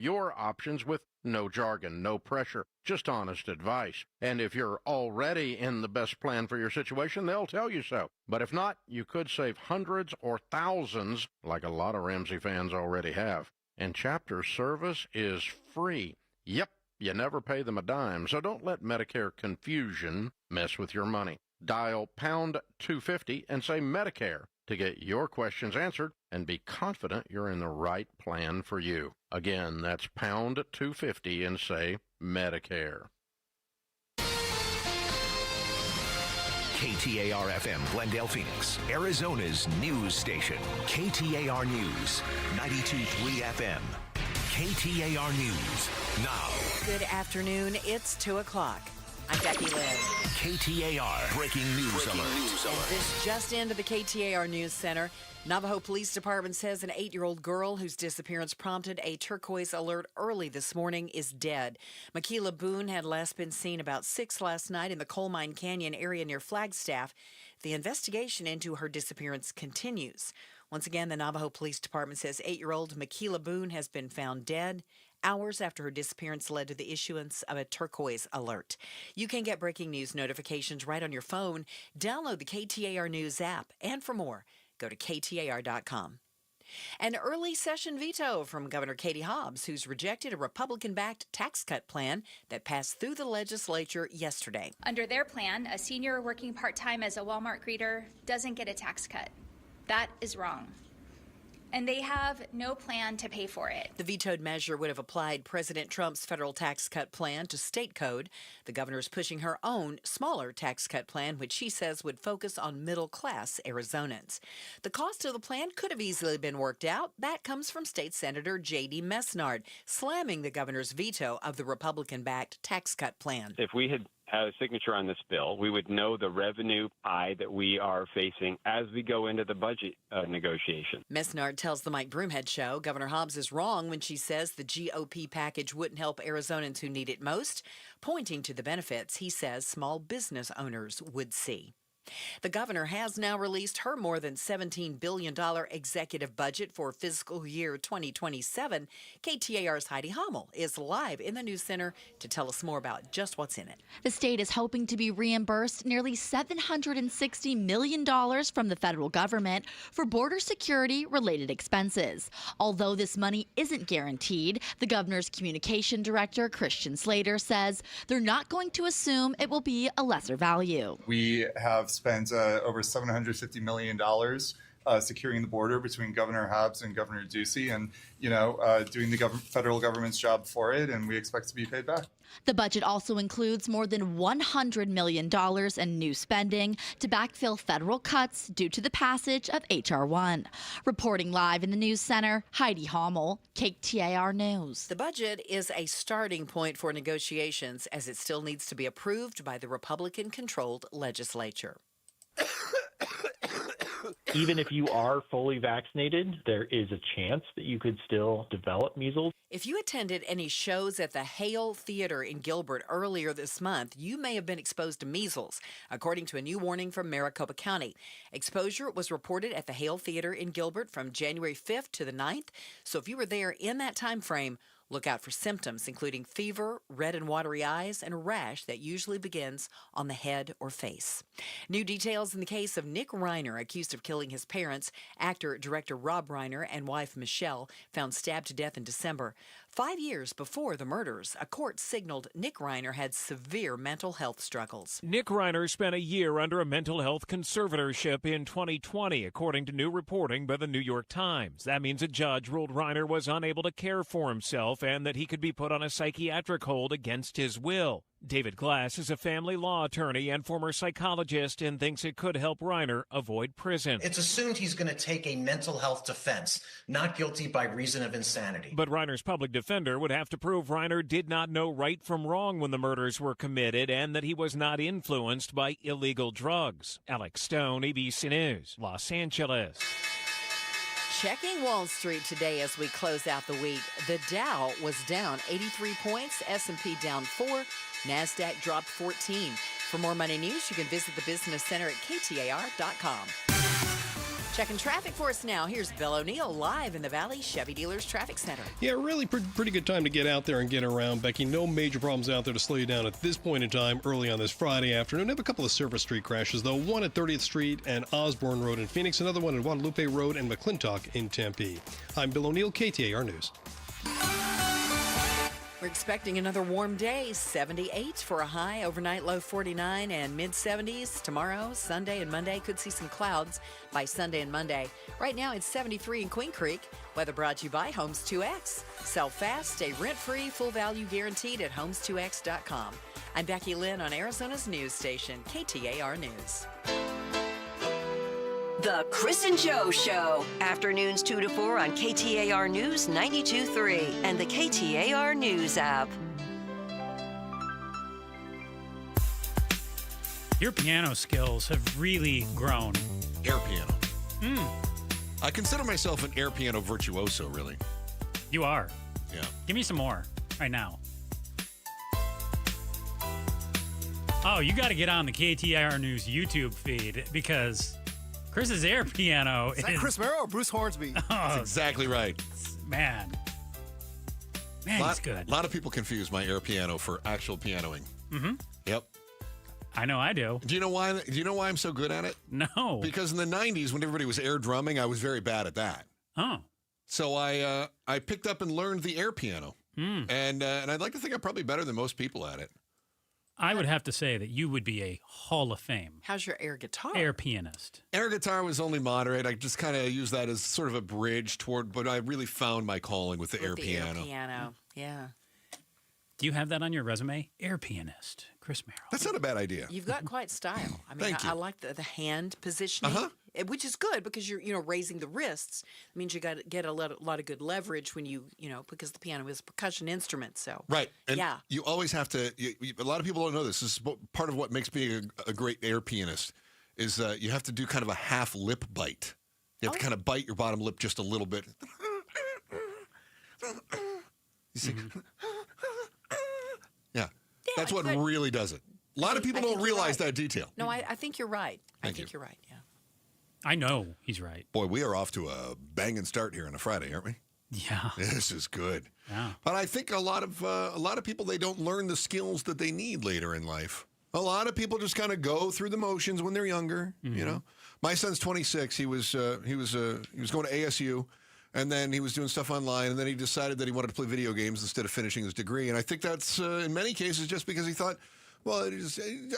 your options with no jargon, no pressure, just honest advice. And if you're already in the best plan for your situation, they'll tell you so. But if not, you could save hundreds or thousands, like a lot of Ramsey fans already have. And Chapter service is free. Yep, you never pay them a dime, so don't let Medicare confusion mess with your money. Dial pound 250 and say Medicare to get your questions answered and be confident you're in the right plan for you. Again, that's pound 250 and say Medicare. KTAR-FM, Glendale, Phoenix, Arizona's news station. KTAR News, 92.3 FM. KTAR News, now. Good afternoon. It's 2 o'clock. I'm Becky Lynn. KTAR Breaking News Alert. And this just into the KTAR News Center. Navajo Police Department says an 8-year-old girl whose disappearance prompted a turquoise alert early this morning is dead. Makila Boone had last been seen about 6 last night in the Coal Mine Canyon area near Flagstaff. The investigation into her disappearance continues. Once again, the Navajo Police Department says 8-year-old Makila Boone has been found dead hours after her disappearance led to the issuance of a turquoise alert. You can get breaking news notifications right on your phone. Download the KTAR News app. And for more, go to KTAR.com. An early session veto from Governor Katie Hobbs, who's rejected a Republican-backed tax cut plan that passed through the legislature yesterday. Under their plan, a senior working part-time as a Walmart greeter doesn't get a tax cut. That is wrong. And they have no plan to pay for it. The vetoed measure would have applied President Trump's federal tax cut plan to state code. The governor is pushing her own smaller tax cut plan, which she says would focus on middle-class Arizonans. The cost of the plan could have easily been worked out. That comes from State Senator J.D. Mesnard, slamming the governor's veto of the Republican-backed tax cut plan. If we had a signature on this bill, we would know the revenue pie that we are facing as we go into the budget negotiation. Mesnard tells the Mike Broomhead Show Governor Hobbs is wrong when she says the GOP package wouldn't help Arizonans who need it most, pointing to the benefits he says small business owners would see. The governor has now released her more than $17 billion executive budget for fiscal year 2027. KTAR's Heidi Hommel is live in the News Center to tell us more about just what's in it. The state is hoping to be reimbursed nearly $760 million from the federal government for border security-related expenses. Although this money isn't guaranteed, the governor's communication director, Christian Slater, says they're not going to assume it will be a lesser value. We have spent over $750 million securing the border between Governor Hobbs and Governor Ducey and, doing the federal government's job for it, and we expect to be paid back. The budget also includes more than $100 million in new spending to backfill federal cuts due to the passage of H.R. 1. Reporting live in the News Center, Heidi Hommel, KTAR News. The budget is a starting point for negotiations as it still needs to be approved by the Republican-controlled legislature. Even if you are fully vaccinated, there is a chance that you could still develop measles. If you attended any shows at the Hale Theater in Gilbert earlier this month, you may have been exposed to measles, according to a new warning from Maricopa County. Exposure was reported at the Hale Theater in Gilbert from January 5th to the 9th. So if you were there in that time frame, look out for symptoms, including fever, red and watery eyes, and a rash that usually begins on the head or face. New details in the case of Nick Reiner, accused of killing his parents. Actor-director Rob Reiner and wife Michelle found stabbed to death in December. 5 years before the murders, a court signaled Nick Reiner had severe mental health struggles. Nick Reiner spent a year under a mental health conservatorship in 2020, according to new reporting by the New York Times. That means a judge ruled Reiner was unable to care for himself and that he could be put on a psychiatric hold against his will. David Glass is a family law attorney and former psychologist and thinks it could help Reiner avoid prison. It's assumed he's going to take a mental health defense, not guilty by reason of insanity. But Reiner's public defender would have to prove Reiner did not know right from wrong when the murders were committed and that he was not influenced by illegal drugs. Alex Stone, ABC News, Los Angeles. Checking Wall Street today as we close out the week. The Dow was down 83 points, S&P down 4, NASDAQ dropped 14. For more money news, you can visit the Business Center at KTAR.com. Checking traffic for us now. Here's Bill O'Neill live in the Valley Chevy Dealers Traffic Center. Yeah, really pretty good time to get out there and get around, Becky. No major problems out there to slow you down at this point in time early on this Friday afternoon. We have a couple of surface street crashes, though. One at 30th Street and Osborne Road in Phoenix. Another one at Guadalupe Road and McClintock in Tempe. I'm Bill O'Neill, KTAR News. We're expecting another warm day, 78 for a high, overnight low 49 and mid-70s. Tomorrow, Sunday and Monday, could see some clouds by Sunday and Monday. Right now, it's 73 in Queen Creek. Weather brought to you by Homes 2X. Sell fast, stay rent-free, full value guaranteed at homes2x.com. I'm Becky Lynn on Arizona's news station, KTAR News. The Chris and Joe Show. Afternoons 2 to 4 on KTAR News 92.3 and the KTAR News app. Your piano skills have really grown. Air piano. I consider myself an air piano virtuoso, really. You are. Yeah. Give me some more right now. Oh, you got to get on the KTAR News YouTube feed because Chris's air piano is that Chris Merrill or Bruce Hornsby? That's exactly right. Man, he's good. A lot of people confuse my air piano for actual pianoing. Mm-hmm. Yep. I know I do. Do you know why? Do you know why I'm so good at it? No. Because in the 90s, when everybody was air drumming, I was very bad at that. Oh. So I picked up and learned the air piano, and I'd like to think I'm probably better than most people at it. I would have to say that you would be a Hall of Fame. How's your air guitar? Air pianist. Air guitar was only moderate. I just kind of used that as sort of a bridge toward, but I really found my calling with the air piano. Air piano, yeah. Do you have that on your resume? Air pianist, Chris Merrill. That's not a bad idea. You've got quite style. I mean, Thank you. I like the hand positioning, which is good because you're raising the wrists. It means you got to get a lot of good leverage when you because the piano is a percussion instrument. So right, and yeah, you always have to. A lot of people don't know this. This is part of what makes me a great air pianist. Is you have to do kind of a half lip bite. You have to kind of bite your bottom lip just a little bit. You see. Yeah, that's what really does it. A lot of people don't realize that detail. No, I think you're right. Thank I think you. you're right, yeah. I know he's right. Boy, we are off to a banging start here on a Friday, aren't we? Yeah. This is good. Yeah. But I think a lot of people, they don't learn the skills that they need later in life. A lot of people just kind of go through the motions when they're younger, you know. My son's 26. He was going to ASU. And then he was doing stuff online, and then he decided that he wanted to play video games instead of finishing his degree. And I think that's, in many cases, just because he thought, well,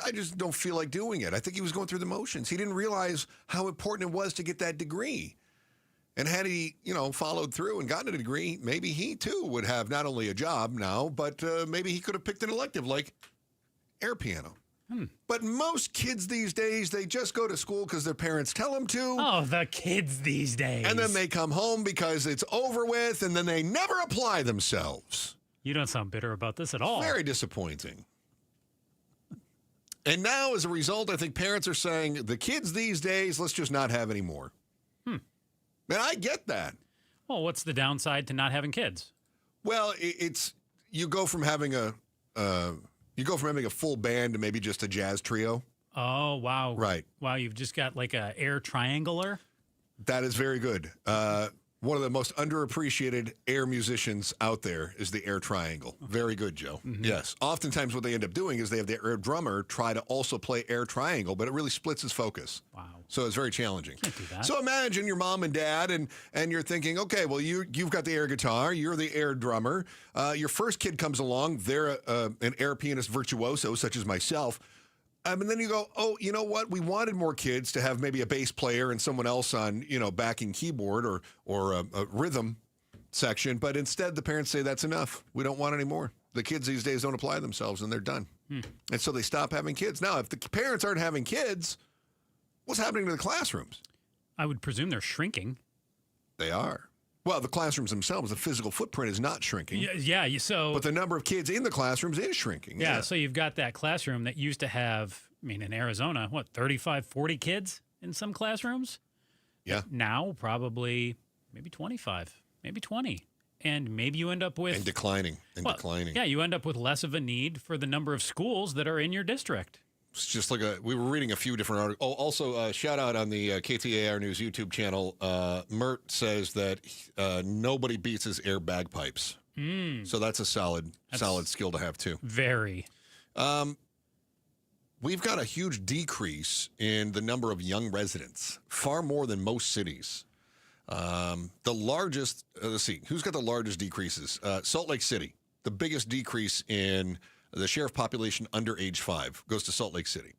I just don't feel like doing it. I think he was going through the motions. He didn't realize how important it was to get that degree. And had he, followed through and gotten a degree, maybe he, too, would have not only a job now, but maybe he could have picked an elective like air piano. But most kids these days, they just go to school because their parents tell them to. Oh, the kids these days. And then they come home because it's over with, and then they never apply themselves. You don't sound bitter about this at all. Very disappointing. And now, as a result, I think parents are saying, the kids these days, let's just not have any more. And I get that. Well, what's the downside to not having kids? Well, you go from having a full band to maybe just a jazz trio. Oh, wow. Right. Wow, you've just got like a air triangular? That is very good. One of the most underappreciated air musicians out there is the air triangle. Very good, Joe. Yes. Oftentimes what they end up doing is they have the air drummer try to also play air triangle, but it really splits his focus. Wow. So it's very challenging. Can't do that. So imagine your mom and dad, and you're thinking, okay, well, you've got the air guitar, you're the air drummer. Your first kid comes along, they're an air pianist virtuoso, such as myself. And then you go, oh, you know what? We wanted more kids to have maybe a bass player and someone else on, backing keyboard or a rhythm section. But instead, the parents say that's enough. We don't want any more. The kids these days don't apply themselves, and they're done. And so they stop having kids. Now, if the parents aren't having kids, what's happening to the classrooms? I would presume they're shrinking. They are. Well, the classrooms themselves, the physical footprint is not shrinking. Yeah, but the number of kids in the classrooms is shrinking. Yeah, so you've got that classroom that used to have, in Arizona, 35, 40 kids in some classrooms? Yeah. Now, probably maybe 25, maybe 20. And maybe you end up with... And declining. Yeah, you end up with less of a need for the number of schools that are in your district. It's just like we were reading a few different articles. Oh, also, shout out on the KTAR News YouTube channel. Mert says that nobody beats his air bagpipes. So that's a solid skill to have, too. Very. We've got a huge decrease in the number of young residents, far more than most cities. The largest, let's see, who's got the largest decreases? Salt Lake City, the biggest decrease in the share of population under age 5 goes to Salt Lake City.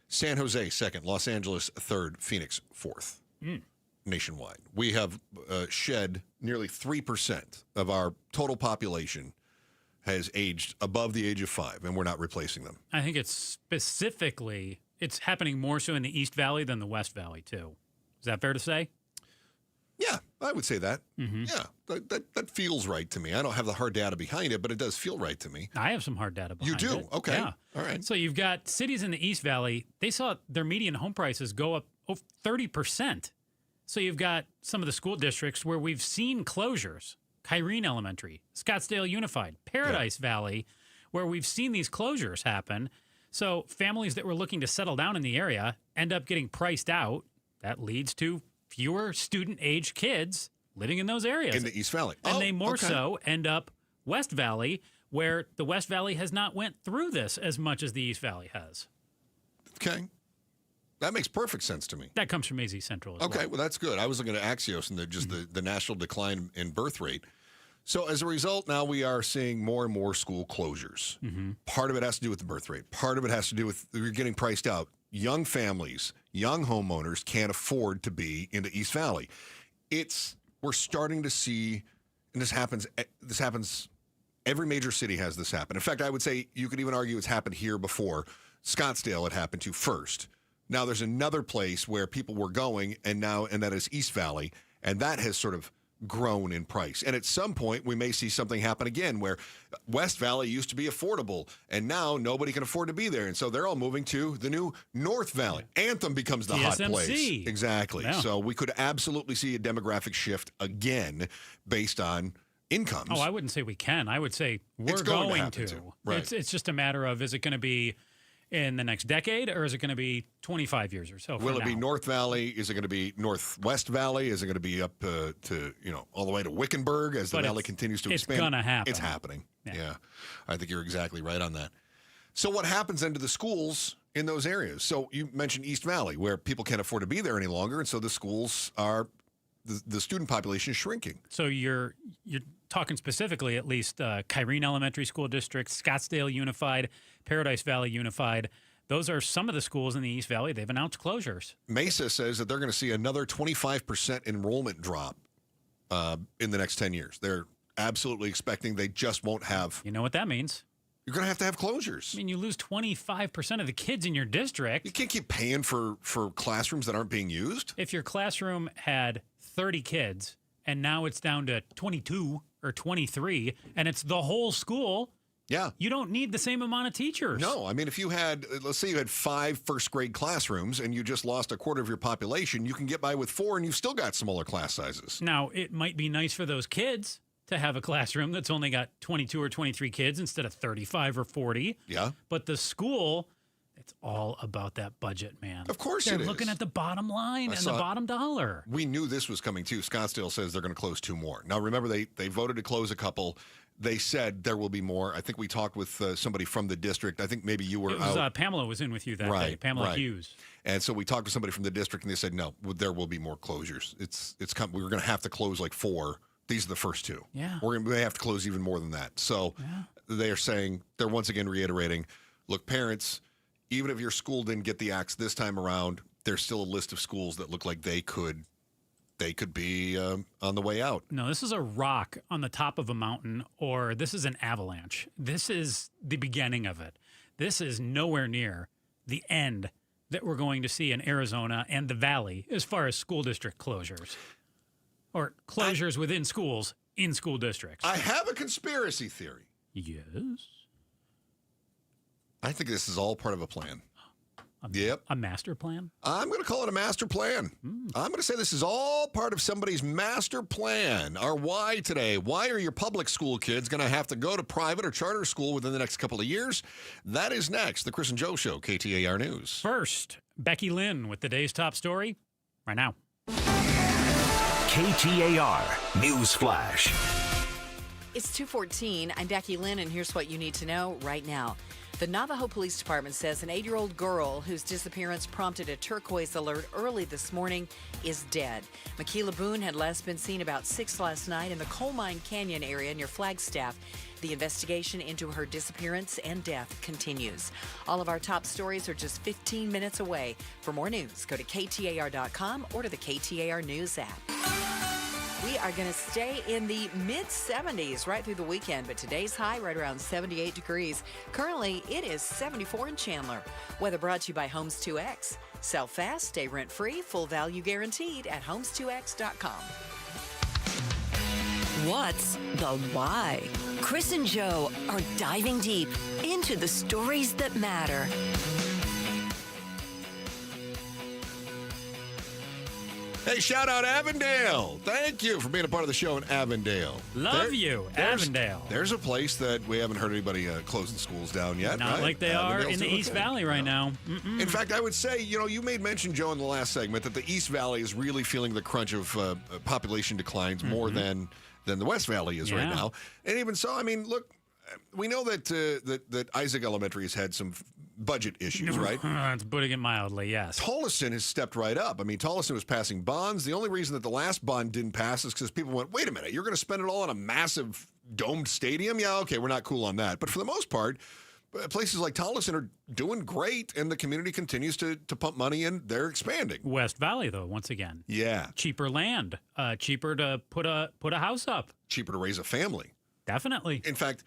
San Jose, second. Los Angeles, third. Phoenix, fourth. Nationwide. We have shed nearly 3% of our total population has aged above the age of 5, and we're not replacing them. I think it's happening more so in the East Valley than the West Valley, too. Is that fair to say? Yeah, I would say that. Yeah, that feels right to me. I don't have the hard data behind it, but it does feel right to me. I have some hard data behind it. You do? Okay. Yeah. All right. So you've got cities in the East Valley, they saw their median home prices go up 30%. So you've got some of the school districts where we've seen closures. Kyrene Elementary, Scottsdale Unified, Paradise Valley, where we've seen these closures happen. So families that were looking to settle down in the area end up getting priced out. That leads to fewer student-age kids living in those areas. In the East Valley. And they more so end up West Valley, where the West Valley has not went through this as much as the East Valley has. Okay. That makes perfect sense to me. That comes from AZ Central as well. Well, that's good. I was looking at Axios and the national decline in birth rate. So as a result, now we are seeing more and more school closures. Part of it has to do with the birth rate. Part of it has to do with you're getting priced out. Young families, young homeowners can't afford to be in the East Valley. We're starting to see, and this happens, every major city has this happen. In fact, I would say you could even argue it's happened here before. Scottsdale had happened to first. Now there's another place where people were going, and that is East Valley, and that has sort of grown in price. And at some point, we may see something happen again where West Valley used to be affordable, and now nobody can afford to be there. And so they're all moving to the new North Valley. Anthem becomes the hot place. Exactly. Yeah. So we could absolutely see a demographic shift again based on incomes. Oh, I wouldn't say we can. I would say we're going to. Right. It's just a matter of, is it going to be in the next decade, or is it going to be 25 years or so? Will it be North Valley? Is it going to be Northwest Valley? Is it going to be up to all the way to Wickenburg as the valley continues to expand? It's going to happen. It's happening. Yeah. I think you're exactly right on that. So what happens then to the schools in those areas? So you mentioned East Valley, where people can't afford to be there any longer, and so the schools are the student population is shrinking. So you're talking specifically, at least Kyrene Elementary School District, Scottsdale Unified, Paradise Valley Unified. Those are some of the schools in the East Valley. They've announced closures. Mesa says that they're going to see another 25% enrollment drop in the next 10 years. They're absolutely expecting they just won't have. You know what that means? You're going to have closures. I mean, you lose 25% of the kids in your district. You can't keep paying for classrooms that aren't being used. If your classroom had 30 kids and now it's down to 22 or 23 and it's the whole school, you don't need the same amount of teachers. No, I mean, if you had, let's say you had 5 first-grade classrooms and you just lost a quarter of your population, you can get by with 4 and you've still got smaller class sizes. Now, it might be nice for those kids to have a classroom that's only got 22 or 23 kids instead of 35 or 40. Yeah. But the school, it's all about that budget, man. Of course They're it is. looking at the bottom line and the bottom dollar. We knew this was coming, too. Scottsdale says they're going to close 2 more. Now, remember, they voted to close a couple. They said there will be more. I think we talked with somebody from the district. I think maybe you were out. Pamela was in with you that day. Pamela Hughes. And so we talked to somebody from the district, and they said, no, there will be more closures. We were going to have to close like 4. These are the first 2. Yeah. We may have to close even more than that. So they're saying, they're once again reiterating, look, parents, even if your school didn't get the axe this time around, there's still a list of schools that look like they could be on the way out. No, this is a rock on the top of a mountain, or this is an avalanche. This is the beginning of it. This is nowhere near the end that we're going to see in Arizona and the Valley as far as school district closures. Or closures within schools in school districts. I have a conspiracy theory. Yes? I think this is all part of a plan. A master plan? I'm going to call it a master plan. I'm going to say this is all part of somebody's master plan. Our why today. Why are your public school kids going to have to go to private or charter school within the next couple of years? That is next. The Chris and Joe Show, KTAR News. First, Becky Lynn with the day's top story right now. KTAR News Flash. It's 2:14. I'm Becky Lynn, and here's what you need to know right now. The Navajo Police Department says an 8-year-old girl whose disappearance prompted a turquoise alert early this morning is dead. Makila Boone had last been seen about 6 last night in the Coal Mine Canyon area near Flagstaff. The investigation into her disappearance and death continues. All of our top stories are just 15 minutes away. For more news, go to KTAR.com or to the KTAR News app. We are going to stay in the mid-70s right through the weekend, but today's high right around 78 degrees. Currently, it is 74 in Chandler. Weather brought to you by Homes 2X. Sell fast, stay rent-free, full value guaranteed at homes2x.com. What's the why? Chris and Joe are diving deep into the stories that matter. Hey, shout out Avondale. Thank you for being a part of the show in Avondale. Love you, Avondale. There's a place that we haven't heard anybody closing schools down yet. Not right? like they are in the East Valley right now. In fact, I would say, you made mention, Joe, in the last segment that the East Valley is really feeling the crunch of population declines more than the West Valley is right now. And even so, I mean, look, we know that Isaac Elementary has had some budget issues, right? It's putting it mildly, yes. Tolleson has stepped right up. I mean, Tolleson was passing bonds. The only reason that the last bond didn't pass is because people went, wait a minute, you're going to spend it all on a massive domed stadium? Yeah, okay, we're not cool on that. But for the most part, places like Tolleson are doing great, and the community continues to pump money in. They're expanding. West Valley, though, once again. Yeah. Cheaper land. Cheaper to put a house up. Cheaper to raise a family. Definitely. In fact,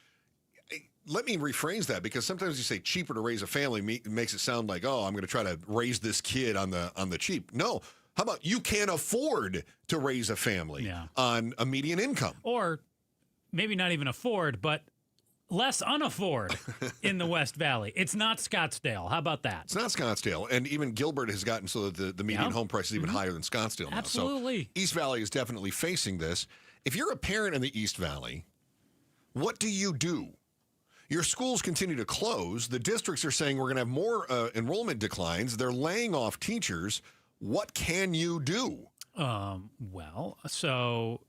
let me rephrase that, because sometimes you say cheaper to raise a family makes it sound like, oh, I'm going to try to raise this kid on the cheap. No. How about you can't afford to raise a family on a median income? Or maybe not even afford, but less unafford in the West Valley. It's not Scottsdale. How about that? It's not Scottsdale. And even Gilbert has gotten so that the median home price is even higher than Scottsdale now. Absolutely. So East Valley is definitely facing this. If you're a parent in the East Valley, what do you do? Your schools continue to close. The districts are saying we're going to have more enrollment declines. They're laying off teachers. What can you do? So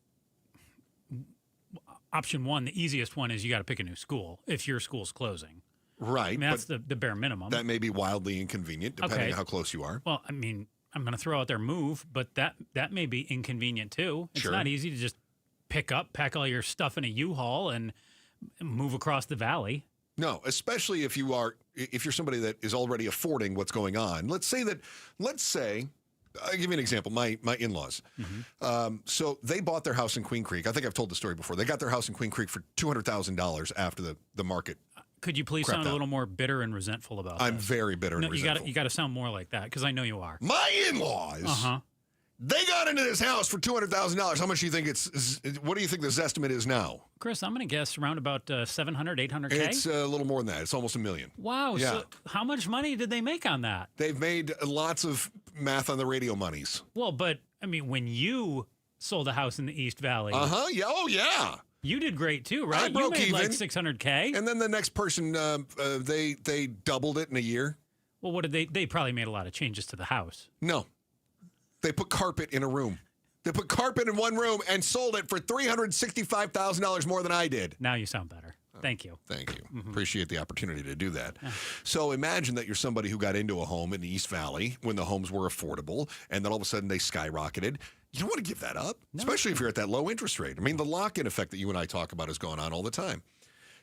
option one, the easiest one, is you got to pick a new school if your school's closing. Right. I mean, that's the bare minimum. That may be wildly inconvenient, depending on how close you are. Well, I mean, I'm going to throw out there move, but that may be inconvenient too. It's not easy to just pack all your stuff in a U-Haul and move across the valley. No, especially if you're somebody that is already affording what's going on. Let's say I'll give you an example. My in-laws. So they bought their house in Queen Creek. I think I've told the story before. They got their house in Queen Creek for $200,000 after the market. Could you please sound a little more bitter and resentful about that? I'm very bitter and resentful. You got to sound more like that, because I know you are. My in-laws. They got into this house for $200,000. How much do you think what do you think the estimate is now? Chris, I'm going to guess around about 700, 800K? It's a little more than that. It's almost $1 million. Wow. Yeah. So how much money did they make on that? They've made lots of math on the radio monies. Well, but, I mean, when you sold a house in the East Valley. Yeah. Oh, yeah. You did great, too, right? I broke you made even. like $600K. And then the next person, they doubled it in a year. Well, what did they probably made a lot of changes to the house. No. They put carpet in a room. They put carpet in one room and sold it for $365,000 more than I did. Now you sound better. Thank you. Thank you. Appreciate the opportunity to do that. So imagine that you're somebody who got into a home in the East Valley when the homes were affordable, and then all of a sudden they skyrocketed. You don't want to give that up, especially if you're at that low interest rate. I mean, the lock-in effect that you and I talk about is going on all the time.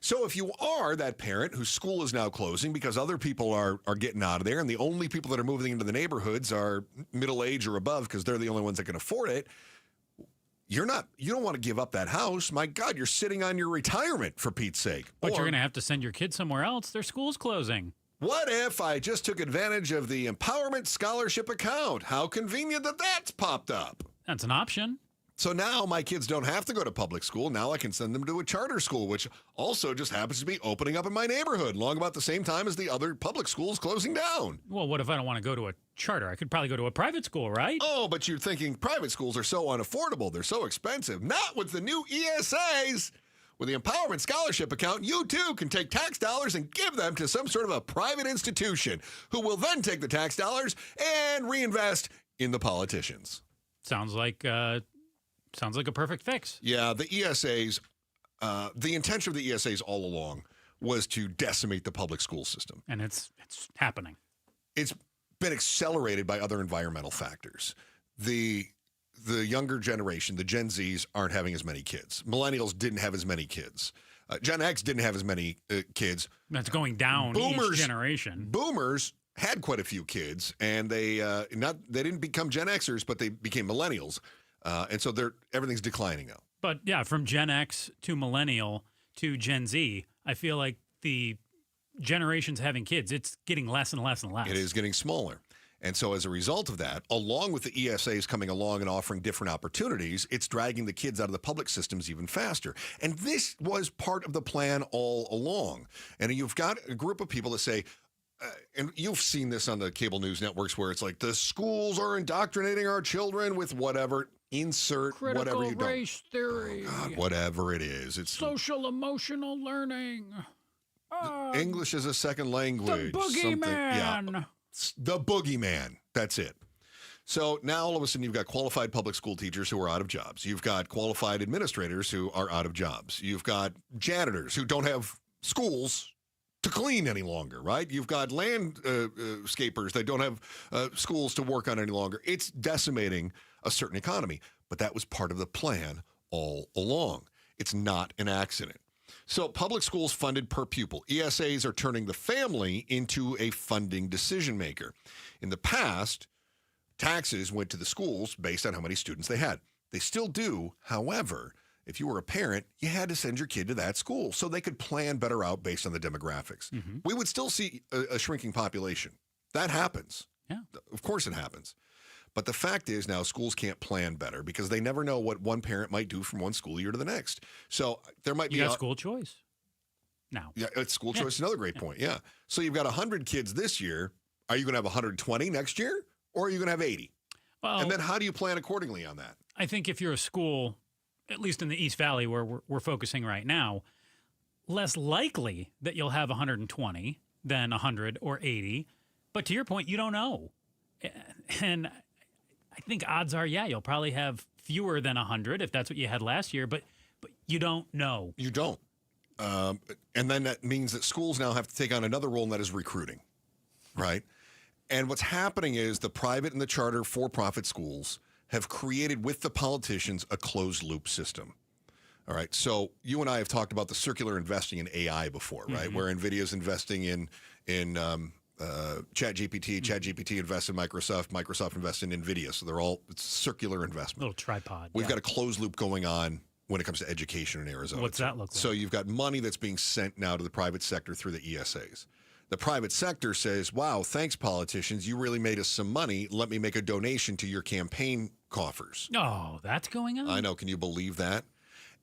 So if you are that parent whose school is now closing because other people are getting out of there, and the only people that are moving into the neighborhoods are middle age or above because they're the only ones that can afford it, you don't want to give up that house. My God, you're sitting on your retirement, for Pete's sake. But you're going to have to send your kids somewhere else. Their school's closing. What if I just took advantage of the Empowerment Scholarship account? How convenient that that's popped up. That's an option. So now my kids don't have to go to public school. Now I can send them to a charter school, which also just happens to be opening up in my neighborhood, long about the same time as the other public schools closing down. Well, what if I don't want to go to a charter? I could probably go to a private school, right? Oh, but you're thinking private schools are so unaffordable. They're so expensive. Not with the new ESAs. With the Empowerment Scholarship account, you too can take tax dollars and give them to some sort of a private institution who will then take the tax dollars and reinvest in the politicians. Sounds like a perfect fix. Yeah, the ESAs, the intention of the ESAs all along was to decimate the public school system. And it's happening. It's been accelerated by other environmental factors. The younger generation, the Gen Zs, aren't having as many kids. Millennials didn't have as many kids. Gen X didn't have as many kids. That's going down each generation. Boomers had quite a few kids, and they didn't become Gen Xers, but they became millennials. And so everything's declining now. But yeah, from Gen X to millennial to Gen Z, I feel like the generations having kids, it's getting less and less and less. It is getting smaller. And so as a result of that, along with the ESAs coming along and offering different opportunities, it's dragging the kids out of the public systems even faster. And this was part of the plan all along. And you've got a group of people that say, and you've seen this on the cable news networks where it's like, the schools are indoctrinating our children with whatever. Insert critical whatever you race theory. Oh God, whatever it is. It's social emotional learning. English as a second language. The boogeyman. Yeah, the boogeyman. That's it. So now all of a sudden you've got qualified public school teachers who are out of jobs. You've got qualified administrators who are out of jobs. You've got janitors who don't have schools to clean any longer, right? You've got landscapers that don't have schools to work on any longer. It's decimating a certain economy, but that was part of the plan all along. It's not an accident. So public schools funded per pupil. ESAs are turning the family into a funding decision maker. In the past, taxes went to the schools based on how many students they had. They still do. However, if you were a parent, you had to send your kid to that school so they could plan better out based on the demographics. Mm-hmm. We would still see a shrinking population. That happens. Yeah. Of course it happens. But the fact is now schools can't plan better because they never know what one parent might do from one school year to the next. So there might be school choice now. Yeah, it's school choice. Another great point. Yeah. So you've got 100 kids this year. Are you going to have 120 next year, or are you going to have 80? Well, and then how do you plan accordingly on that? I think if you're a school, at least in the East Valley where we're focusing right now, less likely that you'll have 120 than 100 or 80. But to your point, you don't know. And I think odds are, you'll probably have fewer than 100 if that's what you had last year, but you don't know. You don't. And then that means that schools now have to take on another role, and that is recruiting, right? And what's happening is the private and the charter for-profit schools have created with the politicians a closed-loop system. All right, so you and I have talked about the circular investing in AI before, right? Mm-hmm. Where NVIDIA's investing in ChatGPT, ChatGPT invests in Microsoft invests in NVIDIA. So it's circular investment. Little tripod. We've got a closed loop going on when it comes to education in Arizona. What's that look like? So you've got money that's being sent now to the private sector through the ESAs. The private sector says, wow, thanks, politicians. You really made us some money. Let me make a donation to your campaign coffers. Oh, that's going on? I know. Can you believe that?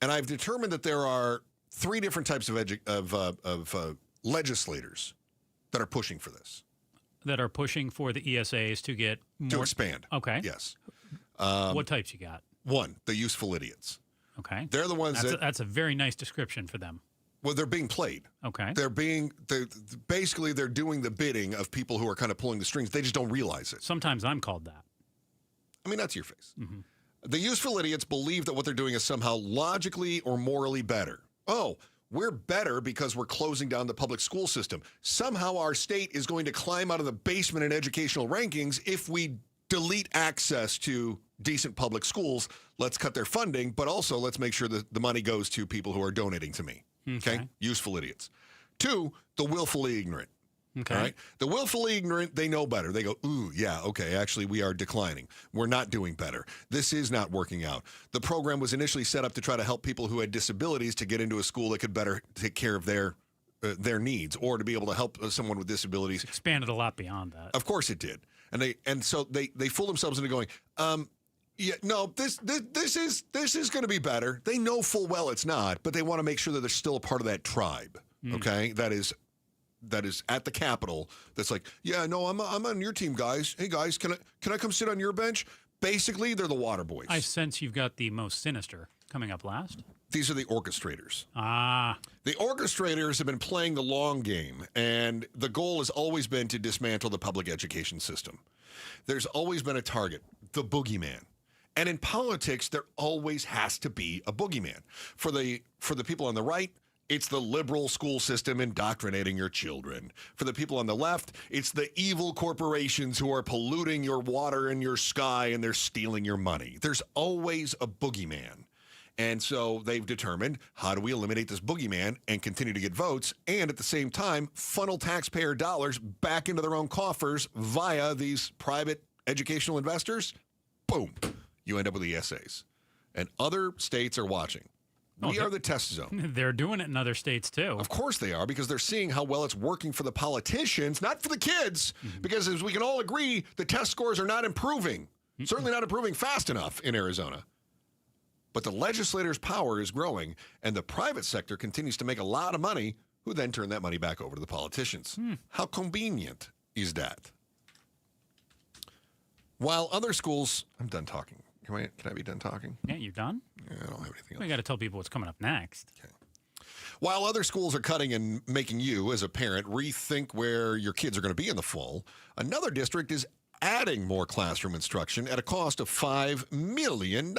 And I've determined that there are 3 different types of legislators that are pushing for this. That are pushing for the ESAs to get more... To expand. Okay. Yes. What types you got? 1, the useful idiots. Okay. They're the ones that's a very nice description for them. Well, they're being played. Okay. They're doing the bidding of people who are kind of pulling the strings. They just don't realize it. Sometimes I'm called that. I mean, that's your face. Mm-hmm. The useful idiots believe that what they're doing is somehow logically or morally better. Oh, we're better because we're closing down the public school system. Somehow our state is going to climb out of the basement in educational rankings if we delete access to decent public schools. Let's cut their funding, but also let's make sure that the money goes to people who are donating to me. Okay? Useful idiots. 2, the willfully ignorant. Okay. All right? The willfully ignorant, they know better. They go, ooh, yeah, okay, actually we are declining. We're not doing better. This is not working out. The program was initially set up to try to help people who had disabilities to get into a school that could better take care of their needs, or to be able to help someone with disabilities. It's expanded a lot beyond that. Of course it did. And so they fool themselves into going, Yeah, no, this is going to be better. They know full well it's not, but they want to make sure that they're still a part of that tribe. Okay, that is at the Capitol. That's like, yeah, no, I'm on your team, guys. Hey, guys, can I come sit on your bench? Basically, they're the water boys. I sense you've got the most sinister coming up last. These are the orchestrators. Ah. The orchestrators have been playing the long game, and the goal has always been to dismantle the public education system. There's always been a target, the boogeyman. And in politics, there always has to be a boogeyman. For the people on the right, it's the liberal school system indoctrinating your children. For the people on the left, it's the evil corporations who are polluting your water and your sky, and they're stealing your money. There's always a boogeyman. And so they've determined, how do we eliminate this boogeyman and continue to get votes, and at the same time funnel taxpayer dollars back into their own coffers via these private educational investors? Boom. You end up with the essays. And other states are watching. We are the test zone. They're doing it in other states, too. Of course they are, because they're seeing how well it's working for the politicians, not for the kids, because as we can all agree, the test scores are not improving. Certainly not improving fast enough in Arizona. But the legislators' power is growing, and the private sector continues to make a lot of money, who then turn that money back over to the politicians. How convenient is that? While other schools... I'm done talking. Can I be done talking? Yeah, you're done? Yeah, I don't have anything else. We got to tell people what's coming up next. Okay. While other schools are cutting and making you, as a parent, rethink where your kids are going to be in the fall, another district is adding more classroom instruction at a cost of $5 million.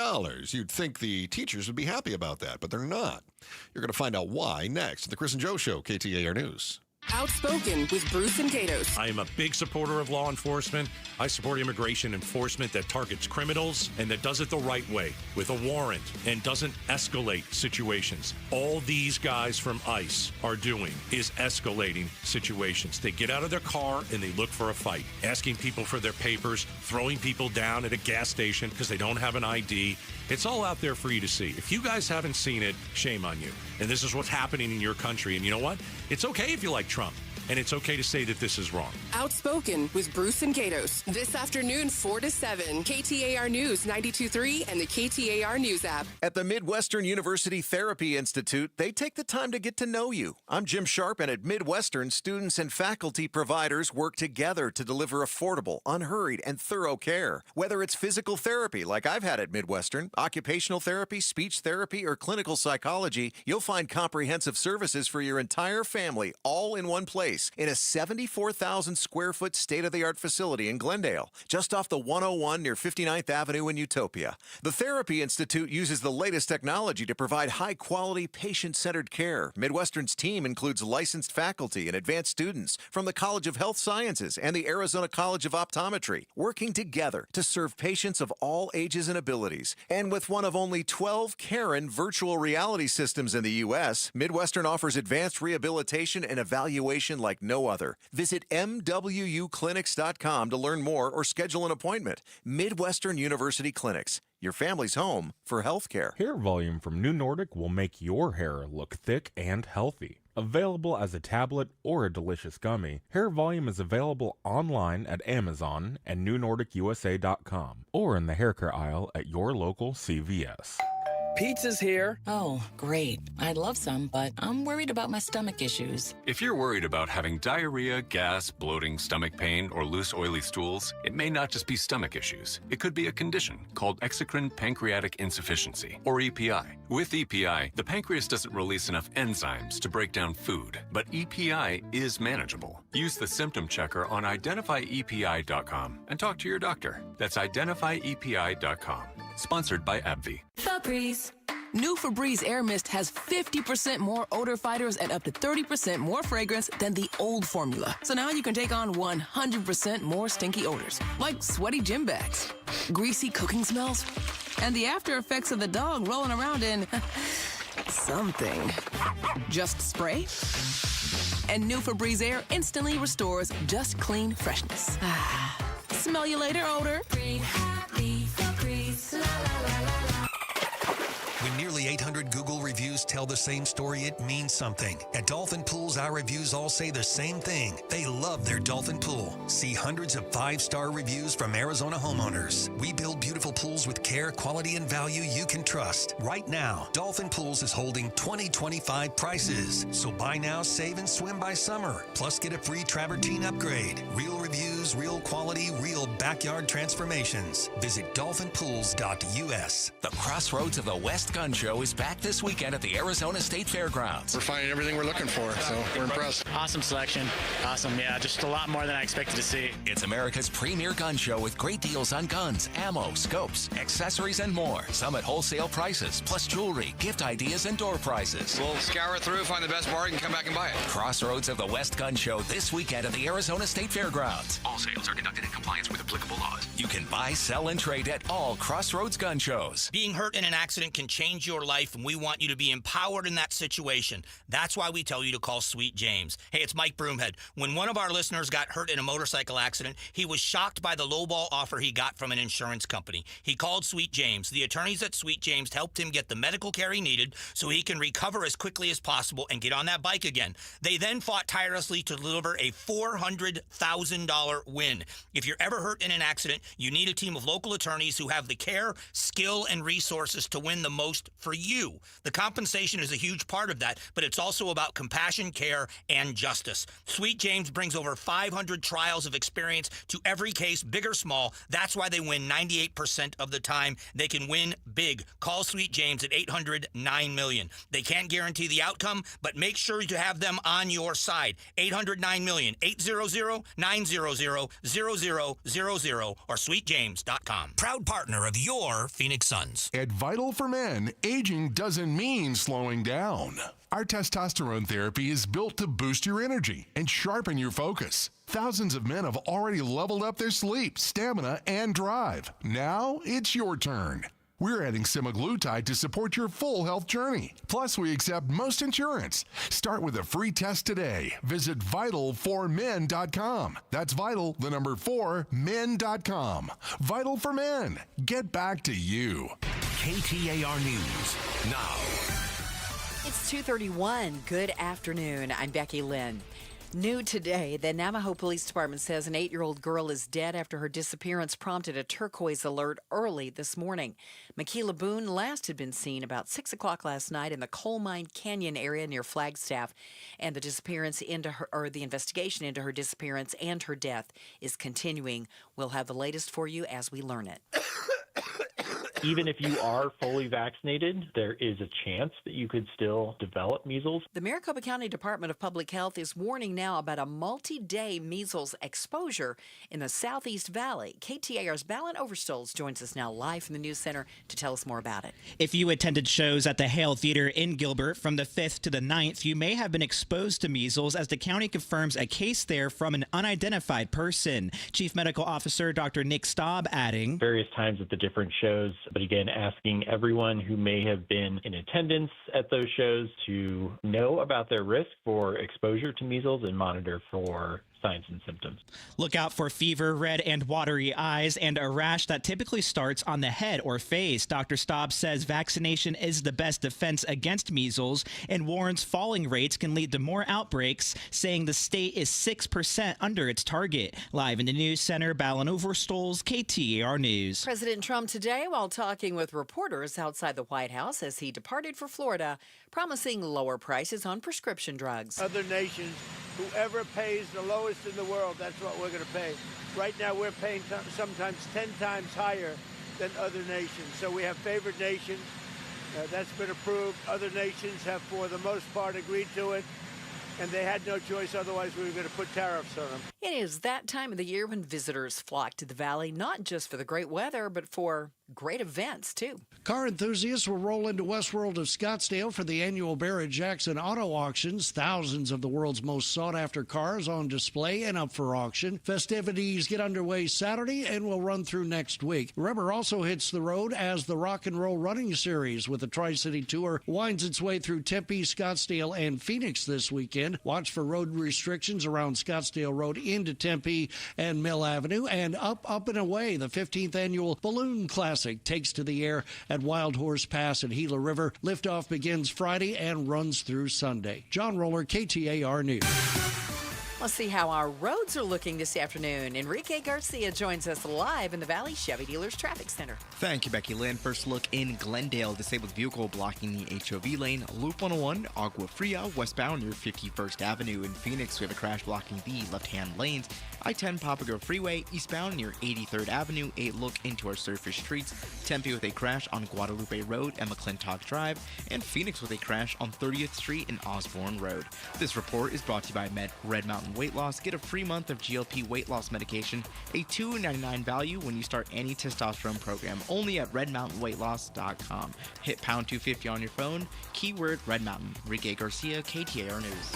You'd think the teachers would be happy about that, but they're not. You're going to find out why next. The Chris and Joe Show, KTAR News. Outspoken with Bruce and Gatos. I am a big supporter of law enforcement. I support immigration enforcement that targets criminals and that does it the right way with a warrant and doesn't escalate situations. All these guys from ICE are doing is escalating situations. They get out of their car and they look for a fight, asking people for their papers, throwing people down at a gas station because they don't have an ID. It's all out there for you to see. If you guys haven't seen it, shame on you. And this is what's happening in your country. And you know what? It's okay if you like Trump. And it's okay to say that this is wrong. Outspoken with Bruce and Gatos. This afternoon, 4 to 7. KTAR News 92.3 and the KTAR News app. At the Midwestern University Therapy Institute, they take the time to get to know you. I'm Jim Sharp, and at Midwestern, students and faculty providers work together to deliver affordable, unhurried, and thorough care. Whether it's physical therapy, like I've had at Midwestern, occupational therapy, speech therapy, or clinical psychology, you'll find comprehensive services for your entire family, all in one place. In a 74,000 square foot state-of-the-art facility in Glendale, just off the 101 near 59th Avenue in Utopia. The Therapy Institute uses the latest technology to provide high-quality, patient-centered care. Midwestern's team includes licensed faculty and advanced students from the College of Health Sciences and the Arizona College of Optometry, working together to serve patients of all ages and abilities. And with one of only 12 Karen virtual reality systems in the U.S., Midwestern offers advanced rehabilitation and evaluation like no other. Visit MWUclinics.com to learn more or schedule an appointment. Midwestern University Clinics, your family's home for healthcare. Hair volume from New Nordic will make your hair look thick and healthy. Available as a tablet or a delicious gummy, Hair Volume is available online at Amazon and NewNordicUSA.com or in the hair care aisle at your local CVS. Pizza's here. Oh, great. I'd love some, but I'm worried about my stomach issues. If you're worried about having diarrhea, gas, bloating, stomach pain, or loose, oily stools, it may not just be stomach issues. It could be a condition called exocrine pancreatic insufficiency, or EPI. With EPI, the pancreas doesn't release enough enzymes to break down food, but EPI is manageable. Use the symptom checker on identifyepi.com and talk to your doctor. That's identifyepi.com. Sponsored by AbbVie. Febreze. New Febreze Air Mist has 50% more odor fighters and up to 30% more fragrance than the old formula. So now you can take on 100% more stinky odors, like sweaty gym bags, greasy cooking smells, and the after effects of the dog rolling around in something. Just spray, and new Febreze Air instantly restores just clean freshness. Smell you later, odor. Breathe happy Febreze. La, la, la, la, la. When nearly 800 Google reviews tell the same story, it means something. At Dolphin Pools, our reviews all say the same thing. They love their Dolphin Pool. See hundreds of 5-star reviews from Arizona homeowners. We build beautiful pools with care, quality, and value you can trust. Right now, Dolphin Pools is holding 2025 prices. So buy now, save, and swim by summer. Plus, get a free travertine upgrade. Real reviews, real quality, real backyard transformations. Visit dolphinpools.us. The Crossroads of the West Gun Show is back this weekend at the Arizona State Fairgrounds. We're finding everything we're looking for, so we're impressed. Awesome selection. Awesome, yeah, just a lot more than I expected to see. It's America's premier gun show with great deals on guns, ammo, scopes, accessories, and more. Some at wholesale prices, plus jewelry, gift ideas, and door prizes. We'll scour it through, find the best bargain, come back and buy it. Crossroads of the West Gun Show this weekend at the Arizona State Fairgrounds. All sales are conducted in compliance with applicable laws. You can buy, sell, and trade at all Crossroads gun shows. Being hurt in an accident can change your life, and we want you to be empowered in that situation. That's why we tell you to call Sweet James. Hey, it's Mike Broomhead. When one of our listeners got hurt in a motorcycle accident, he was shocked by the lowball offer he got from an insurance company. He called Sweet James. The attorneys at Sweet James helped him get the medical care he needed so he can recover as quickly as possible and get on that bike again. They then fought tirelessly to deliver a $400,000 win. If you're ever hurt in an accident, you need a team of local attorneys who have the care, skill, and resources to win the most for you. The compensation is a huge part of that, but it's also about compassion, care, and justice. Sweet James brings over 500 trials of experience to every case, big or small. That's why they win 98% of the time. They can win big. Call Sweet James at 800-9-million. They can't guarantee the outcome, but make sure to have them on your side. 800-9-million, 800-900-0000, or sweetjames.com. Proud partner of your Phoenix Suns. At Vital for Men, aging doesn't mean slowing down. Our testosterone therapy is built to boost your energy and sharpen your focus. Thousands of men have already leveled up their sleep, stamina, and drive. Now it's your turn. We're adding semaglutide to support your full health journey. Plus, we accept most insurance. Start with a free test today. Visit vital4men.com. That's vital, the number 4, men.com. Vital for Men. Get back to you. KTAR News now. It's 2:31. Good afternoon. I'm Becky Lynn. New today, the Navajo Police Department says an 8-year-old girl is dead after her disappearance prompted a turquoise alert early this morning. Michaela Boone last had been seen about 6 o'clock last night in the Coal Mine Canyon area near Flagstaff, and the investigation into her disappearance and her death is continuing. We'll have the latest for you as we learn it. Even if you are fully vaccinated, there is a chance that you could still develop measles. The Maricopa County Department of Public Health is warning now about a multi-day measles exposure in the Southeast Valley. KTAR's Balin Overstolz joins us now live from the News Center to tell us more about it. If you attended shows at the Hale Theater in Gilbert from the 5th to the 9th, you may have been exposed to measles as the county confirms a case there from an unidentified person. Chief Medical Officer Dr. Nick Staub adding, various times at the different shows, but again, asking everyone who may have been in attendance at those shows to know about their risk for exposure to measles and monitor for signs and symptoms. Look out for fever, red and watery eyes, and a rash that typically starts on the head or face. Dr. Staub says vaccination is the best defense against measles and warns falling rates can lead to more outbreaks, saying the state is 6% under its target. Live in the News Center, Balin Overstolz, KTAR News. President Trump today, while talking with reporters outside the White House as he departed for Florida, promising lower prices on prescription drugs. Other nations, whoever pays the lowest in the world, that's what we're going to pay. Right now we're paying sometimes 10 times higher than other nations. So we have favored nations. That's been approved. Other nations have, for the most part, agreed to it. And they had no choice, otherwise we were going to put tariffs on them. It is that time of the year when visitors flock to the valley, not just for the great weather, but for great events, too. Car enthusiasts will roll into Westworld of Scottsdale for the annual Barrett-Jackson Auto Auctions. Thousands of the world's most sought-after cars on display and up for auction. Festivities get underway Saturday and will run through next week. Rubber also hits the road as the Rock and Roll Running Series with the Tri-City Tour winds its way through Tempe, Scottsdale, and Phoenix this weekend. Watch for road restrictions around Scottsdale Road into Tempe and Mill Avenue, and up and away. The 15th annual Balloon Classic takes to the air at Wild Horse Pass at Gila River. Liftoff begins Friday and runs through Sunday. John Roller, KTAR News. Let's see how our roads are looking this afternoon. Enrique Garcia joins us live in the Valley Chevy Dealers Traffic Center. Thank you, Becky Lynn. First look in Glendale. Disabled vehicle blocking the HOV lane. Loop 101, Agua Fria, westbound near 51st Avenue. In Phoenix, we have a crash blocking the left-hand lanes. I-10 Papago Freeway, eastbound near 83rd Avenue. A look into our surface streets. Tempe with a crash on Guadalupe Road and McClintock Drive. And Phoenix with a crash on 30th Street and Osborne Road. This report is brought to you by Red Mountain Weight Loss. Get a free month of GLP weight loss medication, a $2.99 value when you start any testosterone program, only at redmountainweightloss.com. Hit pound 250 on your phone, keyword Red Mountain. Enrique Garcia, KTAR News.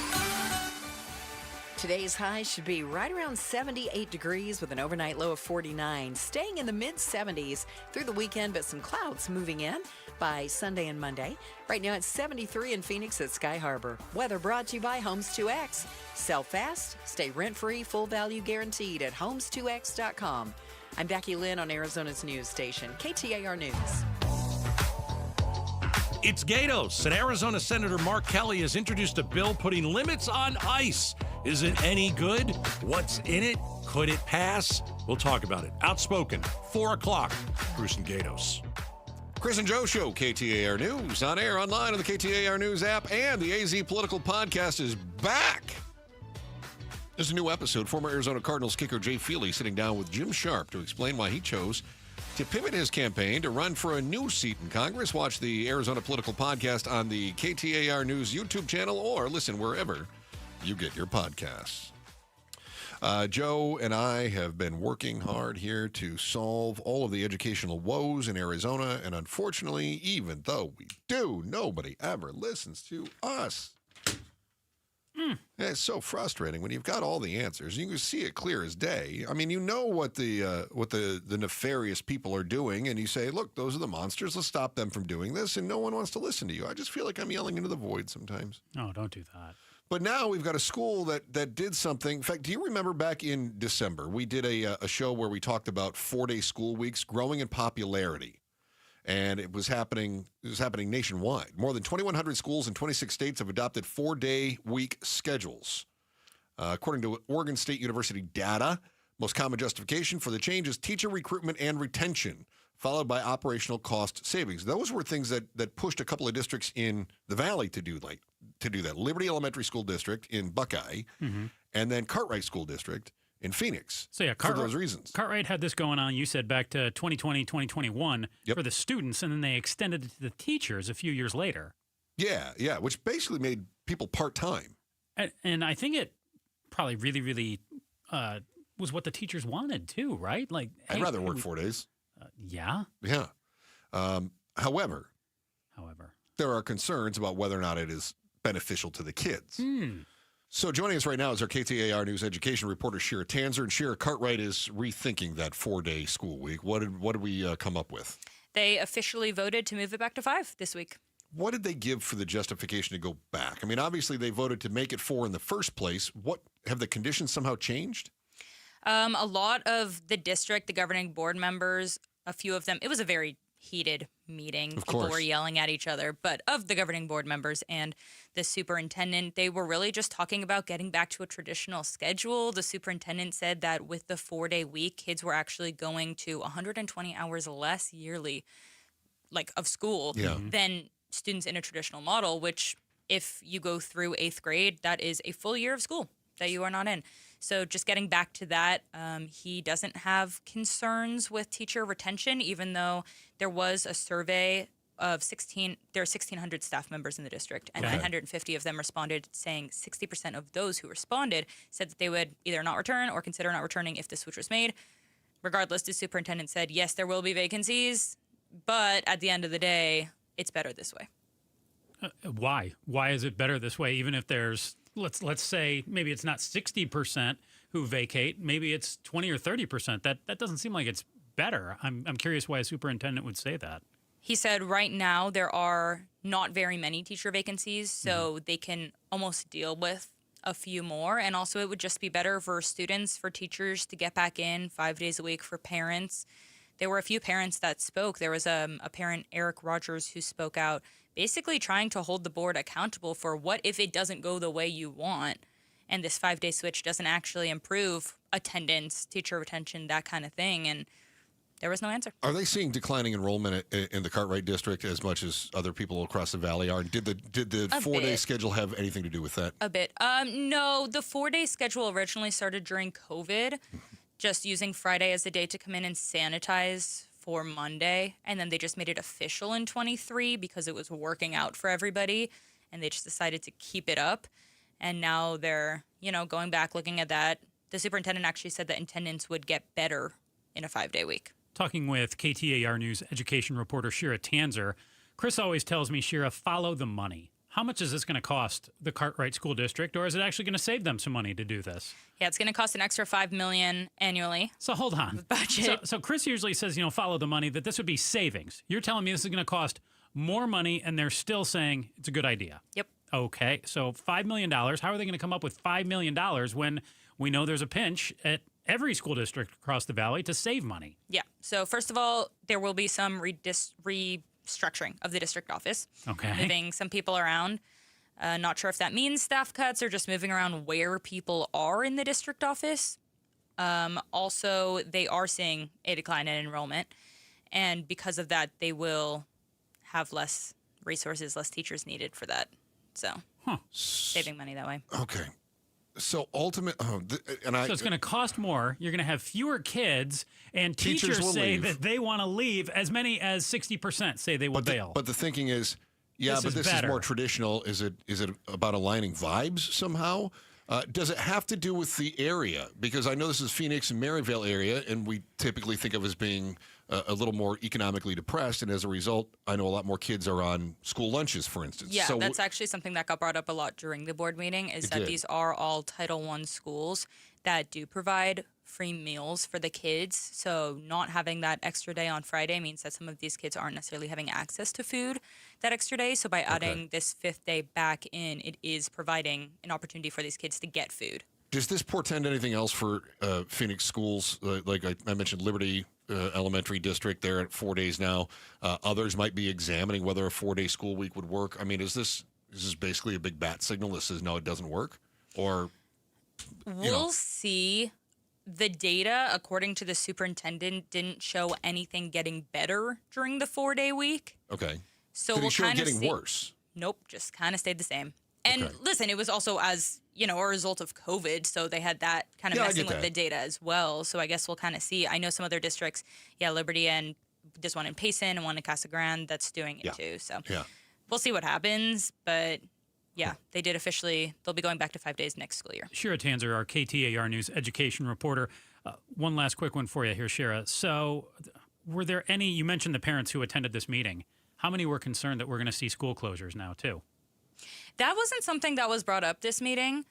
Today's high should be right around 78 degrees with an overnight low of 49, staying in the mid-70s through the weekend, but some clouds moving in by Sunday and Monday. Right now it's 73 in Phoenix at Sky Harbor. Weather brought to you by Homes 2X. Sell fast, stay rent-free, full value guaranteed at homes2x.com. I'm Becky Lynn on Arizona's news station, KTAR News. It's Gatos, and Arizona Senator Mark Kelly has introduced a bill putting limits on ICE. Is it any good? What's in it? Could it pass? We'll talk about it. Outspoken, 4 o'clock. Bruce and Gatos. Chris and Joe Show, KTAR News. On air, online on the KTAR News app, and the AZ Political Podcast is back. There's a new episode. Former Arizona Cardinals kicker Jay Feely sitting down with Jim Sharp to explain why he chose to pivot his campaign to run for a new seat in Congress. Watch the Arizona Political Podcast on the KTAR News YouTube channel or listen wherever you get your podcasts. Joe and I have been working hard here to solve all of the educational woes in Arizona, and unfortunately, even though we do, nobody ever listens to us. It's so frustrating when you've got all the answers. You can see it clear as day. I mean, you know what the nefarious people are doing, and you say, look, those are the monsters. Let's stop them from doing this, and no one wants to listen to you. I just feel like I'm yelling into the void sometimes. Oh, don't do that. But now we've got a school that did something. In fact, do you remember back in December, we did a show where we talked about 4-day school weeks growing in popularity. And it was happening nationwide. More than 2,100 schools in 26 states have adopted 4-day week schedules. According to Oregon State University data, most common justification for the change is teacher recruitment and retention, followed by operational cost savings. Those were things that pushed a couple of districts in the Valley to do that. Liberty Elementary School District in Buckeye, and then Cartwright School District in Phoenix. So yeah, for those reasons. Cartwright had this going on, you said, back to 2020, 2021 for the students, and then they extended it to the teachers a few years later. Yeah, which basically made people part-time. And I think it probably really, really was what the teachers wanted too, right? Like, I'd rather work 4 days. Yeah? Yeah. However, there are concerns about whether or not it is beneficial to the kids. So joining us right now is our KTAR News education reporter, Shira Tanzer. And Shira, Cartwright is rethinking that 4-day school week. What did we come up with? They officially voted to move it back to 5 this week. What did they give for the justification to go back? I mean, obviously they voted to make it 4 in the first place. What have the conditions somehow changed? A lot of the district, the governing board members, a few of them, it was a very heated meeting. People were yelling at each other, but of the governing board members and the superintendent, they were really just talking about getting back to a traditional schedule. The superintendent said that with the 4-day week, kids were actually going to 120 hours less yearly, of school than students in a traditional model, which if you go through 8th grade, that is a full year of school that you are not in. So just getting back to that, he doesn't have concerns with teacher retention, even though there was a survey of there are 1,600 staff members in the district, and 950 of them responded, saying 60% of those who responded said that they would either not return or consider not returning if the switch was made. Regardless, the superintendent said, yes, there will be vacancies, but at the end of the day, it's better this way. Why? Why is it better this way, even if there's... Let's say maybe it's not 60% who vacate, maybe it's 20 or 30%. That doesn't seem like it's better. I'm curious why a superintendent would say that. He said right now there are not very many teacher vacancies, so they can almost deal with a few more. And also it would just be better for students, for teachers to get back in 5 days a week, for parents. There were a few parents that spoke. There was a parent, Eric Rogers, who spoke out, basically trying to hold the board accountable for what if it doesn't go the way you want and this 5-day switch doesn't actually improve attendance, teacher retention, that kind of thing. And there was no answer. Are they seeing declining enrollment in the Cartwright district as much as other people across the valley are? Did the 4-day schedule have anything to do with that? A bit. No, the 4-day schedule originally started during COVID, just using Friday as the day to come in and sanitize for Monday. And then they just made it official in 23 because it was working out for everybody. And they just decided to keep it up. And now they're, going back, looking at that. The superintendent actually said that attendance would get better in a 5-day week. Talking with KTAR News education reporter Shira Tanzer, Chris always tells me, Shira, follow the money. How much is this going to cost the Cartwright School District, or is it actually going to save them some money to do this? Yeah, it's going to cost an extra $5 million annually. So hold on. Budget. So Chris usually says, follow the money, that this would be savings. You're telling me this is going to cost more money, and they're still saying it's a good idea. Yep. Okay, so $5 million. How are they going to come up with $5 million when we know there's a pinch at every school district across the valley to save money? Yeah. So first of all, there will be some restructuring of the district office. Okay. Moving some people around. Not sure if that means staff cuts or just moving around where people are in the district office. Also, they are seeing a decline in enrollment. And because of that, they will have less resources, less teachers needed for that. So saving money that way. Okay. So so it's going to cost more. You're going to have fewer kids, and teachers say that they want to leave. As many as 60% say they will bail. But the thinking is, this is more traditional. Is it about aligning vibes somehow? Does it have to do with the area? Because I know this is Phoenix and Maryvale area, and we typically think of as being a little more economically depressed, and as a result, I know a lot more kids are on school lunches, for instance. Yeah, so that's actually something that got brought up a lot during the board meeting, is that these are all Title I schools that do provide free meals for the kids. So not having that extra day on Friday means that some of these kids aren't necessarily having access to food that extra day. So by adding this 5th day back in, it is providing an opportunity for these kids to get food. Does this portend anything else for Phoenix schools? Like I mentioned, Liberty Elementary District, they're at 4 days now. Others might be examining whether a 4-day school week would work. I mean, is this basically a big bat signal that says, no, it doesn't work? Or, we'll see. The data, according to the superintendent, didn't show anything getting better during the 4-day week. Okay. So Did we'll it show kind of getting see. worse? Nope, just kind of stayed the same. And listen, it was also as, a result of COVID, so they had that kind of messing with the data as well. So I guess we'll kind of see. I know some other districts, Liberty and there's one in Payson and one in Casa Grande that's doing it too. So we'll see what happens. But they did officially, they'll be going back to 5 days next school year. Shira Tanzer, our KTAR News education reporter. One last quick one for you here, Shira. So were there any, you mentioned the parents who attended this meeting. How many were concerned that we're going to see school closures now too? That wasn't something that was brought up this meeting.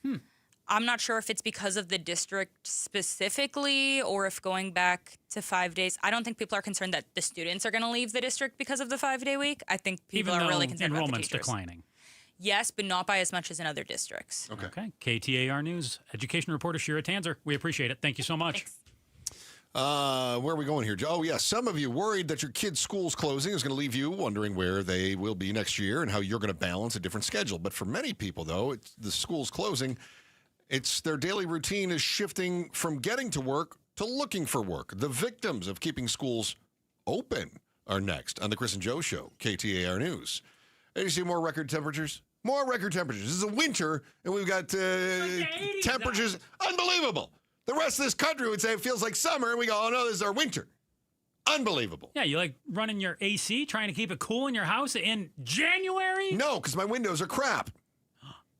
I'm not sure if it's because of the district specifically or if going back to 5 days. I don't think people are concerned that the students are going to leave the district because of the 5-day week. I think people are really concerned about the teachers. Enrollment's declining. Yes, but not by as much as in other districts. Okay. KTAR News education reporter Shira Tanzer. We appreciate it. Thank you so much. Thanks. Where are we going here? Oh, yeah. Some of you worried that your kid's school's closing is going to leave you wondering where they will be next year and how you're going to balance a different schedule. But for many people, though, the school's closing. It's their daily routine is shifting from getting to work to looking for work. The victims of keeping schools open are next on the Chris and Joe Show, KTAR News. Hey, you see more record temperatures? More record temperatures. This is a winter, and we've got temperatures unbelievable. The rest of this country would say it feels like summer, and we go, oh, no, this is our winter. Unbelievable. Yeah, you like running your AC, trying to keep it cool in your house in January? No, because my windows are crap.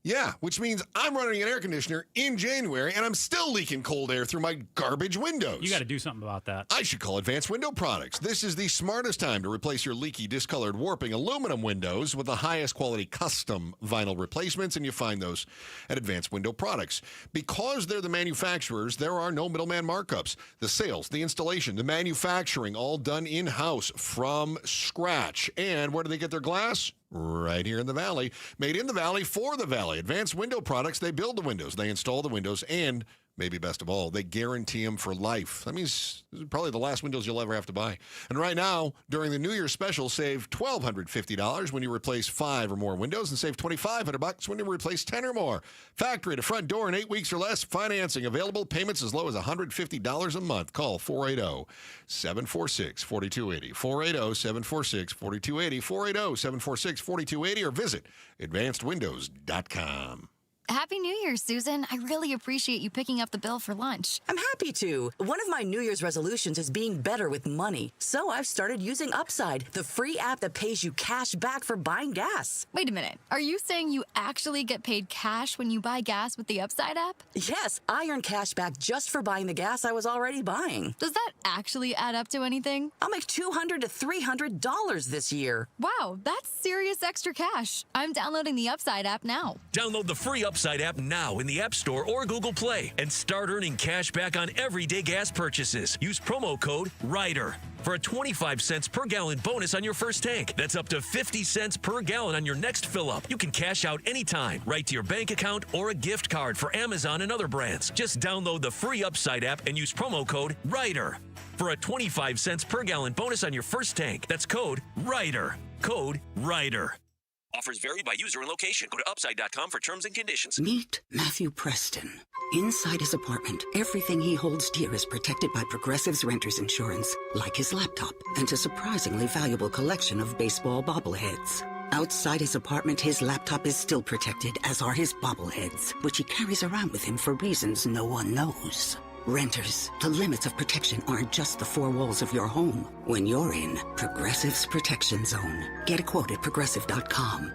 Yeah, which means I'm running an air conditioner in January, and I'm still leaking cold air through my garbage windows. You got to do something about that. I should call Advanced Window Products. This is the smartest time to replace your leaky, discolored, warping aluminum windows with the highest quality custom vinyl replacements, and you find those at Advanced Window Products. Because they're the manufacturers, there are no middleman markups. The sales, the installation, the manufacturing, all done in-house from scratch. And where do they get their glass? right here in the Valley. Made in the Valley for the Valley. Advanced Window Products, they build the windows, they install the windows, and maybe best of all, they guarantee them for life. That means this is probably the last windows you'll ever have to buy. And right now, during the New Year special, save $1,250 when you replace 5 or more windows and save $2,500 when you replace 10 or more. Factory to front door in 8 weeks or less. Financing available. Payments as low as $150 a month. Call 480-746-4280. 480-746-4280. 480-746-4280 or visit advancedwindows.com. Happy New Year, Susan. I really appreciate you picking up the bill for lunch. I'm happy to. One of my New Year's resolutions is being better with money. So I've started using Upside, the free app that pays you cash back for buying gas. Wait a minute. Are you saying you actually get paid cash when you buy gas with the Upside app? Yes, I earn cash back just for buying the gas I was already buying. Does that actually add up to anything? I'll make $200 to $300 this year. Wow, that's serious extra cash. I'm downloading the Upside app now. Download the free Upside app now in the App Store or Google Play and start earning cash back on everyday gas purchases. Use promo code RIDER for a 25 cents per gallon bonus on your first tank. That's up to 50 cents per gallon on your next fill up. You can cash out anytime, right to your bank account or a gift card for Amazon and other brands. Just download the free Upside app and use promo code RIDER for a 25 cents per gallon bonus on your first tank. That's code RIDER. Code RIDER. Offers vary by user and location. Go to upside.com for terms and conditions. Meet Matthew Preston. Inside his apartment, everything he holds dear is protected by Progressive's renter's insurance, like his laptop and a surprisingly valuable collection of baseball bobbleheads. Outside his apartment, his laptop is still protected, as are his bobbleheads, which he carries around with him for reasons no one knows. Renters, the limits of protection aren't just the four walls of your home. When you're in Progressive's Protection Zone, get a quote at Progressive.com.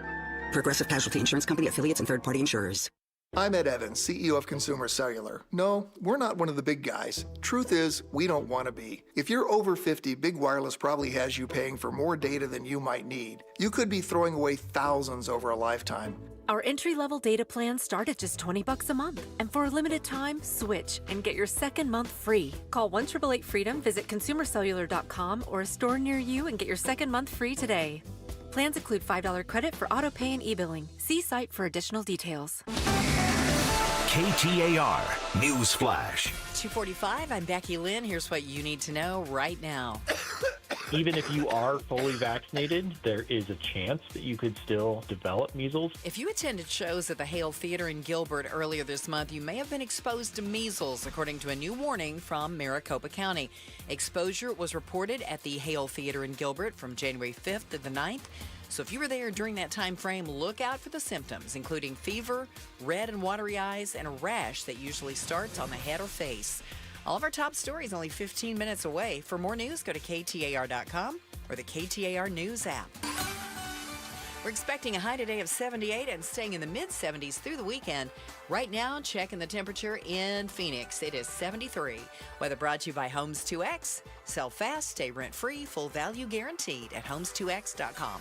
Progressive Casualty Insurance Company, affiliates, and third-party insurers. I'm Ed Evans, CEO of Consumer Cellular. No, we're not one of the big guys. Truth is, we don't want to be. If you're over 50, Big Wireless probably has you paying for more data than you might need. You could be throwing away thousands over a lifetime. Our entry-level data plans start at just $20 a month. And for a limited time, switch and get your second month free. Call 1-888-FREEDOM, visit consumercellular.com or a store near you and get your second month free today. Plans include $5 credit for auto pay and e-billing. See site for additional details. KTAR News Flash. 2:45, I'm Becky Lynn. Here's what you need to know right now. Even if you are fully vaccinated, there is a chance that you could still develop measles. If you attended shows at the Hale Theater in Gilbert earlier this month, you may have been exposed to measles, according to a new warning from Maricopa County. Exposure was reported at the Hale Theater in Gilbert from January 5th to the 9th. So if you were there during that time frame, look out for the symptoms, including fever, red and watery eyes, and a rash that usually starts on the head or face. All of our top stories only 15 minutes away. For more news, go to KTAR.com or the KTAR News app. We're expecting a high today of 78 and staying in the mid-70s through the weekend. Right now, checking the temperature in Phoenix. It is 73. Weather brought to you by Homes 2X. Sell fast, stay rent-free, full value guaranteed at homes2x.com.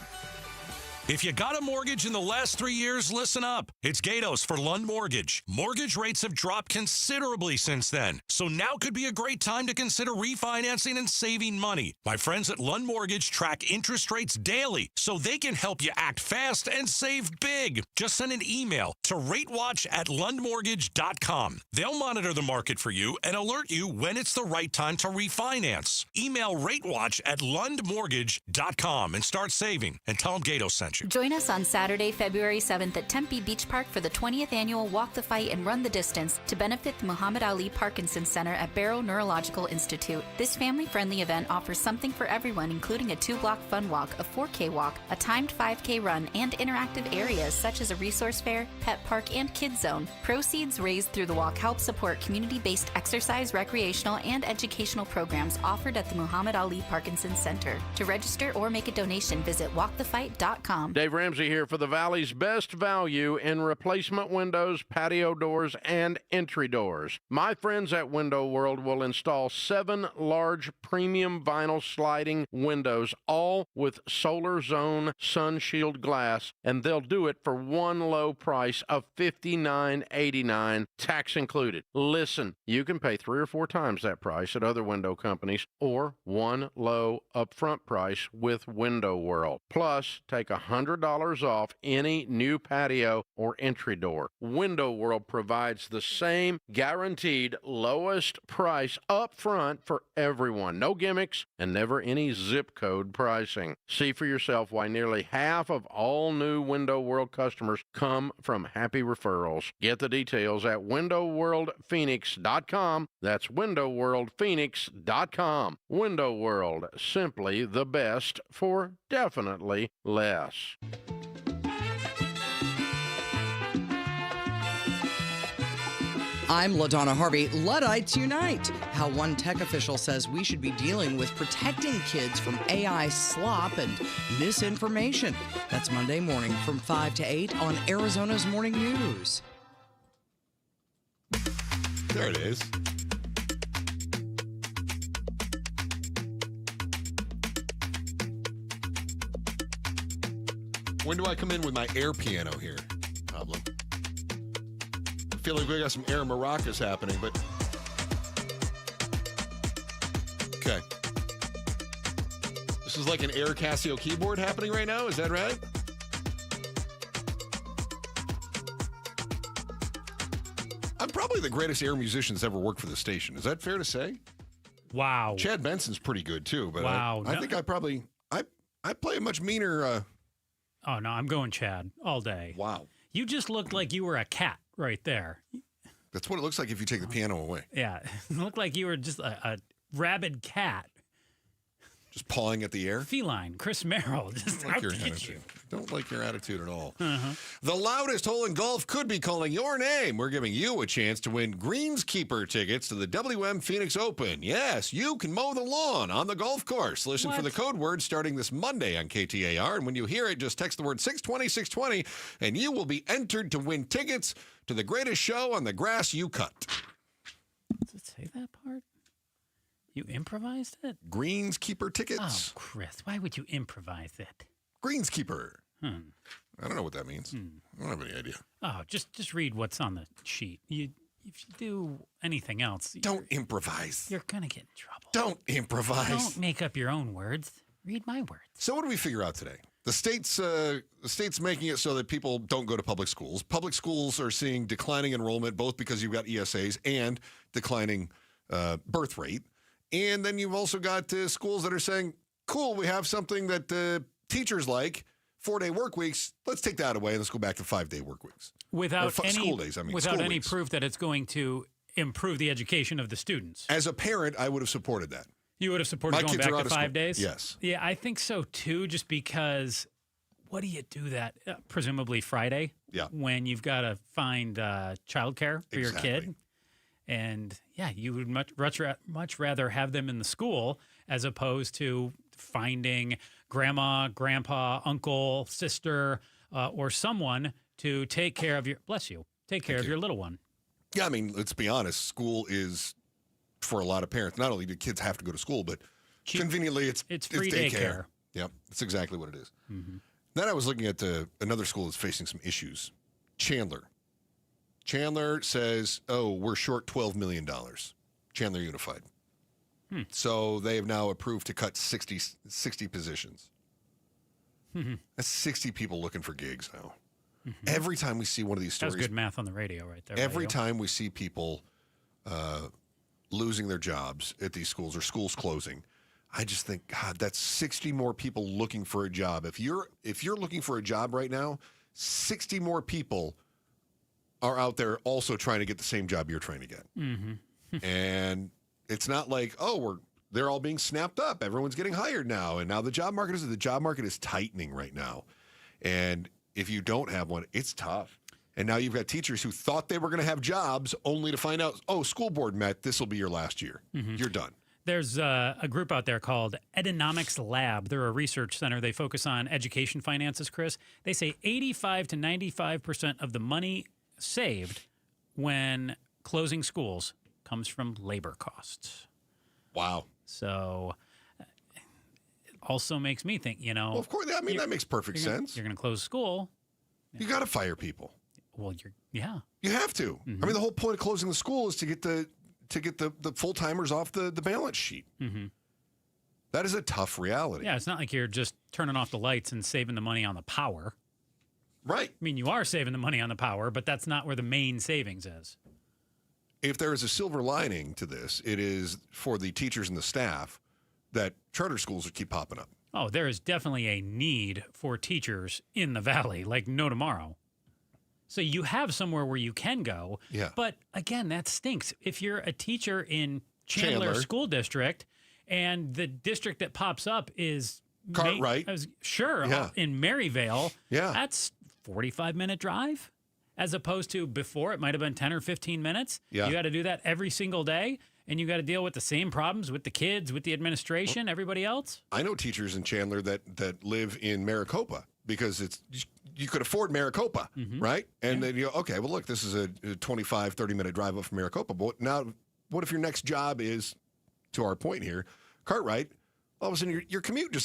If you got a mortgage in the last 3 years, listen up. It's Gatos for Lund Mortgage. Mortgage rates have dropped considerably since then, so now could be a great time to consider refinancing and saving money. My friends at Lund Mortgage track interest rates daily, so they can help you act fast and save big. Just send an email to ratewatch@lundmortgage.com. They'll monitor the market for you and alert you when it's the right time to refinance. Email ratewatch@lundmortgage.com and start saving, and tell them Gatos sent you. Join us on Saturday, February 7th at Tempe Beach Park for the 20th annual Walk the Fight and Run the Distance to benefit the Muhammad Ali Parkinson Center at Barrow Neurological Institute. This family-friendly event offers something for everyone, including a 2-block fun walk, a 4K walk, a timed 5K run, and interactive areas such as a resource fair, pet park, and kids zone. Proceeds raised through the walk help support community-based exercise, recreational, and educational programs offered at the Muhammad Ali Parkinson Center. To register or make a donation, visit walkthefight.com. Dave Ramsey here for the Valley's best value in replacement windows, patio doors, and entry doors. My friends at Window World will install 7 large premium vinyl sliding windows, all with Solar Zone Sun Shield glass, and they'll do it for one low price of $59.89, tax included. Listen, you can pay 3 or 4 times that price at other window companies, or one low upfront price with Window World. Plus, take 100 $100 off any new patio or entry door. Window World provides the same guaranteed lowest price up front for everyone. No gimmicks and never any zip code pricing. See for yourself why nearly half of all new Window World customers come from happy referrals. Get the details at windowworldphoenix.com. That's windowworldphoenix.com. Window World, simply the best for definitely less. I'm LaDonna Harvey. Luddites Unite. How one tech official says we should be dealing with protecting kids from AI slop and misinformation. That's Monday morning from 5 to 8 on Arizona's Morning News. There it is. When do I come in with my air piano here, Pablo? I feel like we got some air maracas happening, but... Okay. This is like an air Casio keyboard happening right now, is that right? I'm probably the greatest air musician that's ever worked for the station. Is that fair to say? Wow. Chad Benson's pretty good, too, but wow. I think I probably... I play a much meaner... Oh, no, I'm going Chad all day. Wow. You just looked like you were a cat right there. That's what it looks like if you take the piano away. Yeah, it looked like you were just a rabid cat. Just pawing at the air? Feline, Chris Merrill. Just Don't like out your to get attitude. you. Don't like your attitude at all. Uh-huh. The loudest hole in golf could be calling your name. We're giving you a chance to win Greenskeeper tickets to the WM Phoenix Open. Yes, you can mow the lawn on the golf course. Listen for the code word starting this Monday on KTAR. And when you hear it, just text the word 620, 620, and you will be entered to win tickets to the greatest show on the grass you cut. Does it say that part? You improvised it? Greenskeeper tickets. Oh, Chris, why would you improvise it? Greenskeeper. I don't know what that means. I don't have any idea. Oh, just read what's on the sheet. If you do anything else, don't improvise. You're gonna get in trouble. Don't improvise. Don't make up your own words. Read my words. So what do we figure out today? The state's making it so that people don't go to public schools. Public schools are seeing declining enrollment, both because you've got ESAs and declining birth rate. And then you've also got schools that are saying, cool, we have something that teachers like, 4-day work weeks. Let's take that away and let's go back to 5-day work weeks. Without any school days, without any weeks. proof that it's going to improve the education of the students. As a parent, I would have supported that. You would have supported going back to 5 days? Yes. Yeah, I think so too, just because what do you do that, presumably Friday? Yeah. When you've got to find childcare for your kid? And yeah, you would much rather have them in the school as opposed to finding grandma, grandpa, uncle, sister, or someone to take care of your, take care of your little one. Yeah, I mean, let's be honest. School is, for a lot of parents, not only do kids have to go to school, but conveniently it's free daycare. Yep, that's exactly what it is. Mm-hmm. Then I was looking at another school that's facing some issues. Chandler says, we're short $12 million. Chandler Unified. So they have now approved to cut 60 positions. Mm-hmm. That's 60 people looking for gigs now. Mm-hmm. Every time we see one of these stories. That's good math on the radio right there. Every time we see people losing their jobs at these schools or schools closing, I just think, God, that's 60 more people looking for a job. If you're looking for a job right now, 60 more people are out there also trying to get the same job you're trying to get. Mm-hmm. And it's not like, they're all being snapped up. Everyone's getting hired now. And now the job market is tightening right now. And if you don't have one, it's tough. And now you've got teachers who thought they were going to have jobs only to find out, school board met, this will be your last year. Mm-hmm. You're done. There's a group out there called Edonomics Lab. They're a research center. They focus on education finances, Chris. They say 85 to 95% of the money saved when closing schools comes from labor costs. Wow. So it also makes me think, Well, of course, that makes perfect sense. You're going to close school. You got to fire people. Well, yeah. You have to. Mm-hmm. I mean, the whole point of closing the school is to get the full-timers off the balance sheet. Mm-hmm. That is a tough reality. Yeah, it's not like you're just turning off the lights and saving the money on the power. Right. I mean, you are saving the money on the power, but that's not where the main savings is. If there is a silver lining to this, it is for the teachers and the staff that charter schools keep popping up. Oh, there is definitely a need for teachers in the Valley, like no tomorrow. So you have somewhere where you can go. Yeah. But again, that stinks. If you're a teacher in Chandler School District and the district that pops up is Cartwright. In Maryvale. Yeah. That's 45-minute drive as opposed to before it might have been 10 or 15 minutes. Yeah. You got to do that every single day. And you got to deal with the same problems with the kids, with the administration, everybody else. I know teachers in Chandler that live in Maricopa because you could afford Maricopa, right? And then you go, okay, well, look, this is a 25, 30-minute drive up from Maricopa. But now, what if your next job is, to our point here, Cartwright? All of a sudden, your commute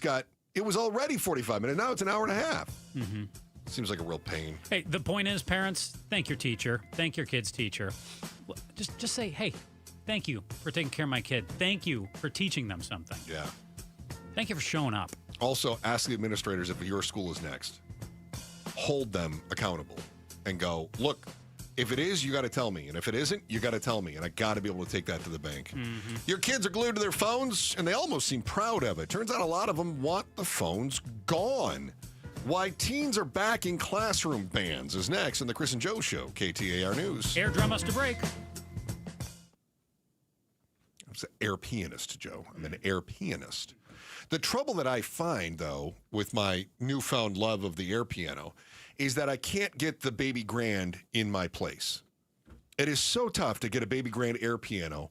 it was already 45 minutes. Now it's an hour and a half. Mm-hmm. Seems like a real pain. Hey, the point is, parents, thank your teacher. Thank your kid's teacher. Just say, hey, thank you for taking care of my kid. Thank you for teaching them something. Yeah. Thank you for showing up. Also, ask the administrators if your school is next. Hold them accountable and go, look, if it is, you got to tell me. And if it isn't, you got to tell me. And I got to be able to take that to the bank. Mm-hmm. Your kids are glued to their phones, and they almost seem proud of it. Turns out a lot of them want the phones gone. Why teens are backing classroom bans is next on the Chris and Joe Show, KTAR News. Air drum us to break. I'm an air pianist, Joe. I'm an air pianist. The trouble that I find, though, with my newfound love of the air piano is that I can't get the baby grand in my place. It is so tough to get a baby grand air piano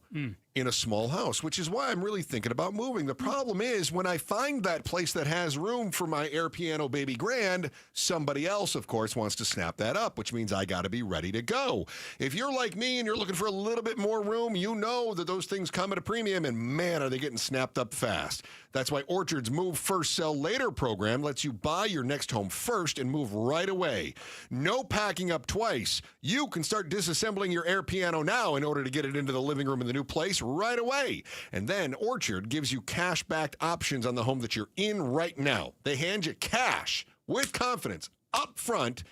in a small house, which is why I'm really thinking about moving. The problem is when I find that place that has room for my air piano baby grand, somebody else, of course, wants to snap that up, which means I got to be ready to go. If you're like me and you're looking for a little bit more room, you know that those things come at a premium, and man, are they getting snapped up fast. That's why Orchard's Move First, Sell Later program lets you buy your next home first and move right away. No packing up twice. You can start disassembling your air piano now in order to get it into the living room in the new place right away. And then Orchard gives you cash-backed options on the home that you're in right now. They hand you cash with confidence up front,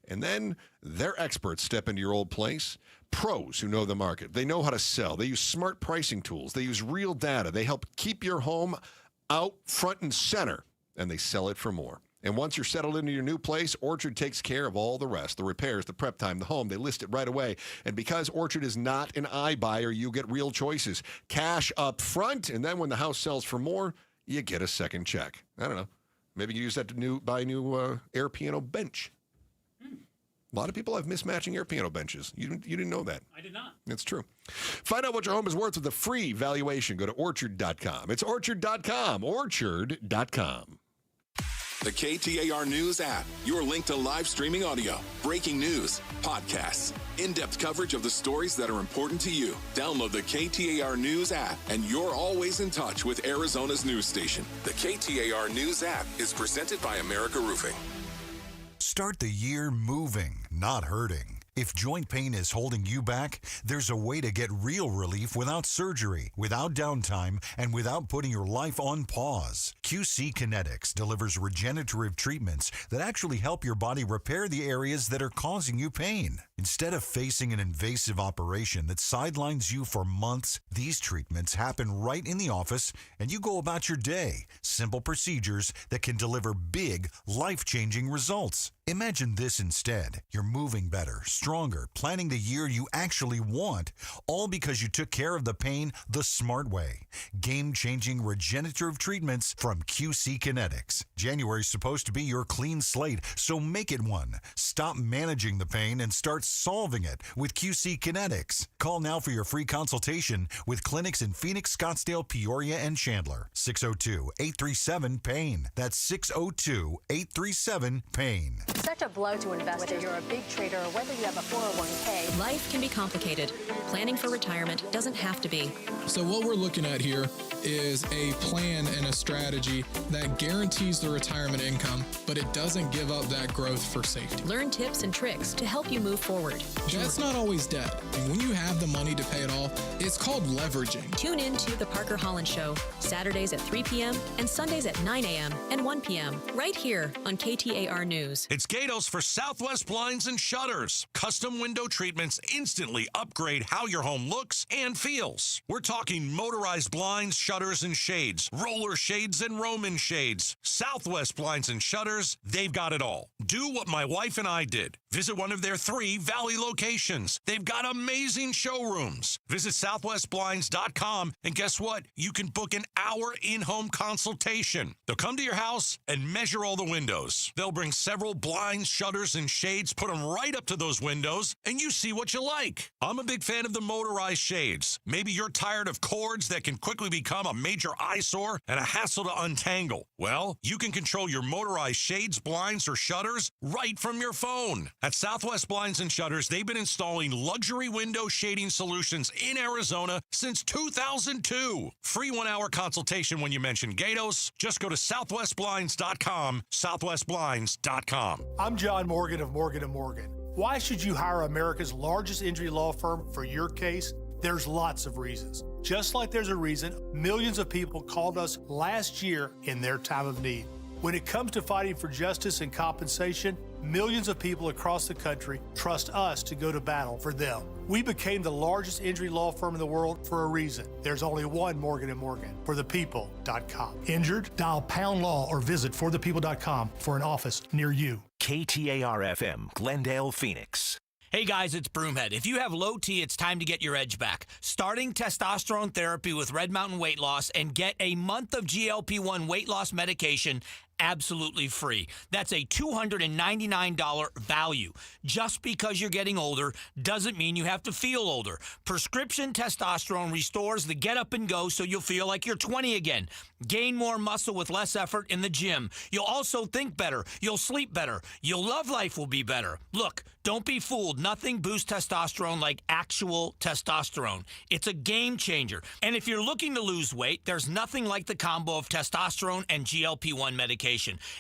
and then their experts step into your old place. Pros who know the market. They know how to sell. They use smart pricing tools. They use real data. They help keep your home out front and center, and they sell it for more. And once you're settled into your new place, Orchard takes care of all the rest, the repairs, the prep time, the home. They list it right away. And because Orchard is not an iBuyer, you get real choices. Cash up front, and then when the house sells for more, you get a second check. I don't know. Maybe you use that to buy a new air piano bench. A lot of people have mismatching air piano benches. You didn't know that. I did not. It's true. Find out what your home is worth with a free valuation. Go to Orchard.com. It's Orchard.com. Orchard.com. The KTAR News app, your link to live streaming audio, breaking news, podcasts, in-depth coverage of the stories that are important to you. Download the KTAR News app, and you're always in touch with Arizona's news station. The KTAR News app is presented by America Roofing. Start the year moving, not hurting. If joint pain is holding you back, there's a way to get real relief without surgery, without downtime, and without putting your life on pause. QC Kinetics delivers regenerative treatments that actually help your body repair the areas that are causing you pain. Instead of facing an invasive operation that sidelines you for months, these treatments happen right in the office and you go about your day. Simple procedures that can deliver big, life-changing results. Imagine this instead. You're moving better, stronger, planning the year you actually want, all because you took care of the pain the smart way. Game-changing regenerative treatments from QC Kinetics. January's supposed to be your clean slate, so make it one. Stop managing the pain and start solving it with QC Kinetics. Call now for your free consultation with clinics in Phoenix, Scottsdale, Peoria, and Chandler. 602-837-PAIN. That's 602-837-PAIN. Such a blow to investors. Whether you're a big trader or whether you have a 401k. Life can be complicated. Planning for retirement doesn't have to be. So what we're looking at here is a plan and a strategy that guarantees the retirement income, but it doesn't give up that growth for safety. Learn tips and tricks to help you move forward. That's not always debt. And when you have the money to pay it off, it's called leveraging. Tune in to The Parker Holland Show, Saturdays at 3 p.m. and Sundays at 9 a.m. and 1 p.m. right here on KTAR News. It's Gatos for Southwest Blinds and Shutters. Custom window treatments instantly upgrade how your home looks and feels. We're talking motorized blinds, shutters, and shades, roller shades, and Roman shades. Southwest Blinds and Shutters, they've got it all. Do what my wife and I did. Visit one of their 3 Valley locations. They've got amazing showrooms. Visit southwestblinds.com, and guess what? You can book an hour in-home consultation. They'll come to your house and measure all the windows. They'll bring several blinds, shutters, and shades, put them right up to those windows, and you see what you like. I'm a big fan of the motorized shades. Maybe you're tired of cords that can quickly become a major eyesore and a hassle to untangle. Well, you can control your motorized shades, blinds, or shutters right from your phone. At Southwest Blinds and Shutters, they've been installing luxury window shading solutions in Arizona since 2002. Free 1-hour consultation when you mention Gatos. Just go to southwestblinds.com, southwestblinds.com. I'm John Morgan of Morgan & Morgan. Why should you hire America's largest injury law firm for your case? There's lots of reasons. Just like there's a reason millions of people called us last year in their time of need. When it comes to fighting for justice and compensation, millions of people across the country trust us to go to battle for them. We became the largest injury law firm in the world for a reason. There's only one Morgan & Morgan, forthepeople.com. Injured? Dial pound law or visit forthepeople.com for an office near you. KTAR-FM, Glendale, Phoenix. Hey guys, it's Broomhead. If you have low T, it's time to get your edge back. Starting testosterone therapy with Red Mountain Weight Loss and get a month of GLP-1 weight loss medication absolutely free. That's a $299 value. Just because you're getting older doesn't mean you have to feel older. Prescription testosterone restores the get up and go so you'll feel like you're 20 again. Gain more muscle with less effort in the gym. You'll also think better. You'll sleep better. Your love life will be better. Look, don't be fooled. Nothing boosts testosterone like actual testosterone. It's a game changer. And if you're looking to lose weight, there's nothing like the combo of testosterone and GLP-1 medication.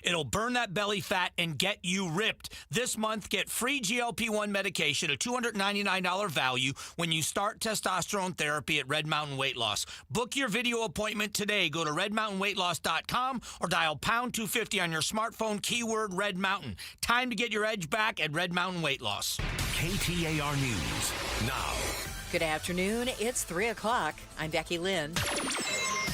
It'll burn that belly fat and get you ripped. This month, get free GLP-1 medication, a $299 value, when you start testosterone therapy at Red Mountain Weight Loss. Book your video appointment today. Go to redmountainweightloss.com or dial pound 250 on your smartphone, keyword Red Mountain. Time to get your edge back at Red Mountain Weight Loss. KTAR News now. Good afternoon. It's 3 o'clock. I'm Becky Lynn.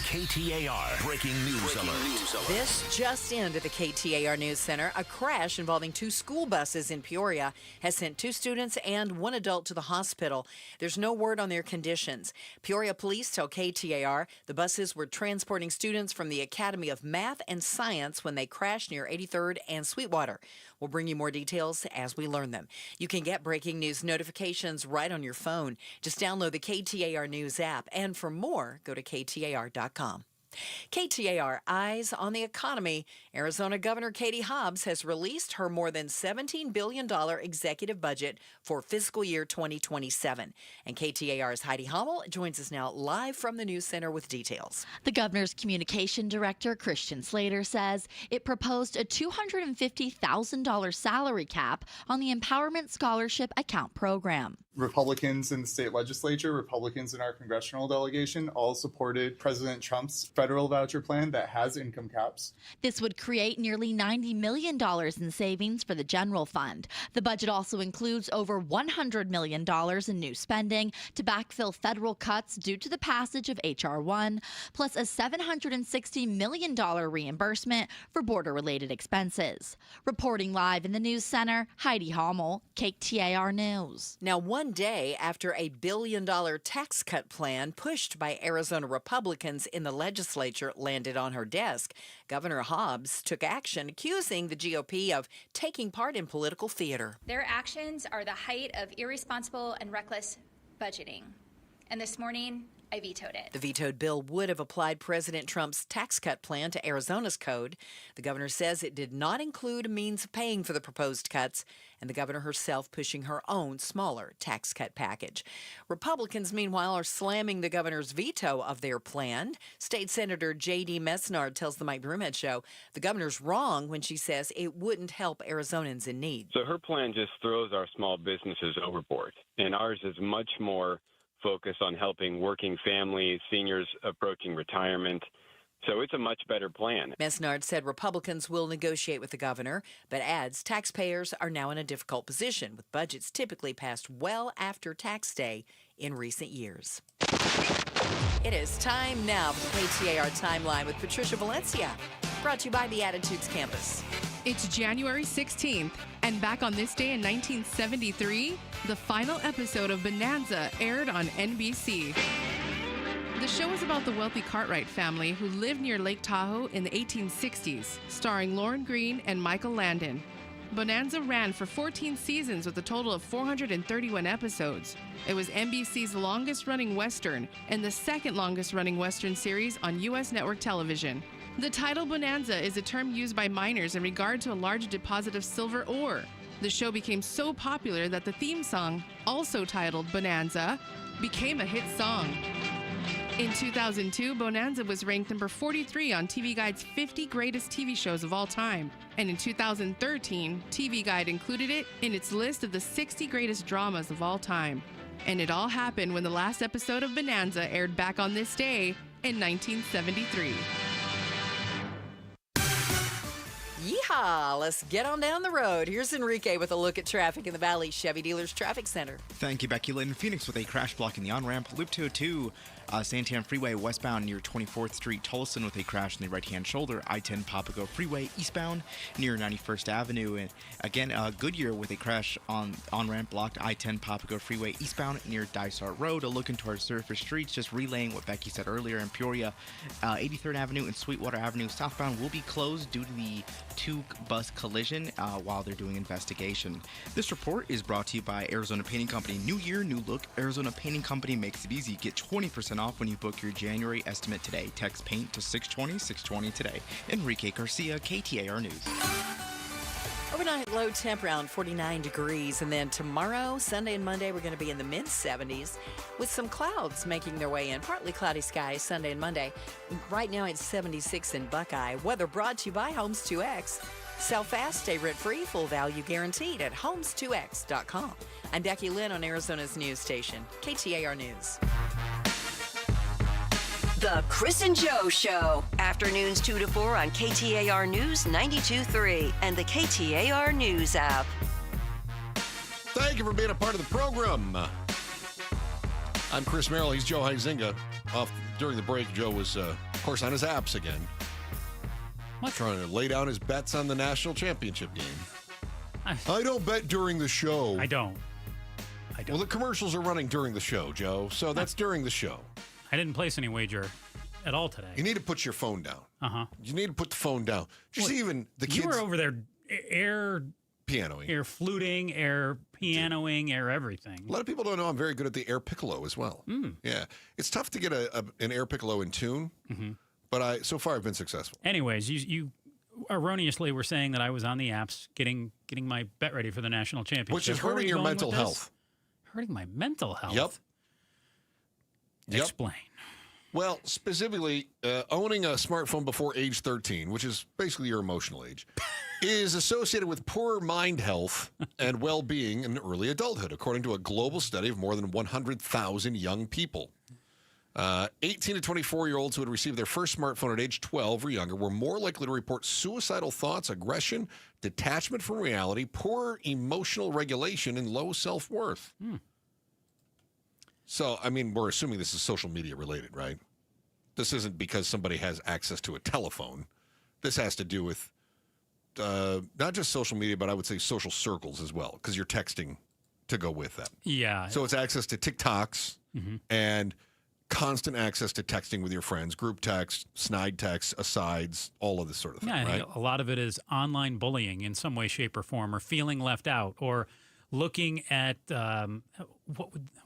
KTAR Breaking News Alert. This just into the KTAR News Center. A crash involving 2 school buses in Peoria has sent 2 students and 1 adult to the hospital. There's no word on their conditions. Peoria police tell KTAR the buses were transporting students from the Academy of Math and Science when they crashed near 83rd and Sweetwater. We'll bring you more details as we learn them. You can get breaking news notifications right on your phone. Just download the KTAR News app. And for more, go to KTAR.com. KTAR Eyes on the Economy. Arizona Governor Katie Hobbs has released her more than $17 billion executive budget for fiscal year 2027. And KTAR's Heidi Hummel joins us now live from the News Center with details. The governor's communication director, Christian Slater, says it proposed a $250,000 salary cap on the Empowerment Scholarship Account program. Republicans in the state legislature, Republicans in our congressional delegation all supported President Trump's federal voucher plan that has income caps. This would create nearly $90 million in savings for the general fund. The budget also includes over $100 million in new spending to backfill federal cuts due to the passage of H.R. 1, plus a $760 million reimbursement for border-related expenses. Reporting live in the News Center, Heidi Hummel, KTAR News. Now, one day after a $1 billion tax cut plan pushed by Arizona Republicans in the legislature landed on her desk, Governor Hobbs took action accusing the GOP of taking part in political theater. Their actions are the height of irresponsible and reckless budgeting. And this morning, I vetoed it. The vetoed bill would have applied President Trump's tax cut plan to Arizona's code. The governor says it did not include a means of paying for the proposed cuts, and the governor herself pushing her own smaller tax cut package. Republicans, meanwhile, are slamming the governor's veto of their plan. State Senator J.D. Mesnard tells the Mike Broomhead Show the governor's wrong when she says it wouldn't help Arizonans in need. So her plan just throws our small businesses overboard, and ours is much more focused on helping working families, seniors approaching retirement. So it's a much better plan. Mesnard said Republicans will negotiate with the governor, but adds taxpayers are now in a difficult position, with budgets typically passed well after tax day in recent years. It is time now for the KTAR Timeline with Patricia Valencia, brought to you by the Attitudes Campus. It's January 16th, and back on this day in 1973, the final episode of Bonanza aired on NBC. The show is about the wealthy Cartwright family who lived near Lake Tahoe in the 1860s, starring Lauren Green and Michael Landon. Bonanza ran for 14 seasons with a total of 431 episodes. It was NBC's longest-running Western and the second longest-running Western series on U.S. network television. The title Bonanza is a term used by miners in regard to a large deposit of silver ore. The show became so popular that the theme song, also titled Bonanza, became a hit song. In 2002, Bonanza was ranked number 43 on TV Guide's 50 greatest TV shows of all time. And in 2013, TV Guide included it in its list of the 60 greatest dramas of all time. And it all happened when the last episode of Bonanza aired back on this day in 1973. Yeehaw! Let's get on down the road. Here's Enrique with a look at traffic in the Valley Chevy Dealers Traffic Center. Thank you, Becky Lynn. Phoenix with a crash blocking the on-ramp. Loop 202, Santiago Freeway westbound near 24th Street. Tolleson with a crash in the right-hand shoulder. I-10 Papago Freeway eastbound near 91st Avenue. And again, Goodyear with a crash on-ramp blocked. I-10 Papago Freeway eastbound near Dysart Road. Looking towards surface streets, just relaying what Becky said earlier. In Peoria, 83rd Avenue and Sweetwater Avenue southbound will be closed due to the two-bus collision while they're doing investigation. This report is brought to you by Arizona Painting Company. New year, new look. Arizona Painting Company makes it easy. Get 20% off when you book your January estimate today. Text paint to 620 today. Enrique Garcia, KTAR News. Overnight low temp around 49 degrees, and then tomorrow, Sunday and Monday, we're going to be in the mid-70s with some clouds making their way in. Partly cloudy skies Sunday and Monday. Right now it's 76 in Buckeye. Weather brought to you by Homes 2X. Sell fast, stay rent-free, full value guaranteed at homes2x.com. I'm Becky Lynn on Arizona's news station, KTAR News. The Chris and Joe Show. Afternoons 2 to 4 on KTAR News 92.3 and the KTAR News app. Thank you for being a part of the program. I'm Chris Merrill. He's Joe Huizinga. Off during the break, Joe was, of course, on his apps again. Trying to lay down his bets on the national championship game. I don't bet during the show. I don't. Well, the commercials are running during the show, Joe, so that's during the show. I didn't place any wager at all today. You need to put your phone down. Uh-huh. You need to put the phone down. Just even the kids. You were over there air pianoing, air fluting, air pianoing, air everything. A lot of people don't know I'm very good at the air piccolo as well. Yeah. It's tough to get an air piccolo in tune, but so far I've been successful. Anyways, you erroneously were saying that I was on the apps getting my bet ready for the national championship. Which is hurting your mental health. Hurting my mental health? Yep. Explain. Well, specifically, owning a smartphone before age 13, which is basically your emotional age, is associated with poor mind health and well-being in early adulthood, according to a global study of more than 100,000 young people. 18 to 24-year-olds who had received their first smartphone at age 12 or younger were more likely to report suicidal thoughts, aggression, detachment from reality, poor emotional regulation, and low self-worth. So, I mean, we're assuming this is social media related, right? This isn't because somebody has access to a telephone. This has to do with not just social media, but I would say social circles as well, because you're texting to go with them. Yeah. So it's access to TikToks and constant access to texting with your friends, group text, snide texts, asides, all of this sort of thing, Yeah, I right? think a lot of it is online bullying in some way, shape, or form, or feeling left out, or looking at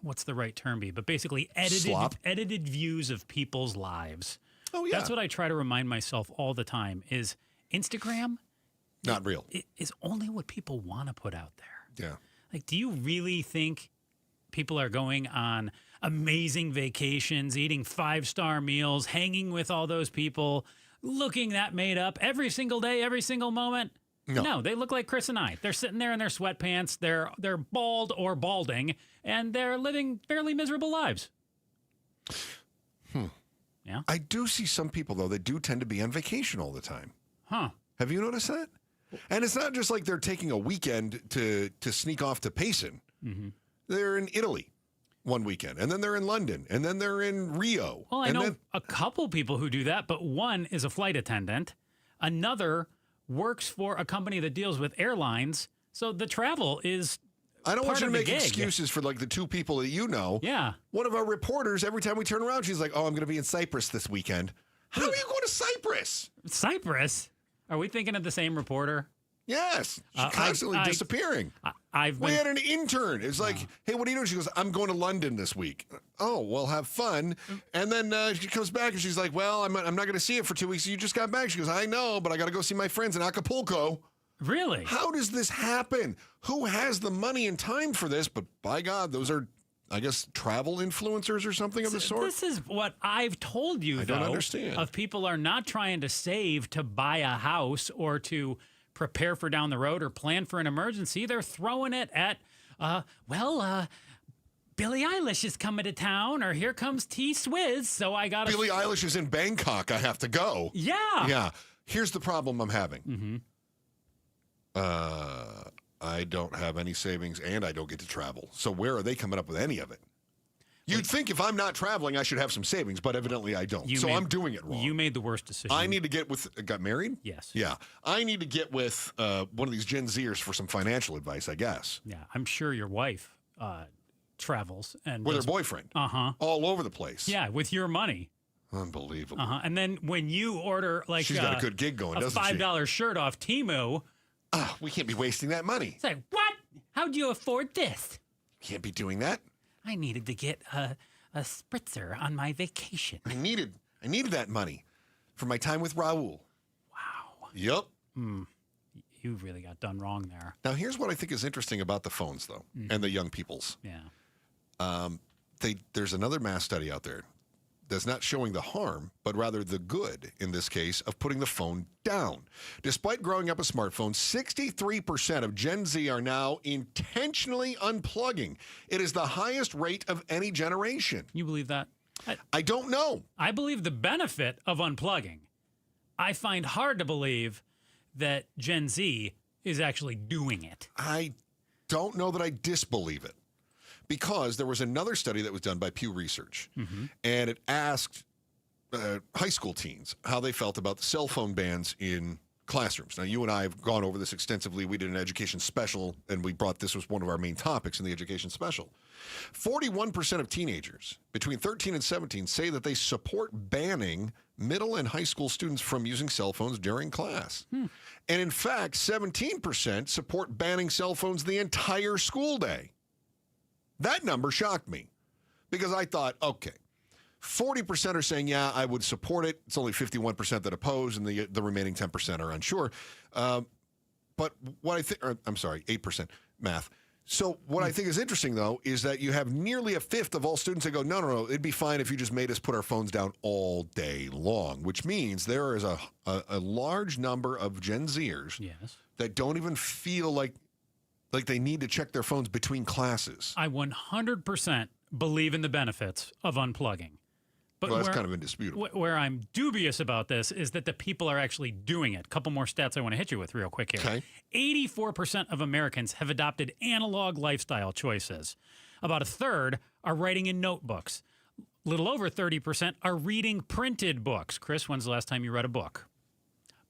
what's the right term be? But basically edited views of people's lives. Oh, yeah. That's what I try to remind myself all the time is Instagram. Not real. It is only what people want to put out there. Yeah. Like, do you really think people are going on amazing vacations, eating 5-star meals, hanging with all those people, looking that made up every single day, every single moment? No, they look like Chris and I. They're sitting there in their sweatpants. They're bald or balding, and they're living fairly miserable lives. Yeah. I do see some people, though, that do tend to be on vacation all the time. Huh. Have you noticed that? And it's not just like they're taking a weekend to sneak off to Payson. Mm-hmm. They're in Italy one weekend, and then they're in London, and then they're in Rio. Well, I know a couple people who do that, but one is a flight attendant. Another works for a company that deals with airlines. So the travel is I don't want you to make gig. excuses for like the two people that you know. Yeah. One of our reporters, every time we turn around, she's like, oh, I'm going to be in Cyprus this weekend. How are you going to Cyprus? Cyprus? Are we thinking of the same reporter? Yes. She's constantly disappearing. We had an intern. It's like, hey, what are you doing? She goes, I'm going to London this week. Oh, well, have fun. And then she comes back and she's like, well, I'm not going to see it for 2 weeks. You just got back. She goes, I know, but I got to go see my friends in Acapulco. Really? How does this happen? Who has the money and time for this? But by God, those are, I guess, travel influencers or something of the sort. This is what I've told you, I don't understand. Of people are not trying to save to buy a house or to prepare for down the road or plan for an emergency. They're throwing it at, Billie Eilish is coming to town, or here comes T-Swizz, so I got to... Billie Eilish is in Bangkok. I have to go. Yeah. Yeah. Here's the problem I'm having. Mm-hmm. I don't have any savings, and I don't get to travel. So where are they coming up with any of it? You'd think if I'm not traveling, I should have some savings, but evidently I don't. I'm doing it wrong. You made the worst decision. I need to get with... Got married? Yes. Yeah. I need to get with one of these Gen Zers for some financial advice, I guess. Yeah, I'm sure your wife travels. And with her boyfriend. Uh-huh. All over the place. Yeah, with your money. Unbelievable. Uh-huh. And then when you order like she's got a good gig going, doesn't she? A $5 shirt off Temu. We can't be wasting that money. It's like, what? How'd you afford this? Can't be doing that. I needed to get a spritzer on my vacation. I needed that money for my time with Raul. Wow. Yep. You really got done wrong there. Now, here's what I think is interesting about the phones, though, and the young people's. Yeah. There's another mass study out there that's not showing the harm, but rather the good, in this case, of putting the phone down. Despite growing up a smartphone, 63% of Gen Z are now intentionally unplugging. It is the highest rate of any generation. You believe that? I don't know. I believe the benefit of unplugging. I find hard to believe that Gen Z is actually doing it. I don't know that I disbelieve it. Because there was another study that was done by Pew Research, and it asked high school teens how they felt about the cell phone bans in classrooms. Now, you and I have gone over this extensively. We did an education special, and we brought this was one of our main topics in the education special. 41% of teenagers between 13 and 17 say that they support banning middle and high school students from using cell phones during class. And in fact, 17% support banning cell phones the entire school day. That number shocked me because I thought, okay, 40% are saying, yeah, I would support it. It's only 51% that oppose, and the remaining 10% are unsure. But what I think, I'm sorry, 8% math. So what I think is interesting, though, is that you have nearly a fifth of all students that go, no, it'd be fine if you just made us put our phones down all day long, which means there is a large number of Gen Zers that don't even feel like they need to check their phones between classes. I 100% believe in the benefits of unplugging. But that's kind of indisputable. Where I'm dubious about this is that the people are actually doing it. A couple more stats I want to hit you with real quick here. Okay. 84% of Americans have adopted analog lifestyle choices. About a third are writing in notebooks. A little over 30% are reading printed books. Chris, when's the last time you read a book?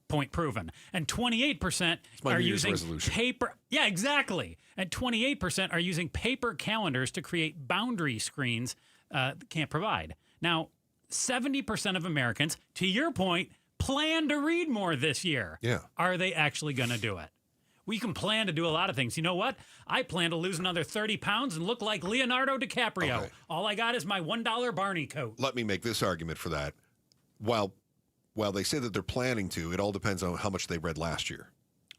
Point proven. And 28% are using paper. Yeah, exactly. And 28% are using paper calendars to create boundary screens that can't provide. Now, 70% of Americans, to your point, plan to read more this year. Yeah. Are they actually going to do it? We can plan to do a lot of things. You know what? I plan to lose another 30 pounds and look like Leonardo DiCaprio. Okay. All I got is my $1 Barney coat. Let me make this argument for that. While they say that they're planning to, it all depends on how much they read last year.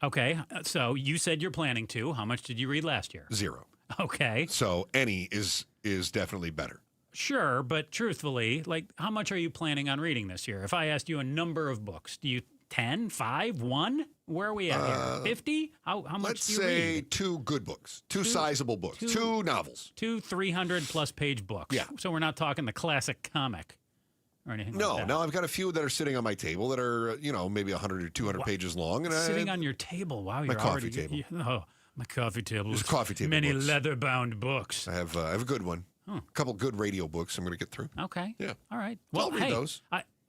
Okay, so you said you're planning to. How much did you read last year? 0. Okay. So any is definitely better. Sure, but truthfully, like, how much are you planning on reading this year? If I asked you a number of books, do you 10, 5, 1? Where are we at here? 50? How much Let's do you say read? 2 good books, 2 sizable books, 2 novels. 2 300-plus page books. Yeah. So we're not talking the classic comic or anything like that. No, I've got a few that are sitting on my table that are, maybe 100 or 200 pages long. And Sitting on your table. Wow, my you're coffee already... table. My coffee table. There's coffee table Many books. leather-bound books. I have a good one. A couple good radio books I'm going to get through. Okay. Yeah. All right. So Well, I'll read hey, those.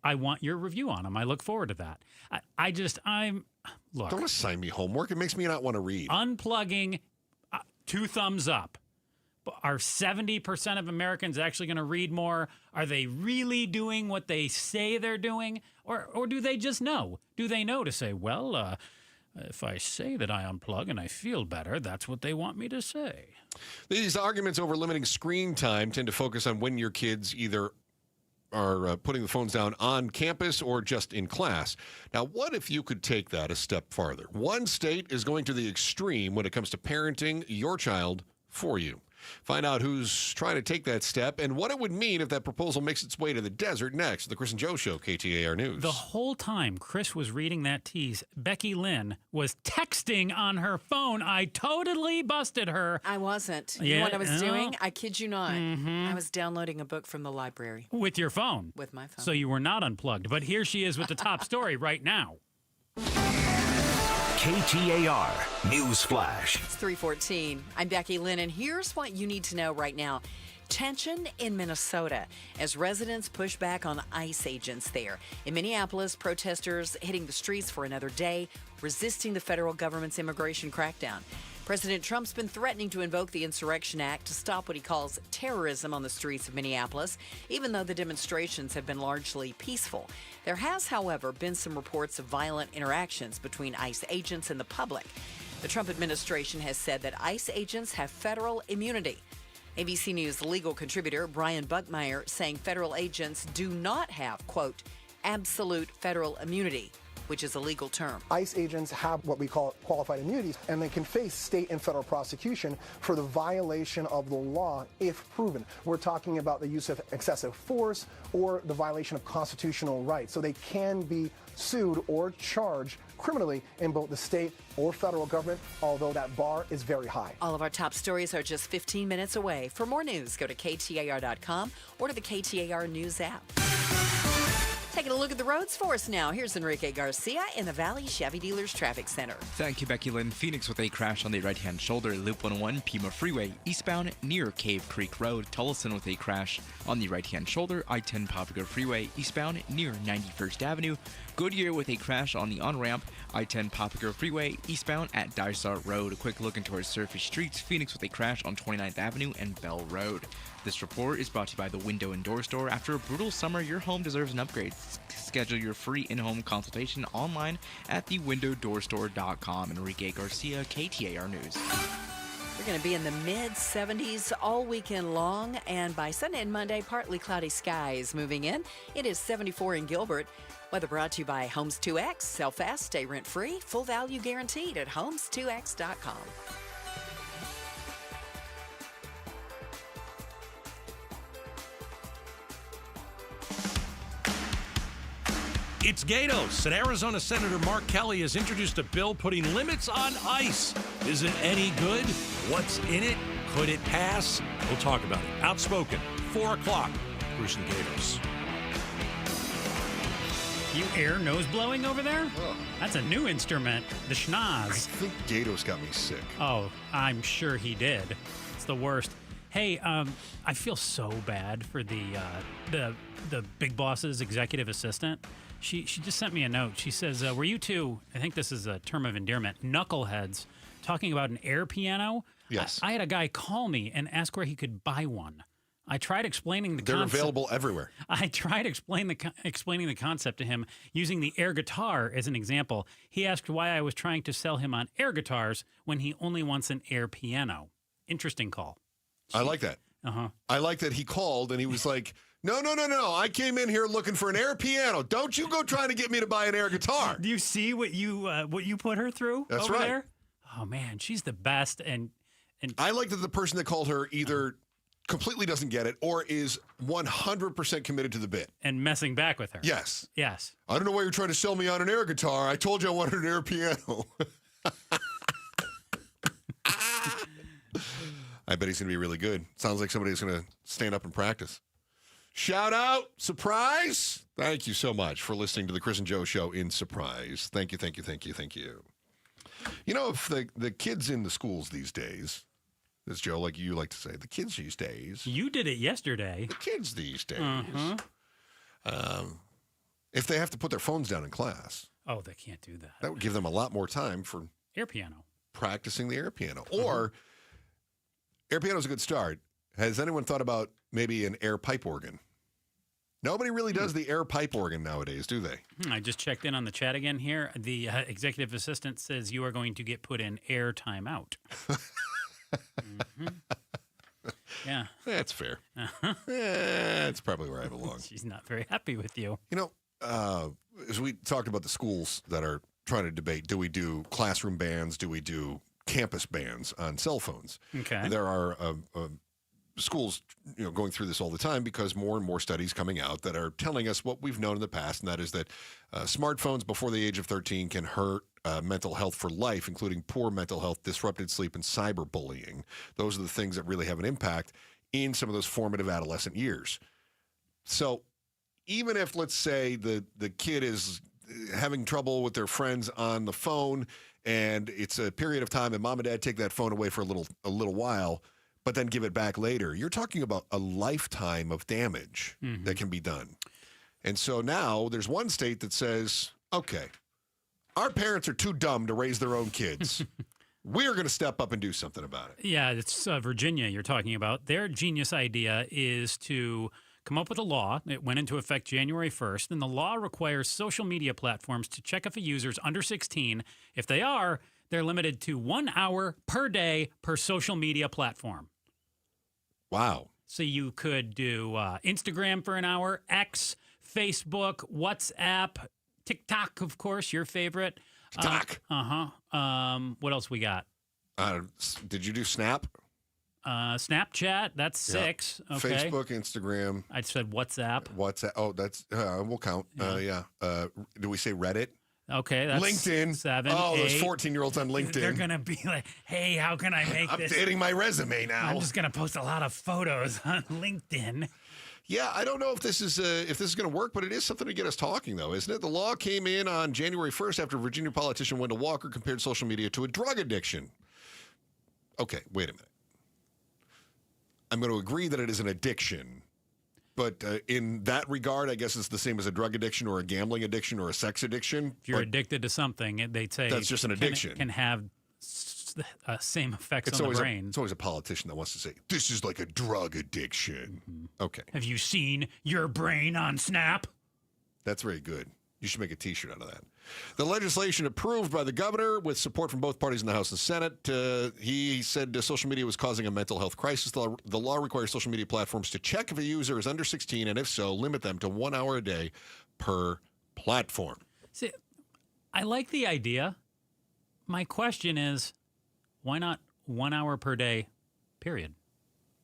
I want your review on them. I look forward to that. Look. Don't assign me homework. It makes me not want to read. Unplugging, 2 thumbs up. Are 70% of Americans actually going to read more? Are they really doing what they say they're doing? Or do they just know? Do they know to say, well, if I say that I unplug and I feel better, that's what they want me to say? These arguments over limiting screen time tend to focus on when your kids either are putting the phones down on campus or just in class. Now, what if you could take that a step farther? One state is going to the extreme when it comes to parenting your child for you. Find out who's trying to take that step and what it would mean if that proposal makes its way to the desert next. The Chris and Joe Show, KTAR News. The whole time Chris was reading that tease, Becky Lynn was texting on her phone. I totally busted her. I wasn't. Yeah, You know what I was doing? I kid you not. Mhm. I was downloading a book from the library. With your phone. With my phone. So you were not unplugged. But here she is with the top story right now. KTAR News Flash. It's 3:14. I'm Becky Lynn, and here's what you need to know right now. Tension in Minnesota as residents push back on ICE agents there. In Minneapolis, protesters hitting the streets for another day, resisting the federal government's immigration crackdown. President Trump's been threatening to invoke the Insurrection Act to stop what he calls terrorism on the streets of Minneapolis, even though the demonstrations have been largely peaceful. There has, however, been some reports of violent interactions between ICE agents and the public. The Trump administration has said that ICE agents have federal immunity. ABC News legal contributor Brian Buckmeyer saying federal agents do not have, quote, absolute federal immunity, which is a legal term. ICE agents have what we call qualified immunities, and they can face state and federal prosecution for the violation of the law if proven. We're talking about the use of excessive force or the violation of constitutional rights. So they can be sued or charged criminally in both the state or federal government, although that bar is very high. All of our top stories are just 15 minutes away. For more news, go to KTAR.com or to the KTAR News app. Taking a look at the roads for us now. Here's Enrique Garcia in the Valley Chevy Dealers Traffic Center. Thank you, Becky Lynn. Phoenix with a crash on the right-hand shoulder, Loop 101, Pima Freeway, eastbound near Cave Creek Road. Tullison with a crash on the right-hand shoulder, I-10 Papago Freeway, eastbound near 91st Avenue. Goodyear with a crash on the on-ramp, I-10 Papago Freeway, eastbound at Dysart Road. A quick look into our surface streets, Phoenix with a crash on 29th Avenue and Bell Road. This report is brought to you by the Window and Door Store. After a brutal summer, your home deserves an upgrade. Schedule your free in-home consultation online at thewindowdoorstore.com. Enrique Garcia, KTAR News. We're going to be in the mid-70s all weekend long, and by Sunday and Monday, partly cloudy skies moving in. It is 74 in Gilbert. Weather brought to you by Homes 2X. Sell fast, stay rent-free, full value guaranteed at homes2x.com. It's Gatos, and Arizona Senator Mark Kelly has introduced a bill putting limits on ICE. Is it any good? What's in it? Could it pass? We'll talk about it. Outspoken, 4 o'clock. Bruce and Gatos. You air nose blowing over there? Oh. That's a new instrument, the schnoz. I think Gatos got me sick. Oh, I'm sure he did. It's the worst. Hey, I feel so bad for the Big Boss's executive assistant. She just sent me a note. She says, were you two, I think this is a term of endearment, knuckleheads, talking about an air piano? Yes. I had a guy call me and ask where he could buy one. I tried explaining the They're concept. available everywhere. I tried explaining the concept to him using the air guitar as an example. He asked why I was trying to sell him on air guitars when he only wants an air piano. Interesting call. I like that. Uh-huh. I like that he called and he was like, no. I came in here looking for an air piano. Don't you go trying to get me to buy an air guitar. Do you see what you put her through That's over right. there? Oh, man, she's the best. And I like that the person that called her either completely doesn't get it or is 100% committed to the bit. And messing back with her. Yes. Yes. I don't know why you're trying to sell me on an air guitar. I told you I wanted an air piano. I bet he's going to be really good. Sounds like somebody's going to stand up and practice. Shout out, Surprise. Thank you so much for listening to the Chris and Joe Show in Surprise. Thank you. You know, if the kids in the schools these days, as Joe, like you like to say, the kids these days. You did it yesterday. The kids these days. Uh-huh. If they have to put their phones down in class. Oh, they can't do that. That would give them a lot more time for air piano. Practicing the air piano. Or air piano is a good start. Has anyone thought about maybe an air pipe organ? Nobody really does the air pipe organ nowadays, do they? I just checked in on the chat again here. The executive assistant says you are going to get put in air timeout. Yeah. That's fair. That's probably where I belong. She's not very happy with you. You know, as we talked about the schools that are trying to debate, do we do classroom bans? Do we do campus bans on cell phones? Okay. There are schools, going through this all the time because more and more studies coming out that are telling us what we've known in the past, and that is that smartphones before the age of 13 can hurt mental health for life, including poor mental health, disrupted sleep, and cyberbullying. Those are the things that really have an impact in some of those formative adolescent years. So even if, let's say, the kid is having trouble with their friends on the phone and it's a period of time and mom and dad take that phone away for a little while, but then give it back later, you're talking about a lifetime of damage that can be done. And so now there's one state that says, okay, our parents are too dumb to raise their own kids. We're going to step up and do something about it. Yeah, it's Virginia you're talking about. Their genius idea is to come up with a law. It went into effect January 1st, and the law requires social media platforms to check if a user's under 16. If they are, they're limited to 1 hour per day per social media platform. Wow. So you could do Instagram for an hour, X, Facebook, WhatsApp, TikTok, of course, your favorite. TikTok. What else we got? Did you do Snap? Snapchat, that's 6. Okay. Facebook, Instagram. I said WhatsApp. WhatsApp. Oh, that's we'll count. Yeah. Do we say Reddit? Okay, that's LinkedIn. 7. Oh, 8. those 14-year-olds on LinkedIn. They're gonna be like, "Hey, how can I make this?" Updating my resume now. I'm just gonna post a lot of photos on LinkedIn. Yeah, I don't know if this is going to work, but it is something to get us talking, though, isn't it? The law came in on January 1st after Virginia politician Wendell Walker compared social media to a drug addiction. Okay, wait a minute. I'm going to agree that it is an addiction, but in that regard, I guess it's the same as a drug addiction or a gambling addiction or a sex addiction. If you're addicted to something, they'd say that's just an addiction. Can have same effects on the brain. It's always a politician that wants to say, this is like a drug addiction. Okay. Have you seen your brain on Snap? That's very good. You should make a T-shirt out of that. The legislation approved by the governor with support from both parties in the House and Senate. He said social media was causing a mental health crisis. The law requires social media platforms to check if a user is under 16, and if so, limit them to 1 hour a day per platform. See, I like the idea. My question is, why not 1 hour per day, period?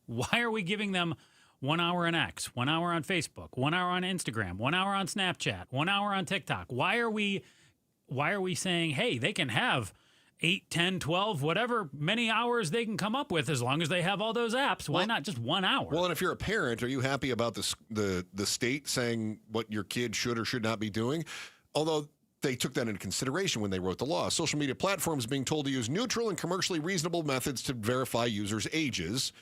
Why are we giving them 1 hour on X, 1 hour on Facebook, 1 hour on Instagram, 1 hour on Snapchat, 1 hour on TikTok? Why are we saying, hey, they can have 8, 10, 12, whatever many hours they can come up with as long as they have all those apps? Why not just 1 hour? Well, and if you're a parent, are you happy about the state saying what your kid should or should not be doing? Although they took that into consideration when they wrote the law. Social media platforms being told to use neutral and commercially reasonable methods to verify users' ages,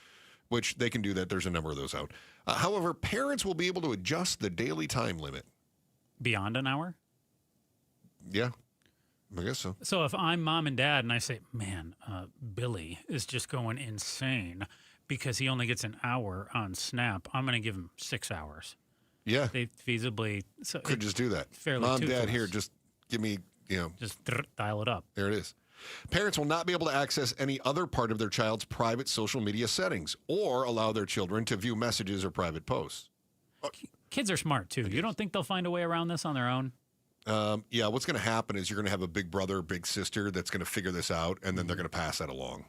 which they can do that. There's a number of those out. However, parents will be able to adjust the daily time limit. Beyond an hour? Yeah, I guess so. So if I'm mom and dad and I say, man, Billy is just going insane because he only gets an hour on Snap, I'm going to give him 6 hours. Yeah. They feasibly could just do that. Fairly Mom, toothless. Dad, here, just give me, just dial it up. There it is. Parents will not be able to access any other part of their child's private social media settings or allow their children to view messages or private posts. Kids are smart, too. You don't think they'll find a way around this on their own? Yeah, what's going to happen is you're going to have a big brother, big sister that's going to figure this out, and then they're going to pass that along.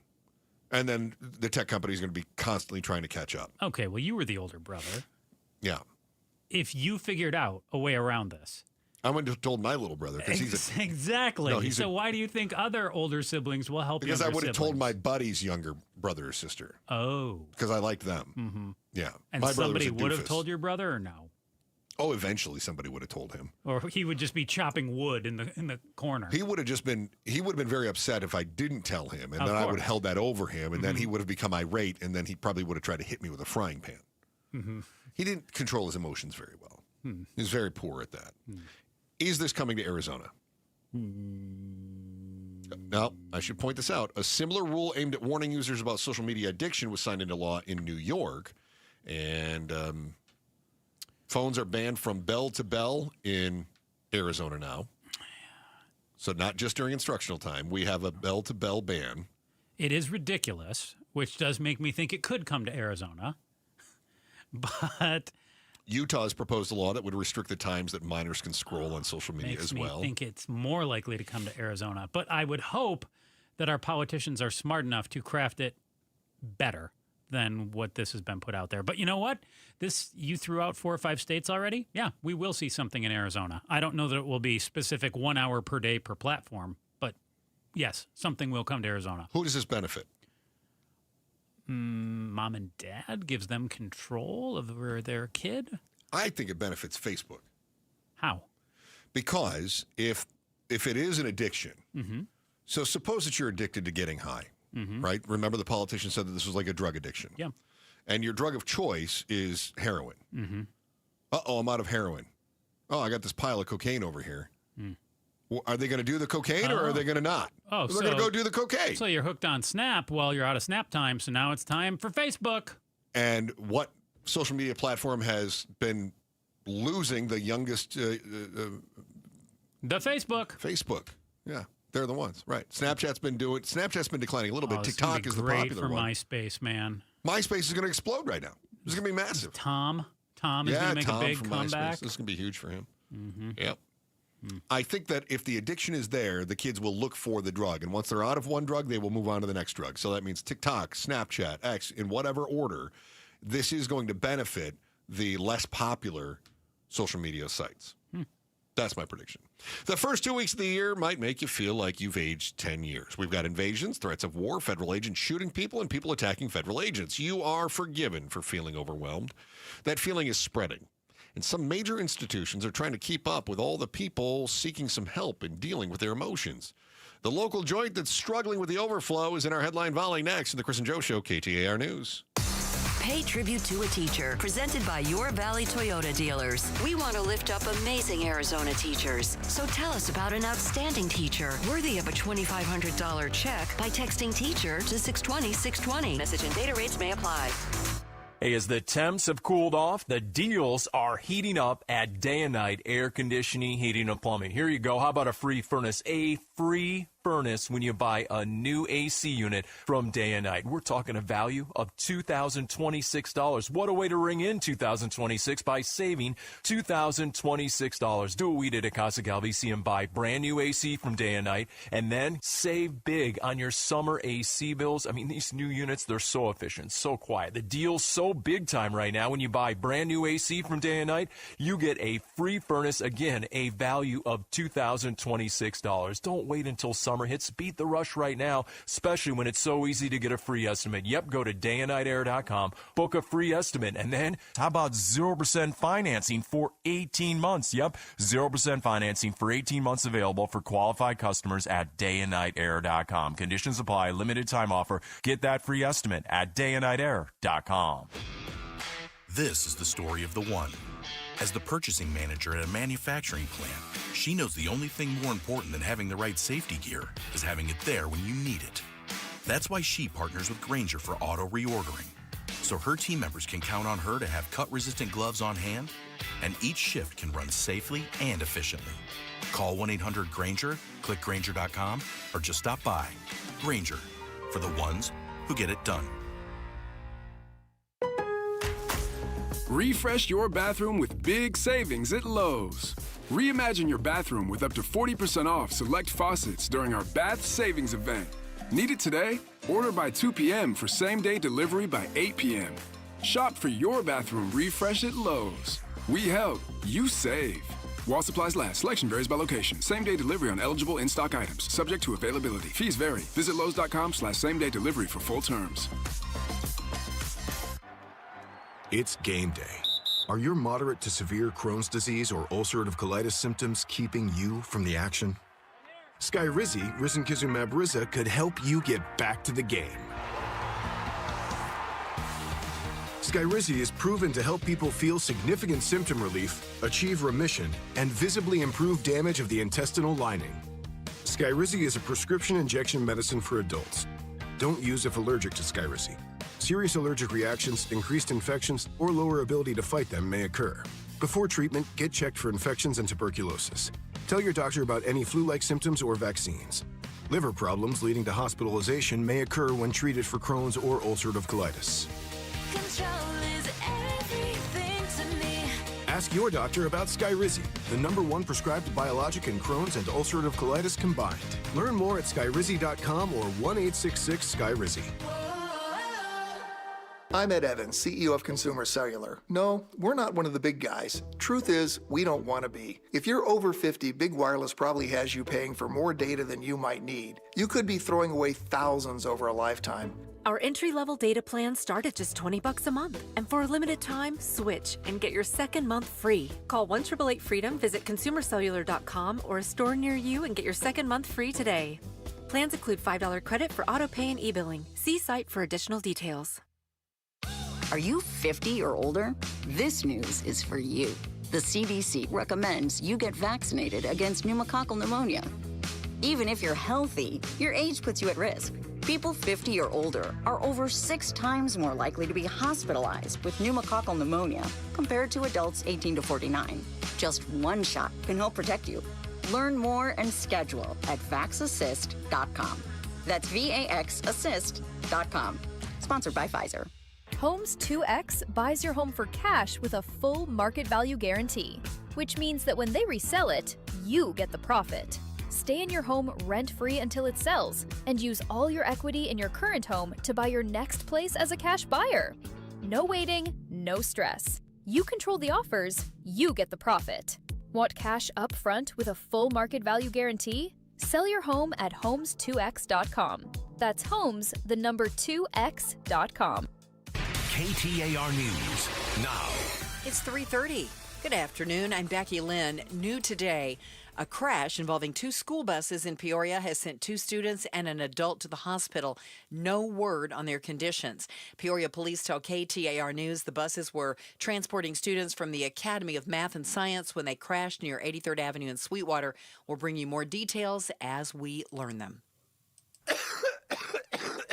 And then the tech company is going to be constantly trying to catch up. Okay, well, you were the older brother. Yeah. If you figured out a way around this. I wouldn't have told my little brother because he's exactly. No, so why do you think other older siblings will help you? Because I would have told my buddy's younger brother or sister. Oh. Because I liked them. Mm-hmm. Yeah. And my brother was somebody a would have doofus. told your brother or no? Oh, eventually somebody would have told him. Or he would just be chopping wood in the corner. He would have been very upset if I didn't tell him, and Of then I would course. have held that over him, and then he would have become irate, and then he probably would have tried to hit me with a frying pan. Mm-hmm. He didn't control his emotions very well. Hmm. He was very poor at that. Is this coming to Arizona? No, I should point this out. A similar rule aimed at warning users about social media addiction was signed into law in New York, and phones are banned from bell to bell in Arizona now. So not just during instructional time. We have a bell-to-bell ban. It is ridiculous, which does make me think it could come to Arizona. But Utah has proposed a law that would restrict the times that minors can scroll on social media makes as me well. think it's more likely to come to Arizona. But I would hope that our politicians are smart enough to craft it better than what this has been put out there. But you know what? You threw out 4 or 5 states already. Yeah, we will see something in Arizona. I don't know that it will be specific 1 hour per day per platform, but yes, something will come to Arizona. Who does this benefit? Mom and dad gives them control over their kid. I think it benefits Facebook. How? Because if it is an addiction, Mm-hmm. so suppose that you're addicted to getting high, Mm-hmm. right? Remember the politician said that this was like a drug addiction. Yeah. And your drug of choice is heroin. Mm-hmm. Uh-oh, I'm out of heroin. Oh, I got this pile of cocaine over here. Well, are they going to do the cocaine or are they going to not? Oh, they're going to go do the cocaine. So you're hooked on Snap while you're out of Snap time, so now it's time for Facebook. And what social media platform has been losing the youngest? The Facebook. Facebook. Yeah, they're the ones. Right. Snapchat's been declining a little bit. Oh, this TikTok is is the great popular for one. MySpace, man. MySpace is going to explode right now. This is going to be massive. Tom is going to make a big from comeback. MySpace. This is going to be huge for him. Mm-hmm. Yep. I think that if the addiction is there, the kids will look for the drug. And once they're out of one drug, they will move on to the next drug. So that means TikTok, Snapchat, X, in whatever order, this is going to benefit the less popular social media sites. That's my prediction. The first 2 weeks of the year might make you feel like you've aged 10 years. We've got invasions, threats of war, federal agents shooting people, and people attacking federal agents. You are forgiven for feeling overwhelmed. That feeling is spreading. And some major institutions are trying to keep up with all the people seeking some help in dealing with their emotions. The local joint that's struggling with the overflow is in our headline volley next in the Chris and Joe Show, KTAR News. Pay tribute to a teacher, presented by Your Valley Toyota dealers. We want to lift up amazing Arizona teachers. So tell us about an outstanding teacher worthy of a $2,500 check by texting teacher to 620-620. Message and data rates may apply. Hey, as the temps have cooled off, the deals are heating up at Day and Night Air Conditioning, Heating, and Plumbing. Here you go. How about a free furnace? A free furnace when you buy a new AC unit from Day and Night. We're talking a value of $2,026. What a way to ring in 2026 by saving $2,026. Do what we did at Casa Galvisi and buy brand new AC from Day and Night, and then save big on your summer AC bills. I mean, these new units, they're so efficient, so quiet. The deal's so big time right now. When you buy brand new AC from Day and Night, you get a free furnace. Again, a value of $2,026. Don't wait until summer hits. Beat the rush right now, especially when it's so easy to get a free estimate. Yep, go to dayandnightair.com, book a free estimate, and then how about 0% financing for 18 months? Yep, 0% financing for 18 months available for qualified customers at dayandnightair.com. Conditions apply, limited time offer. Get that free estimate at dayandnightair.com. This is the story of the one. As the purchasing manager at a manufacturing plant, she knows the only thing more important than having the right safety gear is having it there when you need it. That's why she partners with Grainger for auto reordering, so her team members can count on her to have cut-resistant gloves on hand, and each shift can run safely and efficiently. Call 1-800-GRANGER, click Grainger.com, or just stop by. Grainger, for the ones who get it done. Refresh your bathroom with big savings at Lowe's. Reimagine your bathroom with up to 40% off select faucets during our Bath Savings event. Need it today? Order by 2 p.m. for same-day delivery by 8 p.m. Shop for your bathroom refresh at Lowe's. We help, you save. While supplies last, selection varies by location. Same-day delivery on eligible in-stock items, subject to availability. Fees vary. Visit Lowes.com/same-day delivery for full terms. It's game day. Are your moderate to severe Crohn's disease or ulcerative colitis symptoms keeping you from the action? Skyrizi, risankizumab Riza, could help you get back to the game. Skyrizi is proven to help people feel significant symptom relief, achieve remission, and visibly improve damage of the intestinal lining. Skyrizi is a prescription injection medicine for adults. Don't use if allergic to Skyrizi. Serious allergic reactions, increased infections, or lower ability to fight them may occur. Before treatment, get checked for infections and tuberculosis. Tell your doctor about any flu-like symptoms or vaccines. Liver problems leading to hospitalization may occur when treated for Crohn's or ulcerative colitis. Ask your doctor about Skyrizi, the #1 prescribed biologic in Crohn's and ulcerative colitis combined. Learn more at skyrizi.com or 1-866-SKYRIZI. I'm Ed Evans, CEO of Consumer Cellular. No, we're not one of the big guys. Truth is, we don't want to be. If you're over 50, Big Wireless probably has you paying for more data than you might need. You could be throwing away thousands over a lifetime. Our entry-level data plans start at just $20 a month. And for a limited time, switch and get your second month free. Call 1-888-FREEDOM, visit consumercellular.com or a store near you and get your second month free today. Plans include $5 credit for auto pay and e-billing. See site for additional details. Are you 50 or older? This news is for you. The CDC recommends you get vaccinated against pneumococcal pneumonia. Even if you're healthy, your age puts you at risk. People 50 or older are over 6 times more likely to be hospitalized with pneumococcal pneumonia compared to adults 18 to 49. Just one shot can help protect you. Learn more and schedule at vaxassist.com. That's VAXassist.com. Sponsored by Pfizer. Homes 2X buys your home for cash with a full market value guarantee, which means that when they resell it, you get the profit. Stay in your home rent-free until it sells and use all your equity in your current home to buy your next place as a cash buyer. No waiting, no stress. You control the offers, you get the profit. Want cash up front with a full market value guarantee? Sell your home at homes2x.com. That's homes, the number 2x.com. KTAR News now. It's 3:30. Good afternoon. I'm Becky Lynn. New today, a crash involving 2 school buses in Peoria has sent 2 students and an adult to the hospital. No word on their conditions. Peoria police tell KTAR News the buses were transporting students from the Academy of Math and Science when they crashed near 83rd Avenue in Sweetwater. We'll bring you more details as we learn them.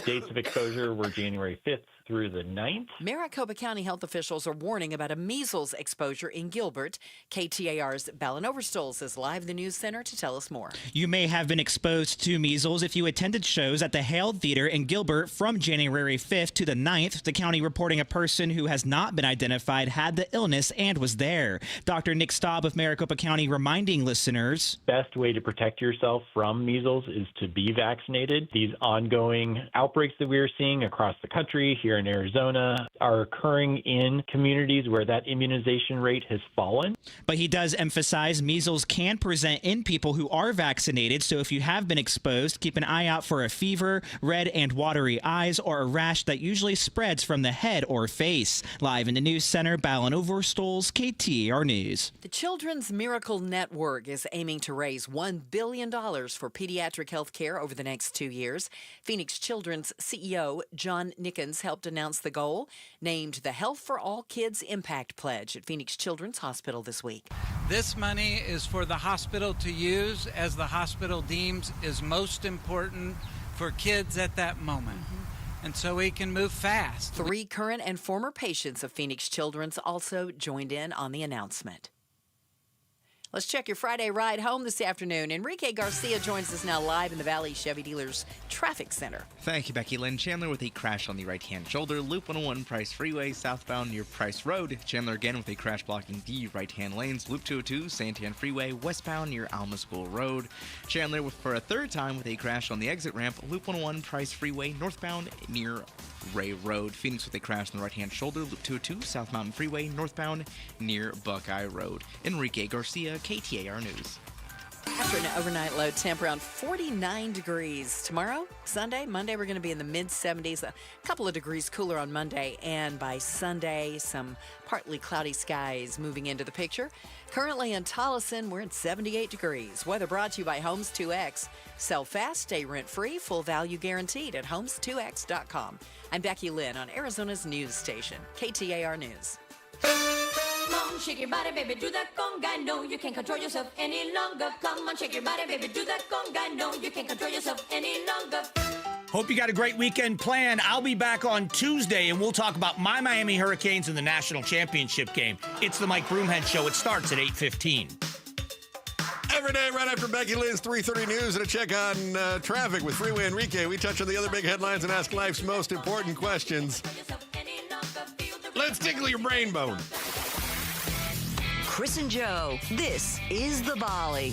Dates of exposure were January 5th through the 9th. Maricopa County health officials are warning about a measles exposure in Gilbert. KTAR's Ballin Overstoles is live in the news center to tell us more. You may have been exposed to measles if you attended shows at the Hale Theater in Gilbert from January 5th to the 9th. The county reporting a person who has not been identified had the illness and was there. Dr. Nick Staub of Maricopa County reminding listeners, Best way to protect yourself from measles is to be vaccinated. These ongoing outbreaks that we are seeing across the country, here in Arizona, are occurring in communities where that immunization rate has fallen. But he does emphasize measles can present in people who are vaccinated, so if you have been exposed, keep an eye out for a fever, red and watery eyes, or a rash that usually spreads from the head or face. Live in the news center, Ballin Overstoles, KTAR News. The Children's Miracle Network is aiming to raise $1 billion for pediatric health care over the next 2 years. Phoenix Children's CEO John Nickens helped announce the goal, named the Health for All Kids Impact Pledge at Phoenix Children's Hospital this week. This money is for the hospital to use as the hospital deems is most important for kids at that moment. and so he can move fast. 3 current and former patients of Phoenix Children's also joined in on the announcement. Let's check your Friday ride home this afternoon. Enrique Garcia joins us now live in the Valley Chevy Dealers Traffic Center. Thank you, Becky Lynn. Chandler with a crash on the right-hand shoulder. Loop 101 Price Freeway, southbound near Price Road. Chandler again with a crash blocking the right-hand lanes. Loop 202, Santiago Freeway, westbound near Alma School Road. Chandler for a third time with a crash on the exit ramp. Loop 101 Price Freeway, northbound near Ray Road. Phoenix with a crash on the right-hand shoulder. Loop 202, South Mountain Freeway, northbound near Buckeye Road. Enrique Garcia, KTAR News. After an overnight low temp around 49 degrees. Tomorrow, Sunday, Monday, we're going to be in the mid-70s. A couple of degrees cooler on Monday. And by Sunday, some partly cloudy skies moving into the picture. Currently in Tolleson, we're at 78 degrees. Weather brought to you by Homes 2X. Sell fast, stay rent-free, full value guaranteed at homes2x.com. I'm Becky Lynn on Arizona's news station, KTAR News. Come on, shake your body, baby, do that conga. No, you can't control yourself any longer. Come on, shake your body, baby, do that conga. No, you can't control yourself any longer. Hope you got a great weekend planned. I'll be back on Tuesday, and we'll talk about my Miami Hurricanes in the national championship game. It's the Mike Broomhead Show. It starts at 8:15. Every day, right after Becky Lynn's 3:30 news and a check on traffic with Freeway Enrique, we touch on the other big headlines and ask life's most important questions. Let's tickle your brain bone. Chris and Joe, this is The Volley.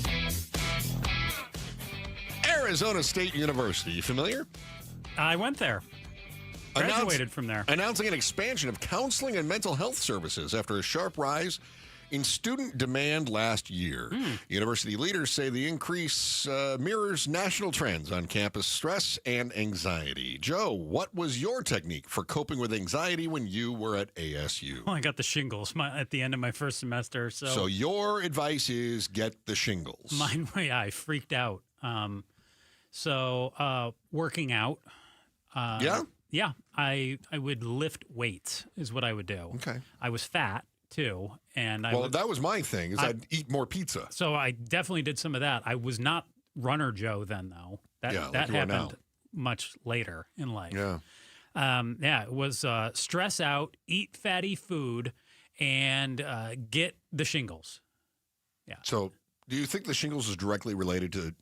Arizona State University, you familiar? I went there. Graduated from there. Announcing an expansion of counseling and mental health services after a sharp rise in student demand last year. University leaders say the increase mirrors national trends on campus stress and anxiety. Joe, what was your technique for coping with anxiety when you were at ASU? Well, I got the shingles at the end of my first semester. So your advice is get the shingles. Mine, yeah, I freaked out. Working out. Yeah? Yeah, I would lift weights is what I would do. Okay. I was fat too, and that was my thing. I'd eat more pizza. So I definitely did some of that. I was not Runner Joe then, though. That happened much later in life. Yeah. It was stress out, eat fatty food, and get the shingles. Yeah. So do you think the shingles is directly related to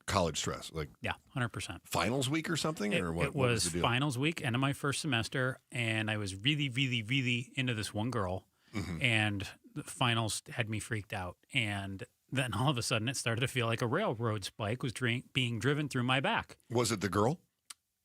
college stress? Yeah, 100%. Finals week or something? Or what? It was finals week, end of my first semester, and I was really, really, really into this one girl. And the finals had me freaked out. And then all of a sudden it started to feel like a railroad spike was being driven through my back. Was it the girl?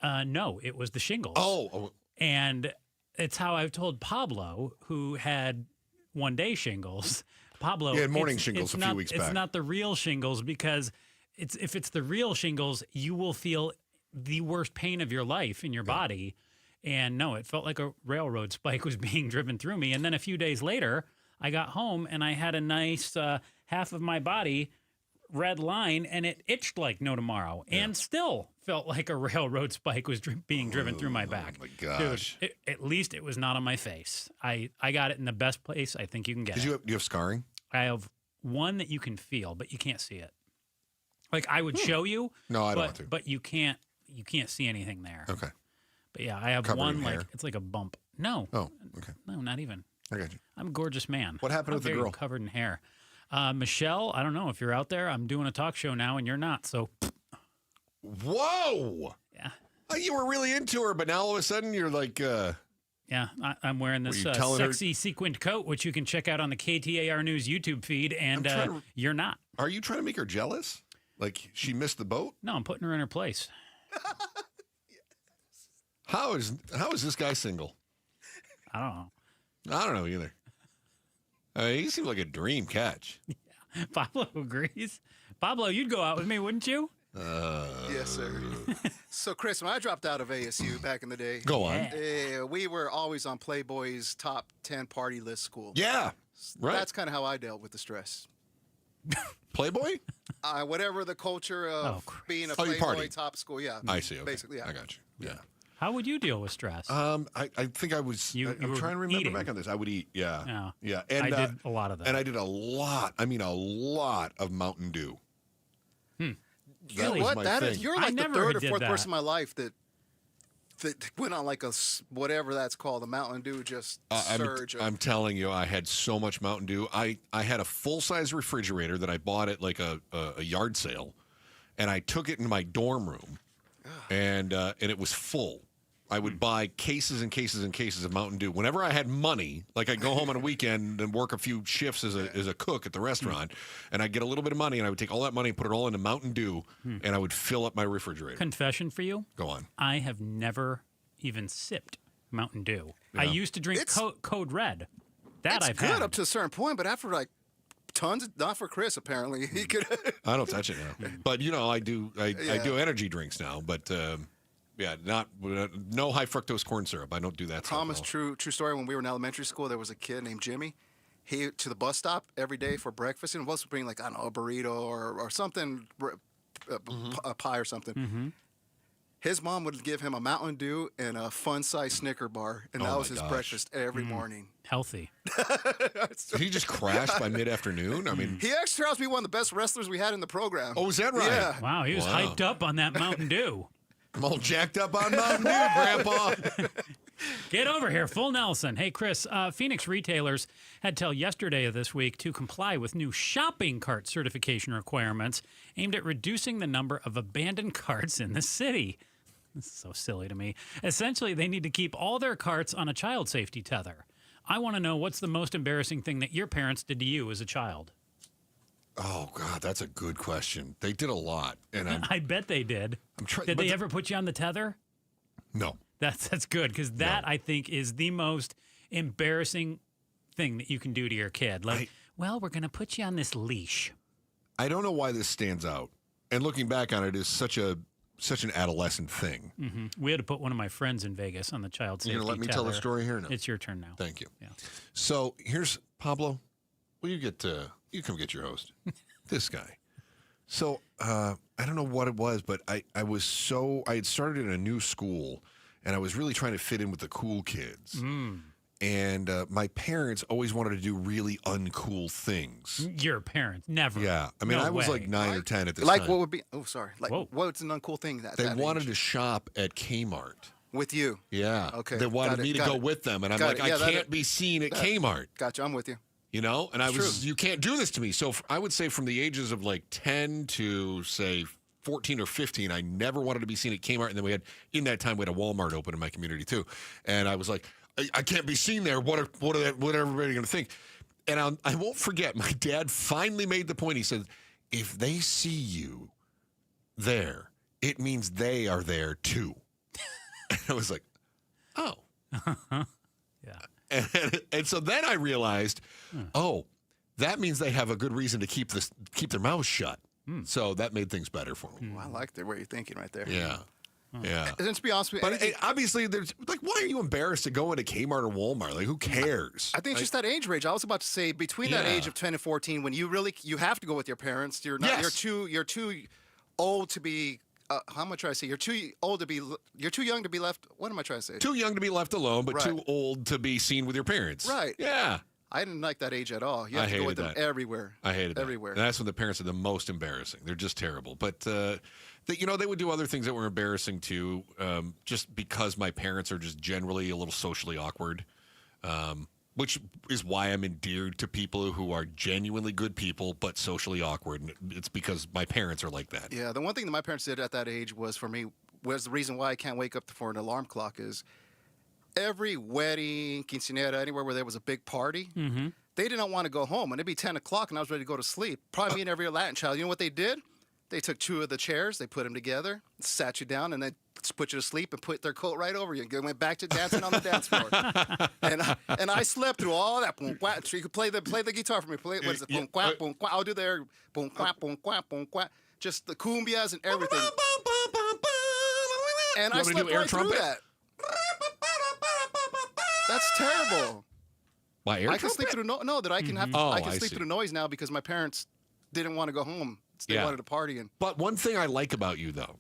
No, it was the shingles. Oh. And it's how I've told Pablo, who had one-day shingles. Pablo, he had morning shingles a few weeks back. It's not the real shingles because if it's the real shingles, you will feel the worst pain of your life in your body. And no, it felt like a railroad spike was being driven through me. And then a few days later, I got home and I had a nice half of my body red line, and it itched like no tomorrow, and still felt like a railroad spike was being driven through my back. Oh my gosh! Dude, at least it was not on my face. I got it in the best place I think you can get. Do you have scarring? I have one that you can feel, but you can't see it. Like I would show you. No, I don't want to. But you can't see anything there. Okay. But yeah, I have Covered one in like hair? it's like a bump. No. Oh, okay. No, not even. I got you. I'm a gorgeous man. What happened with the girl? Covered in hair. Michelle, I don't know if you're out there. I'm doing a talk show now, and you're not. So. Whoa. Yeah. You were really into her, but now all of a sudden you're like. Yeah, I'm wearing this sexy sequined coat, which you can check out on the KTAR News YouTube feed, and you're not. Are you trying to make her jealous? Like she missed the boat? No, I'm putting her in her place. How is this guy single? I don't know. I don't know either. I mean, he seems like a dream catch. Yeah. Pablo agrees. Pablo, you'd go out with me, wouldn't you? Yes, sir. So, Chris, when I dropped out of ASU back in the day, go on. We were always on Playboy's top 10 party list school. Yeah, right. That's kind of how I dealt with the stress. Playboy? Whatever the culture of being a Playboy top school. Yeah, I see. Okay. Basically, yeah. I got you. Yeah. How would you deal with stress? I think I was. I'm trying to remember back on this. I would eat. Yeah. And I did a lot of that. And I did a lot. I mean, a lot of Mountain Dew. You know what? You're like the third or fourth person in my life that went on like whatever that's called, a Mountain Dew surge. I'm telling you, I had so much Mountain Dew. I had a full-size refrigerator that I bought at like a yard sale, and I took it in my dorm room, and it was full. I would buy cases and cases and cases of Mountain Dew. Whenever I had money, like I'd go home on a weekend and work a few shifts as a cook at the restaurant, and I'd get a little bit of money, and I would take all that money and put it all into Mountain Dew, and I would fill up my refrigerator. Confession for you? Go on. I have never even sipped Mountain Dew. Yeah. I used to drink Code Red. That I've good had. up to a certain point, but after like tons, not for Chris apparently. He could. I don't touch it now, but I do energy drinks now, but. Yeah, no high fructose corn syrup. I don't do that. Promise, true story. When we were in elementary school, there was a kid named Jimmy. He to the bus stop every day for breakfast, and was bring like I don't know a burrito or something, a pie or something. Mm-hmm. His mom would give him a Mountain Dew and a fun-size Snicker bar, and that was his breakfast every morning. Healthy. Did he just crash by mid-afternoon? I mean, he actually turned out to be one of the best wrestlers we had in the program. Oh, is that right? Yeah. Wow, he was hyped up on that Mountain Dew. I'm all jacked up on Mountain Dew, Grandpa. Get over here, full Nelson. Hey, Chris, Phoenix retailers had till yesterday of this week to comply with new shopping cart certification requirements aimed at reducing the number of abandoned carts in the city. This is so silly to me. Essentially, they need to keep all their carts on a child safety tether. I want to know what's the most embarrassing thing that your parents did to you as a child? Oh, God, that's a good question. They did a lot. And I bet they did. Did they ever put you on the tether? No. That's good, because that, I think, is the most embarrassing thing that you can do to your kid. Like, we're going to put you on this leash. I don't know why this stands out. And looking back on it is such an adolescent thing. Mm-hmm. We had to put one of my friends in Vegas on the child safety tether. You're going to let me tell the story here now? It's your turn now. Thank you. Yeah. So here's Pablo. Will you you come get your host? This guy. So I don't know what it was, but I had started in a new school, and I was really trying to fit in with the cool kids. And my parents always wanted to do really uncool things. Your parents? Never. Yeah. I mean, No I was way. like 9 or 10 at this Like time. what would be? Oh, sorry. Like what's an uncool thing that They wanted to shop at Kmart. with you? Yeah. Okay. They wanted got me it, to got go it. with them, and I'm Got like, it. Yeah, I can't be seen at Kmart. Gotcha. I'm with you. You know, and It's you can't do this to me. So I would say from the ages of like 10 to say 14 or 15, I never wanted to be seen at Kmart. And then we had a Walmart open in my community too. And I was like, I can't be seen there. What everybody going to think? And I won't forget, my dad finally made the point. He said, if they see you there, it means they are there too. And I was like, oh. Yeah. And so then I realized, that means they have a good reason to keep their mouths shut. So that made things better for me. I like the way you're thinking right there. Yeah. Yeah. And to be honest with you, But obviously, there's like, why are you embarrassed to go into Kmart or Walmart? Like, who cares? I think it's just that age range. I was about to say between that age of 10 and 14, when you have to go with your parents. You're not. Yes. You're too old to be. How am I trying to say? You're too old to be. You're too young to be left. What am I trying to say? Too young to be left alone, but Right. too old to be seen with your parents. Right. Yeah. I didn't like that age at all. You have to go with them everywhere. I hated that. Everywhere. And that's when the parents are the most embarrassing. They're just terrible. But, they would do other things that were embarrassing too, just because my parents are just generally a little socially awkward, which is why I'm endeared to people who are genuinely good people but socially awkward. And it's because my parents are like that. Yeah, the one thing that my parents did at that age was the reason why I can't wake up for an alarm clock is every wedding, quinceañera, anywhere where there was a big party, they did not want to go home. And it'd be 10 o'clock and I was ready to go to sleep. Probably me and every Latin child. You know what they did? They took two of the chairs, they put them together, sat you down, and then put you to sleep and put their coat right over you. And went back to dancing on the dance floor. And I slept through all that. Boom, quack. So you could play the guitar for me. What is it? Boom, quack, boom, quack. I'll do their boom, quack, boom, quack, boom, quack. Just the cumbias and everything. And I slept right through that. That's terrible. Why, air I can sleep through I can sleep see. through the noise now because my parents didn't want to go home. They wanted to party. But one thing I like about you, though,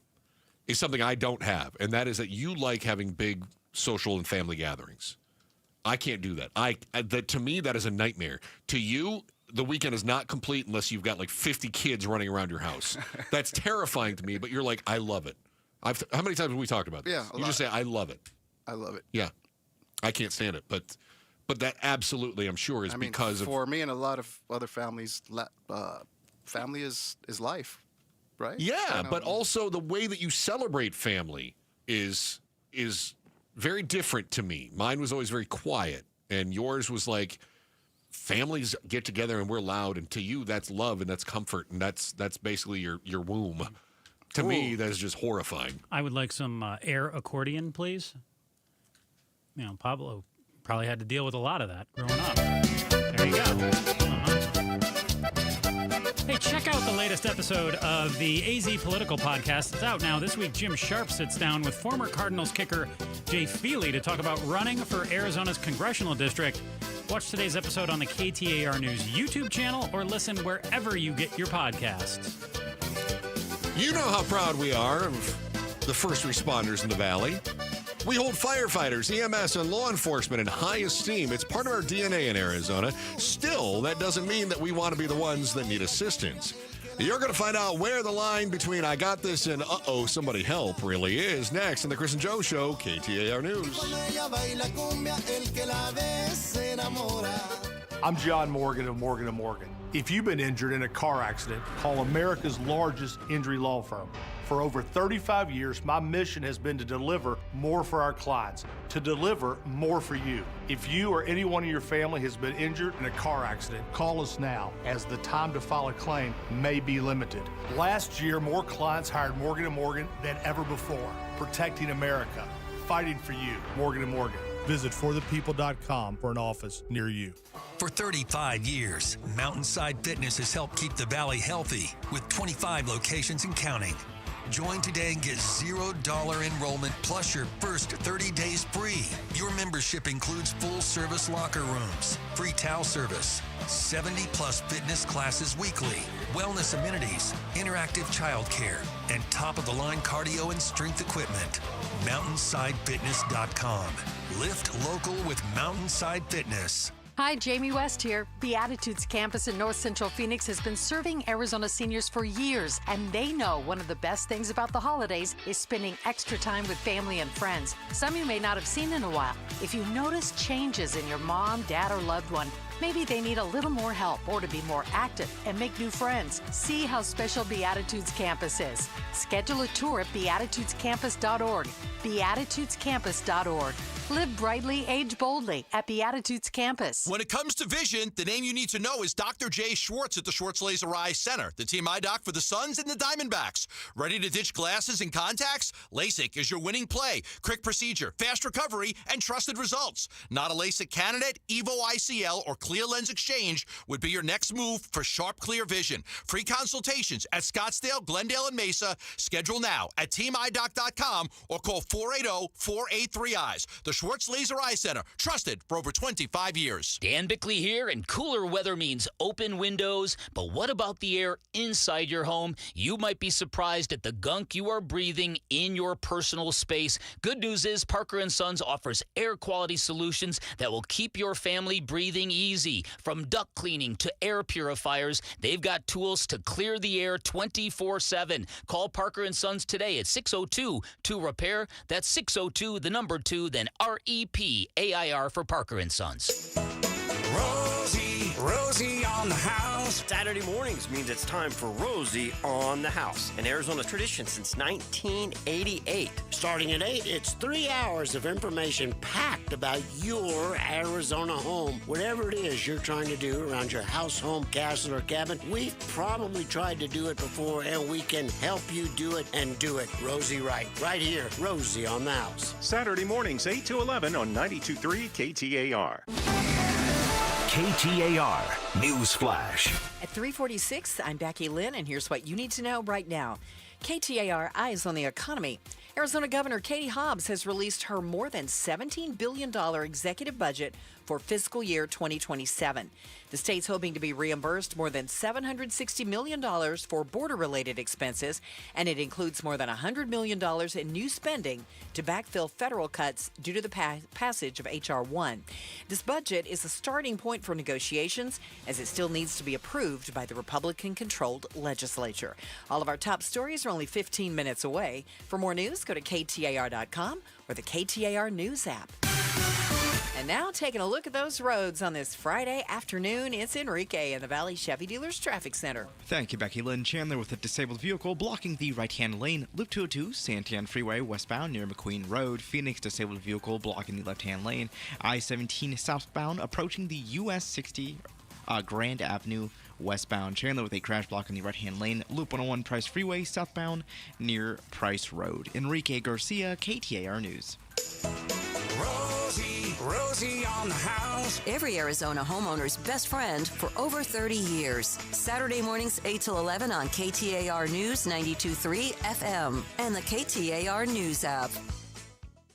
is something I don't have, and that is that you like having big social and family gatherings. I can't do that. To me, that is a nightmare. To you, the weekend is not complete unless you've got like 50 kids running around your house. That's terrifying to me, but you're like, I love it. How many times have we talked about this? Yeah, you just say, I love it. I love it. Yeah. I can't stand it. But that absolutely, I'm sure, is because for me and a lot of other families, family is life, right? Yeah, but also the way that you celebrate family is very different to me. Mine was always very quiet, and yours was like, families get together and we're loud, and to you that's love and that's comfort, and that's basically your womb. To me, that is just horrifying. I would like some air accordion, please. You know, Pablo probably had to deal with a lot of that growing up. There you go. Hey, check out the latest episode of the AZ Political Podcast. It's out now. This week, Jim Sharp sits down with former Cardinals kicker Jay Feely to talk about running for Arizona's congressional district. Watch today's episode on the KTAR News YouTube channel or listen wherever you get your podcasts. You know how proud we are of the first responders in the Valley. We hold firefighters, EMS, and law enforcement in high esteem. It's part of our DNA in Arizona. Still, that doesn't mean that we want to be the ones that need assistance. You're going to find out where the line between I got this and uh-oh, somebody help really is next in the Chris and Joe Show, KTAR News. I'm John Morgan of Morgan & Morgan. If you've been injured in a car accident, call America's largest injury law firm. For over 35 years, my mission has been to deliver more for our clients, to deliver more for you. If you or anyone in your family has been injured in a car accident, call us now, as the time to file a claim may be limited. Last year, more clients hired Morgan & Morgan than ever before, protecting America, fighting for you. Morgan & Morgan. Visit forthepeople.com for an office near you. For 35 years, Mountainside Fitness has helped keep the Valley healthy with 25 locations and counting. Join today and get $0 enrollment plus your first 30 days free. Your membership includes full-service locker rooms, free towel service, 70-plus fitness classes weekly, wellness amenities, interactive childcare, and top-of-the-line cardio and strength equipment. MountainsideFitness.com. Lift local with Mountainside Fitness. Hi, Jamie West here. Beatitudes campus in North Central Phoenix has been serving Arizona seniors for years, and they know one of the best things about the holidays is spending extra time with family and friends, some you may not have seen in a while. If you notice changes in your mom, dad, or loved one, maybe they need a little more help or to be more active and make new friends. See how special Beatitudes Campus is. Schedule a tour at beatitudescampus.org. Beatitudescampus.org. Live brightly, age boldly at Beatitudes Campus. When it comes to vision, the name you need to know is Dr. Jay Schwartz at the Schwartz Laser Eye Center, the team eye doc for the Suns and the Diamondbacks. Ready to ditch glasses and contacts? LASIK is your winning play. Quick procedure, fast recovery, and trusted results. Not a LASIK candidate? Evo ICL or Clear Lens Exchange would be your next move for sharp, clear vision. Free consultations at Scottsdale, Glendale, and Mesa. Schedule now at teamidoc.com or call 480-483-EYES. The Schwartz Laser Eye Center, trusted for over 25 years. Dan Bickley here, and cooler weather means open windows. But what about the air inside your home? You might be surprised at the gunk you are breathing in your personal space. Good news is Parker & Sons offers air quality solutions that will keep your family breathing easy. From duct cleaning to air purifiers, they've got tools to clear the air 24/7. Call Parker & Sons today at 602-2-REPAIR. That's 602, the number 2, then REPAIR for Parker & Sons. Rosie on the house. Saturday mornings means it's time for Rosie on the house, an Arizona tradition since 1988. Starting at 8, it's 3 hours of information packed about your Arizona home. Whatever it is you're trying to do around your house, home, castle, or cabin, we've probably tried to do it before, and we can help you do it and do it Rosie right. Right here, Rosie on the house. Saturday mornings, 8 to 11 on 92.3 KTAR. KTAR News Flash. At 3:46, I'm Becky Lynn, and here's what you need to know right now. KTAR Eyes on the Economy. Arizona Governor Katie Hobbs has released her more than $17 billion executive budget for fiscal year 2027. The state's hoping to be reimbursed more than $760 million for border-related expenses, and it includes more than $100 million in new spending to backfill federal cuts due to the passage of H.R. 1. This budget is a starting point for negotiations, as it still needs to be approved by the Republican-controlled legislature. All of our top stories are only 15 minutes away. For more news, go to KTAR.com or the KTAR News app. And now, taking a look at those roads on this Friday afternoon, it's Enrique in the Valley Chevy Dealers Traffic Center. Thank you, Becky Lynn. Chandler with a disabled vehicle blocking the right-hand lane. Loop 202, Santiago Freeway westbound near McQueen Road. Phoenix disabled vehicle blocking the left-hand lane. I-17 southbound approaching the US 60 Grand Avenue westbound. Chandler with a crash block in the right-hand lane. Loop 101 Price Freeway southbound near Price Road. Enrique Garcia, KTAR News. Rosie on the house. Every Arizona homeowner's best friend for over 30 years. Saturday mornings 8 till 11 on KTAR News 92.3 FM and the KTAR News app.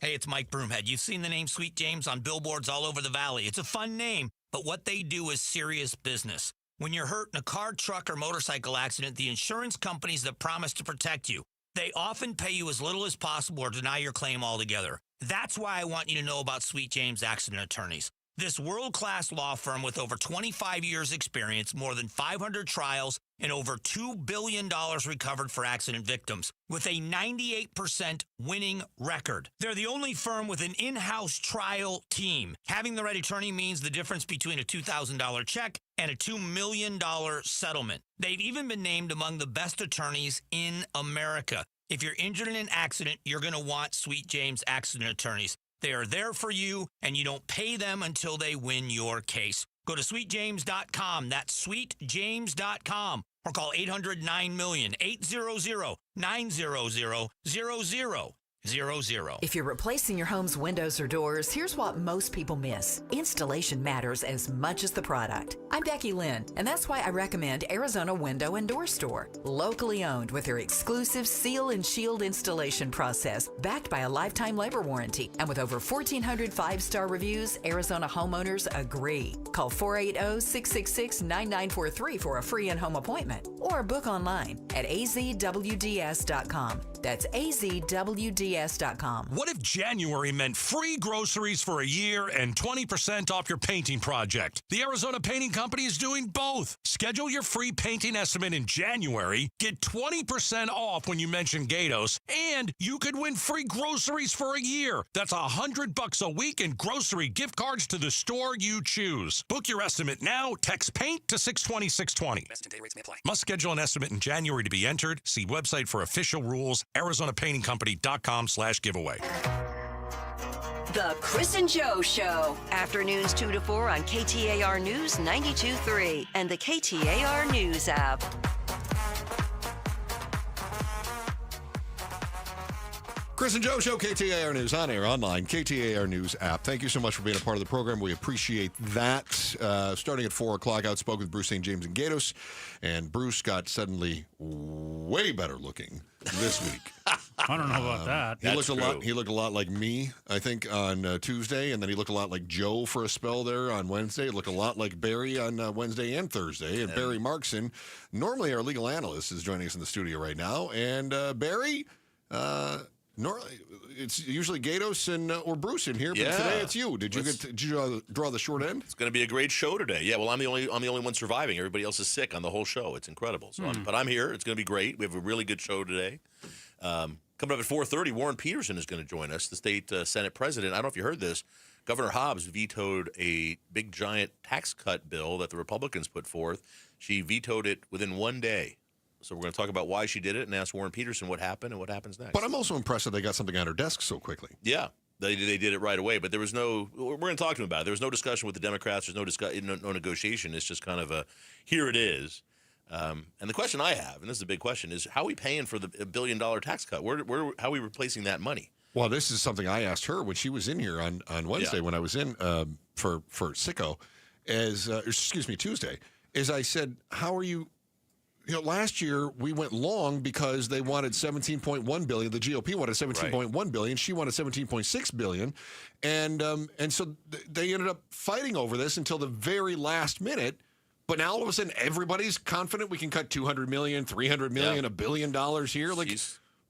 Hey, it's Mike Broomhead. You've seen the name Sweet James on billboards all over the valley. It's a fun name, but what they do is serious business. When you're hurt in a car, truck, or motorcycle accident, the insurance companies that promise to protect you, they often pay you as little as possible or deny your claim altogether. That's why I want you to know about Sweet James Accident Attorneys. This world-class law firm with over 25 years experience, more than 500 trials, and over $2 billion recovered for accident victims, with a 98% winning record. They're the only firm with an in-house trial team. Having the right attorney means the difference between a $2,000 check and a $2 million settlement. They've even been named among the best attorneys in America. If you're injured in an accident, you're going to want Sweet James Accident Attorneys. They are there for you, and you don't pay them until they win your case. Go to sweetjames.com. That's sweetjames.com. Or call 800-9-MILLION, 800-900-0000. If you're replacing your home's windows or doors, here's what most people miss. Installation matters as much as the product. I'm Becky Lynn, and that's why I recommend Arizona Window and Door Store. Locally owned with their exclusive seal and shield installation process, backed by a lifetime labor warranty. And with over 1,400 five-star reviews, Arizona homeowners agree. Call 480-666-9943 for a free in-home appointment. Or book online at azwds.com. That's azwds.com. What if January meant free groceries for a year and 20% off your painting project? The Arizona Painting Company is doing both. Schedule your free painting estimate in January, get 20% off when you mention Gatos, and you could win free groceries for a year. That's $100 a week in grocery gift cards to the store you choose. Book your estimate now. Text PAINT to 620-620. Best and day rates may apply. Must schedule an estimate in January to be entered. See website for official rules. ArizonaPaintingCompany.com/giveaway. The Chris and Joe Show. Afternoons 2 to 4 on KTAR News 92.3 and the KTAR News app. Chris and Joe Show, KTAR News, on air, online, KTAR News app. Thank you so much for being a part of the program. We appreciate that. Starting at 4 o'clock, I spoke with Bruce St. James and Gatos, and Bruce got suddenly way better looking this week. I don't know about that. He looked a lot like me, I think, on Tuesday, and then he looked a lot like Joe for a spell there on Wednesday. It looked a lot like Barry on Wednesday and Thursday. And Barry Markson, normally our legal analyst, is joining us in the studio right now. And Barry, normally it's usually Gatos and or Bruce in here, but today it's you. Did you draw the short end? It's going to be a great show today. Yeah, well, I'm the only one surviving. Everybody else is sick on the whole show. It's incredible. So, but I'm here. It's going to be great. We have a really good show today. Coming up at 4:30, Warren Peterson is going to join us, the state Senate president. I don't know if you heard this. Governor Hobbs vetoed a big, giant tax cut bill that the Republicans put forth. She vetoed it within one day. So we're going to talk about why she did it and ask Warren Peterson what happened and what happens next. But I'm also impressed that they got something on her desk so quickly. Yeah, they did it right away. But there was no – we're going to talk to him about it. There was no discussion with the Democrats. There's no negotiation. It's just kind of a here it is. And the question I have, and this is a big question, is how are we paying for the $1 billion tax cut? How are we replacing that money? Well, this is something I asked her when she was in here on Wednesday when I was in for Sicko, Tuesday, is I said, how are you last year we went long because they wanted $17.1 billion. The GOP wanted $17.1 billion. She wanted $17.6 billion, and so they ended up fighting over this until the very last minute. But now all of a sudden everybody's confident we can cut $200 million, $300 million, $1 billion here. Like,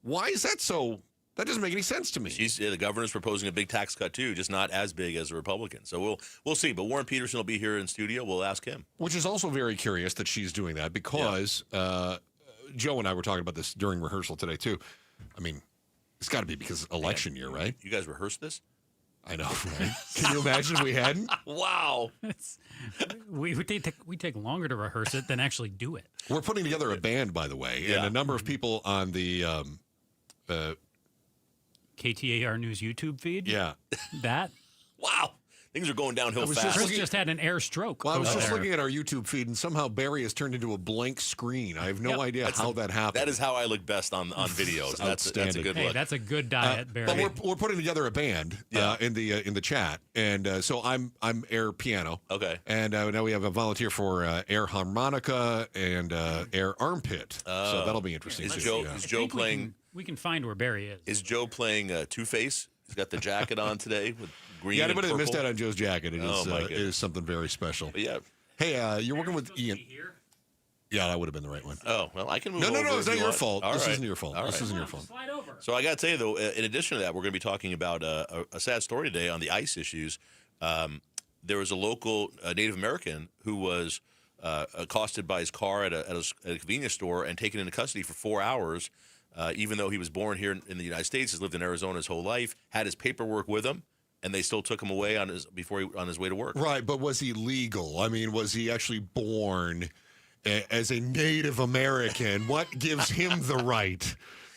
why is that so? That doesn't make any sense to me. The governor's proposing a big tax cut, too, just not as big as the Republicans. So we'll see. But Warren Peterson will be here in studio. We'll ask him. Which is also very curious that she's doing that because Joe and I were talking about this during rehearsal today, too. I mean, it's got to be because election year, right? You guys rehearsed this? I know, right? Can you imagine if we hadn't? Wow. We take longer to rehearse it than actually do it. We're putting together a band, by the way, and a number of people on the KTAR News YouTube feed? Yeah. That? Wow. Things are going downhill fast. Chris just had an air stroke. Well, I was just looking at our YouTube feed, and somehow Barry has turned into a blank screen. I have no idea how that happened. That is how I look best on videos. That's a good look. That's a good diet, Barry. But we're putting together a band in the chat, and so I'm air piano. Okay. And now we have a volunteer for air harmonica and air armpit. So that'll be interesting. Is Joe playing? We can find where Barry is. Is Joe playing Two-Face? He's got the jacket on today with green. Yeah, and anybody that missed purple. out on Joe's jacket, it is something very special. But yeah. Hey, you're working with Ian. Yeah, that would have been the right one. Oh, well, I can move over. No, it's not your fault. All This right. isn't your fault. All This right. isn't your fault. Slide over. So I got to tell you, though, in addition to that, we're going to be talking about a sad story today on the ICE issues. There was a local Native American who was accosted by his car at a convenience store and taken into custody for 4 hours, even though he was born here in the United States, has lived in Arizona his whole life, had his paperwork with him, and they still took him away on his way to work. Right, but was he legal? I mean, was he actually born as a Native American? What gives him the right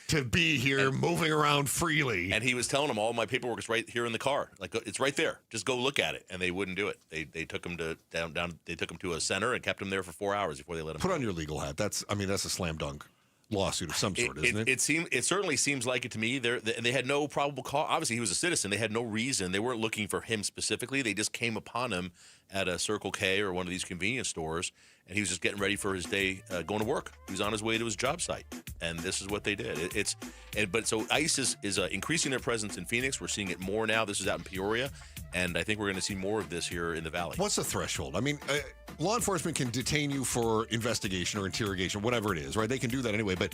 to be here, moving around freely? And he was telling them, all my paperwork is right here in the car. Like, it's right there. Just go look at it. And they wouldn't do it. They took him to down. They took him to a center and kept him there for 4 hours before they let him Put go. on your legal hat. That's a slam dunk lawsuit of some sort, isn't it? It certainly seems like it to me. They had no probable cause. Obviously, he was a citizen. They had no reason. They weren't looking for him specifically. They just came upon him at a Circle K or one of these convenience stores, and he was just getting ready for his day going to work. He was on his way to his job site, and this is what they did. But so ICE is increasing their presence in Phoenix. We're seeing it more now. This is out in Peoria, and I think we're going to see more of this here in the Valley. What's the threshold? I mean, law enforcement can detain you for investigation or interrogation, whatever it is, right? They can do that anyway. But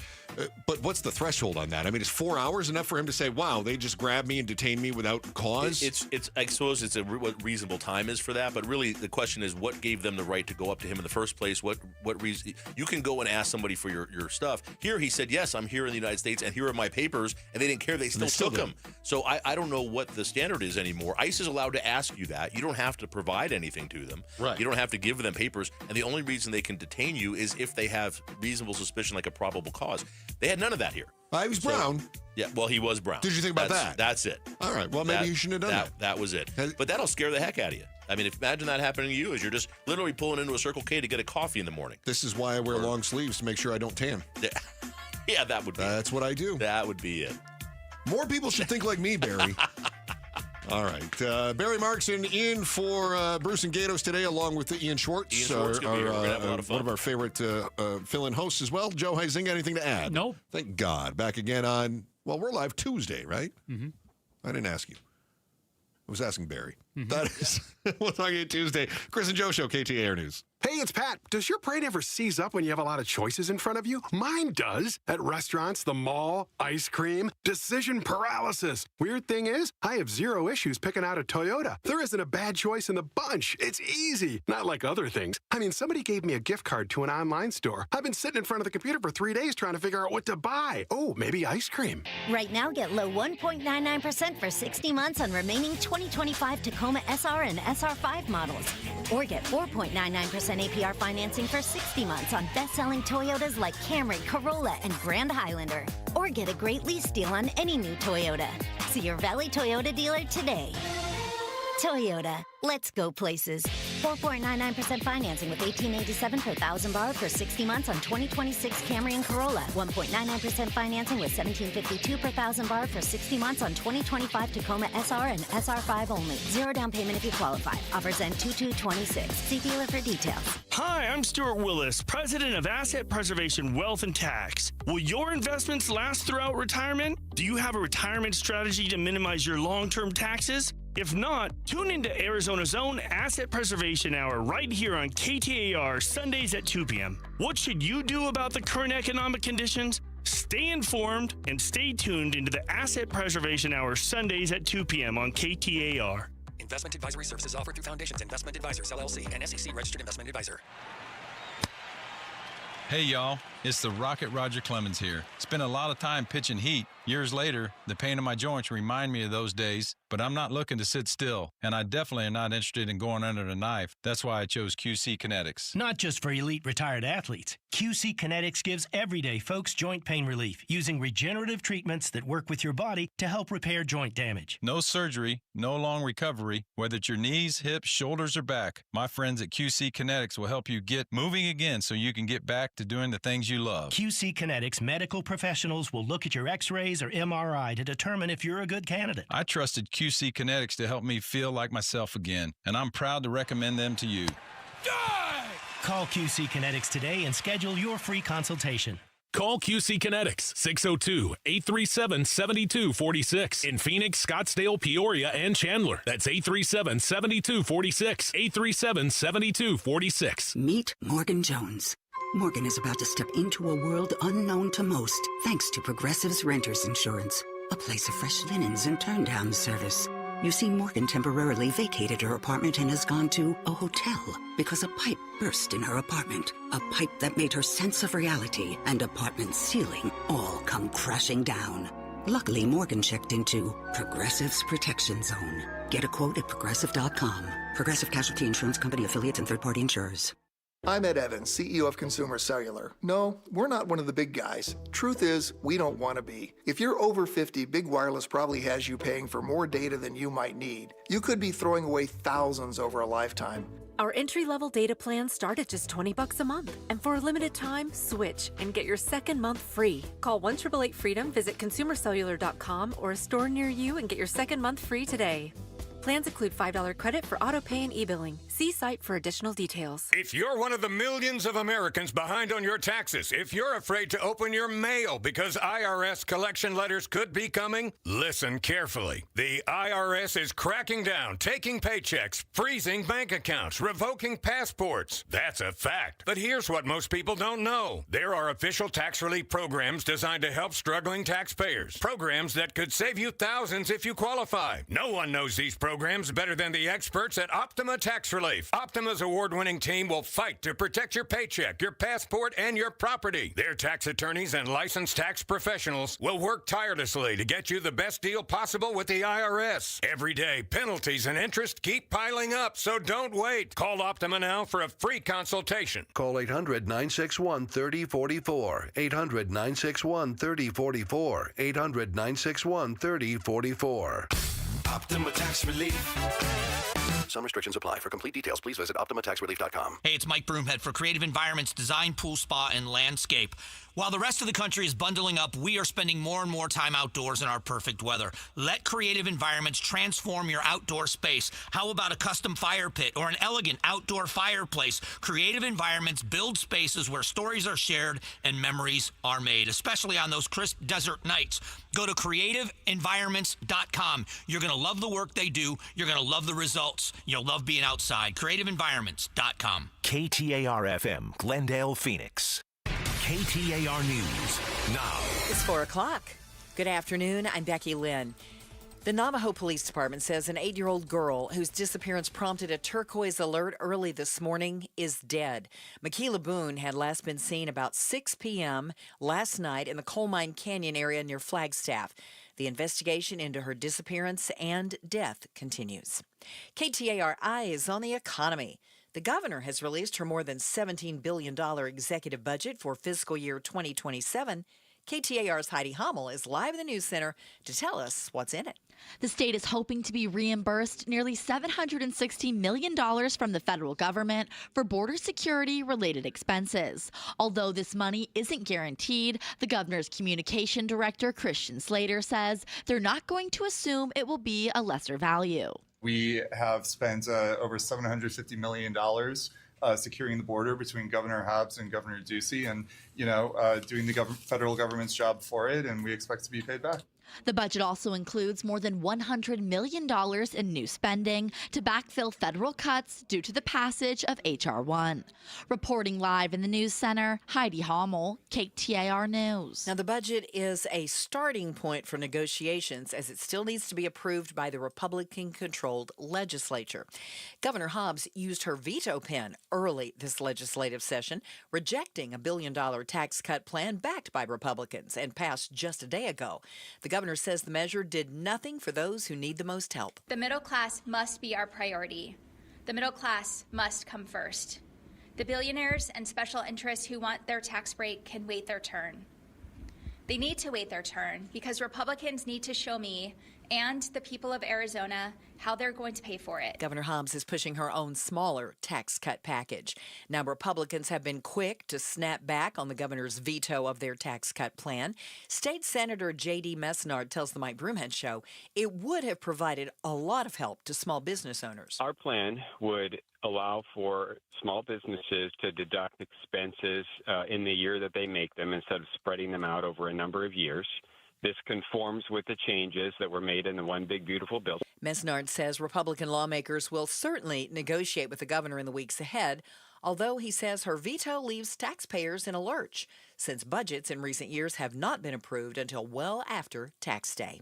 what's the threshold on that? I mean, is 4 hours enough for him to say, "Wow, they just grabbed me and detained me without cause"? It's. I suppose it's what reasonable time is for that. But really, the question is, what gave them the right to go up to him in the first place? What reason? You can go and ask somebody for your stuff. Here, he said, "Yes, I'm here in the United States, and here are my papers," and they didn't care. They still took him. So I don't know what the standard is anymore. ICE is allowed to ask you that. You don't have to provide anything to them. Right. You don't have to give them papers. And the only reason they can detain you is if they have reasonable suspicion, like a probable cause. They had none of that here. He was brown. Yeah, well, he was brown. Did you think about that? That's it. All right. Well, maybe you shouldn't have done that. That was it. But that'll scare the heck out of you. I mean, imagine that happening to you as you're just literally pulling into a Circle K to get a coffee in the morning. This is why I wear long sleeves, to make sure I don't tan. Yeah, that would be That's what I do. That would be it. More people should think like me, Barry. All right. Barry Markson in for Bruce and Gatos today, along with Ian Schwartz. Ian Schwartz gonna be here. We're gonna have a lot of fun. One of our favorite fill-in hosts as well. Joe Heising, anything to add? Nope. Thank God. Back again on, well, we're live Tuesday, right? Mm-hmm. I didn't ask you. I was asking Barry. That is, we'll talk to you Tuesday. Chris and Joe Show, KTAR News. Hey, it's Pat. Does your brain ever seize up when you have a lot of choices in front of you? Mine does. At restaurants, the mall, ice cream, decision paralysis. Weird thing is, I have zero issues picking out a Toyota. There isn't a bad choice in the bunch. It's easy. Not like other things. I mean, somebody gave me a gift card to an online store. I've been sitting in front of the computer for 3 days trying to figure out what to buy. Oh, maybe ice cream. Right now, get low 1.99% for 60 months on remaining 2025 Tacoma SR and SR5 models. Or get 4.99% APR financing for 60 months on best-selling Toyotas like Camry, Corolla, and Grand Highlander. Or get a great lease deal on any new Toyota. See your Valley Toyota dealer today. Toyota, let's go places. 4.99% financing with $18.87 per thousand borrowed for 60 months on 2026 Camry and Corolla. 1.99% financing with $17.52 per thousand borrowed for 60 months on 2025 Tacoma SR and SR5 only. Zero down payment if you qualify. Offers end 2/2/26. See dealer for details. Hi, I'm Stuart Willis, president of Asset Preservation Wealth and Tax. Will your investments last throughout retirement? Do you have a retirement strategy to minimize your long-term taxes? If not, tune into Arizona's own Asset Preservation Hour right here on KTAR Sundays at 2 p.m. What should you do about the current economic conditions? Stay informed and stay tuned into the Asset Preservation Hour Sundays at 2 p.m. on KTAR. Investment advisory services offered through Foundations Investment Advisors, LLC, and SEC Registered Investment Advisor. Hey, y'all. It's the Rocket Roger Clemens here. Spent a lot of time pitching heat. Years later, the pain in my joints remind me of those days, but I'm not looking to sit still, and I definitely am not interested in going under the knife. That's why I chose QC Kinetics. Not just for elite retired athletes. QC Kinetics gives everyday folks joint pain relief using regenerative treatments that work with your body to help repair joint damage. No surgery, no long recovery, whether it's your knees, hips, shoulders, or back. My friends at QC Kinetics will help you get moving again so you can get back to doing the things you love. QC Kinetics medical professionals will look at your x-rays or MRI to determine if you're a good candidate. I trusted QC Kinetics to help me feel like myself again, and I'm proud to recommend them to you. Call QC Kinetics today and schedule your free consultation. Call QC Kinetics, 602-837-7246 in Phoenix, Scottsdale, Peoria, and Chandler. That's 837-7246, 837-7246. Meet Morgan Jones. Morgan is about to step into a world unknown to most, thanks to Progressive's Renters Insurance, a place of fresh linens and turn-down service. You see, Morgan temporarily vacated her apartment and has gone to a hotel because a pipe burst in her apartment. A pipe that made her sense of reality and apartment ceiling all come crashing down. Luckily, Morgan checked into Progressive's Protection Zone. Get a quote at Progressive.com. Progressive Casualty Insurance Company affiliates and third-party insurers. I'm Ed Evans, CEO of Consumer Cellular. No, we're not one of the big guys. Truth is, we don't want to be. If you're over 50, Big Wireless probably has you paying for more data than you might need. You could be throwing away thousands over a lifetime. Our entry-level data plans start at just $20 a month. And for a limited time, switch and get your second month free. Call 1-888-FREEDOM, visit consumercellular.com or a store near you and get your second month free today. Plans include $5 credit for auto pay and e-billing. See site for additional details. If you're one of the millions of Americans behind on your taxes, if you're afraid to open your mail because IRS collection letters could be coming, listen carefully. The IRS is cracking down, taking paychecks, freezing bank accounts, revoking passports. That's a fact. But here's what most people don't know. There are official tax relief programs designed to help struggling taxpayers. Programs that could save you thousands if you qualify. No one knows these programs better than the experts at Optima Tax Relief. Optima's award-winning team will fight to protect your paycheck, your passport, and your property. Their tax attorneys and licensed tax professionals will work tirelessly to get you the best deal possible with the IRS. Every day, penalties and interest keep piling up, so don't wait. Call Optima now for a free consultation. Call 800-961-3044. 800-961-3044. 800-961-3044. Optima Tax Relief. Some restrictions apply. For complete details, please visit OptimaTaxRelief.com. Hey, it's Mike Broomhead for Creative Environments Design, Pool, Spa, and Landscape. While the rest of the country is bundling up, we are spending more and more time outdoors in our perfect weather. Let Creative Environments transform your outdoor space. How about a custom fire pit or an elegant outdoor fireplace? Creative Environments build spaces where stories are shared and memories are made, especially on those crisp desert nights. Go to creativeenvironments.com. You're going to love the work they do. You're going to love the results. You'll love being outside. creativeenvironments.com. KTAR-FM, Glendale, Phoenix. KTAR News now. It's 4 o'clock. Good afternoon. I'm Becky Lynn. The Navajo Police Department says an 8-year-old girl whose disappearance prompted a turquoise alert early this morning is dead. Michaela Boone had last been seen about 6 p.m. last night in the Coal Mine Canyon area near Flagstaff. The investigation into her disappearance and death continues. KTAR Eyes on the Economy. The governor has released her more than $17 billion executive budget for fiscal year 2027. KTAR's Heidi Hummel is live in the News Center to tell us what's in it. The state is hoping to be reimbursed nearly $760 million from the federal government for border security-related expenses. Although this money isn't guaranteed, the governor's communication director, Christian Slater, says they're not going to assume it will be a lesser value. We have spent over $750 million securing the border between Governor Hobbs and Governor Ducey and, doing the federal government's job for it, and we expect to be paid back. The budget also includes more than $100 million in new spending to backfill federal cuts due to the passage of H.R. 1. Reporting live in the News Center, Heidi Hummel, KTAR News. Now, the budget is a starting point for negotiations as it still needs to be approved by the Republican-controlled legislature. Governor Hobbs used her veto pen early this legislative session, rejecting a $1 billion tax cut plan backed by Republicans and passed just a day ago. The governor says the measure did nothing for those who need the most help. The middle class must be our priority. The middle class must come first. The billionaires and special interests who want their tax break can wait their turn. They need to wait their turn because Republicans need to show me and the people of Arizona how they're going to pay for it. Governor Hobbs is pushing her own smaller tax cut package. Now, Republicans have been quick to snap back on the governor's veto of their tax cut plan. State Senator J.D. Mesnard tells the Mike Broomhead Show it would have provided a lot of help to small business owners. Our plan would allow for small businesses to deduct expenses in the year that they make them instead of spreading them out over a number of years. This conforms with the changes that were made in the One Big Beautiful Bill. Mesnard says Republican lawmakers will certainly negotiate with the governor in the weeks ahead, although he says her veto leaves taxpayers in a lurch, since budgets in recent years have not been approved until well after tax day.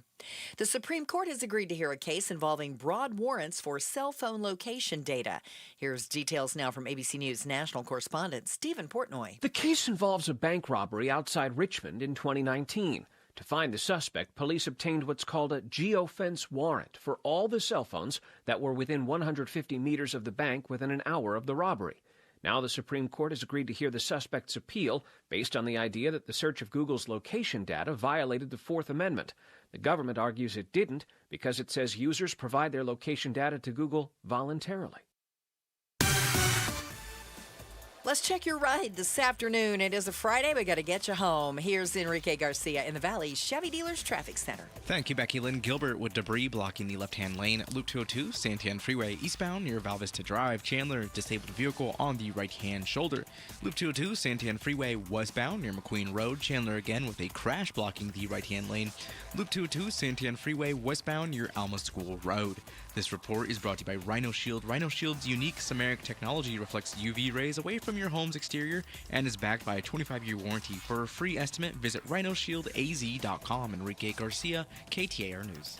The Supreme Court has agreed to hear a case involving broad warrants for cell phone location data. Here's details now from ABC News national correspondent Stephen Portnoy. The case involves a bank robbery outside Richmond in 2019. To find the suspect, police obtained what's called a geofence warrant for all the cell phones that were within 150 meters of the bank within an hour of the robbery. Now the Supreme Court has agreed to hear the suspect's appeal based on the idea that the search of Google's location data violated the Fourth Amendment. The government argues it didn't because it says users provide their location data to Google voluntarily. Let's check your ride this afternoon. It is a Friday. We got to get you home. Here's Enrique Garcia in the Valley Chevy Dealers Traffic Center. Thank you, Becky Lynn. Gilbert with debris blocking the left-hand lane. Loop 202, Santiago Freeway eastbound near Val Vista Drive. Chandler, disabled vehicle on the right-hand shoulder. Loop 202, Santiago Freeway westbound near McQueen Road. Chandler again with a crash blocking the right-hand lane. Loop 202, Santiago Freeway westbound near Alma School Road. This report is brought to you by Rhino Shield. Rhino Shield's unique ceramic technology reflects UV rays away from your home's exterior and is backed by a 25-year warranty. For a free estimate, visit rhinoshieldaz.com. Enrique Garcia, KTAR News.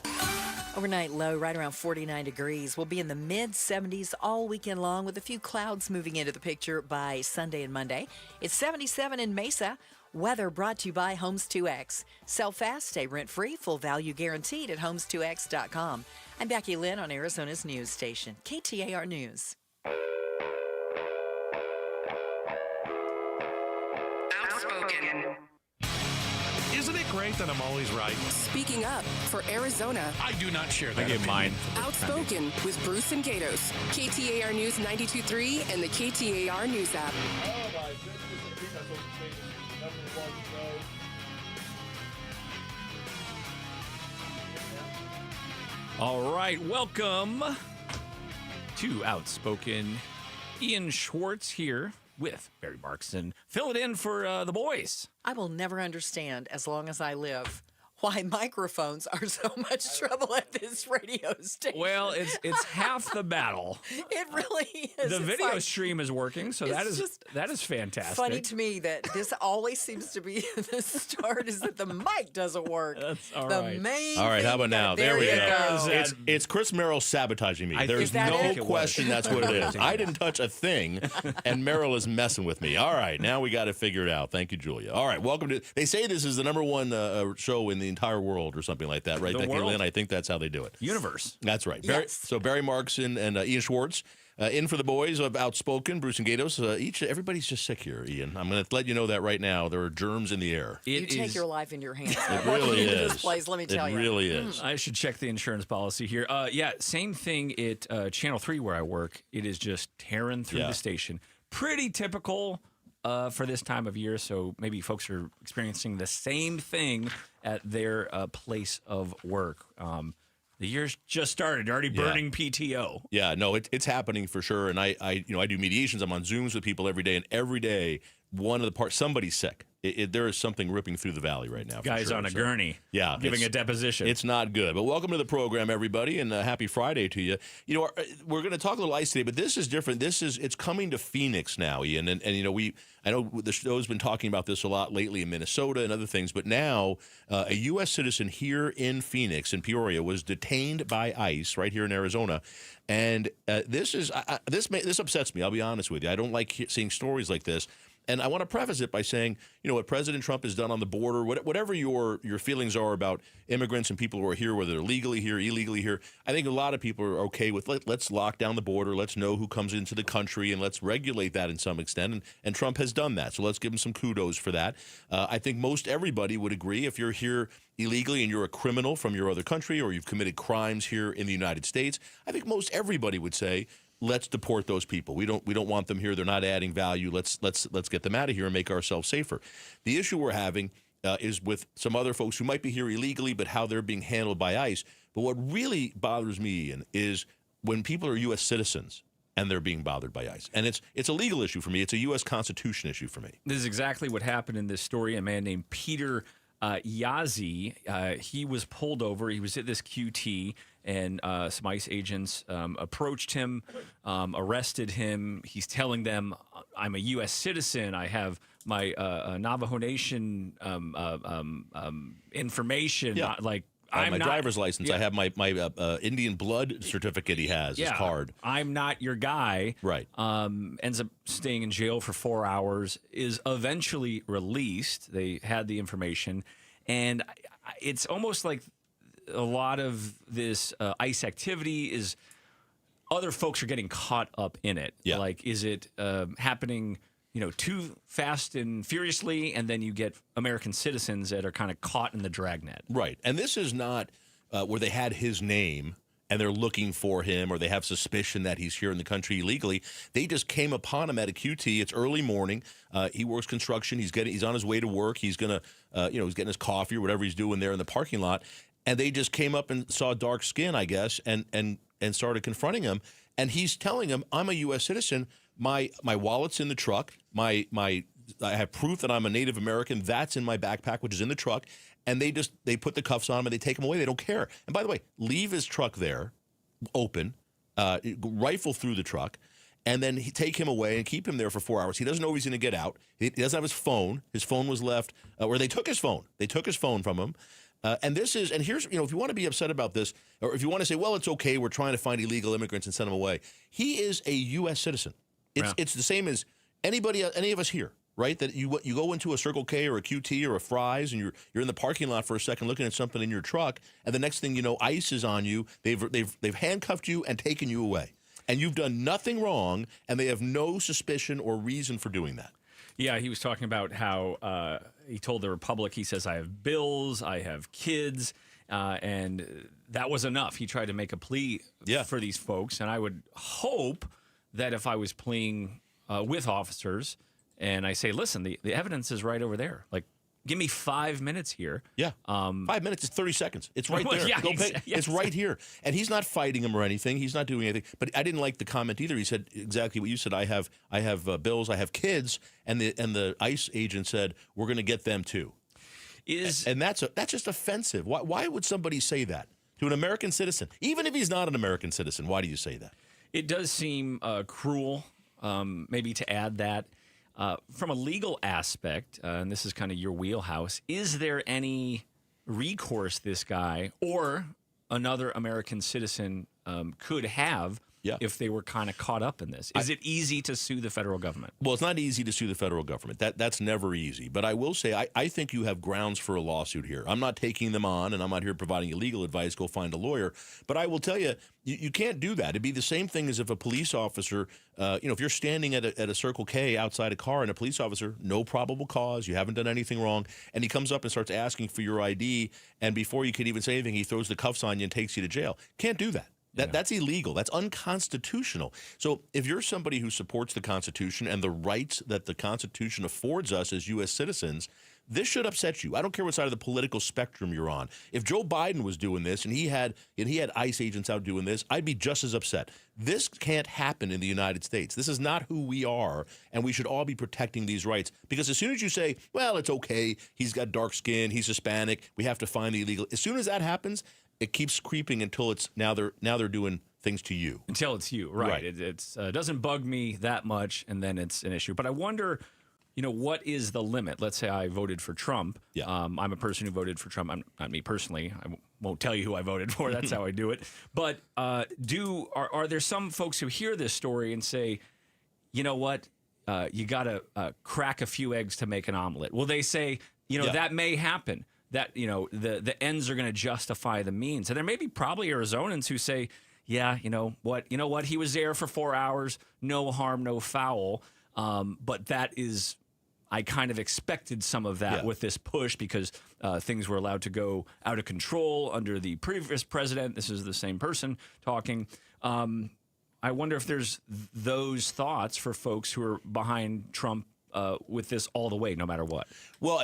Overnight low right around 49 degrees. We'll be in the mid-70s all weekend long with a few clouds moving into the picture by Sunday and Monday. It's 77 in Mesa. Weather brought to you by Homes 2X. Sell fast, stay rent-free, full value guaranteed at homes2x.com. I'm Becky Lynn on Arizona's news station, KTAR News. Outspoken. Isn't it great that I'm always right? Speaking up for Arizona. I do not share that. I get mine. Outspoken with Bruce and Gatos. KTAR News 92.3 and the KTAR News app. All right, welcome to Outspoken. Ian Schwartz here with Barry Markson. Fill it in for the boys. I will never understand, as long as I live, why microphones are so much trouble at this radio station. Well, it's half the battle. It really is. The It's video like, stream is working, so that is fantastic. funny to me that this always seems to be the start is that the mic doesn't work. That's all the right. main All right, how about thing now? that- There we you go. It's Chris Merrill sabotaging me. There's that no it? question that's what it is. I didn't touch a thing, and Merrill is messing with me. All right, now we got to figure it out. Thank you, Julia. All right, welcome to. They say this is the number one show in the entire world or something like that, right? The world. Lynn, I think that's how they do it. Universe. That's right. Yes. So Barry Markson and Ian Schwartz. In for the boys of Outspoken, Bruce and Gatos. Everybody's just sick here, Ian. I'm going to let you know that right now. There are germs in the air. You take your life in your hands. It really is. This place, let me tell you. It really is. I should check the insurance policy here. Same thing at Channel 3 where I work. It is just tearing through the station. Pretty typical for this time of year, so maybe folks are experiencing the same thing at their place of work. The year's just started, already burning PTO. Yeah, no, it's happening for sure. And I do mediations. I'm on Zooms with people every day, and every day one of the parts, somebody's sick. There is something ripping through the valley right now. Guy's on a gurney. Yeah, giving a deposition. It's not good. But welcome to the program, everybody, and happy Friday to you. You know, we're going to talk a little ice today, but this is different. It's coming to Phoenix now, Ian, and you know I know the show's been talking about this a lot lately in Minnesota and other things, but now a U.S. citizen here in Phoenix, in Peoria, was detained by ICE right here in Arizona, and this upsets me. I'll be honest with you. I don't like seeing stories like this. And I want to preface it by saying, you know, what President Trump has done on the border, whatever your feelings are about immigrants and people who are here, whether they're legally here, illegally here, I think a lot of people are okay with let's lock down the border, let's know who comes into the country, and let's regulate that in some extent. And Trump has done that, so let's give him some kudos for that. I think most everybody would agree if you're here illegally and you're a criminal from your other country or you've committed crimes here in the United States, I think most everybody would say, let's deport those people. We don't want them here. They're not adding value. Let's get them out of here and make ourselves safer. The issue we're having is with some other folks who might be here illegally, but how they're being handled by ICE. But what really bothers me, Ian, is when people are U.S. citizens and they're being bothered by ICE. And it's a legal issue for me. It's a U.S. Constitution issue for me. This is exactly what happened in this story. A man named Peter Yazzie, he was pulled over. He was at this QT, and some ICE agents approached him, arrested him. He's telling them, I'm a U.S. citizen. I have my Navajo Nation information. Yeah. I'm my not, driver's license. Yeah. I have my Indian blood certificate he has, his card. I'm not your guy. Right. Ends up staying in jail for 4 hours, is eventually released. They had the information. And it's almost like a lot of this ICE activity is other folks are getting caught up in it. Yeah. Like, is it happening, too fast and furiously, and then you get American citizens that are kind of caught in the dragnet. Right. And this is not where they had his name and they're looking for him or they have suspicion that he's here in the country illegally. They just came upon him at a QT. It's early morning. He works construction. He's on his way to work. He's going to, he's getting his coffee or whatever he's doing there in the parking lot. And they just came up and saw dark skin, I guess, and started confronting him. And he's telling him, I'm a U.S. citizen. My wallet's in the truck. I have proof that I'm a Native American. That's in my backpack, which is in the truck. And they put the cuffs on him and they take him away. They don't care. And by the way, leave his truck there, open, rifle through the truck, and then take him away and keep him there for 4 hours. He doesn't know he's going to get out. He doesn't have his phone. His phone was left, or they took his phone. They took his phone from him. And here's, if you want to be upset about this, or if you want to say, well, it's okay, we're trying to find illegal immigrants and send them away. He is a U.S. citizen. It's the same as any of us here, right? That you go into a Circle K or a QT or a Fry's and you're in the parking lot for a second looking at something in your truck, and the next thing you know, ICE is on you. They've handcuffed you and taken you away, and you've done nothing wrong, and they have no suspicion or reason for doing that. Yeah, he was talking about how he told the Republic, he says, I have bills, I have kids, and that was enough. He tried to make a plea for these folks, and I would hope that if I was pleading with officers and I say, listen, the evidence is right over there. Like, give me 5 minutes here. Yeah. 5 minutes is 30 seconds. It's right there. It's right here. And he's not fighting him or anything. He's not doing anything. But I didn't like the comment either. He said exactly what you said. I have bills. I have kids. And the ICE agent said, we're going to get them too. And that's just offensive. Why would somebody say that to an American citizen? Even if he's not an American citizen, why do you say that? It does seem cruel, maybe to add that. From a legal aspect, and this is kind of your wheelhouse, is there any recourse this guy or another American citizen could have if they were kind of caught up in this. Is it easy to sue the federal government? Well, it's not easy to sue the federal government. That's never easy. But I will say I think you have grounds for a lawsuit here. I'm not taking them on, and I'm not here providing you legal advice. Go find a lawyer. But I will tell you, you can't do that. It'd be the same thing as if a police officer, if you're standing at a Circle K outside a car and a police officer, no probable cause, you haven't done anything wrong, and he comes up and starts asking for your ID, and before you could even say anything, he throws the cuffs on you and takes you to jail. Can't do that. That's illegal. That's unconstitutional. So if you're somebody who supports the Constitution and the rights that the Constitution affords us as U.S. citizens, this should upset you. I don't care what side of the political spectrum you're on. If Joe Biden was doing this and he had ICE agents out doing this, I'd be just as upset. This can't happen in the United States. This is not who we are, and we should all be protecting these rights. Because as soon as you say, well, it's okay, he's got dark skin, he's Hispanic, we have to find the illegal. As soon as that happens, it keeps creeping until it's now they're doing things to you. Until it's you, right? It doesn't bug me that much, and then it's an issue. But I wonder, what is the limit? Let's say I voted for Trump. Yeah. I'm a person who voted for Trump. Not me personally. I won't tell you who I voted for. That's how I do it. But are there some folks who hear this story and say, you know what? You got to crack a few eggs to make an omelet. Will they say, that may happen? That, the ends are going to justify the means. And there may be probably Arizonans who say, yeah, you know what? He was there for 4 hours, no harm, no foul. But that is, I kind of expected some of that with this push because things were allowed to go out of control under the previous president. This is the same person talking. I wonder if there's those thoughts for folks who are behind Trump with this all the way, no matter what. Well,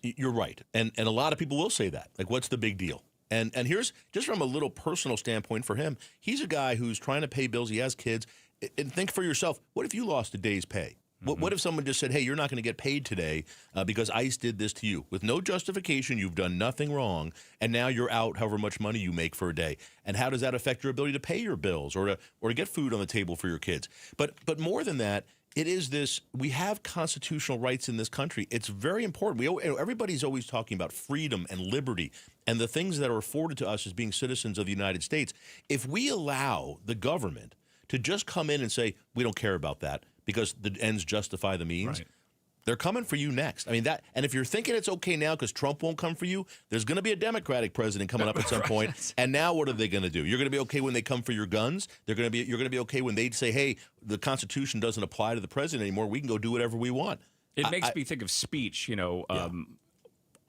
you're right. And a lot of people will say that. Like, what's the big deal? And here's, just from a little personal standpoint for him, he's a guy who's trying to pay bills. He has kids. And think for yourself, what if you lost a day's pay? What if someone just said, hey, you're not going to get paid today because ICE did this to you? With no justification, you've done nothing wrong, and now you're out however much money you make for a day. And how does that affect your ability to pay your bills or to get food on the table for your kids? But more than that, it is this, we have constitutional rights in this country. It's very important. Everybody's always talking about freedom and liberty and the things that are afforded to us as being citizens of the United States. If we allow the government to just come in and say, we don't care about that because the ends justify the means, they're coming for you next. I mean, and if you're thinking it's okay now because Trump won't come for you, there's going to be a Democratic president coming up at some point. And now what are they going to do? You're going to be okay when they come for your guns. You're going to be okay when they say, hey, the Constitution doesn't apply to the president anymore. We can go do whatever we want. It makes me think of speech,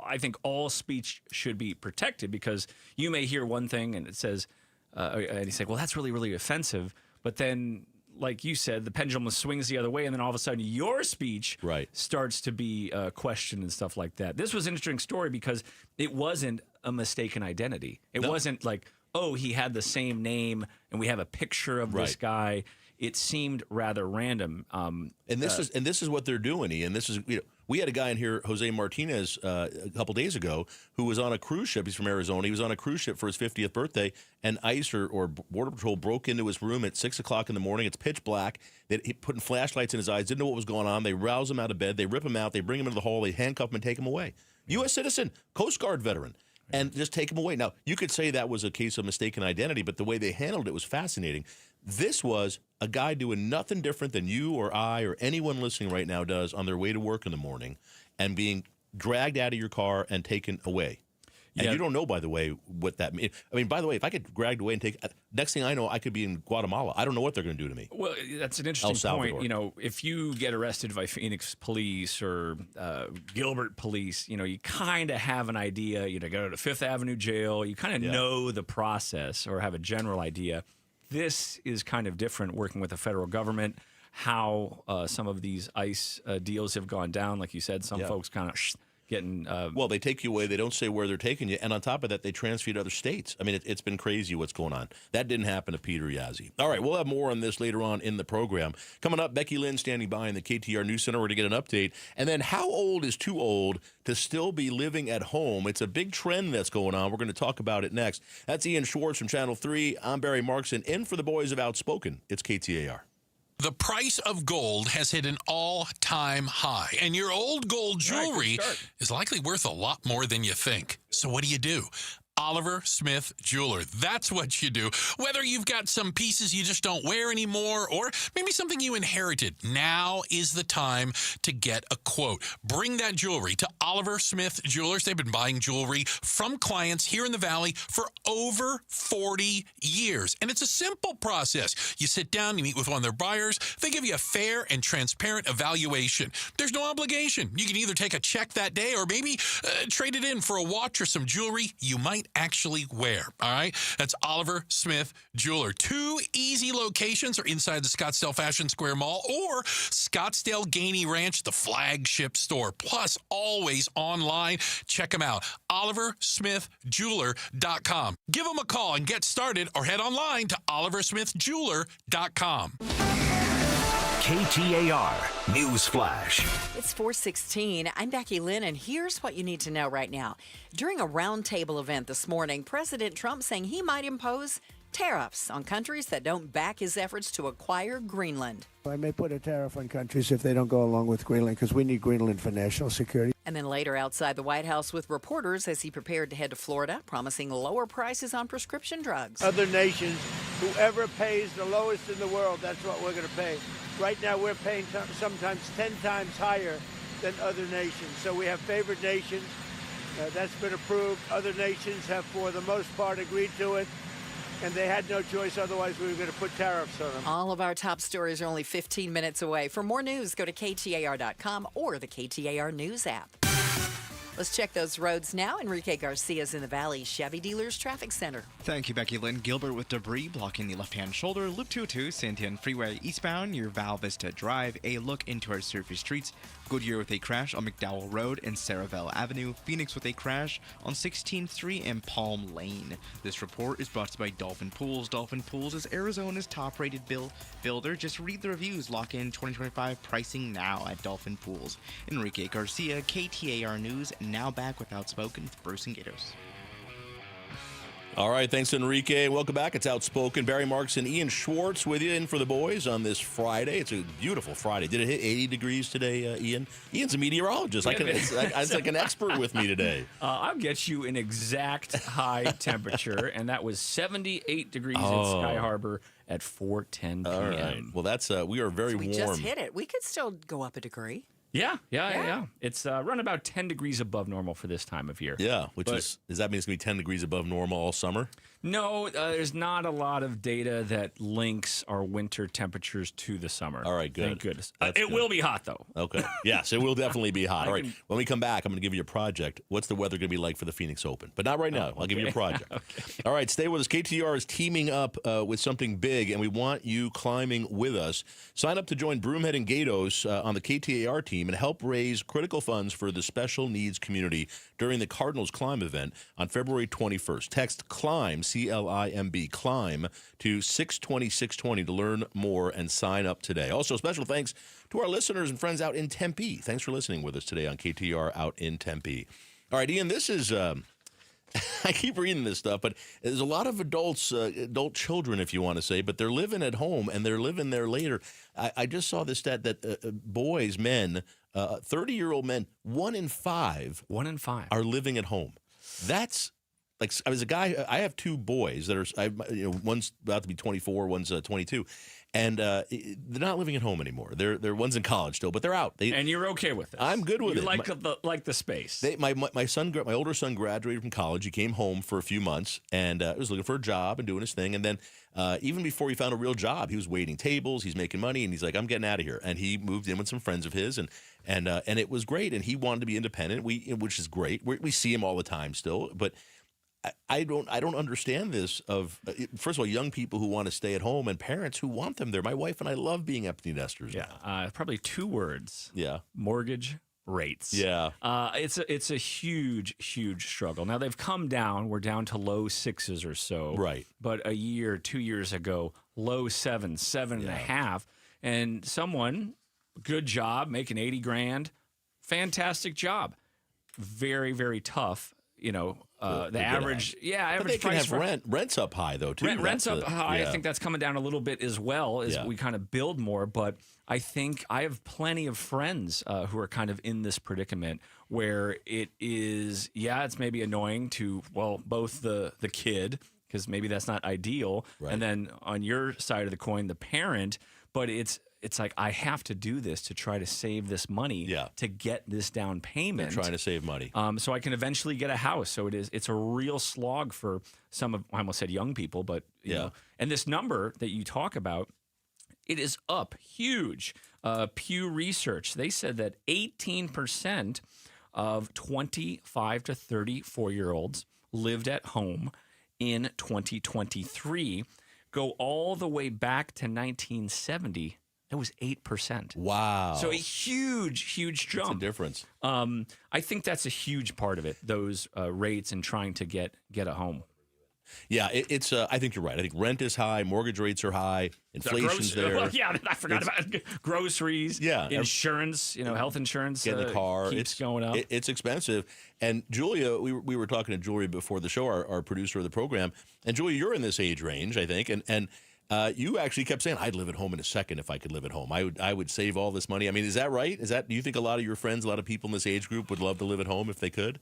I think all speech should be protected because you may hear one thing and it says, and you say, well, that's really, really offensive. But then, like you said, the pendulum swings the other way, and then all of a sudden your speech starts to be questioned and stuff like that. This was an interesting story because it wasn't a mistaken identity. It wasn't like, oh, he had the same name, and we have a picture of this guy. It seemed rather random. And this is what they're doing, Ian. This is, we had a guy in here, Jose Martinez, a couple days ago, who was on a cruise ship. He's from Arizona. He was on a cruise ship for his 50th birthday, and ICE or Border Patrol broke into his room at 6 o'clock in the morning. It's pitch black. They putting flashlights in his eyes, didn't know what was going on. They rouse him out of bed. They rip him out. They bring him into the hall. They handcuff him and take him away. U.S. citizen, Coast Guard veteran. And just take him away. Now, you could say that was a case of mistaken identity, but the way they handled it was fascinating. This was a guy doing nothing different than you or I or anyone listening right now does on their way to work in the morning and being dragged out of your car and taken away. And you don't know, by the way, what that means. I mean, by the way, if I get dragged away and next thing I know, I could be in Guatemala. I don't know what they're going to do to me. Well, that's an interesting point. If you get arrested by Phoenix police or Gilbert police, you kind of have an idea. Go to Fifth Avenue jail. You kind of know the process or have a general idea. This is kind of different working with the federal government, how some of these ICE deals have gone down. Like you said, some folks kind of getting... well, they take you away. They don't say where they're taking you. And on top of that, they transfer you to other states. I mean, it's been crazy what's going on. That didn't happen to Peter Yazzie. All right, we'll have more on this later on in the program. Coming up, Becky Lynn standing by in the KTAR News Center. We're going to get an update. And then how old is too old to still be living at home? It's a big trend that's going on. We're going to talk about it next. That's Ian Schwartz from Channel 3. I'm Barry Markson. In for the boys of Outspoken. It's KTAR. The price of gold has hit an all-time high, and your old gold jewelry is likely worth a lot more than you think. So what do? Oliver Smith Jeweler. That's what you do. Whether you've got some pieces you just don't wear anymore or maybe something you inherited, now is the time to get a quote. Bring that jewelry to Oliver Smith Jewelers. They've been buying jewelry from clients here in the Valley for over 40 years. And it's a simple process. You sit down, you meet with one of their buyers. They give you a fair and transparent evaluation. There's no obligation. You can either take a check that day or maybe trade it in for a watch or some jewelry you might actually wear. All right? That's Oliver Smith Jeweler. 2 easy locations are inside the Scottsdale Fashion Square Mall or Scottsdale Gainey Ranch, the flagship store. Plus, always online. Check them out. OliverSmithJeweler.com. Give them a call and get started or head online to OliverSmithJeweler.com. KTAR News Flash. It's 4:16. I'm Becky Lynn, and here's what you need to know right now. During a roundtable event this morning, President Trump saying he might impose tariffs on countries that don't back his efforts to acquire Greenland. I may put a tariff on countries if they don't go along with Greenland, because we need Greenland for national security. And then later outside the White House with reporters as he prepared to head to Florida, promising lower prices on prescription drugs. Other nations, whoever pays the lowest in the world, that's what we're going to pay. Right now we're paying sometimes 10 times higher than other nations. So we have favored nations. That's been approved. Other nations have, for the most part, agreed to it. And they had no choice, otherwise we were going to put tariffs on them. All of our top stories are only 15 minutes away. For more news, go to KTAR.com or the KTAR News app. Let's check those roads now. Enrique Garcia's in the Valley Chevy Dealers Traffic Center. Thank you, Becky Lynn. Gilbert with debris blocking the left-hand shoulder. Loop 202, Santiago Freeway eastbound near Val Vista Drive. A look into our surface streets. Goodyear with a crash on McDowell Road and Saravelle Avenue. Phoenix with a crash on 16th Street and Palm Lane. This report is brought to you by Dolphin Pools. Dolphin Pools is Arizona's top-rated builder. Just read the reviews. Lock in 2025 pricing now at Dolphin Pools. Enrique Garcia, KTAR News. Now back with Outspoken with Bruce and Gatos. All right, thanks, Enrique. Welcome back. It's Outspoken. Barry Marks and Ian Schwartz with you in for the boys on this Friday. It's a beautiful Friday. Did it hit 80 degrees today, Ian? Ian's a meteorologist. It's like an expert with me today. I'll get you an exact high temperature, and that was 78 degrees in Sky Harbor at 4:10 p.m. All right. Well, that's we are very warm. We just hit it. We could still go up a degree. Yeah. It's run about 10 degrees above normal for this time of year. Yeah, does that mean it's going to be 10 degrees above normal all summer? No, there's not a lot of data that links our winter temperatures to the summer. All right, good. Thank goodness. It will be hot, though. Okay. Yes, it will definitely be hot. All right. When we come back, I'm going to give you a project. What's the weather going to be like for the Phoenix Open? But not right now. I'll give you a project. Okay. All right, stay with us. KTAR is teaming up with something big, and we want you climbing with us. Sign up to join Broomhead and Gatos on the KTAR team and help raise critical funds for the special needs community during the Cardinals Climb event on February 21st. Text CLIMB, CLIMB, CLIMB to 620-620 to learn more and sign up today. Also, special thanks to our listeners and friends out in Tempe. Thanks for listening with us today on KTAR out in Tempe. All right, Ian, this is... I keep reading this stuff, but there's a lot of adult children, if you want to say, but they're living at home and they're living there later. I just saw this stat that boys, men, 30-year-old men, 1 in 5 are living at home. That's like, I was a guy. I have 2 boys that are, one's about to be 24, one's 22. And they're not living at home anymore. They're one's in college still, but they're out. And you're okay with it? I'm good with it. You like the space. My older son graduated from college. He came home for a few months and was looking for a job and doing his thing. And then even before he found a real job, he was waiting tables. He's making money, and he's like, "I'm getting out of here." And he moved in with some friends of his, and it was great. And he wanted to be independent, which is great. We see him all the time still, but. I don't understand this of, first of all, young people who want to stay at home and parents who want them there. My wife and I love being empty nesters. Yeah, probably 2 words. Yeah. Mortgage rates. Yeah. It's a huge struggle. Now, they've come down. We're down to low 6s or so. Right. But a year, 2 years ago, low 7s, 7.5. And someone, good job, making $80,000, fantastic job. Very, very tough. the average, average but they can price have rent's up high though too. Rent's up high. I think that's coming down a little bit as well as we kind of build more. But I think I have plenty of friends who are kind of in this predicament where it is, it's maybe annoying to both the kid, because maybe that's not ideal, and then on your side of the coin, the parent. But it's like, I have to do this to try to save this money to get this down payment. They're trying to save money. So I can eventually get a house. So it's a real slog for some of, I almost said young people, but you know. And this number that you talk about, it is up huge. Pew Research, they said that 18% of 25 to 34-year-olds lived at home in 2023. Go all the way back to 1970. That was 8%. Wow. So a huge jump. That's a difference. I think that's a huge part of it, those rates and trying to get a home. Yeah, it's. I think you're right. I think rent is high, mortgage rates are high, inflation's there. Well, I forgot about groceries. Yeah, insurance. Health insurance. Get in the car. Keeps going up. It's expensive. And Julia, we were talking to Julia before the show, our producer of the program. And Julia, you're in this age range, I think, and you actually kept saying, "I'd live at home in a second if I could live at home. I would save all this money." I mean, is that right? Do you think a lot of your friends, a lot of people in this age group, would love to live at home if they could?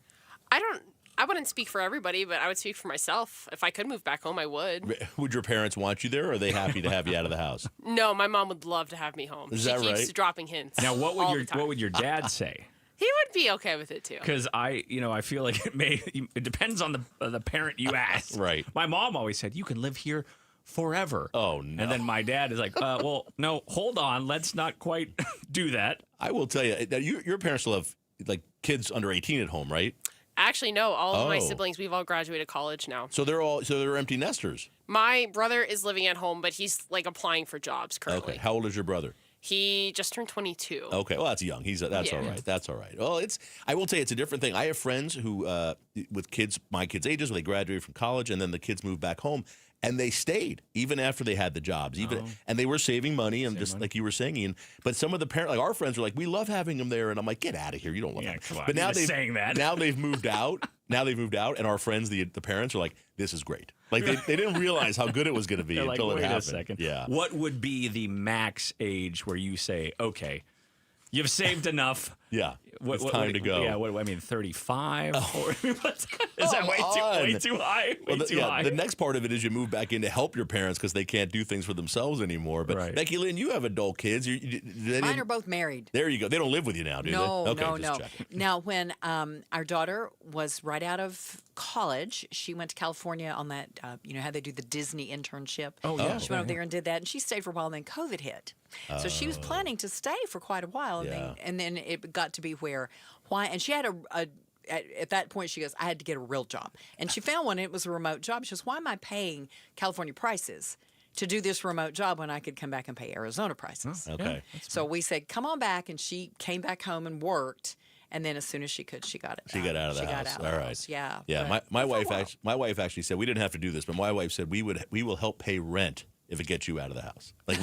I wouldn't speak for everybody, but I would speak for myself. If I could move back home, I would. Would your parents want you there, or are they happy to have you out of the house? No, my mom would love to have me home. Is she that keeps right? dropping hints. Now, what would your dad say? He would be okay with it too. Because I feel like it depends on the parent you ask. Right. My mom always said, "You can live here forever." Oh no. And then my dad is like, "Well, no, hold on, let's not quite do that." I will tell you that your parents will have like kids under 18 at home, right? Actually, no. All of my siblings, we've all graduated college now. So they're empty nesters. My brother is living at home, but he's like applying for jobs currently. Okay. How old is your brother? He just turned 22. Okay, well that's young. That's all right. That's all right. Well, I will tell you, it's a different thing. I have friends who, with kids my kids' ages, where they graduated from college and then the kids moved back home, and they stayed even after they had the jobs, and they were saving money and like you were saying, Ian. But some of the parents, like our friends, were like, "We love having them there," and I'm like, "Get out of here! You don't love them." Come on, but now now they've moved out. And our friends, the parents, are like, "This is great." Like they didn't realize how good it was going to be until it happened. Wait a second. Yeah. What would be the max age where you say, "Okay, you've saved enough"? Yeah. It's time to go. Yeah, 35? Is that way too high? High? The next part of it is you move back in to help your parents because they can't do things for themselves anymore. But Becky Lynn, you have adult kids. Mine are both married. There you go. They don't live with you now, do they? Okay, No. Now, when our daughter was right out of college, she went to California on that, how they do the Disney internship. Oh, yeah. She went over there and did that, and she stayed for a while, and then COVID hit. So she was planning to stay for quite a while, and then it got to be and she had at that point, she goes, I had to get a real job. And she found one, and it was a remote job. She goes, why am I paying California prices to do this remote job when I could come back and pay Arizona prices? Okay. So we said, come on back, and she came back home and worked. And then as soon as she could, she got it. She got out of the house. All right. Yeah. Yeah. My wife actually said, we didn't have to do this, but my wife said we will help pay rent if it gets you out of the house. Like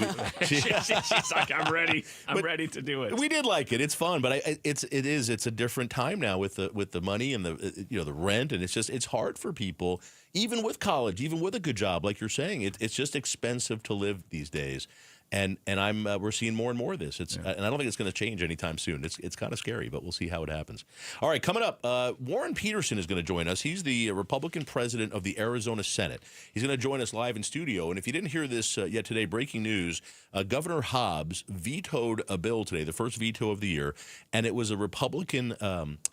she's like, I'm ready. I'm ready to do it. We did like it. It's fun, but it's a different time now with the money and the rent, and it's hard for people, even with college, even with a good job, like you're saying. It's just expensive to live these days. And we're seeing more and more of this. And I don't think it's going to change anytime soon. It's kind of scary, but we'll see how it happens. All right, coming up, Warren Peterson is going to join us. He's the Republican president of the Arizona Senate. He's going to join us live in studio. And if you didn't hear this yet today, breaking news: Governor Hobbs vetoed a bill today, the first veto of the year, and it was a Republican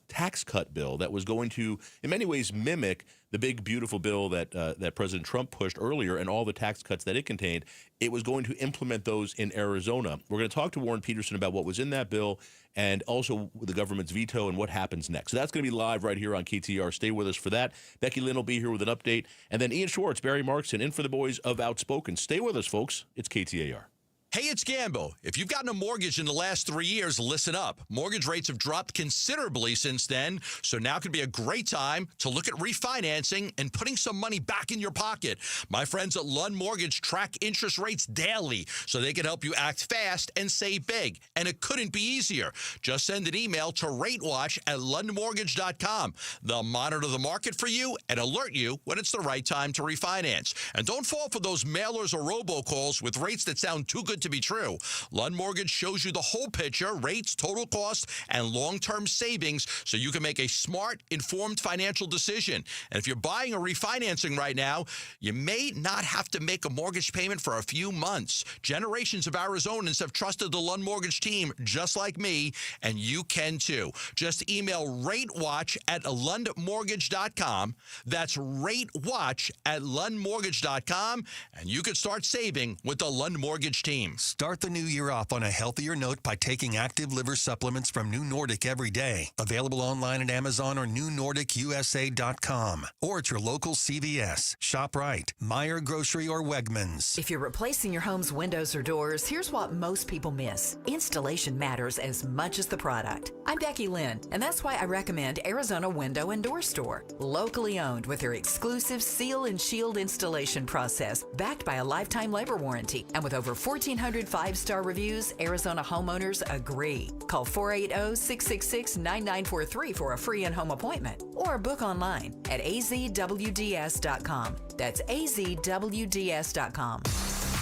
tax cut bill that was going to, in many ways, mimic the big, beautiful bill that President Trump pushed earlier and all the tax cuts that it contained. It was going to implement those in Arizona. We're going to talk to Warren Peterson about what was in that bill and also the government's veto and what happens next. So that's going to be live right here on KTAR. Stay with us for that. Becky Lynn will be here with an update. And then Ian Schwartz, Barry Markson, in for the boys of Outspoken. Stay with us, folks. It's KTAR. Hey, it's Gambo. If you've gotten a mortgage in the last 3 years, listen up. Mortgage rates have dropped considerably since then, so now could be a great time to look at refinancing and putting some money back in your pocket. My friends at Lund Mortgage track interest rates daily, so they can help you act fast and save big. And it couldn't be easier. Just send an email to ratewatch@lundmortgage.com. They'll monitor the market for you and alert you when it's the right time to refinance. And don't fall for those mailers or robocalls with rates that sound too good to be true. Lund Mortgage shows you the whole picture, rates, total cost, and long-term savings, so you can make a smart, informed financial decision. And if you're buying or refinancing right now, you may not have to make a mortgage payment for a few months. Generations of Arizonans have trusted the Lund Mortgage team just like me, and you can too. Just email ratewatch@lundmortgage.com. That's ratewatch@lundmortgage.com, and you can start saving with the Lund Mortgage team. Start the new year off on a healthier note by taking active liver supplements from New Nordic every day. Available online at Amazon or newnordicusa.com or at your local CVS, ShopRite, Meijer Grocery, or Wegmans. If you're replacing your home's windows or doors, here's what most people miss. Installation matters as much as the product. I'm Becky Lynn, and that's why I recommend Arizona Window and Door Store. Locally owned with their exclusive seal and shield installation process, backed by a lifetime labor warranty, and with over 1,400 five-star reviews, Arizona homeowners agree. Call 480-666-9943 for a free in-home appointment or book online at azwds.com. That's azwds.com.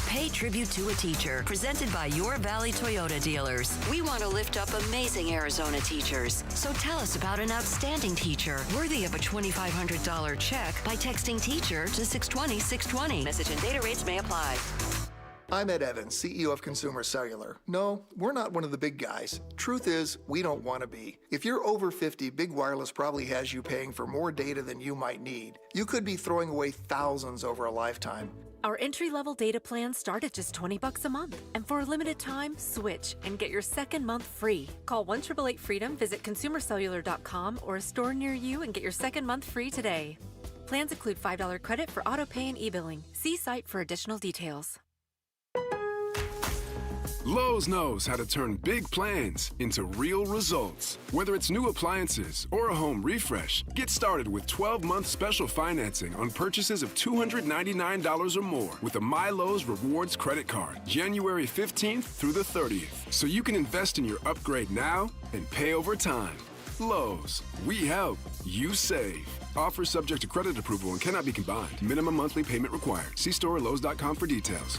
Pay tribute to a teacher, presented by Your Valley Toyota dealers. We want to lift up amazing Arizona teachers. So tell us about an outstanding teacher worthy of a $2,500 check by texting teacher to 620-620. Message and data rates may apply. I'm Ed Evans, CEO of Consumer Cellular. No, we're not one of the big guys. Truth is, we don't want to be. If you're over 50, Big Wireless probably has you paying for more data than you might need. You could be throwing away thousands over a lifetime. Our entry-level data plans start at just $20 a month. And for a limited time, switch and get your second month free. Call 1-888-FREEDOM, visit consumercellular.com or a store near you and get your second month free today. Plans include $5 credit for auto pay and e-billing. See site for additional details. Lowe's knows how to turn big plans into real results. Whether it's new appliances or a home refresh, get started with 12-month special financing on purchases of $299 or more with a MyLowe's Rewards credit card, January 15th through the 30th. So you can invest in your upgrade now and pay over time. Lowe's, we help, you save. Offer subject to credit approval and cannot be combined. Minimum monthly payment required. See store or Lowe's.com for details.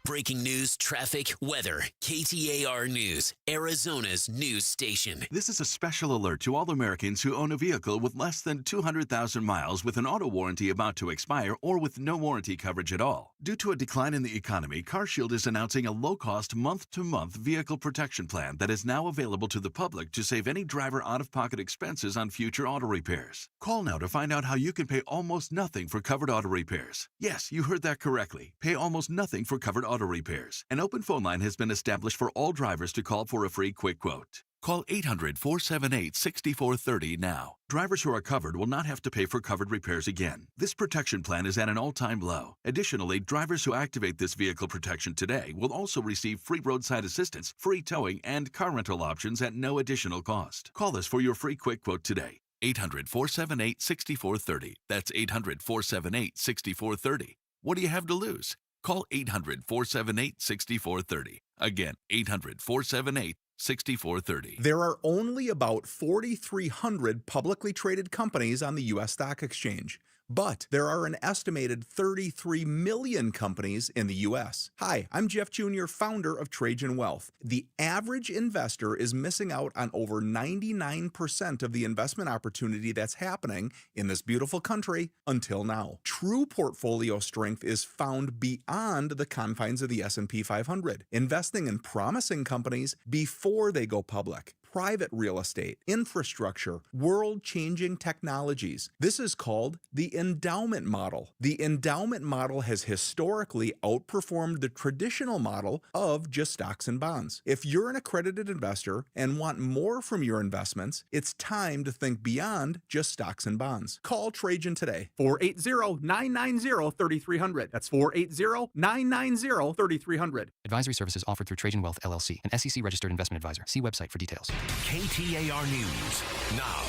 Breaking news, traffic, weather. KTAR News, Arizona's news station. This is a special alert to all Americans who own a vehicle with less than 200,000 miles with an auto warranty about to expire or with no warranty coverage at all. Due to a decline in the economy, CarShield is announcing a low-cost month-to-month vehicle protection plan that is now available to the public to save any driver out-of-pocket expenses on future auto repairs. Call now to find out how you can pay almost nothing for covered auto repairs. Yes, you heard that correctly. Pay almost nothing for covered auto repairs. An open phone line has been established for all drivers to call for a free quick quote. Call 800-478-6430 now. Drivers who are covered will not have to pay for covered repairs again. This protection plan is at an all-time low. Additionally, drivers who activate this vehicle protection today will also receive free roadside assistance, free towing, and car rental options at no additional cost. Call us for your free quick quote today. 800-478-6430. That's 800-478-6430. What do you have to lose? Call 800-478-6430. Again, 800-478-6430. There are only about 4,300 publicly traded companies on the U.S. stock exchange, but there are an estimated 33 million companies in the U.S. Hi, I'm Jeff Jr., founder of Trajan Wealth. The average investor is missing out on over 99% of the investment opportunity that's happening in this beautiful country until now. True portfolio strength is found beyond the confines of the S&P 500, investing in promising companies before they go public. private real estate, infrastructure, world-changing technologies. This is called the endowment model. The endowment model has historically outperformed the traditional model of just stocks and bonds. If you're an accredited investor and want more from your investments, it's time to think beyond just stocks and bonds. Call Trajan today. 480-990-3300. That's 480-990-3300. Advisory services offered through Trajan Wealth, LLC, an SEC-registered investment advisor. See website for details. KTAR News now.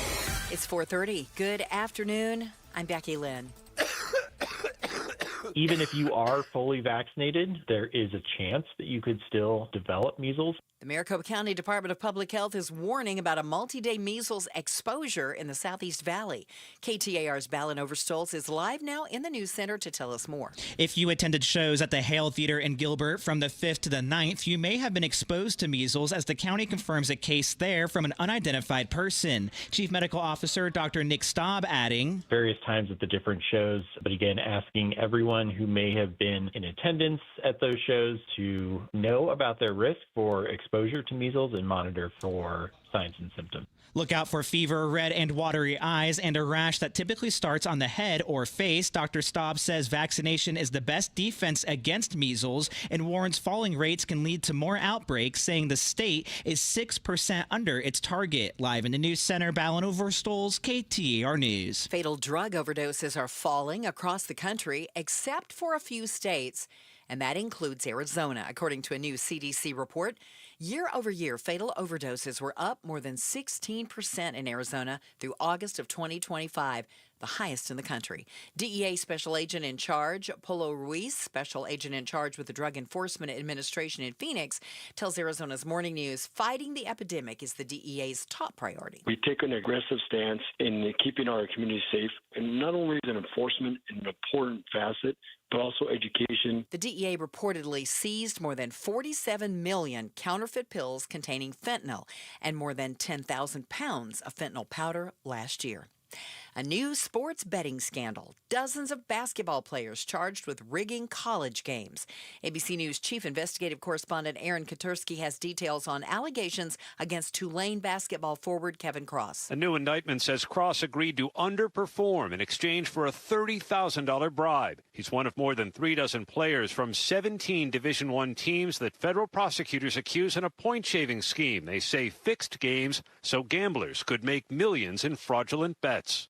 It's 4:30. Good afternoon. I'm Becky Lynn. Even if you are fully vaccinated, there is a chance that you could still develop measles. The Maricopa County Department of Public Health is warning about a multi-day measles exposure in the Southeast Valley. KTAR's Balin Overstolz is live now in the news center to tell us more. If you attended shows at the Hale Theater in Gilbert from the 5th to the 9th, you may have been exposed to measles as the county confirms a case there from an unidentified person. Chief Medical Officer Dr. Nick Staub adding, various times at the different shows, but again, asking everyone who may have been in attendance at those shows to know about their risk for exposure to measles and monitor for signs and symptoms. Look out for fever, red and watery eyes, and a rash that typically starts on the head or face. Dr. Staub says vaccination is the best defense against measles and warns falling rates can lead to more outbreaks, saying the state is 6% under its target. Live in the news center, Balin Overstolz, KTAR News. Fatal drug overdoses are falling across the country, except for a few states, and that includes Arizona. According to a new CDC report, year over year, fatal overdoses were up more than 16% in Arizona through August of 2025, the highest in the country. DEA Special Agent in Charge, Polo Ruiz, Special Agent in Charge with the Drug Enforcement Administration in Phoenix, tells Arizona's Morning News fighting the epidemic is the DEA's top priority. We take an aggressive stance in keeping our community safe, and not only is enforcement an important facet, but also education. The DEA reportedly seized more than 47 million counterfeit pills containing fentanyl and more than 10,000 pounds of fentanyl powder last year. A new sports betting scandal. Dozens of basketball players charged with rigging college games. ABC News Chief Investigative Correspondent Aaron Katursky has details on allegations against Tulane basketball forward Kevin Cross. A new indictment says Cross agreed to underperform in exchange for a $30,000 bribe. He's one of more than 36 players from 17 Division I teams that federal prosecutors accuse in a point-shaving scheme. They say fixed games so gamblers could make millions in fraudulent bets.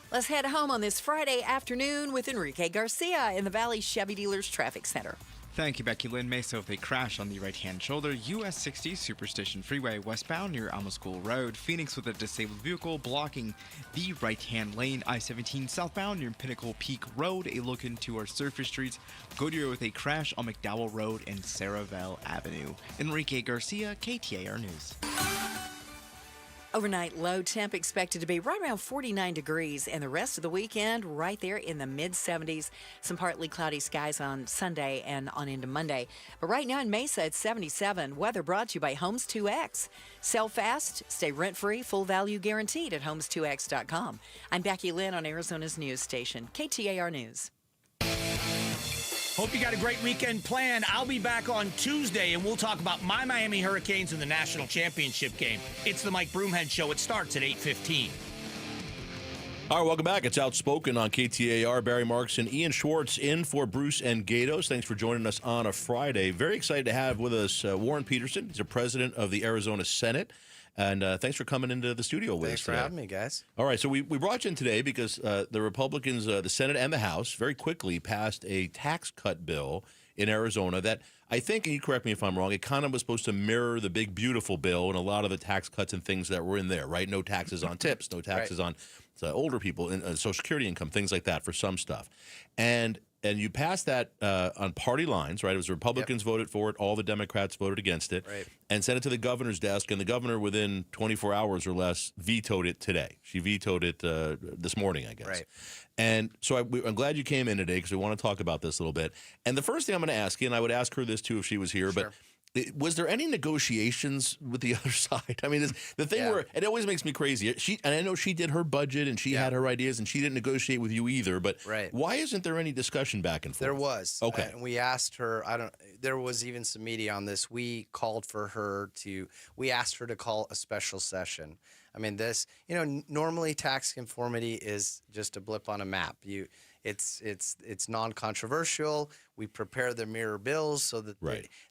Let's head home on this Friday afternoon with Enrique Garcia in the Valley Chevy Dealers Traffic Center. Thank you, Becky Lynn. Mesa with a crash on the right-hand shoulder. US 60 Superstition Freeway westbound near Alma School Road. Phoenix with a disabled vehicle blocking the right-hand lane. I-17 southbound near Pinnacle Peak Road. A look into our surface streets. Goodyear with a crash on McDowell Road and Saravelle Avenue. Enrique Garcia, KTAR News. Overnight low temp expected to be right around 49 degrees, and the rest of the weekend right there in the mid-70s. Some partly cloudy skies on Sunday and on into Monday. But right now in Mesa, it's 77. Weather brought to you by Homes 2X. Sell fast, stay rent-free, full value guaranteed at homes2x.com. I'm Becky Lynn on Arizona's news station, KTAR News. Hope you got a great weekend planned. I'll be back on Tuesday, and we'll talk about my Miami Hurricanes in the national championship game. It's the Mike Broomhead Show. It starts at 8:15. All right, welcome back. It's Outspoken on KTAR. Barry Marks and Ian Schwartz in for Bruce and Gatos. Thanks for joining us on a Friday. Very excited to have with us Warren Peterson. He's the president of the Arizona Senate. And thanks for coming into the studio with us today. Thanks for having me, guys. All right, so we brought you in today because the Republicans, the Senate and the House, very quickly passed a tax cut bill in Arizona that I think, and you correct me if I'm wrong, it kind of was supposed to mirror the big, beautiful bill and a lot of the tax cuts and things that were in there, right? No taxes on tips, no taxes on older people, and Social Security income, things like that for some stuff. And you passed that on party lines, right? It was the Republicans voted for it. All the Democrats voted against it. Right. And sent it to the governor's desk. And the governor, within 24 hours or less, vetoed it today. She vetoed it this morning, I guess. Right. And so I'm glad you came in today because we want to talk about this a little bit. And the first thing I'm going to ask you, and I would ask her this too if she was here, Sure. Was there any negotiations with the other side? I mean, the thing where it always makes me crazy. And I know she did her budget and she had her ideas and she didn't negotiate with you either. But why isn't there any discussion back and forth? There was. Okay. And we asked her. There was even some media on this. We called for her to. We asked her to call a special session. I mean, normally tax conformity is just a blip on a map. It's non-controversial. We prepare the mirror bills so that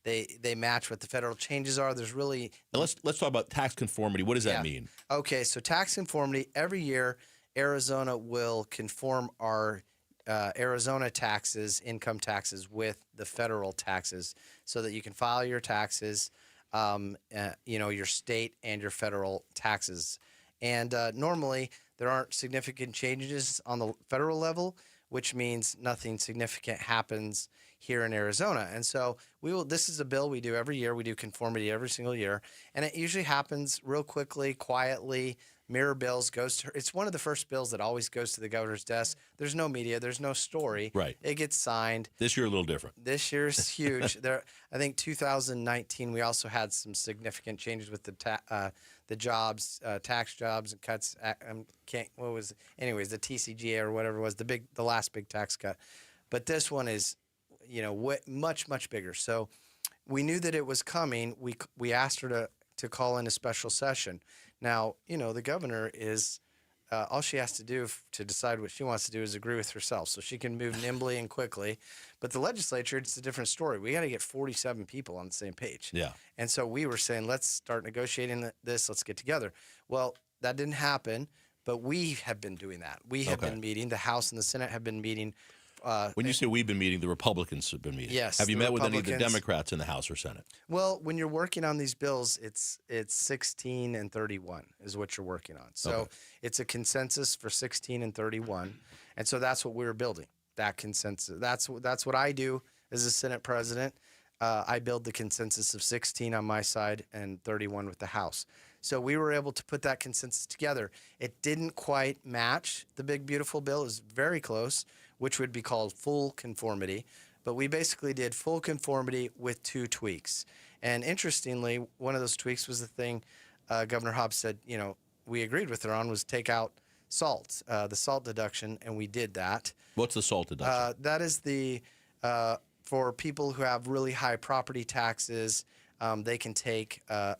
they match what the federal changes are. There's really now let's talk about tax conformity. What does that mean? Okay, so tax conformity, every year Arizona will conform our Arizona taxes, income taxes, with the federal taxes, so that you can file your taxes, your state and your federal taxes. And normally there aren't significant changes on the federal level, which means nothing significant happens here in Arizona. And so this is a bill we do every year. We do conformity every single year. And it usually happens real quickly, quietly. Mirror bills goes to her. It's one of the first bills that always goes to the governor's desk. There's no media. There's no story. Right. It gets signed. This year a little different. This year's huge. I think 2019 we also had some significant changes with the jobs, tax jobs and cuts. Anyways, the TCGA or whatever it was, the last big tax cut. But this one is, much bigger. So we knew that it was coming. We asked her to call in a special session. Now, the governor is, all she has to do to decide what she wants to do is agree with herself. So she can move nimbly and quickly. But the legislature, it's a different story. We got to get 47 people on the same page. Yeah. And so we were saying, let's start negotiating this. Let's get together. Well, that didn't happen, but we have been doing that. We have been meeting. The House and the Senate have been meeting. When you say we've been meeting, the Republicans have been meeting. Yes. Have you met with any of the Democrats in the House or Senate? Well, when you're working on these bills, it's 16 and 31 is what you're working on. So it's a consensus for 16 and 31. And so that's what we're building, that consensus. That's what I do as a Senate president. I build the consensus of 16 on my side and 31 with the House. So we were able to put that consensus together. It didn't quite match the big, beautiful bill. It was very close, which would be called full conformity. But we basically did full conformity with 2 tweaks. And interestingly, one of those tweaks was the thing Governor Hobbs said, we agreed with her on, was take out salt, the salt deduction, and we did that. What's the salt deduction? That is for people who have really high property taxes, they can take a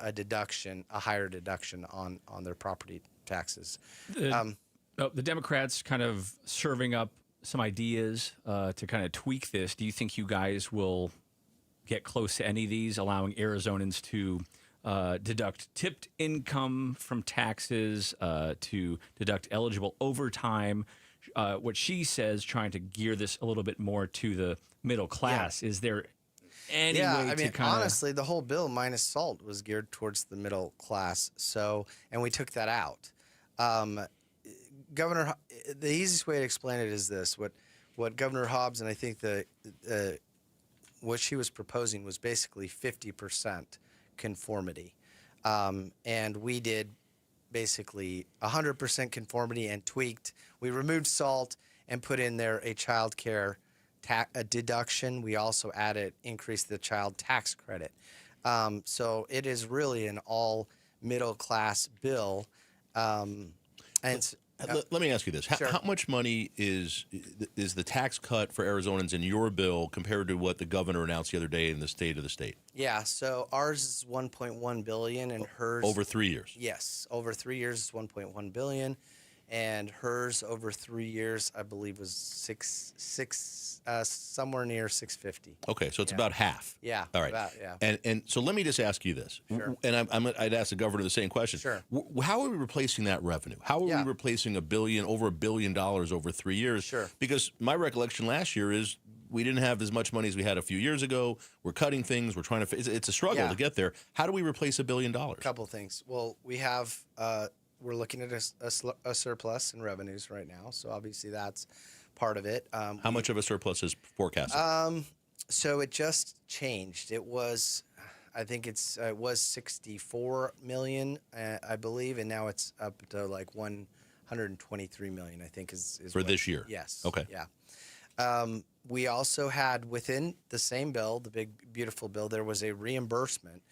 higher deduction on their property taxes. The Democrats kind of serving up some ideas to kind of tweak this. Do you think you guys will get close to any of these, allowing Arizonans to deduct tipped income from taxes, to deduct eligible overtime? What she says, trying to gear this a little bit more to the middle class. Is there any way to kind of... honestly, the whole bill minus salt was geared towards the middle class. So, and we took that out. Governor, the easiest way to explain it is this: what Governor Hobbs and I think what she was proposing was basically 50% conformity, and we did basically 100% conformity and tweaked. We removed salt and put in there a child care deduction. We also increased the child tax credit. So it is really an all middle class bill. Let me ask you this. How much money is the tax cut for Arizonans in your bill compared to what the governor announced the other day in the state of the state? Yeah, so ours is $1.1 billion and hers... Over 3 years? Yes, over 3 years is $1.1 billion, and hers over 3 years, I believe, was somewhere near $650. Okay, so it's about half. Yeah. All right. About, yeah. And so let me just ask you this, and I'd ask the governor the same question. Sure. How are we replacing that revenue? How are we replacing over $1 billion over 3 years? Sure. Because my recollection last year is we didn't have as much money as we had a few years ago. We're cutting things. We're trying to. It's a struggle to get there. How do we replace $1 billion? A couple things. Well, we have. We're looking at a surplus in revenues right now, so obviously that's part of it. How much of a surplus is forecasted? So it just changed. It was, I think it was $64 million, I believe, and now it's up to like $123 million. I think is for this year. Yes. Okay. Yeah. We also had within the same bill, the big, beautiful bill, there was a reimbursement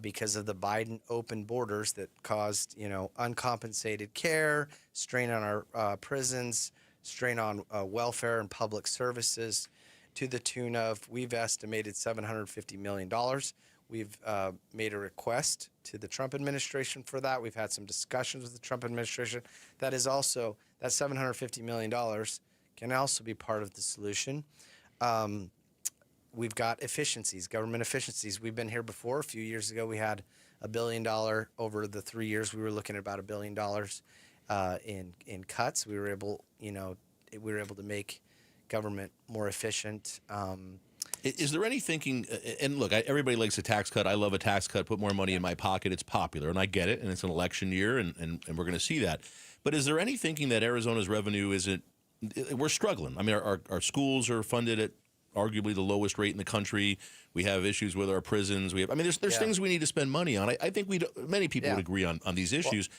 because of the Biden open borders that caused, uncompensated care, strain on our prisons, strain on welfare and public services to the tune of, we've estimated $750 million. We've made a request to the Trump administration for that. We've had some discussions with the Trump administration. That is also, that $750 million can also be part of the solution. We've got efficiencies, government efficiencies. We've been here before. A few years ago, we had $1 billion. Over the 3 years, we were looking at about $1 billion in cuts. We were able, to make government more efficient. Is there any thinking, and look, everybody likes a tax cut. I love a tax cut, put more money in my pocket. It's popular, and I get it, and it's an election year, and we're going to see that. But is there any thinking that Arizona's revenue isn't, we're struggling. I mean, our schools are funded at arguably the lowest rate in the country. We have issues with our prisons. There's things we need to spend money on. I think many people would agree on these issues.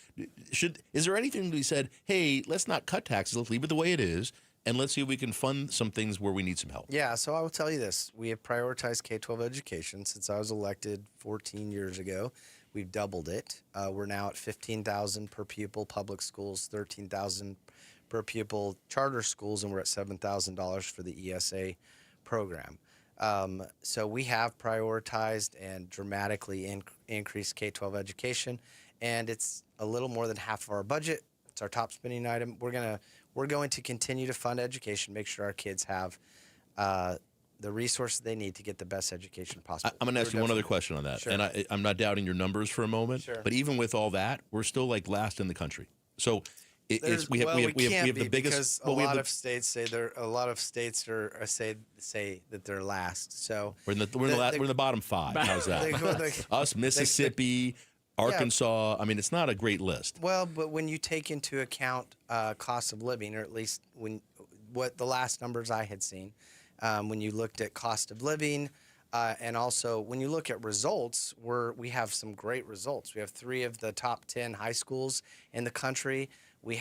Is there anything to be said, hey, let's not cut taxes, let's leave it the way it is, and let's see if we can fund some things where we need some help? Yeah, so I will tell you this. We have prioritized K-12 education since I was elected 14 years ago. We've doubled it. We're now at $15,000 per pupil public schools, $13,000 per pupil charter schools, and we're at $7,000 for the ESA program. So we have prioritized and dramatically increased K-12 education, and it's a little more than half of our budget. It's our top spending item. We're going to continue to fund education, make sure our kids have the resources they need to get the best education possible. I'm going to ask you one other question on that. Sure. And I'm not doubting your numbers for a moment, Sure. but even with all that, we're still like last in the country. So we have the biggest. A lot of states say that they're last. So we're in the bottom five. How's that? Us, Mississippi, Arkansas. I mean, it's not a great list. Well, but when you take into account cost of living, or at least what the last numbers I had seen, when you looked at cost of living, and also when you look at results, we have some great results. We have 3 of the top 10 high schools in the country. We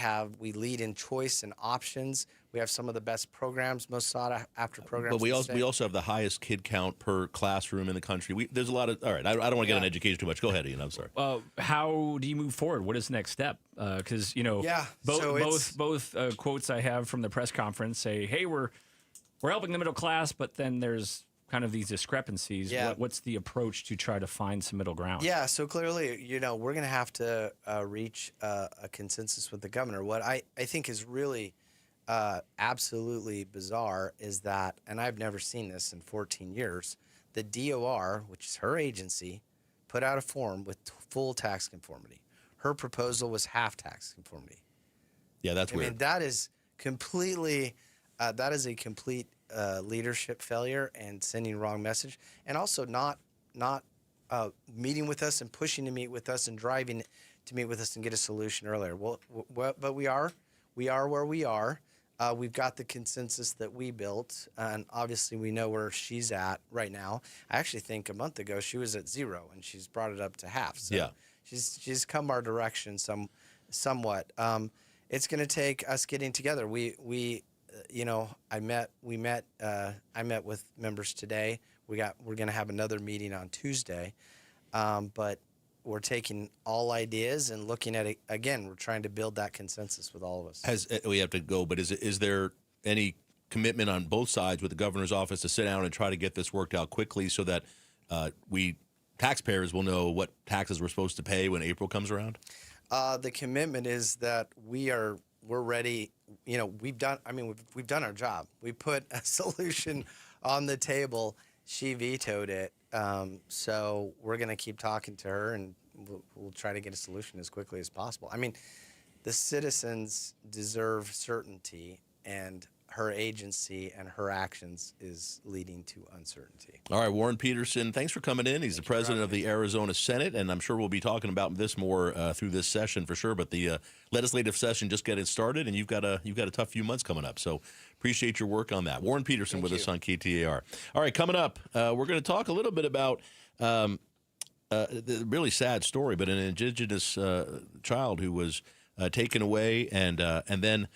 lead in choice and options. We have some of the best programs, most sought after programs. But we also have the highest kid count per classroom in the country. There's a lot of, all right, I don't want to get on education too much. Go ahead, Ian, I'm sorry. How do you move forward? What is the next step? Because, both quotes I have from the press conference say, hey, we're helping the middle class, but then there's kind of these discrepancies. Yeah. What's the approach to try to find some middle ground? Yeah, so clearly, we're going to have to reach a consensus with the governor. What I think is really absolutely bizarre is that, and I've never seen this in 14 years, the DOR, which is her agency, put out a form with full tax conformity. Her proposal was half tax conformity. Yeah, that's weird. I mean, that is completely, that is a complete leadership failure and sending wrong message, and also not meeting with us and pushing to meet with us and driving to meet with us and get a solution earlier. Well, but we are where we are. We've got the consensus that we built, and obviously we know where she's at right now. I actually think a month ago she was at 0, and she's brought it up to half. So yeah, she's come our direction somewhat. It's going to take us getting together. I met with members today. We're going to have another meeting on Tuesday, but we're taking all ideas and looking at it again. We're trying to build that consensus with all of us. We have to go, but is there any commitment on both sides with the governor's office to sit down and try to get this worked out quickly so that we taxpayers will know what taxes we're supposed to pay when April comes around? The commitment is that we're ready. We've done our job. We put a solution on the table. She vetoed it. So we're going to keep talking to her, and we'll try to get a solution as quickly as possible. I mean, the citizens deserve certainty, and her agency and her actions is leading to uncertainty. All right, Warren Peterson, thanks for coming in. He's the president of the Arizona Senate, and I'm sure we'll be talking about this more through this session for sure. But the legislative session just getting started, and you've got a tough few months coming up. So appreciate your work on that. Warren Peterson with us on KTAR. All right, coming up, we're going to talk a little bit about the really sad story, but an indigenous child who was taken away and then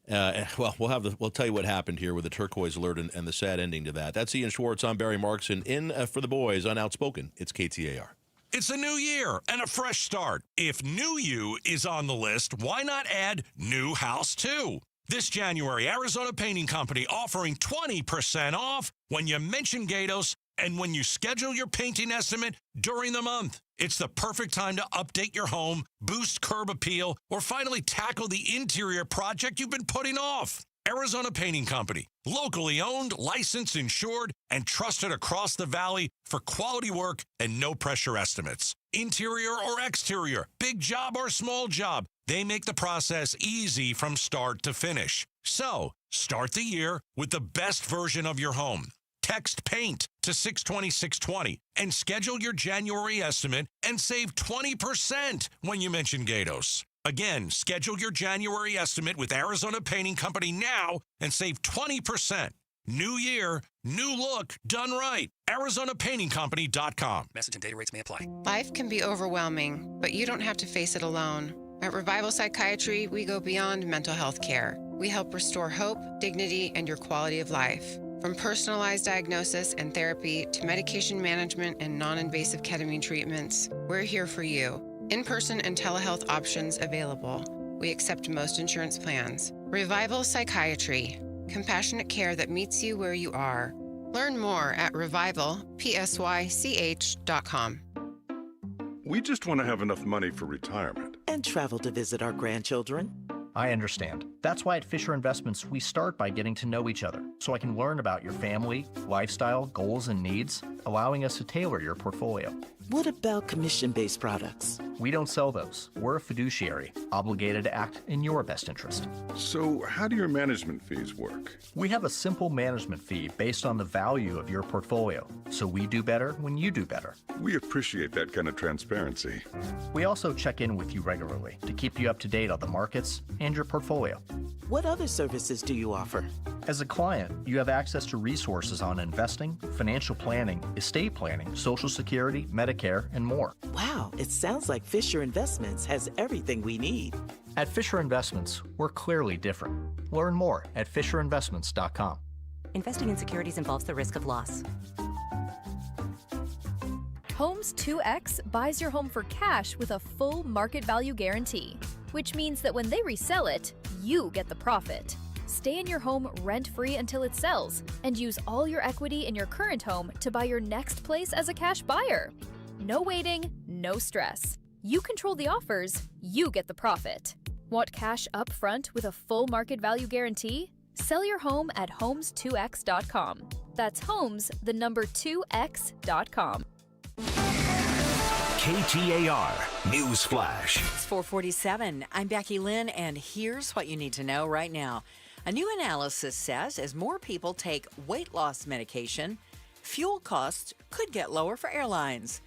Well, we'll tell you what happened here with the turquoise alert and the sad ending to that. That's Ian Schwartz. I'm Barry Marks, and in for the boys on Outspoken, it's KTAR. It's a new year and a fresh start. If New You is on the list, why not add New House too? This January, Arizona Painting Company offering 20% off when you mention Gatos and when you schedule your painting estimate during the month. It's the perfect time to update your home, boost curb appeal, or finally tackle the interior project you've been putting off. Arizona Painting Company, locally owned, licensed, insured, and trusted across the valley for quality work and no-pressure estimates. Interior or exterior, big job or small job, they make the process easy from start to finish. So, start the year with the best version of your home. Text PAINT to 620-620 and schedule your January estimate and save 20% when you mention Gatos. Again, schedule your January estimate with Arizona Painting Company now and save 20%. New year, new look, done right. ArizonaPaintingCompany.com. Message and data rates may apply. Life can be overwhelming, but you don't have to face it alone. At Revival Psychiatry, we go beyond mental health care. We help restore hope, dignity, and your quality of life. From personalized diagnosis and therapy to medication management and non-invasive ketamine treatments, we're here for you. In-person and telehealth options available. We accept most insurance plans. Revival Psychiatry. Compassionate care that meets you where you are. Learn more at revivalpsych.com. We just want to have enough money for retirement. And travel to visit our grandchildren. I understand. That's why at Fisher Investments, we start by getting to know each other so I can learn about your family, lifestyle, goals, and needs, allowing us to tailor your portfolio. What about commission-based products? We don't sell those. We're a fiduciary, obligated to act in your best interest. So how do your management fees work? We have a simple management fee based on the value of your portfolio, so we do better when you do better. We appreciate that kind of transparency. We also check in with you regularly to keep you up to date on the markets and your portfolio. What other services do you offer? As a client, you have access to resources on investing, financial planning, estate planning, Social Security, Medicare, and more. Wow, it sounds like Fisher Investments has everything we need. At Fisher Investments, we're clearly different. Learn more at FisherInvestments.com. Investing in securities involves the risk of loss. Homes 2X buys your home for cash with a full market value guarantee, which means that when they resell it, you get the profit. Stay in your home rent-free until it sells and use all your equity in your current home to buy your next place as a cash buyer. No waiting, no stress. You control the offers, you get the profit. Want cash up front with a full market value guarantee? Sell your home at homes2x.com. That's homes, the number 2x.com. KTAR News Flash. It's 4:47. I'm Becky Lynn, and here's what you need to know right now. A new analysis says as more people take weight loss medication, fuel costs could get lower for airlines.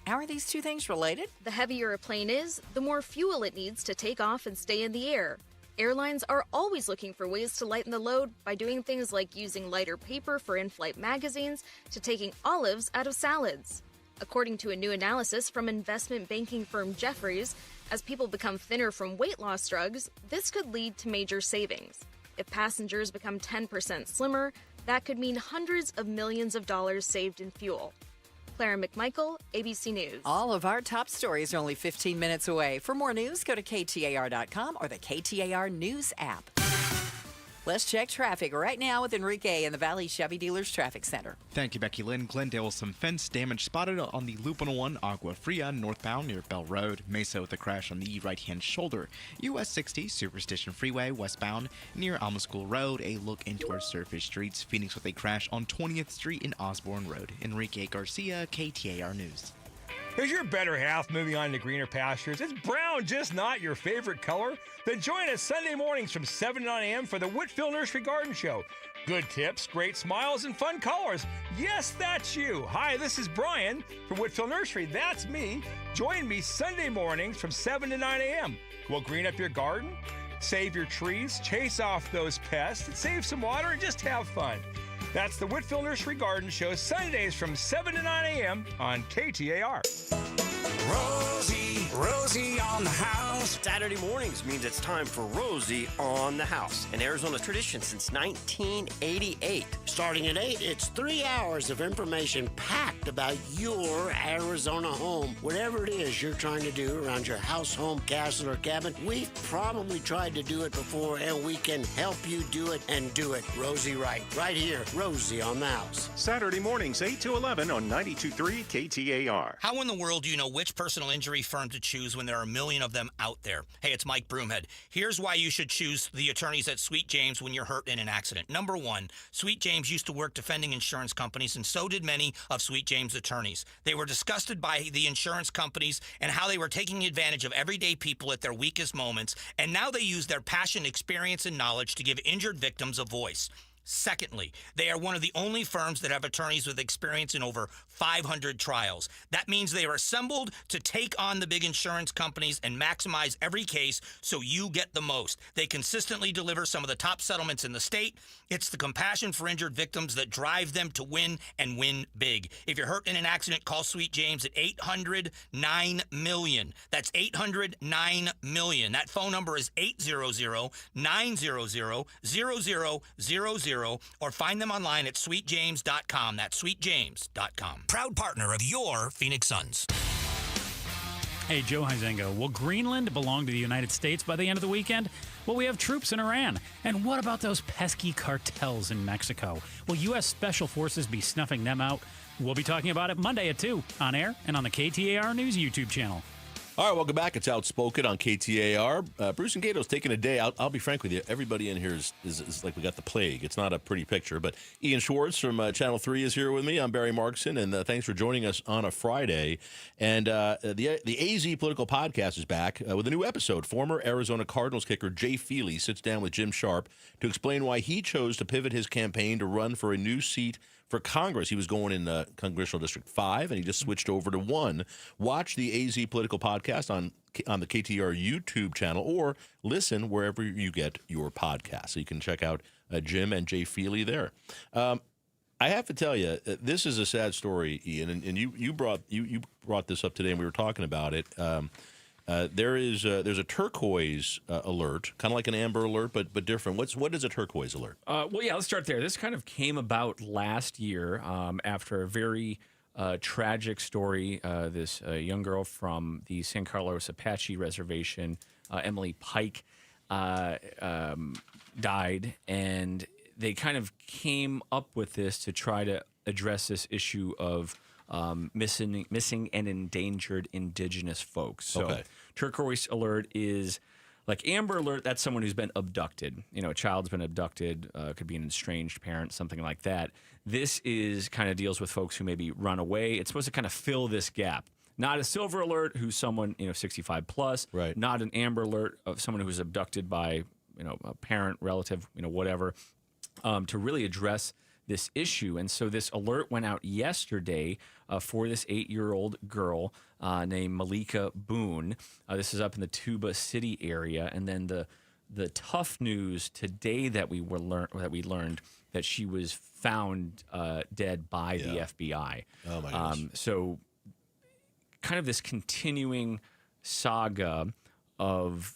How are these two things related? The heavier a plane is, the more fuel it needs to take off and stay in the air. Airlines are always looking for ways to lighten the load by doing things like using lighter paper for in-flight magazines to taking olives out of salads. According to a new analysis from investment banking firm Jefferies, as people become thinner from weight loss drugs, this could lead to major savings. If passengers become 10% slimmer, that could mean hundreds of millions of dollars saved in fuel. Clara McMichael, ABC News. All of our top stories are only 15 minutes away. For more news, go to KTAR.com or the KTAR News app. Let's check traffic right now with Enrique in the Valley Chevy Dealers Traffic Center. Thank you, Becky Lynn. Glendale, some fence damage spotted on the Loop 101 Agua Fria northbound near Bell Road. Mesa with a crash on the right-hand shoulder. US 60 Superstition Freeway westbound near Alma School Road. A look into our surface streets. Phoenix with a crash on 20th Street and Osborne Road. Enrique Garcia, KTAR News. Is your better half moving on to greener pastures? Is brown just not your favorite color? Then join us Sunday mornings from 7 to 9 a.m. for the Whitfield Nursery Garden Show. Good tips, great smiles, and fun colors. Yes, that's you. Hi, this is Brian from Whitfield Nursery. That's me. Join me Sunday mornings from 7 to 9 a.m. We'll green up your garden, save your trees, chase off those pests, and save some water, and just have fun. That's the Whitfield Nursery Garden Show, Sundays from 7 to 9 a.m. on KTAR. Rosie Rosie on the House. Saturday mornings means it's time for Rosie on the House, an Arizona tradition since 1988. Starting at 8, it's 3 hours of information packed about your Arizona home. Whatever it is you're trying to do around your house, home, castle, or cabin, we've probably tried to do it before, and we can help you do it and do it Rosie right. Right here, Rosie on the House. Saturday mornings, 8 to 11 on 92.3 KTAR. How in the world do you know which personal injury firm to choose when there are a million of them out there? Hey, it's Mike Broomhead. Here's why you should choose the attorneys at Sweet James when you're hurt in an accident. Number one, Sweet James used to work defending insurance companies, and so did many of Sweet James' attorneys. They were disgusted by the insurance companies and how they were taking advantage of everyday people at their weakest moments, and now they use their passion, experience, and knowledge to give injured victims a voice. Secondly, they are one of the only firms that have attorneys with experience in over 500 trials. That means they are assembled to take on the big insurance companies and maximize every case so you get the most. They consistently deliver some of the top settlements in the state. It's the compassion for injured victims that drive them to win and win big. If you're hurt in an accident, call Sweet James at 800-9-MILLION. That's 800-9-MILLION. That phone number is 800-900-0000. Or find them online at sweetjames.com. That's sweetjames.com. Proud partner of your Phoenix Suns. Hey, Joe Huizenga, will Greenland belong to the United States by the end of the weekend? Well, we have troops in Iran. And what about those pesky cartels in Mexico? Will U.S. Special Forces be snuffing them out? We'll be talking about it Monday at 2 on air and on the KTAR News YouTube channel. All right, welcome back. It's Outspoken on KTAR. Bruce and Gato's taking a day. I'll be frank with you. Everybody in here is like we got the plague. It's not a pretty picture. But Ian Schwartz from Channel 3 is here with me. I'm Barry Markson, and thanks for joining us on a Friday. And the AZ Political Podcast is back with a new episode. Former Arizona Cardinals kicker Jay Feely sits down with Jim Sharp to explain why he chose to pivot his campaign to run for a new seat for Congress. He was going in Congressional District 5, and he just switched over to 1. Watch the AZ Political Podcast on the KTR YouTube channel, or listen wherever you get your podcast. So you can check out Jim and Jay Feely there. I have to tell you, this is a sad story, Ian, and you brought this up today, and we were talking about it. There's a turquoise alert, kind of like an amber alert, but different. What is a turquoise alert? Well, yeah, let's start there. This kind of came about last year after a very tragic story. This young girl from the San Carlos Apache Reservation, Emily Pike, died, and they kind of came up with this to try to address this issue of missing and endangered indigenous folks. So turquoise alert is like amber alert. That's someone who's been abducted. You know, a child's been abducted, could be an estranged parent, something like that. This is kind of deals with folks who maybe run away. It's supposed to kind of fill this gap. Not a silver alert, who's someone, 65 plus. Right. Not an amber alert of someone who was abducted by, a parent, relative, whatever, to really address this issue. And so this alert went out yesterday for this 8-year-old girl named Malika Boone. This is up in the Tuba City area. And then the tough news today that we learned that she was found dead by the FBI. Oh my goodness. So kind of this continuing saga of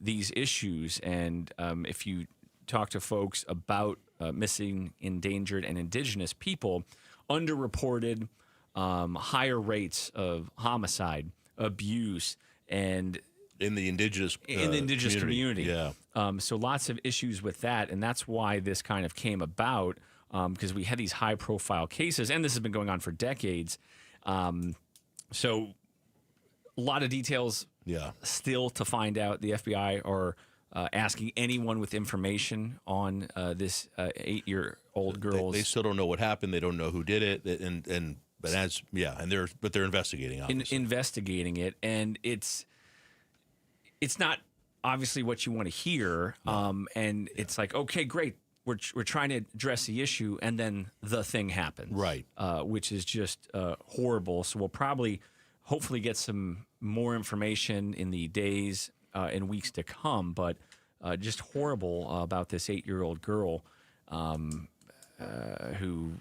these issues. And if you talk to folks about missing, endangered, and indigenous people, underreported, higher rates of homicide, abuse, and in the indigenous community. Yeah. So lots of issues with that, and that's why this kind of came about, because we had these high-profile cases, and this has been going on for decades. So a lot of details still to find out. The FBI are asking anyone with information on this 8-year-old girl. They still don't know what happened. They don't know who did it, they're investigating. Investigating it, and it's not obviously what you want to hear. And it's like, okay, great, we're trying to address the issue, and then the thing happens, right? Which is just horrible. So we'll probably, hopefully, get some more information in the days and weeks to come. But just horrible about this 8-year-old girl. who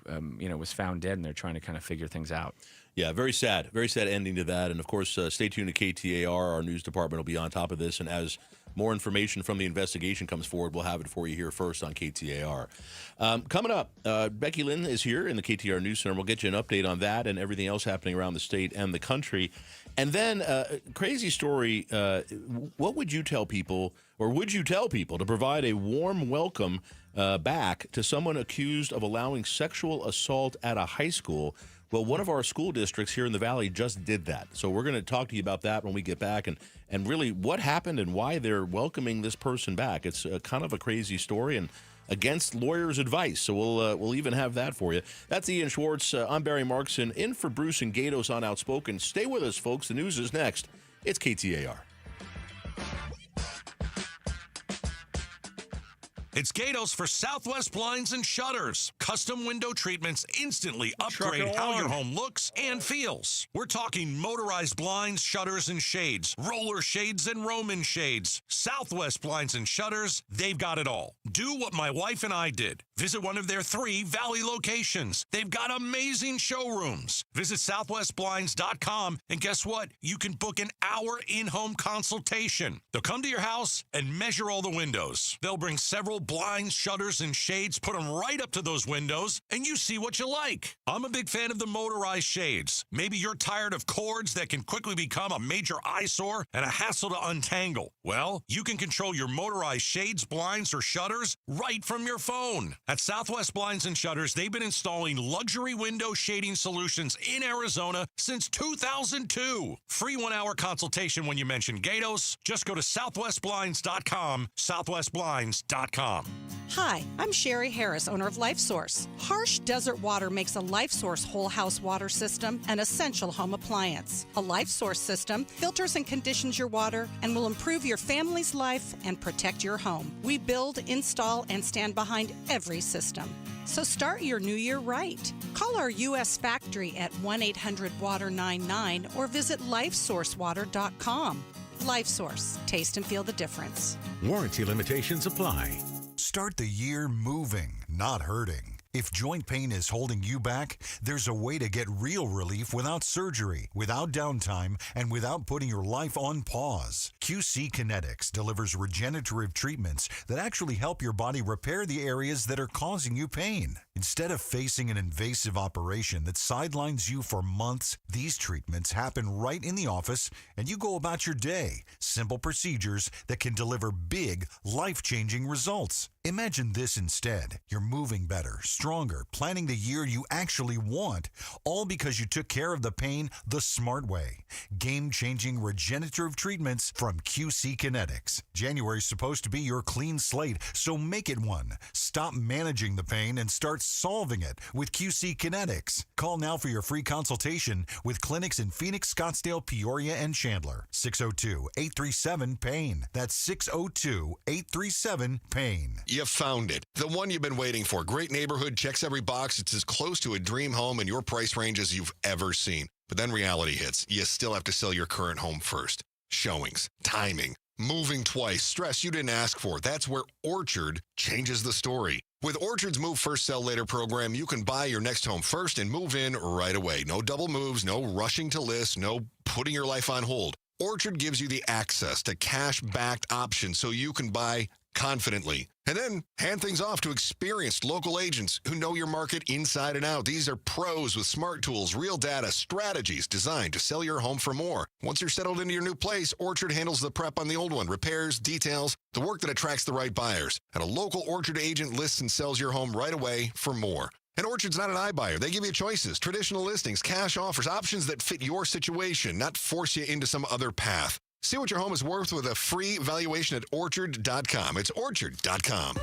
was found dead, and they're trying to kind of figure things out. Yeah, very sad ending to that. And of course, stay tuned to KTAR. Our news department will be on top of this, and as more information from the investigation comes forward, we'll have it for you here first on KTAR. Coming up, Becky Lynn is here in the KTAR News Center. We'll get you an update on that and everything else happening around the state and the country. And then, crazy story, what would you tell people, or would you tell people, to provide a warm welcome back to someone accused of allowing sexual assault at a high school? Well, one of our school districts here in the Valley just did that. So we're going to talk to you about that when we get back, and really what happened and why they're welcoming this person back. It's kind of a crazy story and against lawyers' advice. So we'll even have that for you. That's Ian Schwartz. I'm Barry Markson, in for Bruce and Gatos on Outspoken. Stay with us, folks. The news is next. It's KTAR. It's Gatos for Southwest Blinds and Shutters. Custom window treatments instantly upgrade how your home looks and feels. We're talking motorized blinds, shutters, and shades, roller shades, and Roman shades. Southwest Blinds and Shutters, they've got it all. Do what my wife and I did. Visit one of their 3 Valley locations. They've got amazing showrooms. Visit southwestblinds.com, and guess what? You can book an hour in-home consultation. They'll come to your house and measure all the windows. They'll bring several blinds, shutters, and shades, put them right up to those windows, and you see what you like. I'm a big fan of the motorized shades. Maybe you're tired of cords that can quickly become a major eyesore and a hassle to untangle. Well, you can control your motorized shades, blinds, or shutters right from your phone. At Southwest Blinds and Shutters, they've been installing luxury window shading solutions in Arizona since 2002. Free 1-hour consultation when you mention Gatos. Just go to southwestblinds.com, southwestblinds.com. Hi, I'm Sherry Harris, owner of LifeSource. Harsh desert water makes a LifeSource whole house water system an essential home appliance. A LifeSource system filters and conditions your water and will improve your family's life and protect your home. We build, install, and stand behind every system. So start your new year right. Call our U.S. factory at 1-800-WATER-99 or visit lifesourcewater.com. LifeSource. Taste and feel the difference. Warranty limitations apply. Start the year moving, not hurting. If joint pain is holding you back, there's a way to get real relief without surgery, without downtime, and without putting your life on pause. QC Kinetics delivers regenerative treatments that actually help your body repair the areas that are causing you pain. Instead of facing an invasive operation that sidelines you for months, these treatments happen right in the office and you go about your day. Simple procedures that can deliver big, life-changing results. Imagine this instead. You're moving better, stronger, planning the year you actually want, all because you took care of the pain the smart way. Game-changing regenerative treatments from QC Kinetics. January's supposed to be your clean slate, so make it one. Stop managing the pain and start solving it with QC Kinetics. Call now for your free consultation with clinics in Phoenix, Scottsdale, Peoria, and Chandler. 602-837-PAIN. That's 602-837-PAIN. You found it. The one you've been waiting for. Great neighborhood, checks every box. It's as close to a dream home in your price range as you've ever seen. But then reality hits. You still have to sell your current home first. Showings, timing, moving twice, stress you didn't ask for. That's where Orchard changes the story. With Orchard's Move First, Sell Later program, you can buy your next home first and move in right away. No double moves, no rushing to list, no putting your life on hold. Orchard gives you the access to cash-backed options so you can buy confidently. And then hand things off to experienced local agents who know your market inside and out. These are pros with smart tools, real data, strategies designed to sell your home for more. Once you're settled into your new place, Orchard handles the prep on the old one, repairs, details, the work that attracts the right buyers. And a local Orchard agent lists and sells your home right away for more. And Orchard's not an iBuyer. They give you choices, traditional listings, cash offers, options that fit your situation, not force you into some other path. See what your home is worth with a free valuation at orchard.com. It's orchard.com.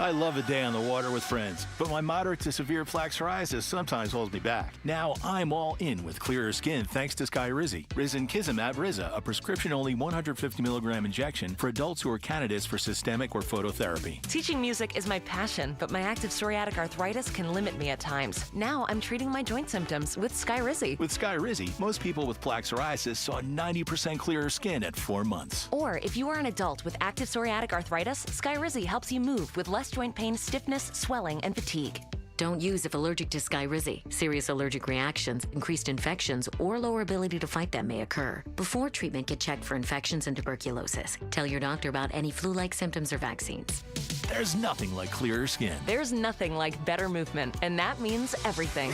I love a day on the water with friends, but my moderate to severe plaque psoriasis sometimes holds me back. Now I'm all in with clearer skin thanks to Skyrizi. Risankizumab Riza, a prescription-only 150 milligram injection for adults who are candidates for systemic or phototherapy. Teaching music is my passion, but my active psoriatic arthritis can limit me at times. Now I'm treating my joint symptoms with Skyrizi. With Skyrizi, most people with plaque psoriasis saw 90% clearer skin at 4 months. Or if you are an adult with active psoriatic arthritis, Skyrizi helps you move with less cause joint pain, stiffness, swelling, and fatigue. Don't use if allergic to Skyrizi. Serious allergic reactions, increased infections, or lower ability to fight them may occur. Before treatment, get checked for infections and tuberculosis. Tell your doctor about any flu-like symptoms or vaccines. There's nothing like clearer skin. There's nothing like better movement, and that means everything.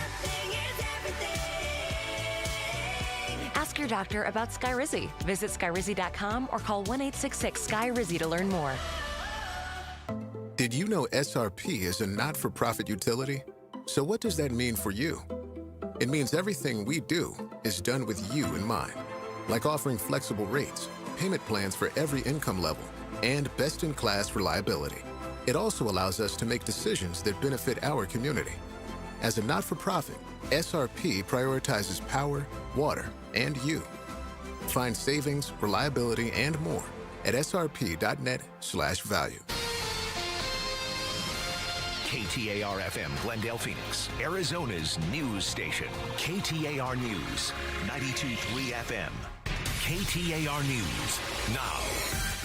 Ask your doctor about Skyrizi. Visit Skyrizi.com or call 1-866-SKY-RIZZI to learn more. Did you know SRP is a not-for-profit utility? So what does that mean for you? It means everything we do is done with you in mind, like offering flexible rates, payment plans for every income level, and best-in-class reliability. It also allows us to make decisions that benefit our community. As a not-for-profit, SRP prioritizes power, water, and you. Find savings, reliability, and more at srp.net/value. KTAR-FM, Glendale, Phoenix, Arizona's news station. KTAR News, 92.3 FM. KTAR News, now.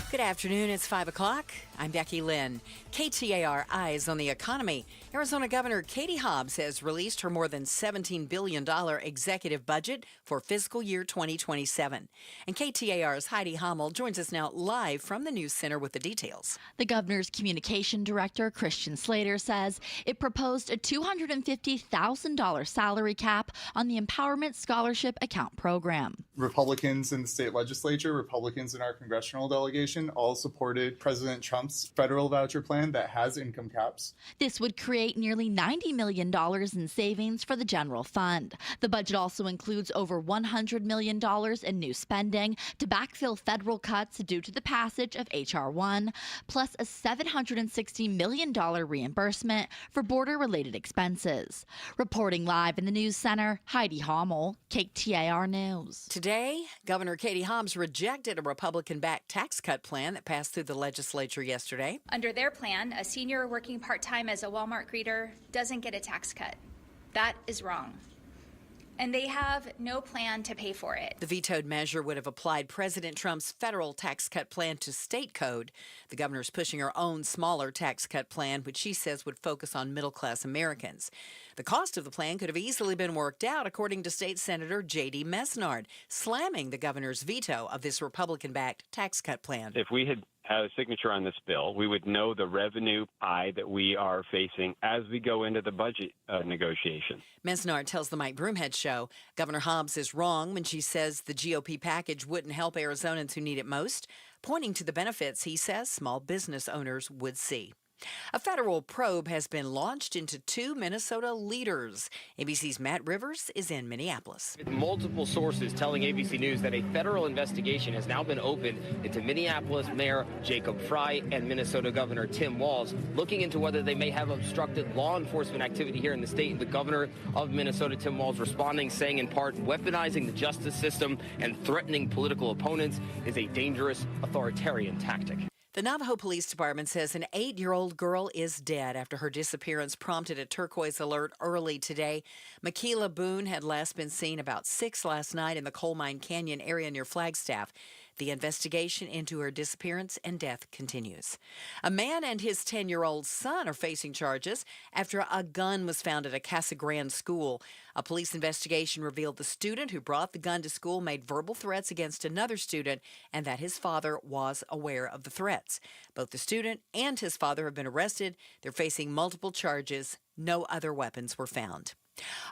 Good afternoon. It's 5 o'clock. I'm Becky Lynn. KTAR Eyes on the Economy. Arizona Governor Katie Hobbs has released her more than $17 billion executive budget for fiscal year 2027. And KTAR's Heidi Hommel joins us now live from the News Center with the details. The governor's communication director, Christian Slater, says it proposed a $250,000 salary cap on the Empowerment Scholarship Account program. Republicans in the state legislature, Republicans in our congressional delegation all supported President Trump's federal voucher plan that has income caps. This would create nearly $90 million in savings for the general fund. The budget also includes over $100 million in new spending to backfill federal cuts due to the passage of H.R. 1, plus a $760 million reimbursement for border-related expenses. Reporting live in the News Center, Heidi Hommel, KTAR News. Today, Governor Katie Hobbs rejected a Republican-backed tax cut plan that passed through the legislature yesterday. Under their plan, a senior working part-time as a Walmart greeter doesn't get a tax cut. That is wrong. And they have no plan to pay for it. The vetoed measure would have applied President Trump's federal tax cut plan to state code. The governor's pushing her own smaller tax cut plan, which she says would focus on middle-class Americans. The cost of the plan could have easily been worked out, according to State Senator J.D. Mesnard, slamming the governor's veto of this Republican-backed tax cut plan. If we had a signature on this bill, we would know the revenue pie that we are facing as we go into the budget negotiation. Mesnard tells the Mike Broomhead Show Governor Hobbs is wrong when she says the GOP package wouldn't help Arizonans who need it most, pointing to the benefits he says small business owners would see. A federal probe has been launched into two Minnesota leaders. ABC's Matt Rivers is in Minneapolis. Multiple sources telling ABC News that a federal investigation has now been opened into Minneapolis Mayor Jacob Frey and Minnesota Governor Tim Walz, looking into whether they may have obstructed law enforcement activity here in the state. The governor of Minnesota, Tim Walz, responding, saying in part, weaponizing the justice system and threatening political opponents is a dangerous authoritarian tactic. The Navajo Police Department says an 8-year-old girl is dead after her disappearance prompted a turquoise alert early today. Makila Boone had last been seen about 6 last night in the Coal Mine Canyon area near Flagstaff. The investigation into her disappearance and death continues. A man and his 10-year-old son are facing charges after a gun was found at a Casa Grande school. A police investigation revealed the student who brought the gun to school made verbal threats against another student and that his father was aware of the threats. Both the student and his father have been arrested. They're facing multiple charges. No other weapons were found.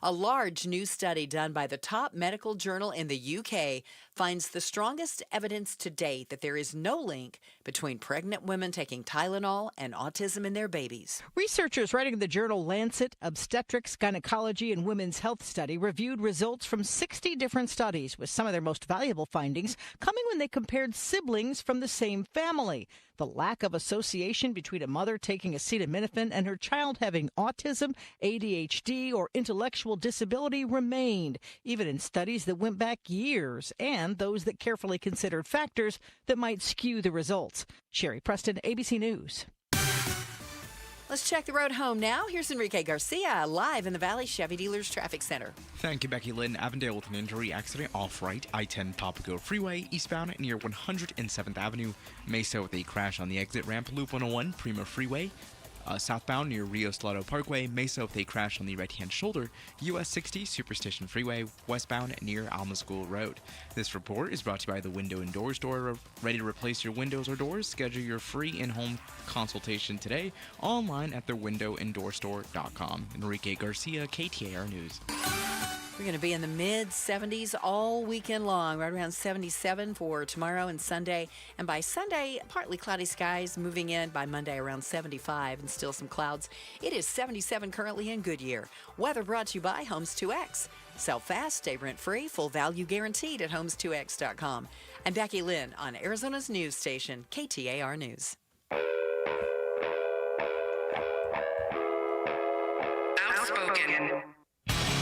A large new study done by the top medical journal in the UK finds the strongest evidence to date that there is no link between pregnant women taking Tylenol and autism in their babies. Researchers writing the journal Lancet Obstetrics, Gynecology, and Women's Health Study reviewed results from 60 different studies, with some of their most valuable findings coming when they compared siblings from the same family. The lack of association between a mother taking acetaminophen and her child having autism, ADHD, or intellectual disability remained, even in studies that went back years and those that carefully considered factors that might skew the results. Sherry Preston, ABC News. Let's check the road home now. Here's Enrique Garcia live in the Valley Chevy Dealers Traffic Center. Thank you, Becky Lynn. Avondale with an injury accident off right, I-10 Papago Freeway, eastbound near 107th Avenue. Mesa with a crash on the exit ramp, Loop 101, Prima Freeway. Southbound near Rio Salado Parkway, Mesa with a crash on the right-hand shoulder. US 60 Superstition Freeway, westbound near Alma School Road. This report is brought to you by the Window and Door Store. Ready to replace your windows or doors? Schedule your free in-home consultation today online at thewindowanddoorstore.com. Enrique Garcia, KTAR News. We're going to be in the mid-70s all weekend long, right around 77 for tomorrow and Sunday. And by Sunday, partly cloudy skies, moving in by Monday around 75 and still some clouds. It is 77 currently in Goodyear. Weather brought to you by Homes 2X. Sell fast, stay rent-free, full value guaranteed at homes2x.com. I'm Becky Lynn on Arizona's news station, KTAR News. Outspoken.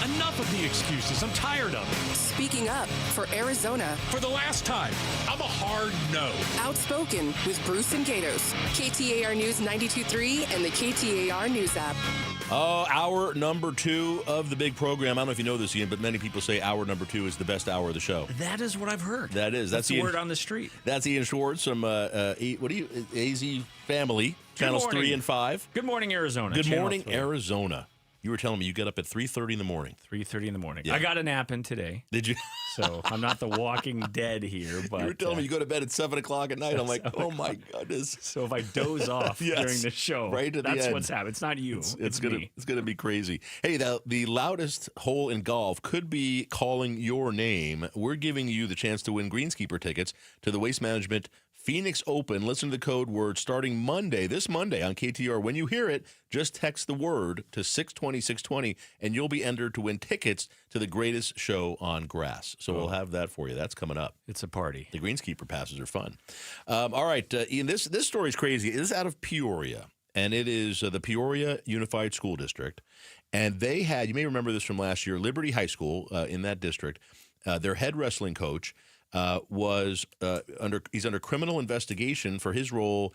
Enough of the excuses. I'm tired of it. Speaking up for Arizona. For the last time, I'm a hard no. Outspoken with Bruce and Gatos. KTAR News 92.3 and the KTAR News app. Hour number 2 of the big program. I don't know if you know this, Ian, but many people say hour number 2 is the best hour of the show. That is what I've heard. That's the Ian, word on the street. That's Ian Schwartz from AZ Family, Channels 3 and 5. Good morning, Arizona. Good Channel morning, 3. Arizona. You were telling me you get up at 3:30 in the morning. 3:30 in the morning. Yeah. I got a nap in today. Did you? So I'm not the Walking Dead here, but you were telling me you go to bed at 7 o'clock at night. I'm like, oh my goodness. So if I doze off during the show, right at that's the end. what's happening. It's not you. It's me. It's gonna be crazy. Hey, the loudest hole in golf could be calling your name. We're giving you the chance to win Greenskeeper tickets to the Waste Management Phoenix Open. Listen to the code word starting this Monday on KTR. When you hear it, just text the word to 620, and you'll be entered to win tickets to the greatest show on grass. So we'll have that for you. That's coming up. It's a party. The Greenskeeper passes are fun. All right, Ian, this story is crazy. It is out of Peoria, and it is the Peoria Unified School District. And they had, you may remember this from last year, Liberty High School in that district, their head wrestling coach was under criminal investigation for his role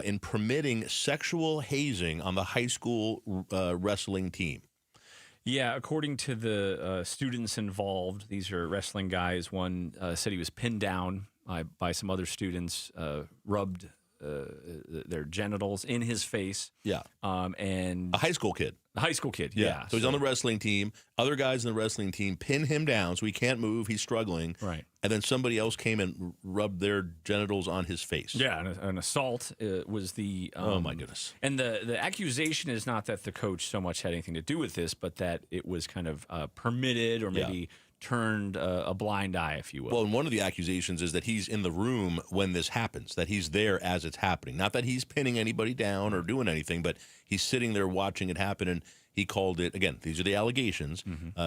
in permitting sexual hazing on the high school wrestling team. Yeah, according to the students involved, these are wrestling guys. One said he was pinned down by some other students, rubbed their genitals in his face. Yeah. And a high school kid. A high school kid, yeah. So he's on the wrestling team. Other guys in the wrestling team pin him down so he can't move. He's struggling. Right. And then somebody else came and rubbed their genitals on his face. Yeah, an assault was the... oh, my goodness. And the accusation is not that the coach so much had anything to do with this, but that it was kind of permitted or maybe... turned a blind eye, if you will. Well, and one of the accusations is that he's in the room when this happens, that he's there as it's happening. Not that he's pinning anybody down or doing anything, but he's sitting there watching it happen, and he called it, again, these are the allegations,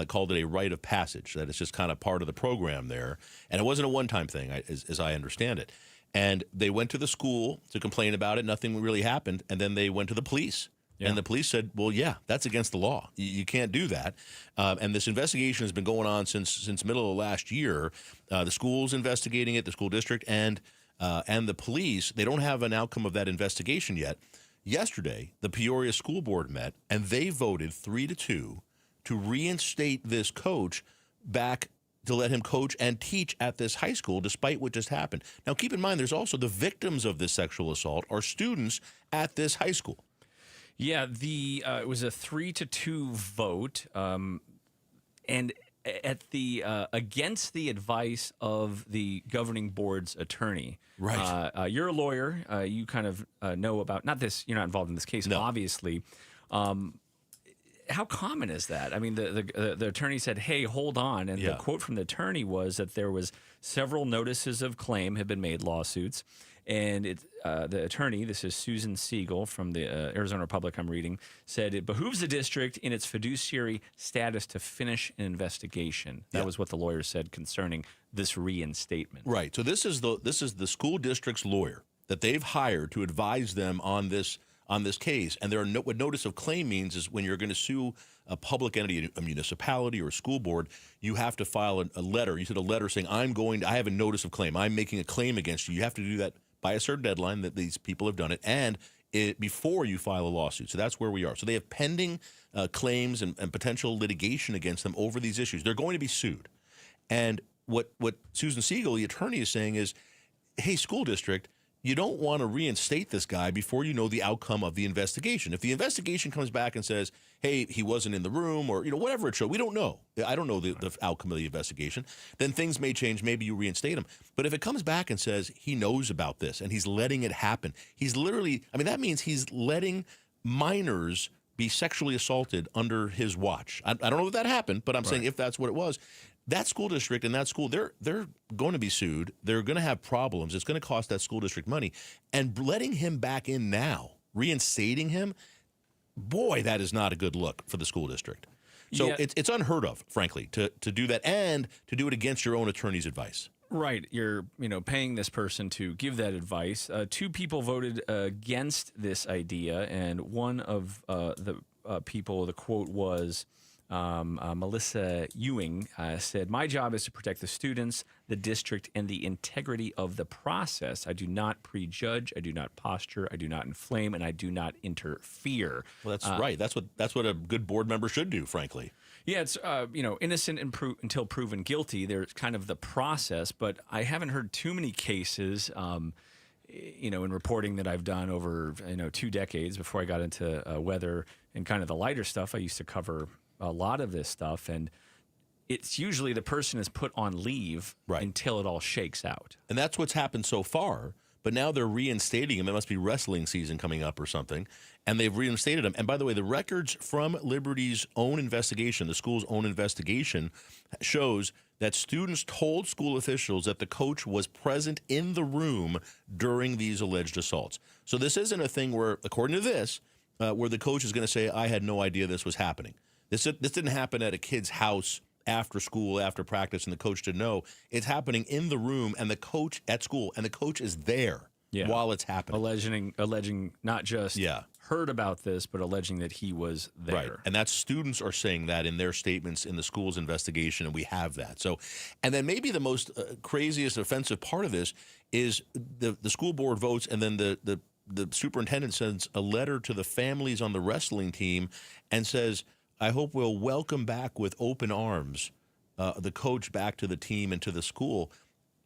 called it a rite of passage, that it's just kind of part of the program there. And it wasn't a one-time thing, as I understand it. And they went to the school to complain about it. Nothing really happened. And then they went to the police. Yeah. And the police said, well, yeah, that's against the law. You can't do that. And this investigation has been going on since middle of last year. The school's investigating it, the school district, and the police. They don't have an outcome of that investigation yet. Yesterday, the Peoria School Board met, and they voted 3-2 to reinstate this coach back to let him coach and teach at this high school, despite what just happened. Now, keep in mind, there's also the victims of this sexual assault are students at this high school. Yeah, it was a 3-2 vote, and at the against the advice of the governing board's attorney. Right. You're a lawyer. You kind of know about not this. You're not involved in this case, obviously. How common is that? I mean, the attorney said, "Hey, hold on," and the quote from the attorney was that there was several notices of claim had been made, lawsuits. And the attorney, this is Susan Siegel from the Arizona Republic I'm reading, said it behooves the district in its fiduciary status to finish an investigation. That was what the lawyer said concerning this reinstatement. Right. So this is the school district's lawyer that they've hired to advise them on this case. And there are what notice of claim means is when you're going to sue a public entity, a municipality or a school board, you have to file a letter. You said a letter saying, I have a notice of claim. I'm making a claim against you. You have to do that by a certain deadline that these people have done it, and before you file a lawsuit. So that's where we are. So they have pending claims and potential litigation against them over these issues. They're going to be sued. And what Susan Siegel, the attorney, is saying is, hey, school district, you don't want to reinstate this guy before you know the outcome of the investigation. If the investigation comes back and says, hey, he wasn't in the room or, whatever it showed, we don't know. I don't know the outcome of the investigation. Then things may change. Maybe you reinstate him. But if it comes back and says he knows about this and he's letting it happen, he's literally, that means he's letting minors be sexually assaulted under his watch. I don't know if that happened, but I'm saying if that's what it was, that school district and that school, they're going to be sued. They're going to have problems. It's going to cost that school district money. And letting him back in now, reinstating him, boy, that is not a good look for the school district. So it's unheard of, frankly, to do that and to do it against your own attorney's advice. Right. You're, paying this person to give that advice. 2 people voted against this idea, and one of the people, the quote was, Melissa Ewing said, my job is to protect the students, the district, and the integrity of the process. I do not prejudge, I do not posture, I do not inflame, and I do not interfere. Well, that's right. That's what a good board member should do, frankly. Yeah, it's, innocent until proven guilty. There's kind of the process, but I haven't heard too many cases, in reporting that I've done over, 2 decades before I got into weather and kind of the lighter stuff. I used to cover a lot of this stuff, and it's usually the person is put on leave until it all shakes out. And that's what's happened so far, but now they're reinstating him. It must be wrestling season coming up or something, and they've reinstated him. And by the way, the records from Liberty's own investigation, the school's own investigation, shows that students told school officials that the coach was present in the room during these alleged assaults. So this isn't a thing where, according to this, where the coach is going to say, I had no idea this was happening. This didn't happen at a kid's house after school, after practice, and the coach didn't know. It's happening in the room and the coach at school, and the coach is there while it's happening. Alleging not just heard about this, but alleging that he was there. Right, and that students are saying that in their statements in the school's investigation, and we have that. So, and then maybe the most craziest offensive part of this is the school board votes, and then the superintendent sends a letter to the families on the wrestling team and says, I hope we'll welcome back with open arms the coach back to the team and to the school.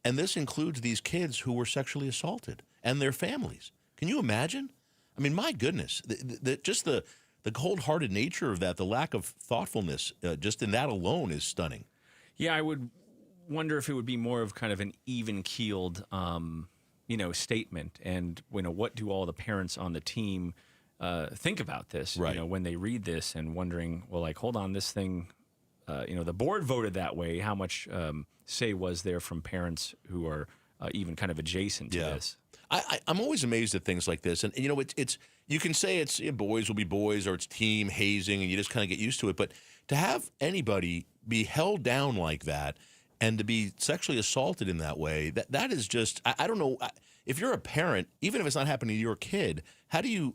And this includes these kids who were sexually assaulted and their families. Can you imagine? My goodness, just the cold-hearted nature of that, the lack of thoughtfulness, just in that alone is stunning. Yeah, I would wonder if it would be more of kind of an even-keeled, statement. And, what do all the parents on the team think about this, when they read this and wondering, well, hold on, this thing, the board voted that way. How much say was there from parents who are even kind of adjacent to this? I'm always amazed at things like this. And it's you can say it's boys will be boys or it's team hazing and you just kind of get used to it. But to have anybody be held down like that and to be sexually assaulted in that way, that is just, I don't know. If you're a parent, even if it's not happening to your kid, how do you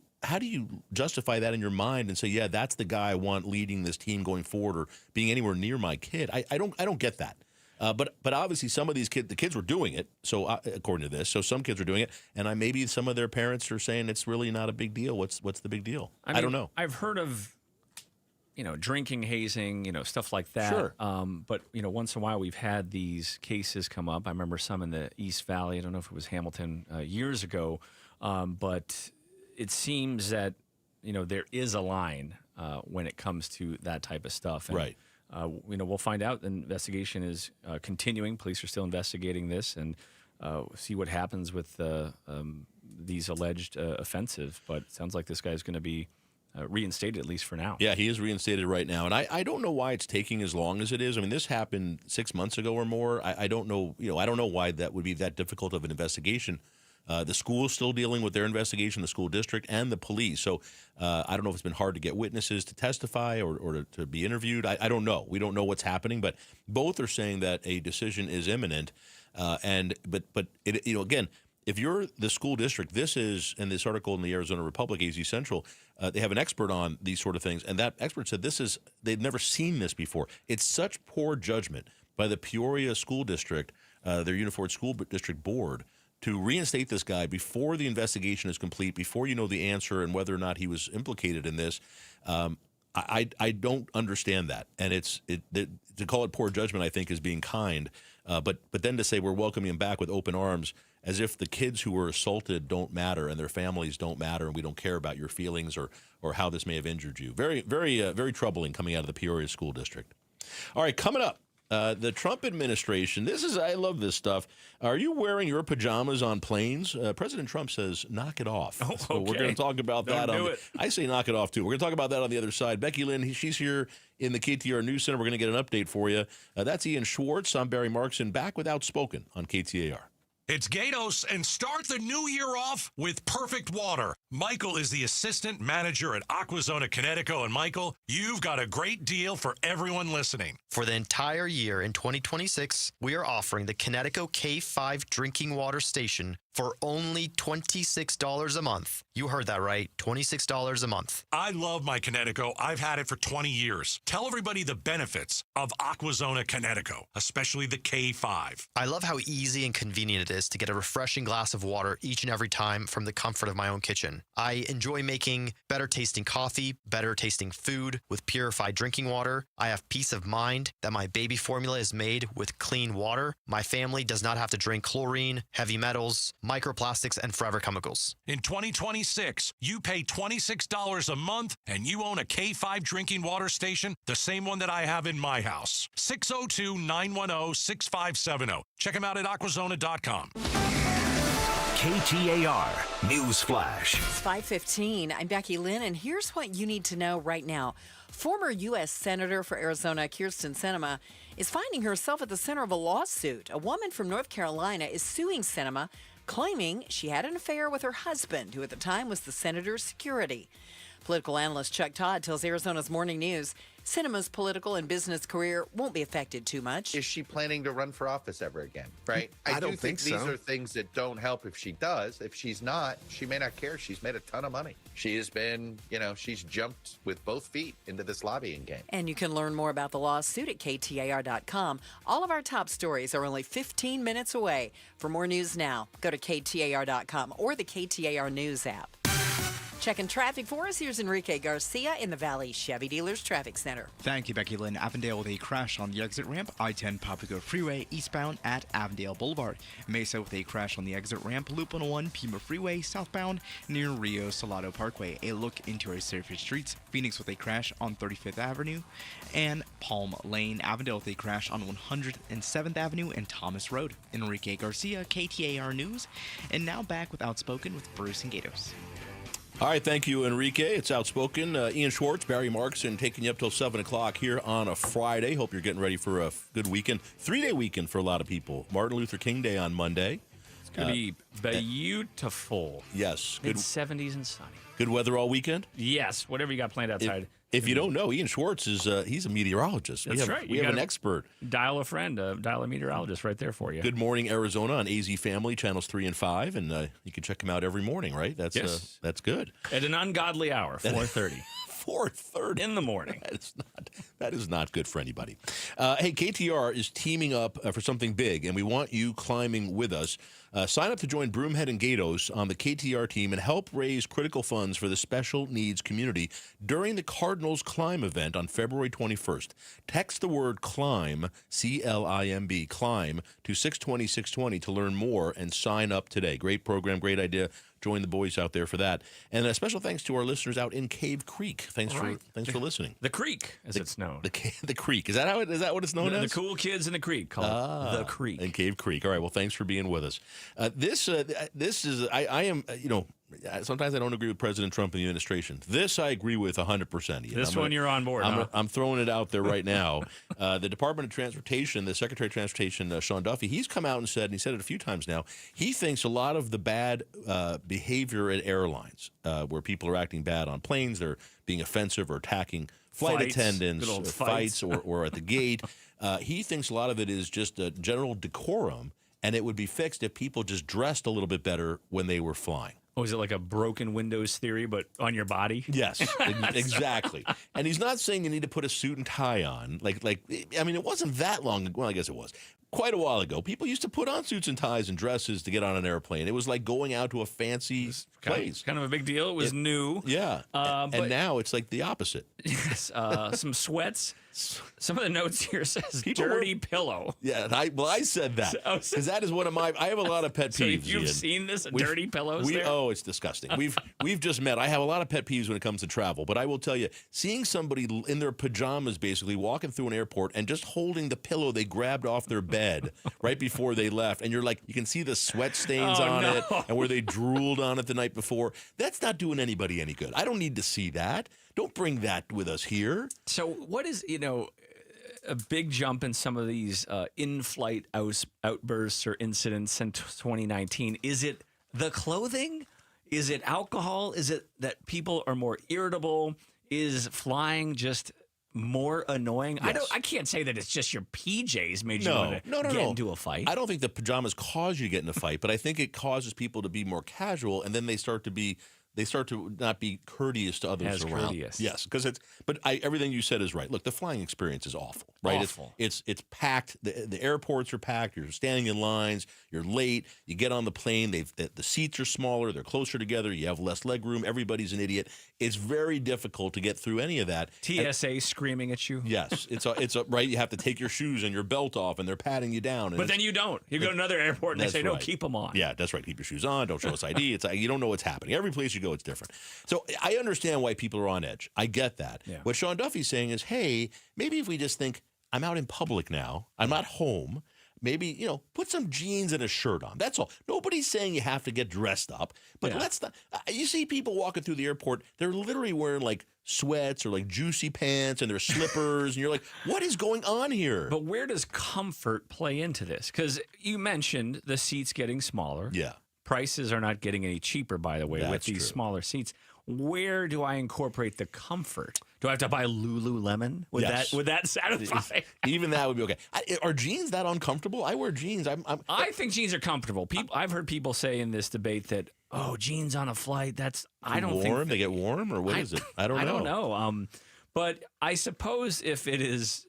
justify that in your mind and say, yeah, that's the guy I want leading this team going forward or being anywhere near my kid? I don't get that. But obviously some of these kids, the kids were doing it. So according to this, so some kids are doing it, and maybe some of their parents are saying it's really not a big deal. What's the big deal? I don't know. I've heard of drinking, hazing, stuff like that. Sure. But once in a while we've had these cases come up. I remember some in the East Valley. I don't know if it was Hamilton years ago, but it seems that there is a line when it comes to that type of stuff. And, right. We'll find out. The investigation is continuing. Police are still investigating this and see what happens with these alleged offenses. But it sounds like this guy's going to be reinstated, at least for now. Yeah, he is reinstated right now. And I don't know why it's taking as long as it is. This happened 6 months ago or more. I don't know. I don't know why that would be that difficult of an investigation. The school is still dealing with their investigation, the school district and the police. So I don't know if it's been hard to get witnesses to testify or to be interviewed. I don't know. We don't know what's happening, but both are saying that a decision is imminent. But again, if you're the school district, this is in this article in the Arizona Republic, AZ Central, they have an expert on these sort of things, and that expert said they've never seen this before. It's such poor judgment by the Peoria School District, their Unified School District Board, to reinstate this guy before the investigation is complete, before you know the answer and whether or not he was implicated in this. I don't understand that, and to call it poor judgment, I think, is being kind. But then to say we're welcoming him back with open arms as if the kids who were assaulted don't matter and their families don't matter, and we don't care about your feelings or how this may have injured you. Very, very troubling coming out of the Peoria School District. All right, coming up. The Trump administration, I love this stuff. Are you wearing your pajamas on planes? President Trump says, knock it off. Oh, okay. So we're going to talk about that. I say knock it off, too. We're going to talk about that on the other side. Becky Lynn, she's here in the KTAR News Center. We're going to get an update for you. That's Ian Schwartz. I'm Barry Markson, back with Outspoken on KTAR. It's Gatos, and start the new year off with perfect water. Michael is the assistant manager at Aquazona Connecticut, and Michael, you've got a great deal for everyone listening. For the entire year in 2026, we are offering the Connecticut K5 drinking water station for only $26 a month. You heard that right, $26 a month. I love my Connecticut. I've had it for 20 years. Tell everybody the benefits of Aquazona Connecticut, especially the K5. I love how easy and convenient it is to get a refreshing glass of water each and every time from the comfort of my own kitchen. I enjoy making better tasting coffee, better tasting food with purified drinking water. I have peace of mind that my baby formula is made with clean water. My family does not have to drink chlorine, heavy metals, microplastics, and forever chemicals. In 2026, you pay $26 a month and you own a K5 drinking water station, the same one that I have in my house. 602-910-6570. Check them out at aquazona.com. KTAR News Flash. It's 5:15. I'm Becky Lynn, and here's what you need to know right now. Former U.S. Senator for Arizona, Kyrsten Sinema, is finding herself at the center of a lawsuit. A woman from North Carolina is suing Sinema, claiming she had an affair with her husband, who at the time was the senator's security. Political analyst Chuck Todd tells Arizona's Morning News Sinema's political and business career won't be affected too much. Is she planning to run for office ever again? Right? I don't think so. These are things that don't help if she does. If she's not, she may not care. She's made a ton of money. She has been, she's jumped with both feet into this lobbying game. And you can learn more about the lawsuit at KTAR.com. All of our top stories are only 15 minutes away. For more news now, go to KTAR.com or the KTAR News app. Checking traffic for us, here's Enrique Garcia in the Valley Chevy Dealers Traffic Center. Thank you, Becky Lynn. Avondale with a crash on the exit ramp, I-10 Papago Freeway eastbound at Avondale Boulevard. Mesa with a crash on the exit ramp, Loop 101 Pima Freeway southbound near Rio Salado Parkway. A look into our surface streets, Phoenix with a crash on 35th Avenue and Palm Lane. Avondale with a crash on 107th Avenue and Thomas Road. Enrique Garcia, KTAR News. And now back with Outspoken with Bruce and Gatos. All right, thank you, Enrique. It's Outspoken. Ian Schwartz, Barry Markson, taking you up till 7 o'clock here on a Friday. Hope you're getting ready for a good weekend. 3-day weekend for a lot of people. Martin Luther King Day on Monday. It's going to be beautiful. Yes. Mid-70s and sunny. Good weather all weekend? Yes, whatever you got planned outside. If you don't know, Ian Schwartz is he's a meteorologist. That's right. We have an expert. Dial a friend, dial a meteorologist right there for you. Good Morning Arizona on AZ Family, channels 3 and 5, and you can check him out every morning, right? That's good. At an ungodly hour, 4:30. 4:30 in the morning. That is not good for anybody. Hey, KTAR is teaming up for something big, and we want you climbing with us. Sign up to join Broomhead and Gatos on the KTAR team and help raise critical funds for the special needs community during the Cardinals Climb event on February 21st. Text the word CLIMB, C-L-I-M-B, CLIMB, to 620-620 to learn more and sign up today. Great program, great idea. Join the boys out there for that. And a special thanks to our listeners out in Cave Creek. Thanks for listening. The Creek, as it's known. The Creek. Is that what it's known as? The cool kids in the Creek call it the Creek. In Cave Creek. All right. Well, thanks for being with us. This is I am sometimes I don't agree with President Trump and the administration. This I agree with 100%. This one you're on board. I'm throwing it out there right now. The Department of Transportation, the Secretary of Transportation, Sean Duffy, he's come out and said it a few times now, he thinks a lot of the bad behavior at airlines, where people are acting bad on planes, they're being offensive or attacking flight attendants, fights or at the gate. He thinks a lot of it is just a general decorum, and it would be fixed if people just dressed a little bit better when they were flying. Oh, is it like a broken windows theory, but on your body? Yes, exactly. And he's not saying you need to put a suit and tie on. It wasn't that long ago. Well, I guess it was. quite a while ago, people used to put on suits and ties and dresses to get on an airplane. It was like going out to a fancy place. Kind of a big deal. It was new. Yeah. And now it's like the opposite. Yes. Some sweats. Some of the notes here says dirty pillow. Yeah, I said that because that is one of my. I have a lot of pet peeves. So if you've seen this, dirty pillows. Oh, it's disgusting. We've just met. I have a lot of pet peeves when it comes to travel, but I will tell you, seeing somebody in their pajamas basically walking through an airport and just holding the pillow they grabbed off their bed right before they left, and you're like, you can see the sweat stains on it and where they drooled on it the night before. That's not doing anybody any good. I don't need to see that. Don't bring that with us here. So what is, a big jump in some of these in-flight outbursts or incidents in 2019? Is it the clothing? Is it alcohol? Is it that people are more irritable? Is flying just more annoying? Yes. I can't say that it's just your PJs made you want to get into a fight. I don't think the pajamas cause you to get in a fight, but I think it causes people to be more casual, and then they start to not be courteous to others around. Courteous. Yes, because everything you said is right. Look, the flying experience is awful, right? Awful. It's packed. The airports are packed. You're standing in lines. You're late. You get on the plane. The seats are smaller. They're closer together. You have less leg room. Everybody's an idiot. It's very difficult to get through any of that. TSA screaming at you. Yes, it's right. You have to take your shoes and your belt off, and they're patting you down. But then you don't. You go to another airport and they say, no, keep them on. Yeah, that's right. Keep your shoes on. Don't show us ID. You don't know what's happening. Every place you go, it's different. So I understand why people are on edge. I get that. Yeah. What Sean Duffy's saying is, hey, maybe if we just think, I'm out in public now, I'm not home, maybe, put some jeans and a shirt on. That's all. Nobody's saying you have to get dressed up. But let's not. You see people walking through the airport, they're literally wearing like sweats or like juicy pants and their slippers. And you're like, what is going on here? But where does comfort play into this? Because you mentioned the seats getting smaller. Yeah. Prices are not getting any cheaper, by the way, with these smaller seats. Where do I incorporate the comfort? Do I have to buy Lululemon? Would that satisfy? Even that would be okay. Are jeans that uncomfortable? I wear jeans. I think jeans are comfortable. I've heard people say in this debate that, jeans on a flight, I don't think they get warm, or what is it? I don't know. I don't know. But I suppose if it is,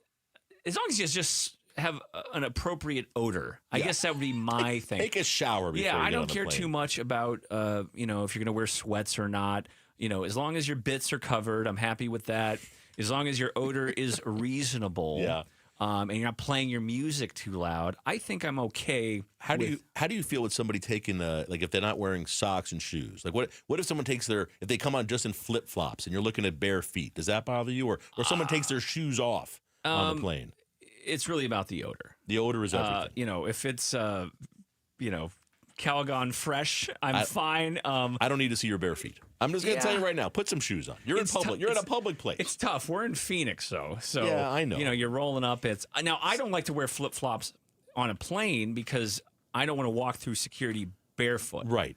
as long as you just have an appropriate odor, I guess that would be my thing. Take a shower before you get on the plane. I don't care too much about if you're going to wear sweats or not. As long as your bits are covered, I'm happy with that. As long as your odor is reasonable, and you're not playing your music too loud, I think I'm okay. How do you feel with somebody taking if they're not wearing socks and shoes? Like what if someone if they come on just in flip flops and you're looking at bare feet? Does that bother you, or someone takes their shoes off on the plane? It's really about the odor. The odor is everything. If it's Calgon fresh, I'm fine. I don't need to see your bare feet. I'm just going to tell you right now, put some shoes on. You're in public. You're in a public place. It's tough. We're in Phoenix, though. So, yeah, I know. You're rolling up. Now, I don't like to wear flip-flops on a plane because I don't want to walk through security barefoot. Right.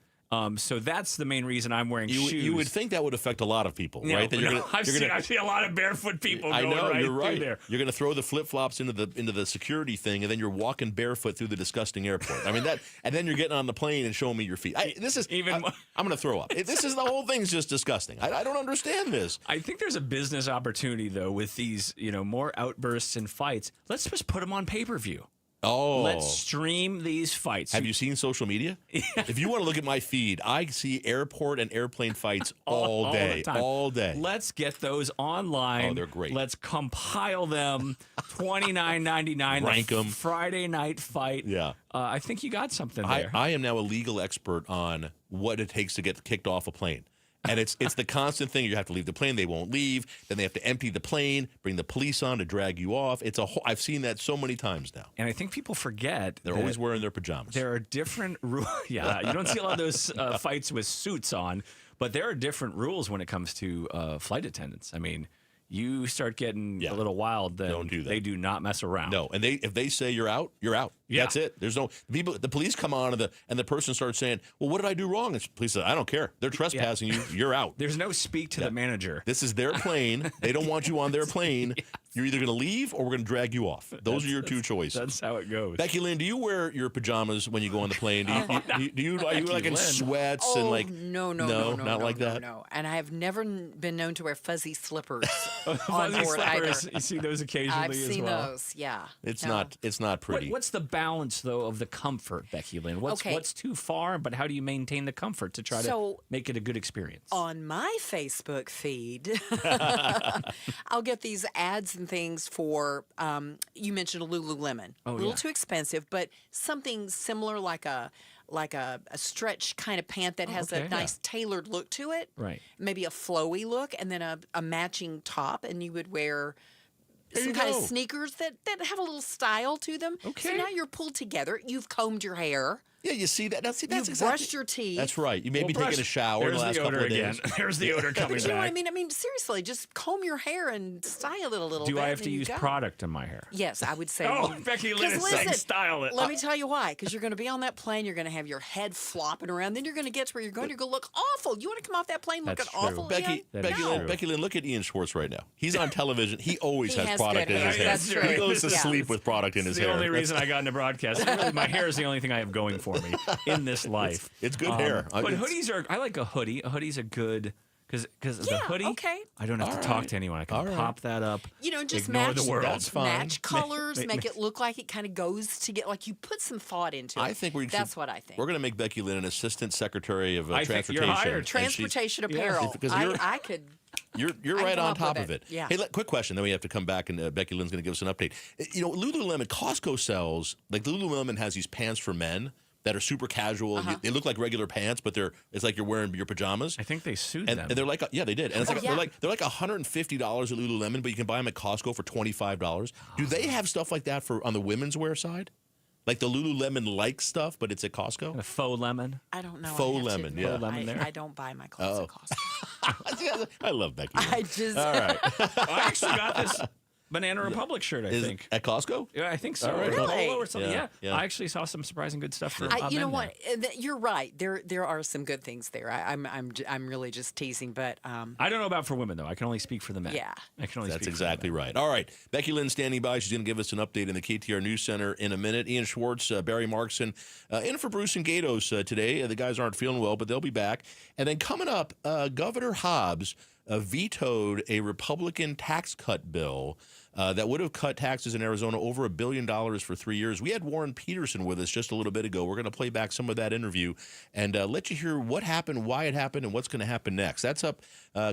So that's the main reason I'm wearing shoes. You would think that would affect a lot of people, right? I see a lot of barefoot people going you're right. through there. You're going to throw the flip-flops into the security thing, and then you're walking barefoot through the disgusting airport. I mean, and then you're getting on the plane and showing me your feet. I'm going to throw up. This is the whole thing's just disgusting. I don't understand this. I think there's a business opportunity, though, with these, more outbursts and fights. Let's just put them on pay-per-view. Oh. Let's stream these fights. Have you seen social media? If you want to look at my feed, I see airport and airplane fights all day. The time. All day. Let's get those online. Oh, they're great. Let's compile them. $29.99. Rank them. Friday night fight. Yeah. I think you got something there. I am now a legal expert on what it takes to get kicked off a plane. And it's the constant thing. You have to leave the plane. They won't leave. Then they have to empty the plane, bring the police on to drag you off. I've seen that so many times now. And I think people forget they're always wearing their pajamas. There are different rules. Yeah, you don't see a lot of those fights with suits on, but there are different rules when it comes to flight attendants. I mean, you start getting a little wild, then don't do that. They do not mess around. No, and if they say you're out, you're out. Yeah. That's it. There's no people. The police come on and the person starts saying, "Well, what did I do wrong?" And the police say, "I don't care. They're trespassing you. You're out." There's no speak to the manager. This is their plane. They don't want you on their plane. You're either going to leave or we're going to drag you off. Those are your two choices. That's how it goes. Becky Lynn, do you wear your pajamas when you go on the plane? Are you like in sweats and like? No, not like that. No, and I have never been known to wear fuzzy slippers on Fuzzy board slippers. either. You see those occasionally I've seen as well. those. Yeah, It's not pretty. What's the balance though of the comfort, Becky Lynn? What's too far, but how do you maintain the comfort to try to make it a good experience? On my Facebook feed, I'll get these ads and things for. You mentioned a Lululemon, a little too expensive, but something similar like a stretch kind of pant that has a nice tailored look to it. Right. Maybe a flowy look, and then a matching top, and you would wear some kind of sneakers that have a little style to them. Okay. So now you're pulled together. You've combed your hair. Yeah, you see that. That's You've exactly. brushed your teeth. That's right. You may be taking a shower in the last couple of days. There's the odor coming But you know what I back. mean? I mean, seriously, just comb your hair and style it a little bit. Do I have to and you use go. product in my hair? Yes, I would say. Oh, Becky Lynn is saying style it. Let me tell you why. Because you're going to be on that plane. You're going to have your head flopping around. Then you're going to get to where you're going. You're going to look awful. You want to come off that plane looking awful, Ian? Becky Lynn, look at Ian Schwartz right now. He's on television. He always has has product good in his hair. hair. That's true. He goes to Yeah. sleep with product in his hair. The only reason I got into broadcast. Really, my hair is the only thing I have going for me in this life. It's good hair. But hoodies are. I like a hoodie. A hoodie's a good because the hoodie. Okay. I don't have to talk to anyone. I can pop that up. You know, just ignore match the world. That's fine. match colors, make it look like it kind of goes together. Like you put some thought into it. I think that's what I think. We're going to make Becky Lynn an assistant secretary of I think transportation. you're hired. And Transportation apparel. Because I could. You're I right come on up top with of it. Yeah. Hey, quick question. Then we have to come back, and Becky Lynn's going to give us an update. You know, Lululemon, Costco sells, like Lululemon has these pants for men that are super casual. They look like regular pants, but it's like you're wearing your pajamas. I think they sued and them. And they're like, yeah, they did. And it's like they're like $150 at Lululemon, but you can buy them at Costco for $25. Do they have stuff like that on the women's wear side? Like the Lululemon-like stuff, but it's at Costco? A faux lemon? I don't know. Faux lemon, yeah. Faux lemon there. I don't buy my clothes at Costco. I love Becky. I just. All right. I actually got this Banana Republic shirt, I think. At Costco? Yeah, I think so. All right. Or Really? Polo or something. Yeah, Yeah. yeah. I actually saw some surprising good stuff for You know men what? You're right. There are some good things there. I'm really just teasing, but I don't know about for women though. I can only speak for the men. Yeah. I can only. That's speak exactly right. All right. Becky Lynn standing by. She's going to give us an update in the KTAR News Center in a minute. Ian Schwartz, Barry Markson, in for Bruce and Gatos today. The guys aren't feeling well, but they'll be back. And then coming up, Governor Hobbs vetoed a Republican tax cut bill that would have cut taxes in Arizona over $1 billion for 3 years. We had Warren Peterson with us just a little bit ago. We're going to play back some of that interview and let you hear what happened, why it happened, and what's going to happen next. That's up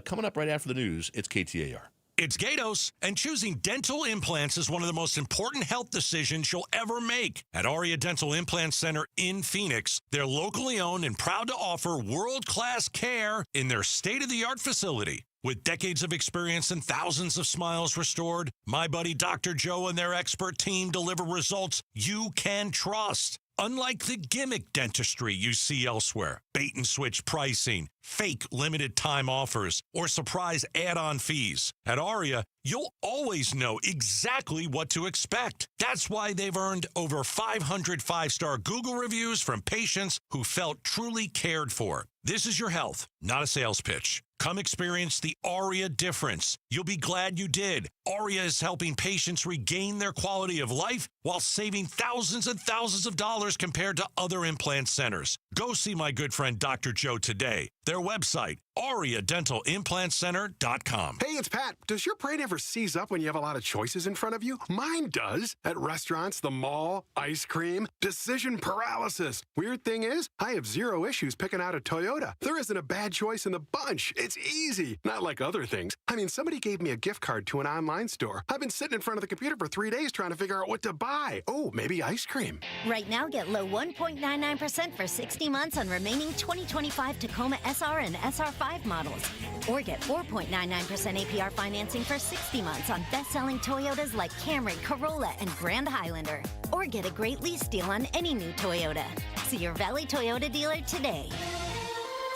coming up right after the news. It's KTAR. It's Gatos, and choosing dental implants is one of the most important health decisions you'll ever make. At Aria Dental Implant Center in Phoenix, they're locally owned and proud to offer world-class care in their state-of-the-art facility. With decades of experience and thousands of smiles restored, my buddy Dr. Joe and their expert team deliver results you can trust. Unlike the gimmick dentistry you see elsewhere, bait and switch pricing, fake limited time offers, or surprise add-on fees. At Aria, you'll always know exactly what to expect. That's why they've earned over 500 five-star Google reviews from patients who felt truly cared for. This is your health, not a sales pitch. Come experience the Aria difference. You'll be glad you did. Aria is helping patients regain their quality of life while saving thousands and thousands of dollars compared to other implant centers. Go see my good friend Dr. Joe today. Their website, AriaDentalImplantCenter.com. Hey, it's Pat. Does your brain ever seize up when you have a lot of choices in front of you? Mine does. At restaurants, the mall, ice cream, decision paralysis. Weird thing is, I have zero issues picking out a Toyota. There isn't a bad choice in the bunch. It's easy. Not like other things. I mean, somebody gave me a gift card to an online store. I've been sitting in front of the computer for 3 days trying to figure out what to buy. Oh, maybe ice cream. Right now, get low 1.99% for 60 months on remaining 2025 Tacoma SR and SR5 models. Or get 4.99% APR financing for 60 months on best-selling Toyotas like Camry, Corolla, and Grand Highlander. Or get a great lease deal on any new Toyota. See your Valley Toyota dealer today.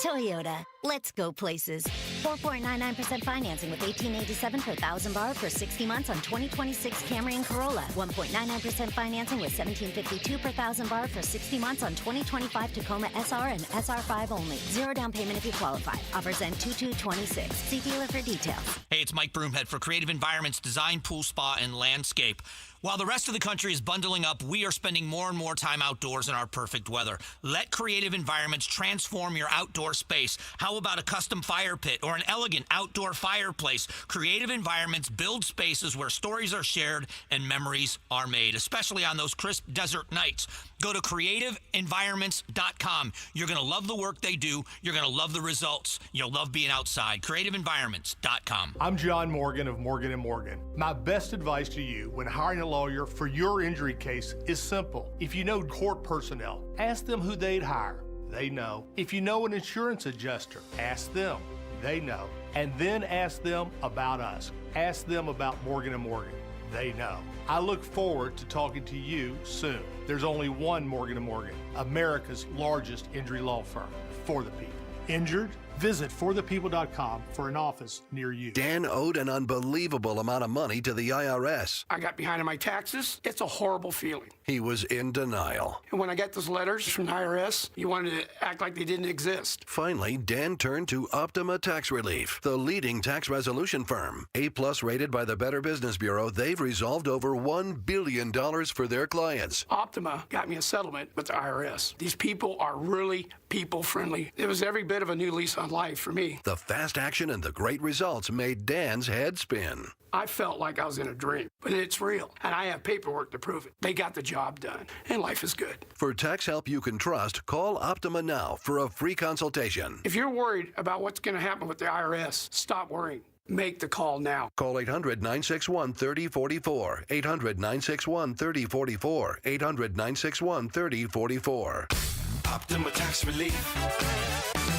Toyota, let's go places. 4.99% financing with $18.87 per thousand borrowed for 60 months on 2026 Camry and Corolla. 1.99% financing with $17.52 per thousand borrowed for 60 months on 2025 Tacoma SR and SR5 only. Zero down payment if you qualify. Offers end 2/2/26. See dealer for details. Hey, it's Mike Broomhead for Creative Environments Design, Pool, Spa, and Landscape. While the rest of the country is bundling up, we are spending more and more time outdoors in our perfect weather. Let Creative Environments transform your outdoor space. How about a custom fire pit or an elegant outdoor fireplace? Creative Environments build spaces where stories are shared and memories are made, especially on those crisp desert nights. Go to creativeenvironments.com. You're going to love the work they do. You're going to love the results. You'll love being outside. creativeenvironments.com. I'm John Morgan of Morgan & Morgan. My best advice to you when hiring a lawyer for your injury case is simple. If you know court personnel, ask them who they'd hire. They know. If you know an insurance adjuster, ask them. They know. And then ask them about us. Ask them about Morgan & Morgan. They know. I look forward to talking to you soon. There's only one Morgan & Morgan, America's largest injury law firm for the people. Injured? Visit forthepeople.com for an office near you. Dan owed an unbelievable amount of money to the IRS. I got behind on my taxes. It's a horrible feeling. He was in denial. And when I got those letters from the IRS, you wanted to act like they didn't exist. Finally, Dan turned to Optima Tax Relief, the leading tax resolution firm. A+ rated by the Better Business Bureau, they've resolved over $1 billion for their clients. Optima got me a settlement with the IRS. These people are really people-friendly. It was every bit of a new lease on life for me. The fast action and the great results made Dan's head spin. I felt like I was in a dream, but it's real, and I have paperwork to prove it. They got the job done, and life is good. For tax help you can trust, call Optima now for a free consultation. If you're worried about what's going to happen with the IRS, stop worrying. Make the call now. Call 800-961-3044. 800-961-3044. 800-961-3044. Optima Tax Relief.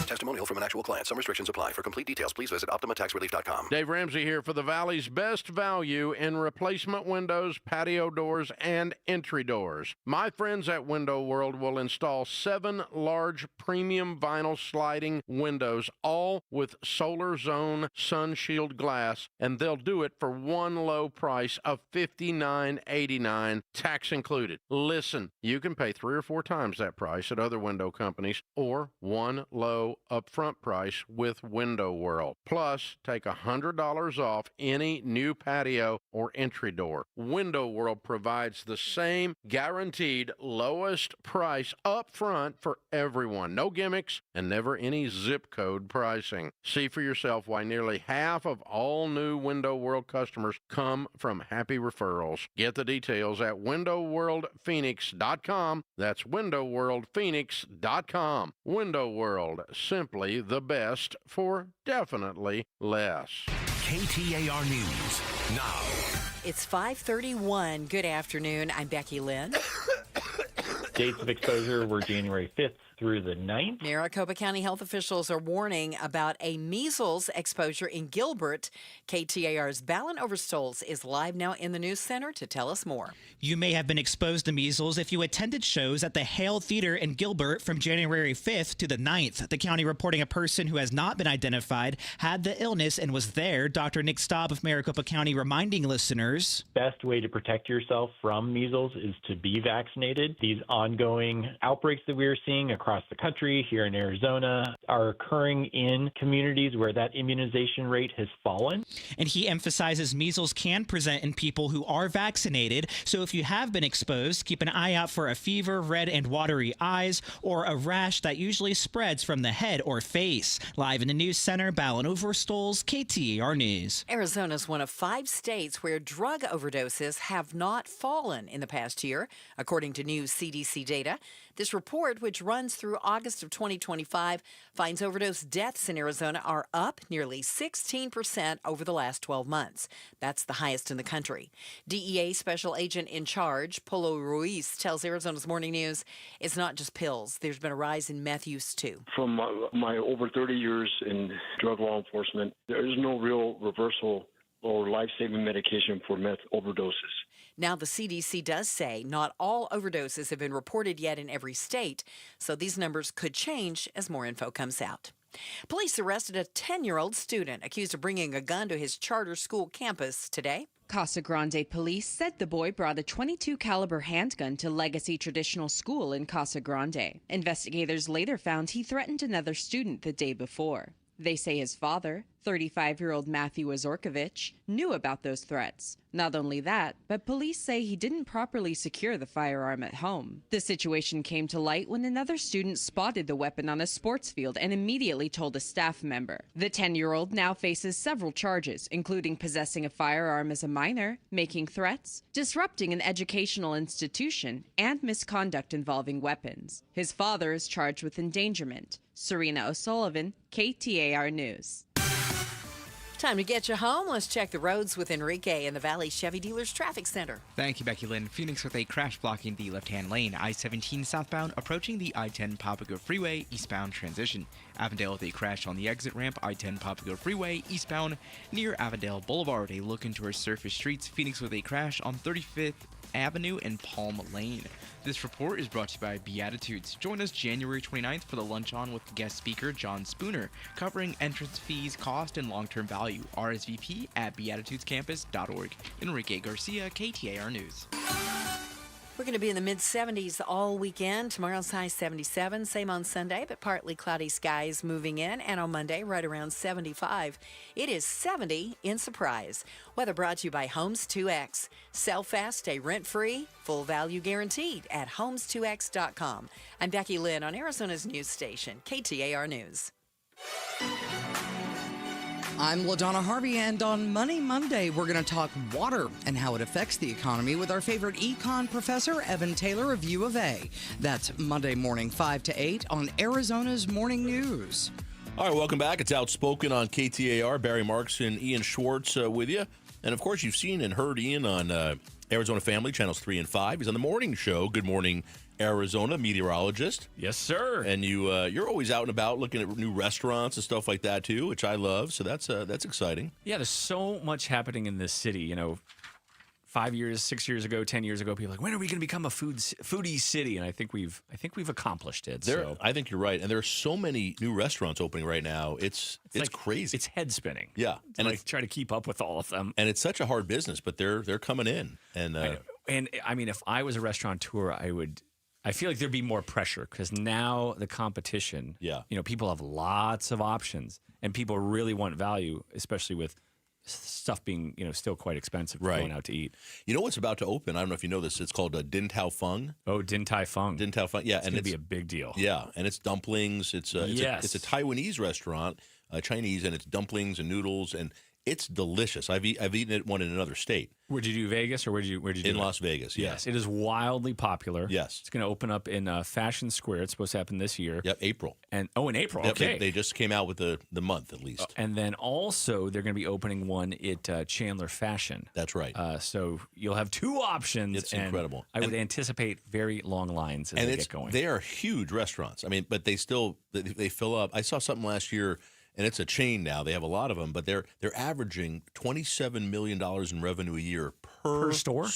Testimonial from an actual client. Some restrictions apply. For complete details, please visit OptimaTaxRelief.com. Dave Ramsey here for the Valley's best value in replacement windows, patio doors, and entry doors. My friends at Window World will install 7 large premium vinyl sliding windows, all with Solar Zone Sun Shield glass, and they'll do it for one low price of $59.89, tax included. Listen, you can pay 3 or 4 times that price at other window companies, or one low upfront price with Window World. Plus, take $100 off any new patio or entry door. Window World provides the same guaranteed lowest price up front for everyone. No gimmicks and never any zip code pricing. See for yourself why nearly half of all new Window World customers come from happy referrals. Get the details at windowworldphoenix.com. That's windowworldphoenix.com. Window World, simply the best for definitely less. KTAR News now. It's 5:31. Good afternoon. I'm Becky Lynn. Dates of exposure were January 5th through the 9th. Maricopa County health officials are warning about a measles exposure in Gilbert. KTAR's Balin Overstoles is live now in the news center to tell us more. You may have been exposed to measles if you attended shows at the Hale Theater in Gilbert from January 5th to the 9th. The county reporting a person who has not been identified had the illness and was there. Dr. Nick Staub of Maricopa County reminding listeners. Best way to protect yourself from measles is to be vaccinated. These ongoing outbreaks that we are seeing across the country, here in Arizona, are occurring in communities where that immunization rate has fallen. And he emphasizes measles can present in people who are vaccinated. So if you have been exposed, keep an eye out for a fever, red and watery eyes, or a rash that usually spreads from the head or face. Live in the news center, Balin Overstoles, KTAR News. Arizona is one of 5 states where drug overdoses have not fallen in the past year, according to new CDC data. This report, which runs through August of 2025, finds overdose deaths in Arizona are up nearly 16% over the last 12 months. That's the highest in the country. DEA Special Agent in Charge, Polo Ruiz, tells Arizona's Morning News it's not just pills. There's been a rise in meth use, too. From my over 30 years in drug law enforcement, there is no real reversal or life-saving medication for meth overdoses. Now, the CDC does say not all overdoses have been reported yet in every state, so these numbers could change as more info comes out. Police arrested a 10-year-old student accused of bringing a gun to his charter school campus today. Casa Grande police said the boy brought a .22 caliber handgun to Legacy Traditional School in Casa Grande. Investigators later found he threatened another student the day before. They say his father, 35-year-old Matthew Azorkovich, knew about those threats. Not only that, but police say he didn't properly secure the firearm at home. The situation came to light when another student spotted the weapon on a sports field and immediately told a staff member. The 10-year-old now faces several charges, including possessing a firearm as a minor, making threats, disrupting an educational institution, and misconduct involving weapons. His father is charged with endangerment. Serena O'Sullivan, KTAR News. Time to get you home. Let's check the roads with Enrique in the Valley Chevy Dealers Traffic Center. Thank you, Becky Lynn. Phoenix with a crash blocking the left-hand lane. I-17 southbound approaching the I-10 Papago Freeway eastbound transition. Avondale with a crash on the exit ramp. I-10 Papago Freeway eastbound near Avondale Boulevard. A look into our surface streets. Phoenix with a crash on 35th Avenue and Palm Lane. This report is brought to you by Beatitudes. Join us January 29th for the Lunch On with guest speaker John Spooner, covering entrance fees, cost, and long-term value. RSVP at beatitudescampus.org. Enrique Garcia, KTAR News. We're going to be in the mid-70s all weekend. Tomorrow's high 77, same on Sunday, but partly cloudy skies moving in. And on Monday, right around 75. It is 70 in Surprise. Weather brought to you by Homes 2X. Sell fast, stay rent-free, full value guaranteed at homes2x.com. I'm Becky Lynn on Arizona's news station, KTAR News. I'm LaDonna Harvey, and on Money Monday, we're going to talk water and how it affects the economy with our favorite econ professor, Evan Taylor of U of A. That's Monday morning, 5 to 8 on Arizona's Morning News. All right, welcome back. It's Outspoken on KTAR. Barry Marks and Ian Schwartz with you. And, of course, you've seen and heard Ian on Arizona Family, Channels 3 and 5. He's on the morning show, Good Morning Arizona, meteorologist. Yes, sir. And you're always out and about looking at new restaurants and stuff like that, too, which I love. So that's exciting. Yeah, there's so much happening in this city. You know, 5 years, 6 years ago, 10 years ago, people were like, when are we going to become a foodie city? And I think we've accomplished it. I think you're right. And there are so many new restaurants opening right now. It's like, crazy. It's head spinning. Yeah. And I try to keep up with all of them. And it's such a hard business, but they're coming in. And I mean, if I was a restaurateur, I feel like there'd be more pressure because now the competition, people have lots of options and people really want value, especially with stuff being, still quite expensive going out to eat. You know what's about to open? I don't know if you know this. It's called Din Tai Fung. Oh, Din Tai Fung. Din Tai Fung, yeah. It's going to be a big deal. Yeah, and it's dumplings. It's a Taiwanese restaurant, Chinese, and it's dumplings and noodles, and it's delicious. I've eaten it one in another state. Where'd you do, Vegas, or where'd you do in Las Vegas? Yeah. Yes, it is wildly popular. Yes, it's going to open up in Fashion Square. It's supposed to happen this year. Yep, April. And in April. Yep, okay, they just came out with the month at least. And then also they're going to be opening one at Chandler Fashion. That's right. So you'll have two options. It's incredible. I would anticipate very long lines as they get going. They are huge restaurants. I mean, but they fill up. I saw something last year. And it's a chain now. They have a lot of them, but they're averaging $27 million in revenue a year per store.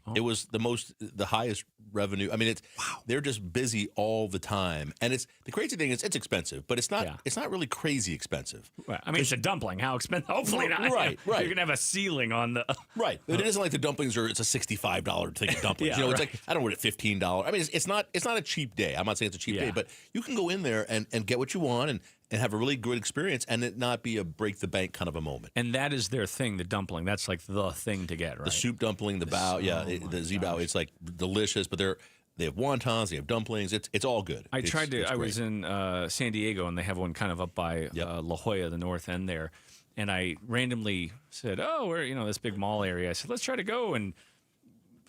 Oh. It was the highest revenue. I mean, they're just busy all the time. And the crazy thing is it's expensive, but it's not really crazy expensive. Right. I mean, it's a dumpling. How expensive? Hopefully not. Right. You're going to have a ceiling on the... Right. It isn't like the dumplings it's a $65 thing of dumplings. It's like, I don't know, at $15. I mean, it's not a cheap day. I'm not saying it's a cheap day, but you can go in there and get what you want and have a really good experience and it not be a break the bank kind of a moment. And that is their thing, the dumpling. That's like the thing to get, right? The soup dumpling, the bao, the zibao. It's like delicious, but they have wontons, they have dumplings. It's all good. I was in San Diego and they have one kind of up by La Jolla, the north end there. And I randomly said, we're, this big mall area. I said, let's try to go. And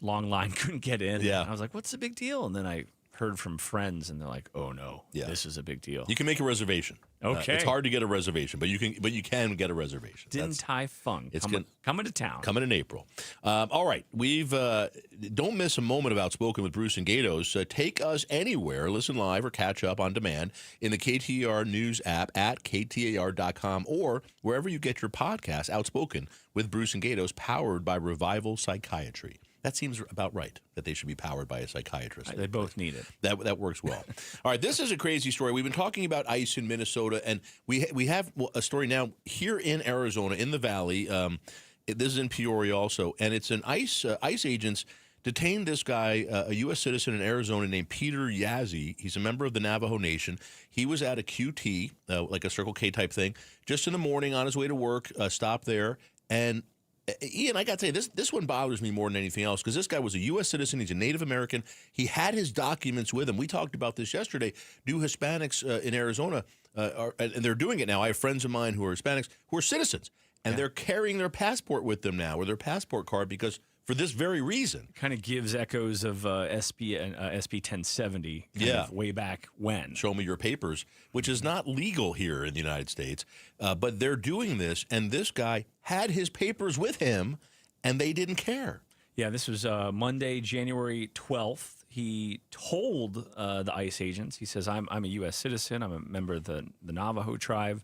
long line, couldn't get in. Yeah. And I was like, what's the big deal? And then I heard from friends and they're like, oh no, this is a big deal. You can make a reservation. Okay. It's hard to get a reservation, but you can get a reservation. Din Tai Fung. It's coming to town. Coming in April. All right. We've don't miss a moment of Outspoken with Bruce and Gatos. Take us anywhere, listen live or catch up on demand in the KTAR News app at KTAR.com or wherever you get your podcast, Outspoken with Bruce and Gatos, powered by Revival Psychiatry. That seems about right, that they should be powered by a psychiatrist. They both need it. That works well. All right, this is a crazy story. We've been talking about ICE in Minnesota, and we have a story now here in Arizona, in the Valley. This is in Peoria also, and it's an ICE agents detained this guy, a U.S. citizen in Arizona named Peter Yazzie. He's a member of the Navajo Nation. He was at a QT, like a Circle K type thing, just in the morning on his way to work, stopped there, and Ian, I got to say, this one bothers me more than anything else because this guy was a U.S. citizen. He's a Native American. He had his documents with him. We talked about this yesterday. Do Hispanics in Arizona, and they're doing it now. I have friends of mine who are Hispanics who are citizens, and they're carrying their passport with them now, or their passport card, because for this very reason. Kind of gives echoes of SB 1070 of way back when. Show me your papers, which is not legal here in the United States. But they're doing this, and this guy had his papers with him, and they didn't care. Yeah, this was Monday, January 12th. He told the ICE agents, he says, I'm a U.S. citizen. I'm a member of the Navajo tribe,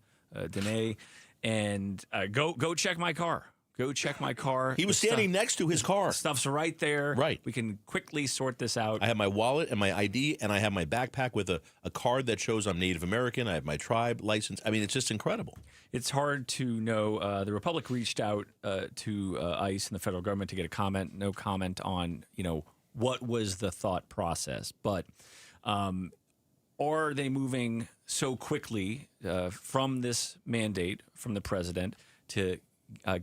Dene, and go check my car. Go check my car. He was standing next to his car. Stuff's right there. Right. We can quickly sort this out. I have my wallet and my ID, and I have my backpack with a card that shows I'm Native American. I have my tribe license. I mean, it's just incredible. It's hard to know. The Republic reached out to ICE and the federal government to get a comment. No comment on, what was the thought process. But are they moving so quickly from this mandate from the president to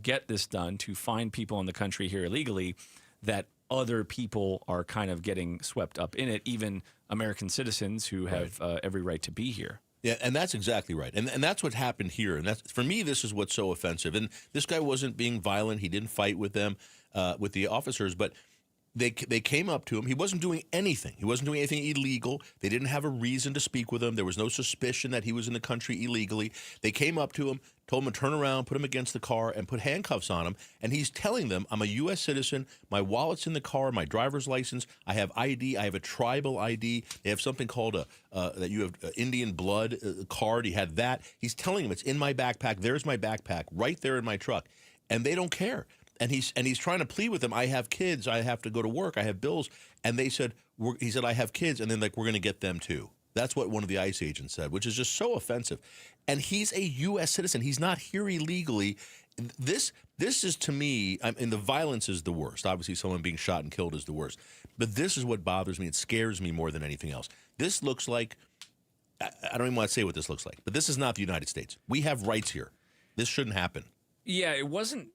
get this done, to find people in the country here illegally, that other people are kind of getting swept up in it, even American citizens who have every right to be here? Yeah, and that's exactly right. And that's what happened here. And that's, for me, this is what's so offensive. And this guy wasn't being violent. He didn't fight with them, with the officers, but they came up to him. He wasn't doing anything. He wasn't doing anything illegal. They didn't have a reason to speak with him. There was no suspicion that he was in the country illegally. They came up to him, told him to turn around, put him against the car, and put handcuffs on him. And he's telling them, I'm a U.S. citizen. My wallet's in the car, my driver's license. I have ID. I have a tribal ID. They have something called that you have Indian blood card. He had that. He's telling them, it's in my backpack. There's my backpack right there in my truck. And they don't care. And he's trying to plead with them. I have kids. I have to go to work. I have bills. And they said, he said, I have kids. And then we're going to get them too. That's what one of the ICE agents said, which is just so offensive. And he's a U.S. citizen. He's not here illegally. This is, to me, and the violence is the worst. Obviously, someone being shot and killed is the worst. But this is what bothers me. It scares me more than anything else. This looks like, I don't even want to say what this looks like, but this is not the United States. We have rights here. This shouldn't happen. Yeah, it wasn't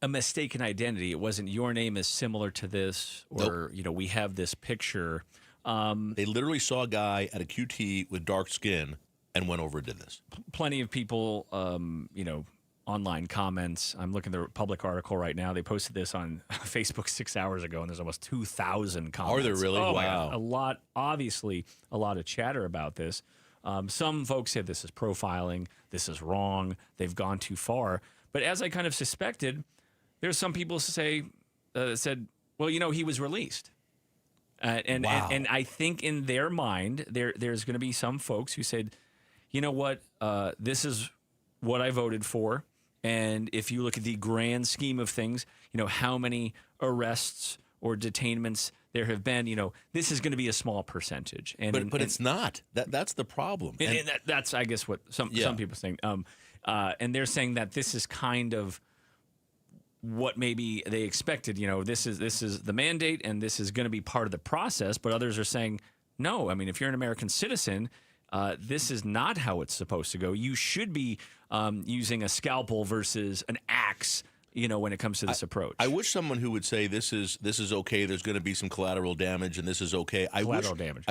a mistaken identity. It wasn't your name is similar to this, or we have this picture. They literally saw a guy at a QT with dark skin and went over and did this. Plenty of people, online comments. I'm looking at the Republic article right now. They posted this on Facebook 6 hours ago, and there's almost 2,000 comments. Are there really? Oh, wow. My God. A lot, obviously, a lot of chatter about this. Some folks said this is profiling. This is wrong. They've gone too far. But as I kind of suspected, there's some people said, well, he was released. And I think in their mind, there's going to be some folks who said, you know what, this is what I voted for. And if you look at the grand scheme of things, how many arrests or detainments there have been, this is going to be a small percentage. But it's not. That's the problem. And that's, I guess, what some people think. And they're saying that this is kind of what maybe they expected. This is the mandate, and this is going to be part of the process. But others are saying, no. I mean, if you're an American citizen, this is not how it's supposed to go. You should be using a scalpel versus an axe, when it comes to this approach. I wish someone who would say this is okay, there's going to be some collateral damage, and this is okay. I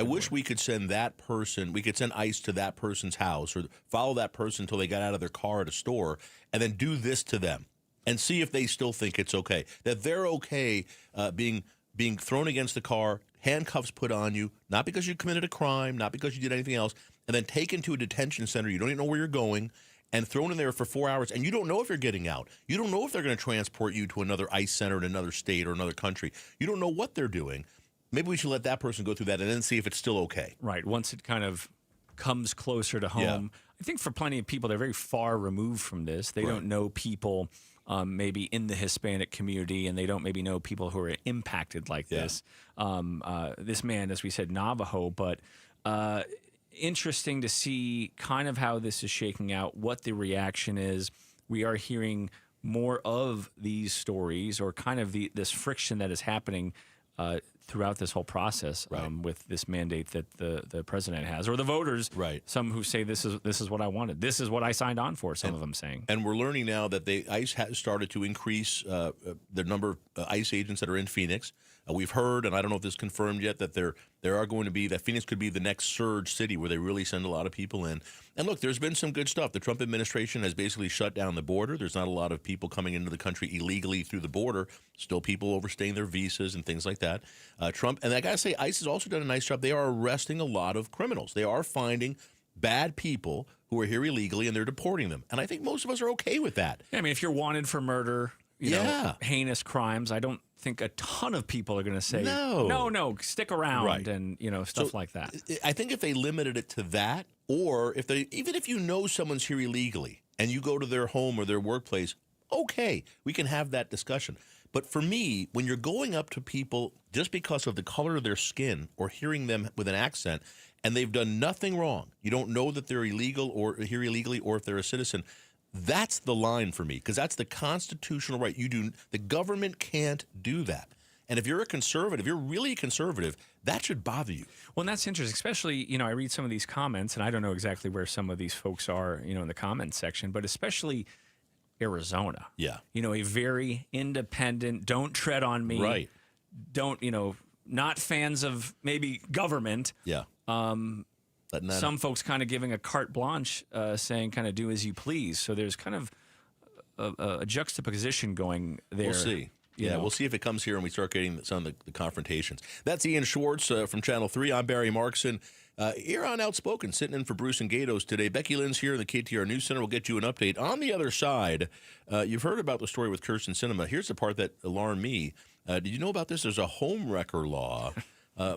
wish we could send that person, we could send ICE to that person's house or follow that person until they got out of their car at a store and then do this to them and see if they still think it's okay, that they're okay being thrown against the car, handcuffs put on you, not because you committed a crime, not because you did anything else, and then taken to a detention center. You don't even know where you're going, and thrown in there for 4 hours, and you don't know if you're getting out. You don't know if they're going to transport you to another ICE center in another state or another country. You don't know what they're doing. Maybe we should let that person go through that and then see if it's still okay. Right. Once it kind of comes closer to home. Yeah. I think for plenty of people, they're very far removed from this. They don't know people maybe in the Hispanic community, and they don't maybe know people who are impacted like this. This man, as we said, Navajo, but interesting to see kind of how this is shaking out, what the reaction is. We are hearing more of these stories, or kind of this friction that is happening throughout this whole process with this mandate that the president has, or the voters. Right. Some who say this is what I wanted. This is what I signed on for. Some of them saying. And we're learning now that ICE has started to increase the number of ICE agents that are in Phoenix. We've heard, and I don't know if this is confirmed yet, that there are going to be, that Phoenix could be the next surge city where they really send a lot of people in. And look, there's been some good stuff. The Trump administration has basically shut down the border. There's not a lot of people coming into the country illegally through the border. Still people overstaying their visas and things like that. Trump, and I got to say, ICE has also done a nice job. They are arresting a lot of criminals. They are finding bad people who are here illegally, and they're deporting them. And I think most of us are okay with that. Yeah, I mean, if you're wanted for murder, you know, heinous crimes, I don't think a ton of people are going to say, no, stick around, and, you know, stuff like that. I think if they limited it to that, or even if you know someone's here illegally and you go to their home or their workplace, okay, we can have that discussion. But for me, when you're going up to people just because of the color of their skin or hearing them with an accent, and they've done nothing wrong, you don't know that they're illegal or here illegally, or if they're a citizen, that's the line for me, because that's the constitutional right. The government can't do that. And if you're a conservative, you're really conservative, that should bother you. Well, and that's interesting, especially, you know, I read some of these comments, and I don't know exactly where some of these folks are, you know, in the comments section, but especially Arizona. Yeah. You know, a very independent, don't tread on me. Right. Don't, you know, not fans of maybe government. Yeah. Some folks kind of giving a carte blanche, saying kind of do as you please. So there's kind of a juxtaposition going there. We'll see. We'll see if it comes here and we start getting some of the confrontations. That's Ian Schwartz from Channel 3. I'm Barry Markson. Here on Outspoken, sitting in for Bruce and Gatos today. Becky Lynn's here in the KTAR News Center. We'll get you an update. On the other side, you've heard about the story with Kirsten Sinema. Here's the part that alarmed me. Did you know about this? There's a home wrecker law.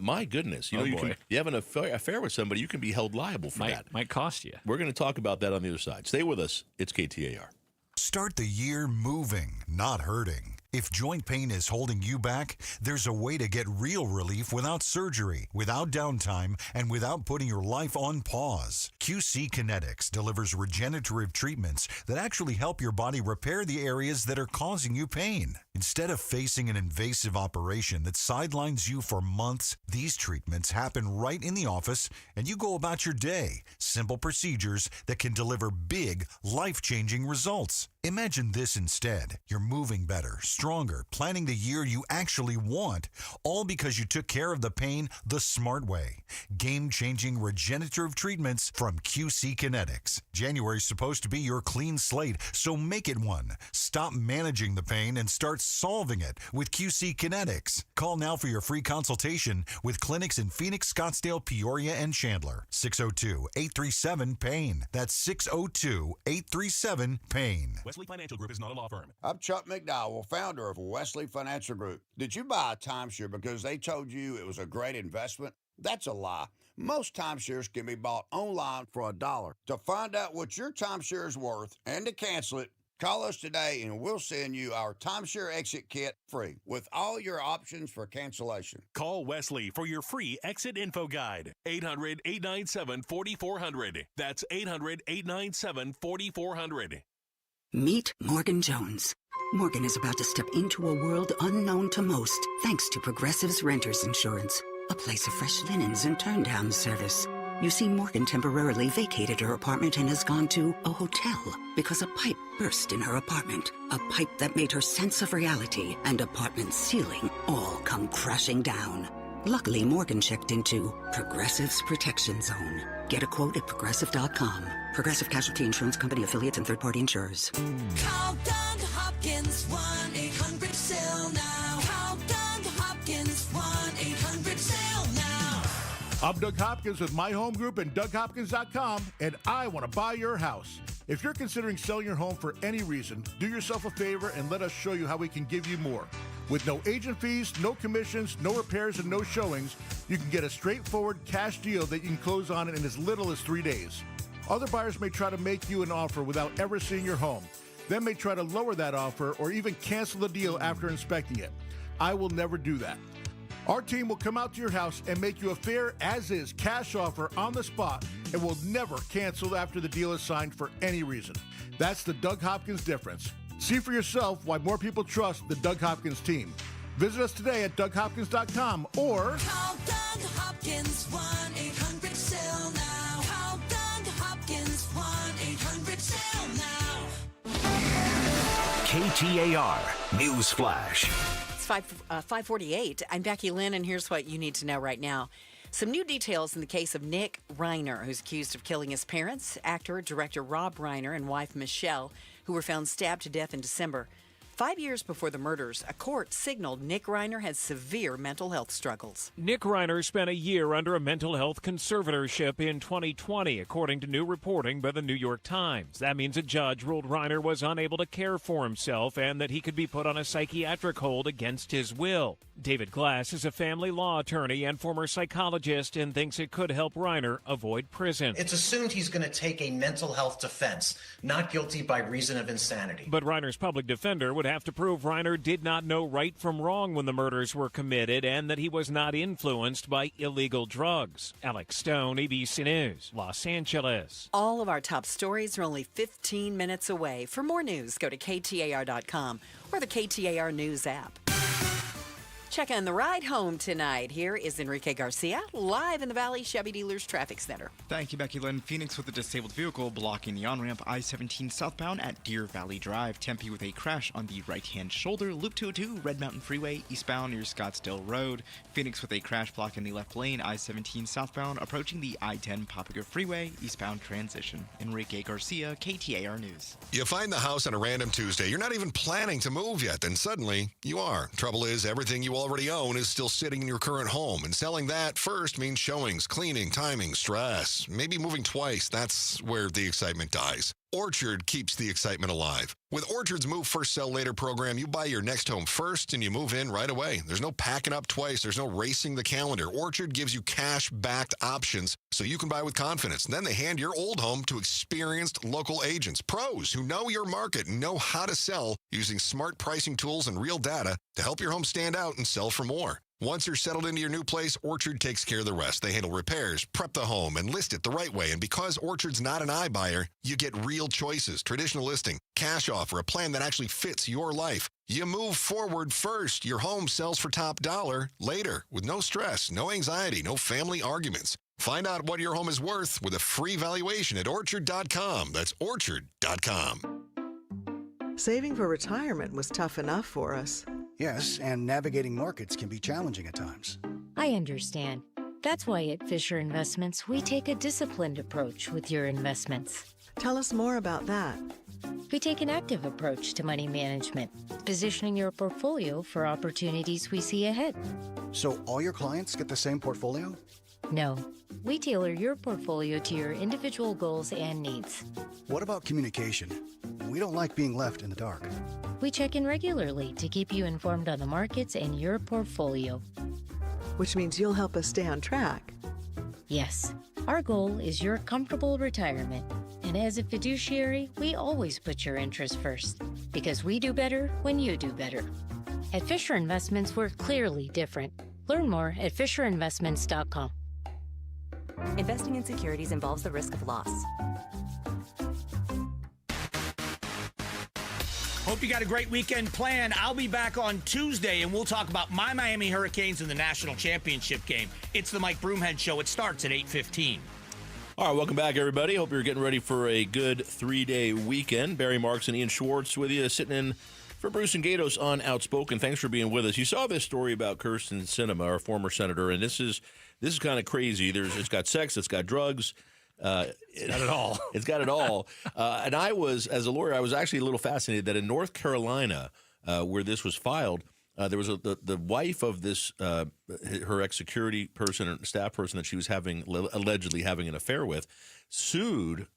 My goodness. You have an affair with somebody, you can be held liable for that. Might cost you. We're going to talk about that on the other side. Stay with us. It's KTAR. Start the year moving, not hurting. If joint pain is holding you back, there's a way to get real relief without surgery, without downtime, and without putting your life on pause. QC Kinetics delivers regenerative treatments that actually help your body repair the areas that are causing you pain. Instead of facing an invasive operation that sidelines you for months, these treatments happen right in the office and you go about your day. Simple procedures that can deliver big, life-changing results. Imagine this instead. You're moving better, stronger, planning the year you actually want, all because you took care of the pain the smart way. Game-changing regenerative treatments from QC Kinetics. January's supposed to be your clean slate, so make it one. Stop managing the pain and start solving it with QC Kinetics. Call now for your free consultation with clinics in Phoenix, Scottsdale, Peoria, and Chandler. 602-837-PAIN. That's 602-837-PAIN. Wesley Financial Group is not a law firm. I'm Chuck McDowell, founder of Wesley Financial Group. Did you buy a timeshare because they told you it was a great investment? That's a lie. Most timeshares can be bought online for $1. To find out what your timeshare is worth and to cancel it, call us today and we'll send you our timeshare exit kit free with all your options for cancellation. Call Wesley for your free exit info guide. 800-897-4400. That's 800-897-4400. Meet Morgan Jones. Morgan is about to step into a world unknown to most, thanks to Progressive's Renters Insurance, a place of fresh linens and turn-down service. You see, Morgan temporarily vacated her apartment and has gone to a hotel because a pipe burst in her apartment. A pipe that made her sense of reality and apartment ceiling all come crashing down. Luckily, Morgan checked into Progressive's Protection Zone. Get a quote at Progressive.com. Progressive Casualty Insurance Company, affiliates, and third-party insurers. Call Doug Hopkins, 1-800-SAIL now. Call Doug Hopkins, 1-800-SAIL now. I'm Doug Hopkins with My Home Group and DougHopkins.com, and I want to buy your house. If you're considering selling your home for any reason, do yourself a favor and let us show you how we can give you more. With no agent fees, no commissions, no repairs, and no showings, you can get a straightforward cash deal that you can close on in as little as 3 days. Other buyers may try to make you an offer without ever seeing your home. then may try to lower that offer or even cancel the deal after inspecting it. I will never do that. Our team will come out to your house and make you a fair as-is cash offer on the spot and will never cancel after the deal is signed for any reason. That's the Doug Hopkins difference. See for yourself why more people trust the Doug Hopkins team. Visit us today at DougHopkins.com or Call Doug Hopkins 1-800-SALE now. Call Doug Hopkins 1-800-SALE now. KTAR News Flash. It's 5:48. I'm Becky Lynn, and here's what you need to know right now. Some new details in the case of Nick Reiner, who's accused of killing his parents, actor, director Rob Reiner, and wife Michelle, who were found stabbed to death in December. 5 years before the murders, a court signaled Nick Reiner had severe mental health struggles. Nick Reiner spent a year under a mental health conservatorship in 2020, according to new reporting by the New York Times. That means a judge ruled Reiner was unable to care for himself and that he could be put on a psychiatric hold against his will. David Glass is a family law attorney and former psychologist and thinks it could help Reiner avoid prison. It's assumed he's going to take a mental health defense, not guilty by reason of insanity. But Reiner's public defender would have to prove Reiner did not know right from wrong when the murders were committed and that he was not influenced by illegal drugs. Alex Stone, ABC News, Los Angeles. All of our top stories are only 15 minutes away. For more news, go to KTAR.com or the KTAR News app. Checking the ride home tonight. Here is Enrique Garcia, live in the Valley Chevy Dealers Traffic Center. Thank you, Becky Lynn. Phoenix with a disabled vehicle blocking the on-ramp I-17 southbound at Deer Valley Drive. Tempe with a crash on the right-hand shoulder. Loop 202, Red Mountain Freeway, eastbound near Scottsdale Road. Phoenix with a crash block in the left lane, I-17 southbound, approaching the I-10 Papago Freeway, eastbound transition. Enrique Garcia, KTAR News. You find the house on a random Tuesday. You're not even planning to move yet, then suddenly you are. Trouble is, everything you already own is still sitting in your current home, and selling that first means showings, cleaning, timing, stress, maybe moving twice. That's where the excitement dies. Orchard keeps the excitement alive. With Orchard's Move First Sell Later program, you buy your next home first and you move in right away. There's no packing up twice. There's no racing the calendar. Orchard gives you cash-backed options so you can buy with confidence. And then they hand your old home to experienced local agents, pros who know your market and know how to sell using smart pricing tools and real data to help your home stand out and sell for more. Once you're settled into your new place, Orchard takes care of the rest. They handle repairs, prep the home, and list it the right way. And because Orchard's not an iBuyer, you get real choices, traditional listing, cash offer, a plan that actually fits your life. You move forward first. Your home sells for top dollar later with no stress, no anxiety, no family arguments. Find out what your home is worth with a free valuation at Orchard.com. That's Orchard.com. Saving for retirement was tough enough for us. Yes, and navigating markets can be challenging at times. I understand. That's why at Fisher Investments, we take a disciplined approach with your investments. Tell us more about that. We take an active approach to money management, positioning your portfolio for opportunities we see ahead. So all your clients get the same portfolio? No, we tailor your portfolio to your individual goals and needs. What about communication? We don't like being left in the dark. We check in regularly to keep you informed on the markets and your portfolio. Which means you'll help us stay on track. Yes, our goal is your comfortable retirement. And as a fiduciary, we always put your interests first, because we do better when you do better. At Fisher Investments, we're clearly different. Learn more at FisherInvestments.com. Investing in securities involves the risk of loss. Hope you got a great weekend planned. I'll be back on Tuesday, and we'll talk about my Miami Hurricanes in the national championship game. It's the Mike Broomhead Show. It starts at 8:15. All right, welcome back, everybody. Hope you're getting ready for a good three-day weekend. Barry Marks and Ian Schwartz with you, sitting in for Bruce and Gatos on Outspoken. Thanks for being with us. You saw this story about Kyrsten Sinema, our former senator, and this is kind of crazy. It's got sex, it's got drugs. It's got it all. It's got it all. And I was, as a lawyer, I was actually a little fascinated that in North Carolina, where this was filed, there was the wife of this her ex-security person or staff person that she was allegedly having an affair with,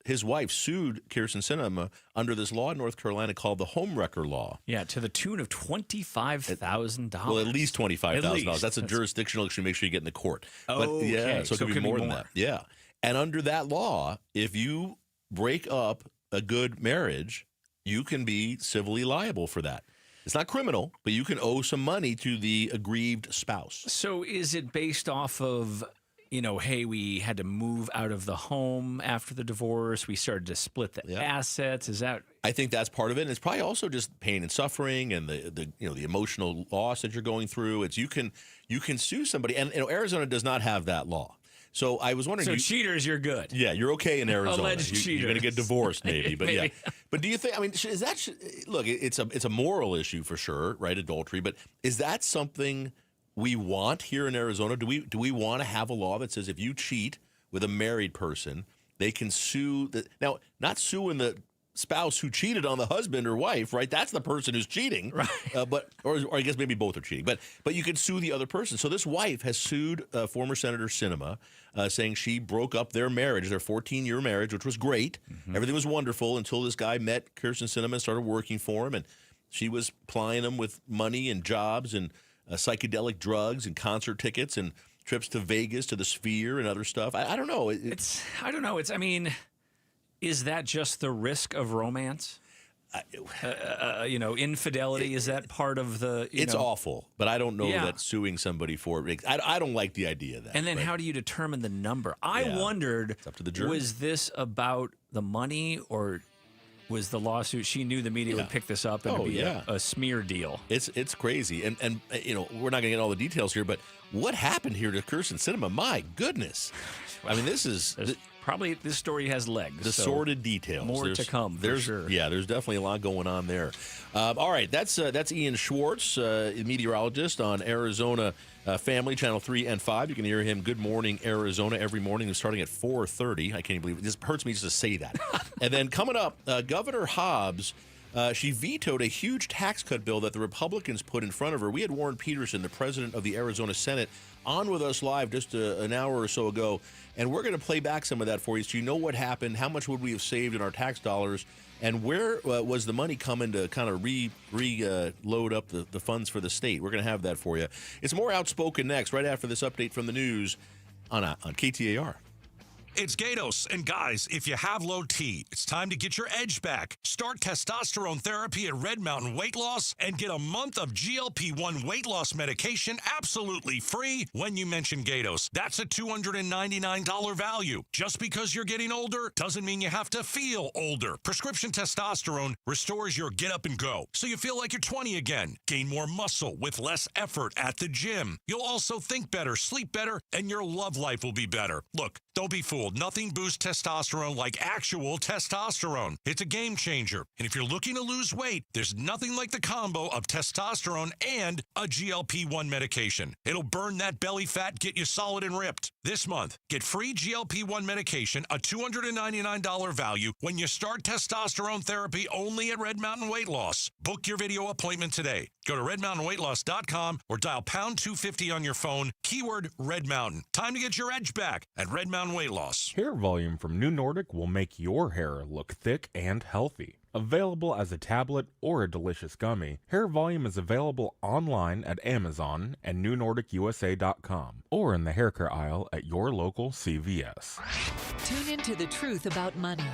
his wife sued Kyrsten Sinema under this law in North Carolina called the homewrecker law. Yeah, to the tune of $25,000. Well, at least $25,000. That's a jurisdictional issue. Make sure you get in the court. Oh, but, yeah, okay. so it could be more than that. Yeah. And under that law, if you break up a good marriage, you can be civilly liable for that. It's not criminal, but you can owe some money to the aggrieved spouse. So is it based off of, hey, we had to move out of the home after the divorce. We started to split the assets. Is that? I think that's part of it. And it's probably also just pain and suffering and the emotional loss that you're going through. It's you can sue somebody. And Arizona does not have that law. So I was wondering. So cheaters, you're good. Yeah, you're okay in Arizona. Alleged cheaters. You're going to get divorced, maybe. But yeah. But do you think? I mean, look? It's a moral issue for sure, right? Adultery. But is that something we want here in Arizona? Do we want to have a law that says if you cheat with a married person, they can sue? Now, not suing the spouse who cheated on the husband or wife, right? That's the person who's cheating, right? Or I guess maybe both are cheating. But you can sue the other person. So this wife has sued former Senator Sinema, saying she broke up their marriage, their 14-year marriage, which was great. Mm-hmm. Everything was wonderful until this guy met Kirsten Sinema and started working for him, and she was plying him with money and jobs and psychedelic drugs and concert tickets and trips to Vegas, to the Sphere, and other stuff. I don't know. I don't know. Is that just the risk of romance? Infidelity, is that part of the... It's awful, but I don't know that suing somebody for it... I don't like the idea of that. And then how do you determine the number? I wondered, it's up to the jury. Was this about the money, or was the lawsuit... She knew the media would pick this up and it'd be a smear deal. It's crazy. And we're not going to get all the details here, but what happened here to Kirsten Sinema? My goodness. I mean, this is... Probably this story has legs. The sordid details. More to come, for sure. Yeah, there's definitely a lot going on there. All right, that's Ian Schwartz, meteorologist on Arizona Family, Channel 3 and 5. You can hear him Good Morning Arizona every morning, starting at 4:30. I can't believe it. This hurts me just to say that. And then coming up, Governor Hobbs, she vetoed a huge tax cut bill that the Republicans put in front of her. We had Warren Peterson, the president of the Arizona Senate, on with us live just an hour or so ago, and we're going to play back some of that for you so you know what happened, how much would we have saved in our tax dollars, and where was the money coming to kind of reload up the funds for the state. We're going to have that for you. It's more Outspoken next, right after this update from the news on KTAR. It's Gatos, and guys, if you have low T, it's time to get your edge back. Start testosterone therapy at Red Mountain Weight Loss and get a month of GLP-1 weight loss medication absolutely free when you mention Gatos. That's a $299 value. Just because you're getting older doesn't mean you have to feel older. Prescription testosterone restores your get up and go, so you feel like you're 20 again. Gain more muscle with less effort at the gym. You'll also think better, sleep better, and your love life will be better. Look, don't be fooled. Nothing boosts testosterone like actual testosterone. It's a game changer. And if you're looking to lose weight, there's nothing like the combo of testosterone and a GLP-1 medication. It'll burn that belly fat, get you solid and ripped. This month, get free GLP-1 medication, a $299 value, when you start testosterone therapy only at Red Mountain Weight Loss. Book your video appointment today. Go to redmountainweightloss.com or dial pound 250 on your phone, keyword Red Mountain. Time to get your edge back at Red Mountain Weight Loss. Hair volume from New Nordic will make your hair look thick and healthy. Available as a tablet or a delicious gummy, Hair Volume is available online at Amazon and NewNordicUSA.com or in the hair care aisle at your local CVS. Tune into The Truth About Money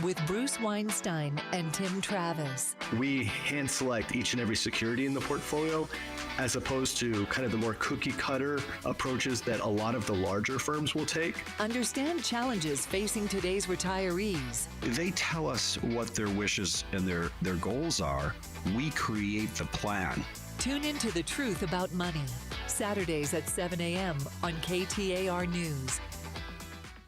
with Bruce Weinstein and Tim Travis. We hand select each and every security in the portfolio as opposed to kind of the more cookie cutter approaches that a lot of the larger firms will take. Understand challenges facing today's retirees. They tell us what their wishes and their goals are. We create the plan. Tune into The Truth About Money, Saturdays at 7 a.m. on KTAR News.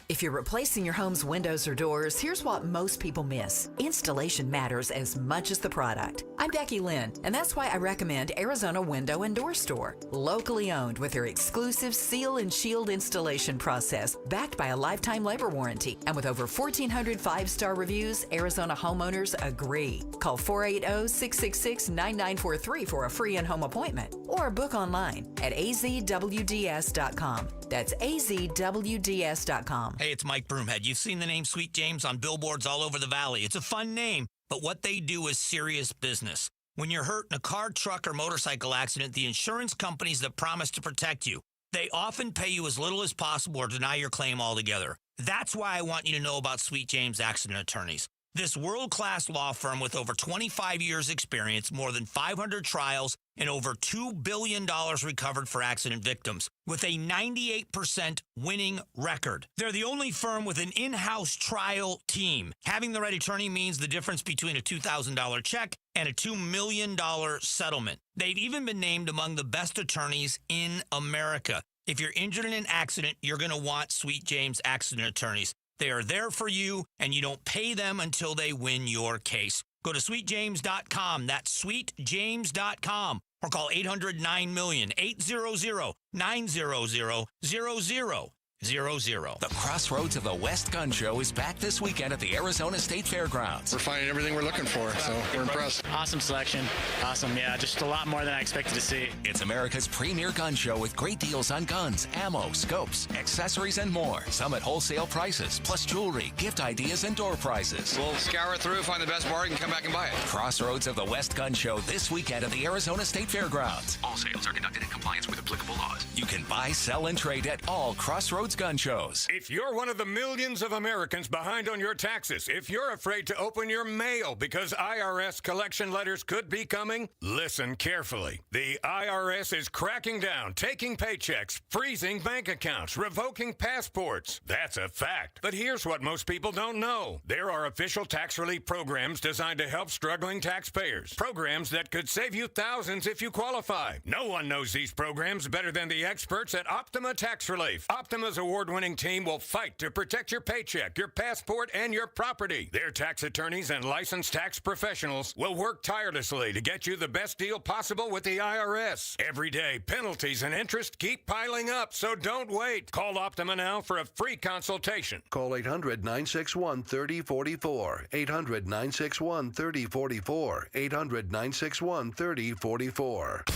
If you're replacing your home's windows or doors, here's what most people miss. Installation matters as much as the product. I'm Becky Lynn, and that's why I recommend Arizona Window and Door Store. Locally owned with their exclusive seal and shield installation process, backed by a lifetime labor warranty. And with over 1,400 five-star reviews, Arizona homeowners agree. Call 480-666-9943 for a free in-home appointment or book online at azwds.com. That's azwds.com. Hey, it's Mike Broomhead. You've seen the name Sweet James on billboards all over the valley. It's a fun name, but what they do is serious business. When you're hurt in a car, truck, or motorcycle accident, the insurance companies that promise to protect you, they often pay you as little as possible or deny your claim altogether. That's why I want you to know about Sweet James Accident Attorneys. This world-class law firm with over 25 years experience, more than 500 trials, and over $2 billion recovered for accident victims, with a 98% winning record. They're the only firm with an in-house trial team. Having the right attorney means the difference between a $2,000 check and a $2 million settlement. They've even been named among the best attorneys in America. If you're injured in an accident, you're going to want Sweet James Accident Attorneys. They are there for you, and you don't pay them until they win your case. Go to sweetjames.com. That's sweetjames.com. Or call 800-9-MILLION, 800-900-0000. The Crossroads of the West Gun Show is back this weekend at the Arizona State Fairgrounds. We're finding everything we're looking for, so we're impressed. Awesome selection. Awesome, yeah, just a lot more than I expected to see. It's America's premier gun show with great deals on guns, ammo, scopes, accessories, and more. Some at wholesale prices, plus jewelry, gift ideas, and door prizes. We'll scour through, find the best bargain, come back and buy it. Crossroads of the West Gun Show this weekend at the Arizona State Fairgrounds. All sales are conducted in compliance with applicable laws. You can buy, sell, and trade at all Crossroads gun shows. If you're one of the millions of Americans behind on your taxes, if you're afraid to open your mail because IRS collection letters could be coming, listen carefully. The IRS is cracking down, taking paychecks, freezing bank accounts, revoking passports. That's a fact. But here's what most people don't know. There are official tax relief programs designed to help struggling taxpayers. Programs that could save you thousands if you qualify. No one knows these programs better than the experts at Optima Tax Relief. Optima's award-winning team will fight to protect your paycheck, your passport, and your property. Their tax attorneys and licensed tax professionals will work tirelessly to get you the best deal possible with the IRS. Every day, penalties and interest keep piling up, so don't wait. Call Optima now for a free consultation. Call 800-961-3044. 800-961-3044. 800-961-3044.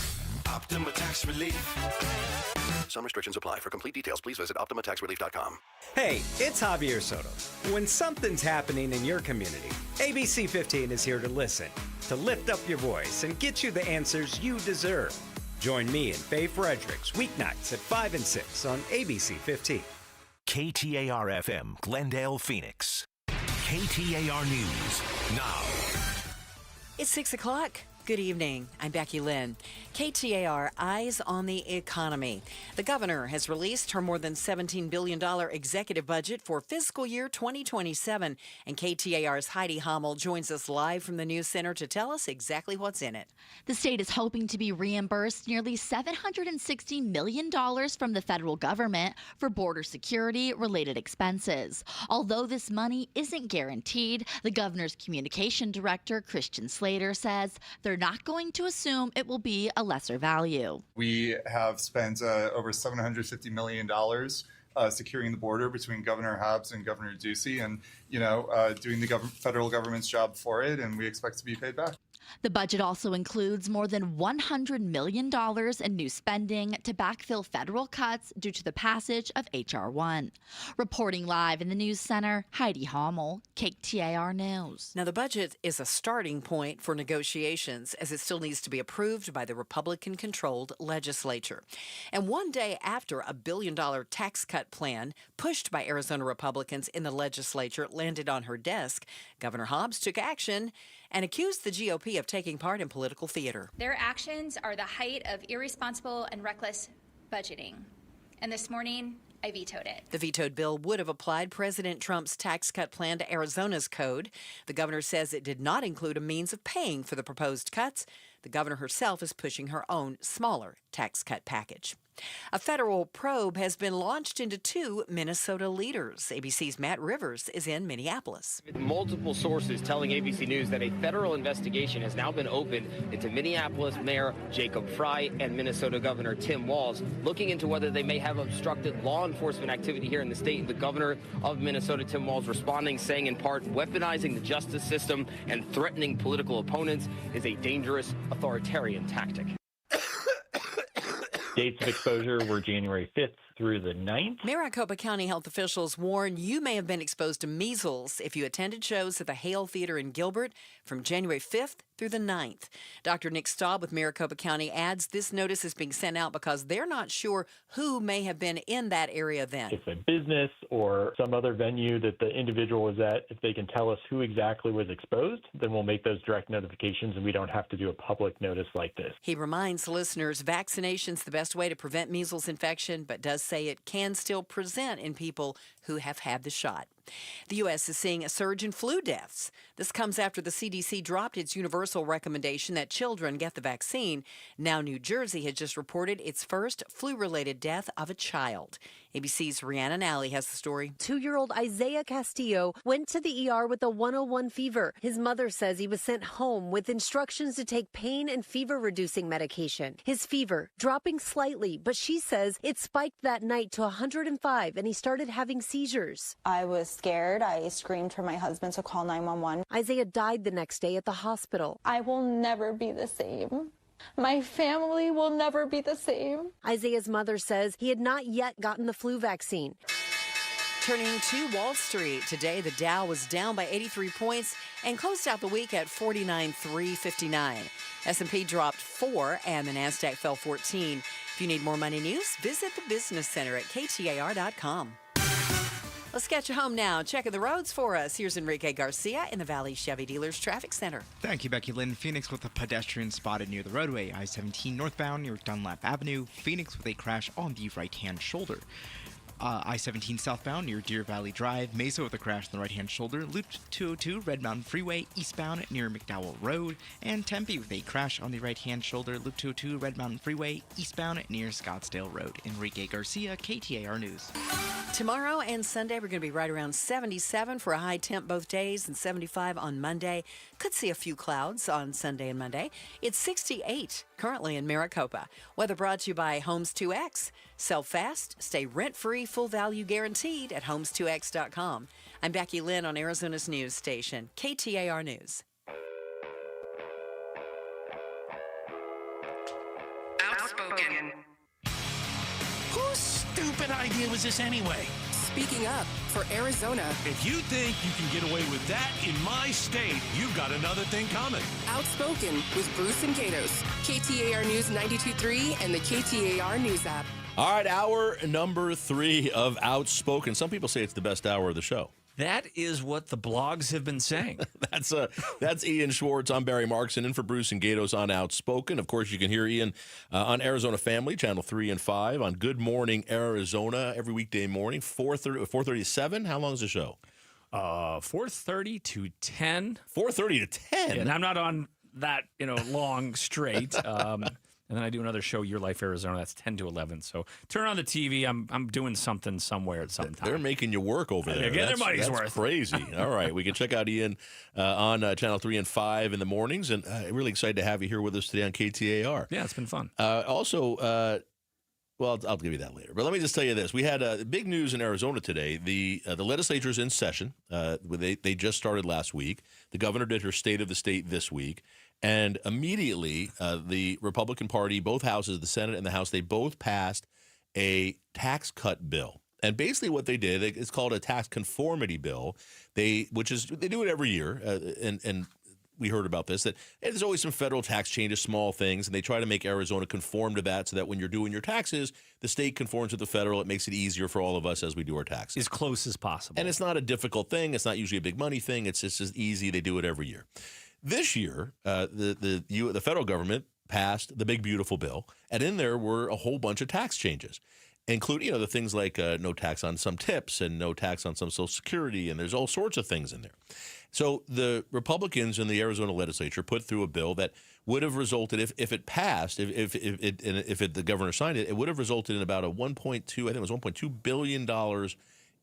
Optima Tax Relief. Some restrictions apply. For complete details, please visit OptimaTaxRelief.com. Hey, it's Javier Soto. When something's happening in your community, ABC 15 is here to listen, to lift up your voice and get you the answers you deserve. Join me and Faye Fredericks weeknights at 5 and 6 on ABC 15. KTAR-FM, Glendale, Phoenix. KTAR News now. It's 6 o'clock. Good evening. I'm Becky Lynn. KTAR Eyes on the Economy. The governor has released her more than $17 billion executive budget for fiscal year 2027. And KTAR's Heidi Hommel joins us live from the News Center to tell us exactly what's in it. The state is hoping to be reimbursed nearly $760 million from the federal government for border security-related expenses. Although this money isn't guaranteed, the governor's communication director, Christian Slater, says they're not going to assume it will be a lesser value. We have spent over $750 million securing the border between Governor Hobbs and Governor Ducey and, doing the federal government's job for it, and we expect to be paid back. The budget also includes more than $100 million in new spending to backfill federal cuts due to the passage of H.R. 1. Reporting live in the News Center, Heidi Hommel, KTAR News. Now, the budget is a starting point for negotiations as it still needs to be approved by the Republican-controlled legislature. And one day after a $1 billion tax cut plan pushed by Arizona Republicans in the legislature landed on her desk, Governor Hobbs took action and accused the GOP of taking part in political theater. Their actions are the height of irresponsible and reckless budgeting. And this morning, I vetoed it. The vetoed bill would have applied President Trump's tax cut plan to Arizona's code. The governor says it did not include a means of paying for the proposed cuts. The governor herself is pushing her own smaller tax cut package. A federal probe has been launched into two Minnesota leaders. ABC's Matt Rivers is in Minneapolis. Multiple sources telling ABC News that a federal investigation has now been opened into Minneapolis Mayor Jacob Frey and Minnesota Governor Tim Walz, looking into whether they may have obstructed law enforcement activity here in the state. The governor of Minnesota, Tim Walz, responding, saying in part, weaponizing the justice system and threatening political opponents is a dangerous authoritarian tactic. Dates of exposure were January 5th through the 9th. Maricopa County health officials warn you may have been exposed to measles if you attended shows at the Hale Theater in Gilbert from January 5th through the 9th. Dr. Nick Staub with Maricopa County adds this notice is being sent out because they're not sure who may have been in that area then. If a business or some other venue that the individual was at, if they can tell us who exactly was exposed, then we'll make those direct notifications and we don't have to do a public notice like this. He reminds listeners vaccination's the best way to prevent measles infection, but does say it can still present in people who have had the shot. The U.S. is seeing a surge in flu deaths. This comes after the CDC dropped its universal recommendation that children get the vaccine. Now New Jersey has just reported its first flu-related death of a child. ABC's Rhiannon Alley has the story. 2-year-old Isaiah Castillo went to the ER with a 101 fever. His mother says he was sent home with instructions to take pain and fever-reducing medication. His fever dropping slightly, but she says it spiked that night to 105 and he started having seizures. I was scared. I screamed for my husband to call 911. Isaiah died the next day at the hospital. I will never be the same. My family will never be the same. Isaiah's mother says he had not yet gotten the flu vaccine. Turning to Wall Street today, the Dow was down by 83 points and closed out the week at 49,359. S&P dropped 4 and the Nasdaq fell 14. If you need more money news, visit the Business Center at KTAR.com. Let's get you home now. Checking the roads for us. Here's Enrique Garcia in the Valley Chevy Dealers Traffic Center. Thank you, Becky Lynn. Phoenix with a pedestrian spotted near the roadway. I-17 northbound near Dunlap Avenue. Phoenix with a crash on the right-hand shoulder. I-17 southbound near Deer Valley Drive. Mesa with a crash on the right-hand shoulder. Loop 202 Red Mountain Freeway eastbound near McDowell Road. And Tempe with a crash on the right-hand shoulder. Loop 202 Red Mountain Freeway eastbound near Scottsdale Road. Enrique Garcia, KTAR News. Tomorrow and Sunday, we're going to be right around 77 for a high temp both days and 75 on Monday. Could see a few clouds on Sunday and Monday. It's 68 currently in Maricopa. Weather brought to you by Homes 2X. Sell fast, stay rent-free, full value guaranteed at homes2x.com. I'm Becky Lynn on Arizona's news station, KTAR News. Outspoken. Whose stupid idea was this anyway? Speaking up for Arizona. If you think you can get away with that in my state, you've got another thing coming. Outspoken with Bruce and Gatos. KTAR News 92.3 and the KTAR News app. All right, hour number 3 of Outspoken. Some people say it's the best hour of the show. That is what the blogs have been saying. That's Ian Schwartz. I'm Barry Markson, in for Bruce and Gatos on Outspoken. Of course, you can hear Ian on Arizona Family, Channel 3 and 5, on Good Morning Arizona every weekday morning, 4:30 to 7. How long is the show? 4:30 to 10. 4:30 to 10? And I'm not on that, long straight. And then I do another show, Your Life Arizona. That's 10 to 11. So turn on the TV. I'm doing something somewhere at some time. They're making you work over there. Get their money's worth. That's crazy. All right. We can check out Ian on Channel 3 and 5 in the mornings. And really excited to have you here with us today on KTAR. Yeah, it's been fun. Also, well, I'll give you that later. But let me just tell you this. We had big news in Arizona today. The legislature is in session. They just started last week. The governor did her State of the State this week. And immediately, the Republican Party, both houses, the Senate and the House, they both passed a tax cut bill. And basically what they did, it's called a tax conformity bill. They do it every year. And we heard about this, that there's always some federal tax changes, small things, and they try to make Arizona conform to that so that when you're doing your taxes, the state conforms to the federal. It makes it easier for all of us as we do our taxes. As close as possible. And it's not a difficult thing. It's not usually a big money thing. It's just easy. They do it every year. This year, the federal government passed the big, beautiful bill, and in there were a whole bunch of tax changes, including the things like no tax on some tips and no tax on some Social Security, and there's all sorts of things in there. So the Republicans in the Arizona legislature put through a bill that would have resulted, if it passed, if the governor signed it, it would have resulted in about a $1.2 billion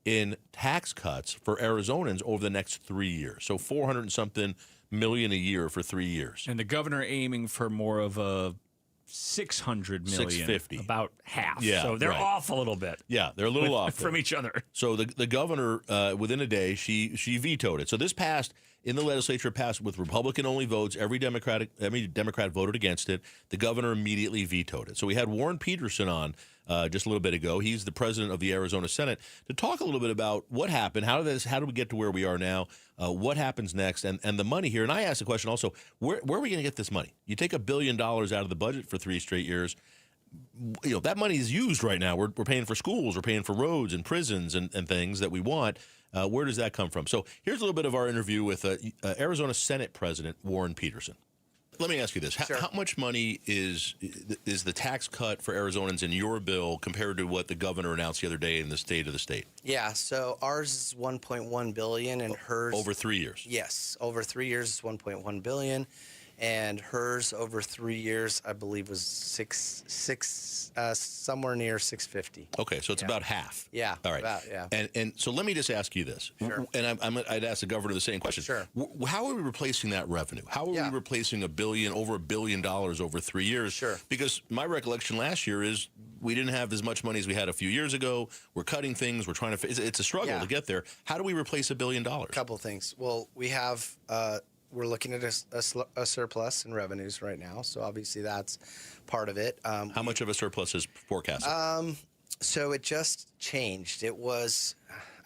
in tax cuts for Arizonans over the next 3 years. So $400 and something million a year for 3 years. And the governor aiming for more of a $600 million. $650. About half. Yeah, so they're right. off a little bit. Yeah, they're a little off from each other. So the governor, within a day, she vetoed it. So this passed in the legislature passed with Republican-only votes. Every Democrat voted against it. The governor immediately vetoed it. So we had Warren Peterson on just a little bit ago. He's the president of the Arizona Senate to talk a little bit about what happened. How did we get to where we are now? What happens next? And the money here. And I asked the question also, where are we going to get this money? You take $1 billion out of the budget for 3 straight years. That money is used right now. We're paying for schools, we're paying for roads and prisons and things that we want. Where does that come from? So here's a little bit of our interview with Arizona Senate President Warren Peterson. Let me ask you this. How much money is the tax cut for Arizonans in your bill compared to what the governor announced the other day in the state of the state? Yeah, so ours is $1.1 billion and hers... Over 3 years? Yes, over 3 years is $1.1 billion. And hers over 3 years, I believe, was somewhere near 650. Okay, so it's about half. Yeah. All right. About, yeah. And so let me just ask you this. Sure. And I'd ask the governor the same question. Sure. How are we replacing that revenue? How are we replacing over $1 billion over 3 years? Sure. Because my recollection last year is we didn't have as much money as we had a few years ago. We're cutting things. We're trying to. It's a struggle to get there. How do we replace $1 billion? A couple things. Well, we have. We're looking at a surplus in revenues right now, so obviously that's part of it. How much of a surplus is forecasted? So it just changed. It was,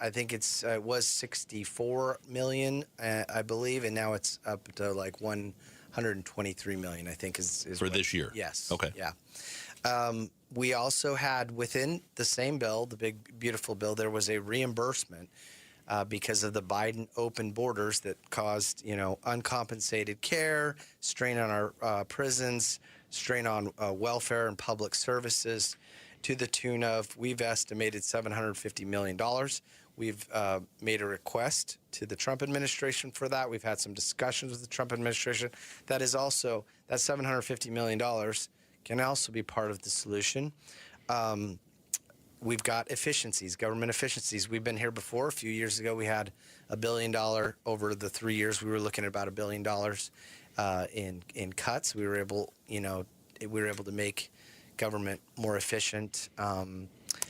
I think it was 64 million, I believe, and now it's up to like 123 million. I think is for this year. Yes. Okay. Yeah. We also had within the same bill, the big beautiful bill, there was a reimbursement. Because of the Biden open borders that caused, uncompensated care, strain on our prisons, strain on welfare and public services, to the tune of, we've estimated $750 million. We've made a request to the Trump administration for that. We've had some discussions with the Trump administration. That is also, that $750 million can also be part of the solution. We've got efficiencies, government efficiencies. We've been here before. A few years ago, we had $1 billion over the 3 years. We were looking at about $1 billion in cuts. We were able, to make government more efficient.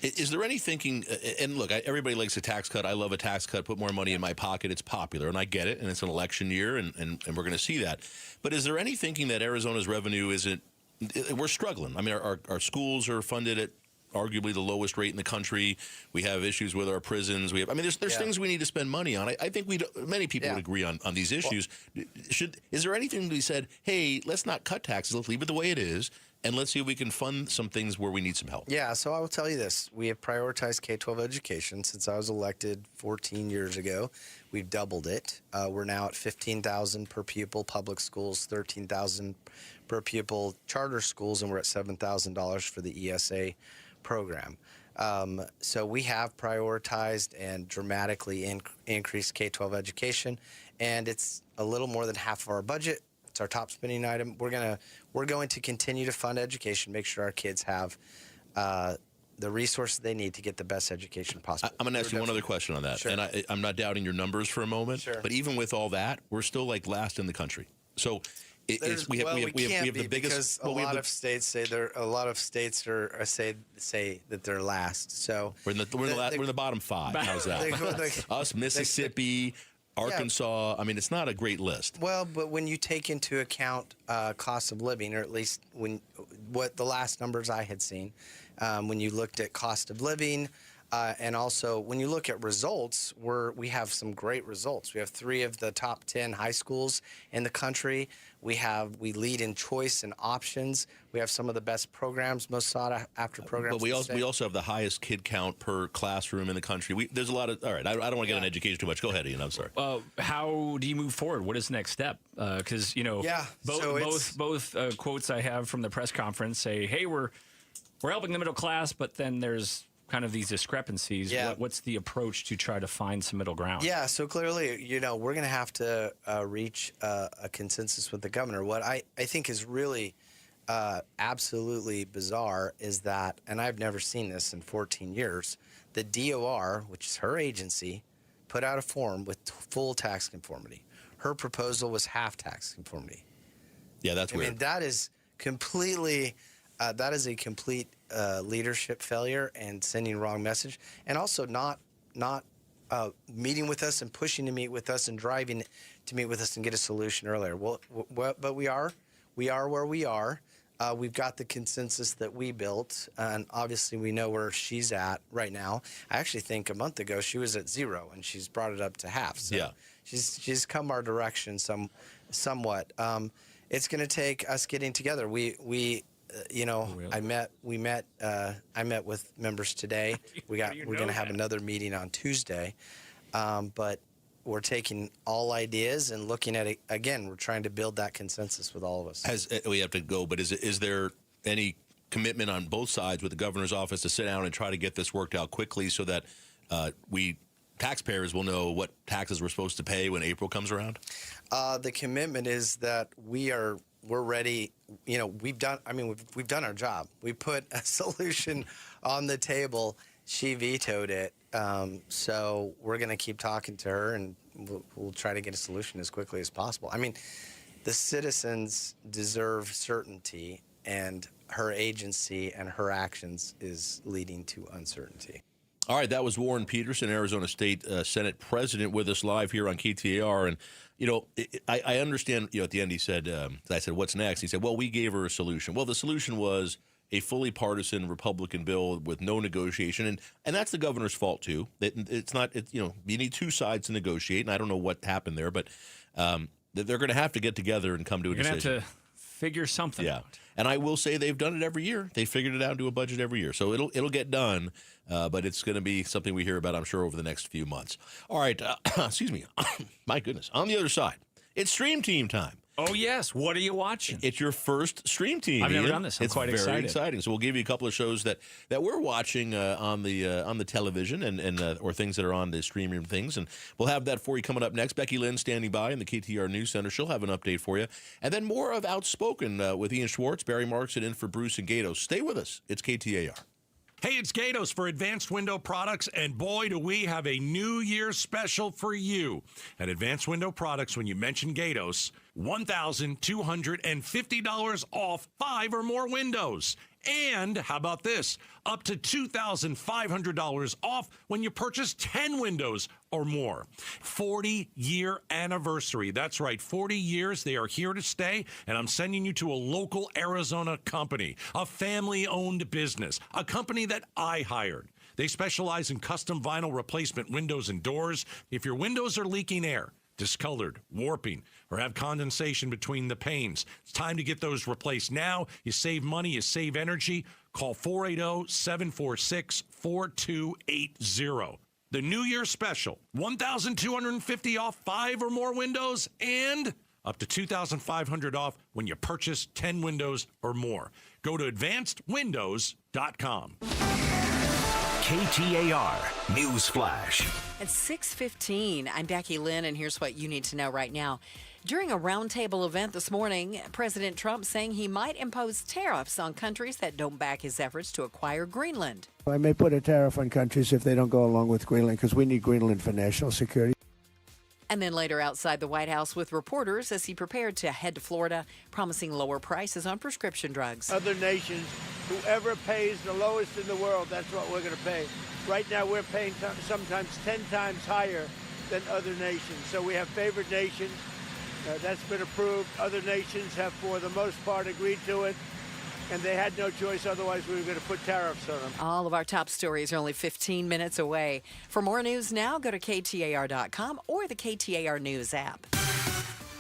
Is there any thinking? And look, everybody likes a tax cut. I love a tax cut. Put more money in my pocket. It's popular, and I get it. And it's an election year, and we're going to see that. But is there any thinking that Arizona's revenue isn't? We're struggling. I mean, our schools are funded at arguably the lowest rate in the country. We have issues with our prisons. There's things we need to spend money on. I think many people would agree on these issues. Is there anything to be said, hey, let's not cut taxes, let's leave it the way it is, and let's see if we can fund some things where we need some help? Yeah, so I will tell you this. We have prioritized K-12 education since I was elected 14 years ago. We've doubled it. We're now at $15,000 per pupil, public schools, $13,000 per pupil, charter schools, and we're at $7,000 for the ESA program. So we have prioritized and dramatically increased K-12 education, and it's a little more than half of our budget. It's our top spending item. We're going to continue to fund education, make sure our kids have the resources they need to get the best education possible. I'm going to ask you one other question on that, Sure. and I'm not doubting your numbers for a moment, but even with all that, we're still like last in the country. So we have the biggest. Because a lot of states say say that they're last. So we're in the bottom 5. How's that? Us, Mississippi, Arkansas. I mean, it's not a great list. Well, but when you take into account cost of living, or at least what the last numbers I had seen, when you looked at cost of living. And also, when you look at results, we have some great results. We have 3 of the top 10 high schools in the country. We lead in choice and options. We have some of the best programs, most sought after programs. But we also have the highest kid count per classroom in the country. There's a lot of. All right, I don't want to get on education too much. Go ahead, Ian. I'm sorry. How do you move forward? What is the next step? Because both quotes I have from the press conference say, "Hey, we're helping the middle class," but then there's kind of these discrepancies. Yeah. What's the approach to try to find some middle ground? Yeah, so clearly, we're going to have to reach a consensus with the governor. What I think is really absolutely bizarre is that, and I've never seen this in 14 years, the DOR, which is her agency, put out a form with full tax conformity. Her proposal was half tax conformity. Yeah, that's weird. I mean, that is completely... that is a complete leadership failure and sending wrong message, and also not meeting with us and pushing to meet with us and driving to meet with us and get a solution earlier. Well, but we are where we are. We've got the consensus that we built, and obviously we know where she's at right now. I actually think a month ago she was at 0, and she's brought it up to half. So she's come our direction somewhat. It's going to take us getting together. I met with members today. We're going to have another meeting on Tuesday, but we're taking all ideas and looking at it again. We're trying to build that consensus with all of us. We have to go, but is there any commitment on both sides with the governor's office to sit down and try to get this worked out quickly so that we taxpayers will know what taxes we're supposed to pay when April comes around? The commitment is that we're ready. We've done our job. We put a solution on the table. She vetoed it. So we're going to keep talking to her, and we'll try to get a solution as quickly as possible. I mean, the citizens deserve certainty, and her agency and her actions is leading to uncertainty. All right, that was Warren Peterson, Arizona State Senate President, with us live here on KTAR. And, I understand, at the end he said, I said, what's next? He said, well, we gave her a solution. Well, the solution was a fully partisan Republican bill with no negotiation. And that's the governor's fault, too. You need two sides to negotiate. And I don't know what happened there, but they're going to have to get together and come to a decision. You're going to have to figure something out. And I will say they've done it every year. They figured it out and do a budget every year. So it'll get done, but it's going to be something we hear about, I'm sure, over the next few months. All right. Excuse me. My goodness. On the other side, it's Stream Team time. Oh, yes. What are you watching? It's your first Stream Team. I've never done this. I'm quite excited. It's very exciting. So we'll give you a couple of shows that we're watching on the television and or things that are on the streaming things. And we'll have that for you coming up next. Becky Lynn standing by in the KTAR News Center. She'll have an update for you. And then more of Outspoken with Ian Schwartz, Barry Marks, and in for Bruce and Gatos. Stay with us. It's KTAR. Hey, it's Gatos for Advanced Window Products, and boy, do we have a New Year's special for you. At Advanced Window Products, when you mention Gatos, $1,250 off 5 or more windows. And how about this? Up to $2,500 off when you purchase 10 windows or more. 40-year anniversary. That's right, 40 years. They are here to stay, and I'm sending you to a local Arizona company, a family-owned business, a company that I hired. They specialize in custom vinyl replacement windows and doors. If your windows are leaking air, discolored, warping, or have condensation between the panes, it's time to get those replaced now. You save money, you save energy. Call 480-746-4280. The New Year special, $1,250 off 5 or more windows and up to $2,500 off when you purchase 10 windows or more. Go to advancedwindows.com. KTAR News Flash. At 6:15, I'm Becky Lynn, and here's what you need to know right now. During a roundtable event this morning, President Trump saying he might impose tariffs on countries that don't back his efforts to acquire Greenland. I may put a tariff on countries if they don't go along with Greenland, because we need Greenland for national security. And then later outside the White House with reporters as he prepared to head to Florida, promising lower prices on prescription drugs. Other nations, whoever pays the lowest in the world, that's what we're going to pay. Right now we're paying sometimes 10 times higher than other nations. So we have favored nations. That's been approved. Other nations have, for the most part, agreed to it. And they had no choice, otherwise we were going to put tariffs on them. All of our top stories are only 15 minutes away. For more news now, go to KTAR.com or the KTAR News app.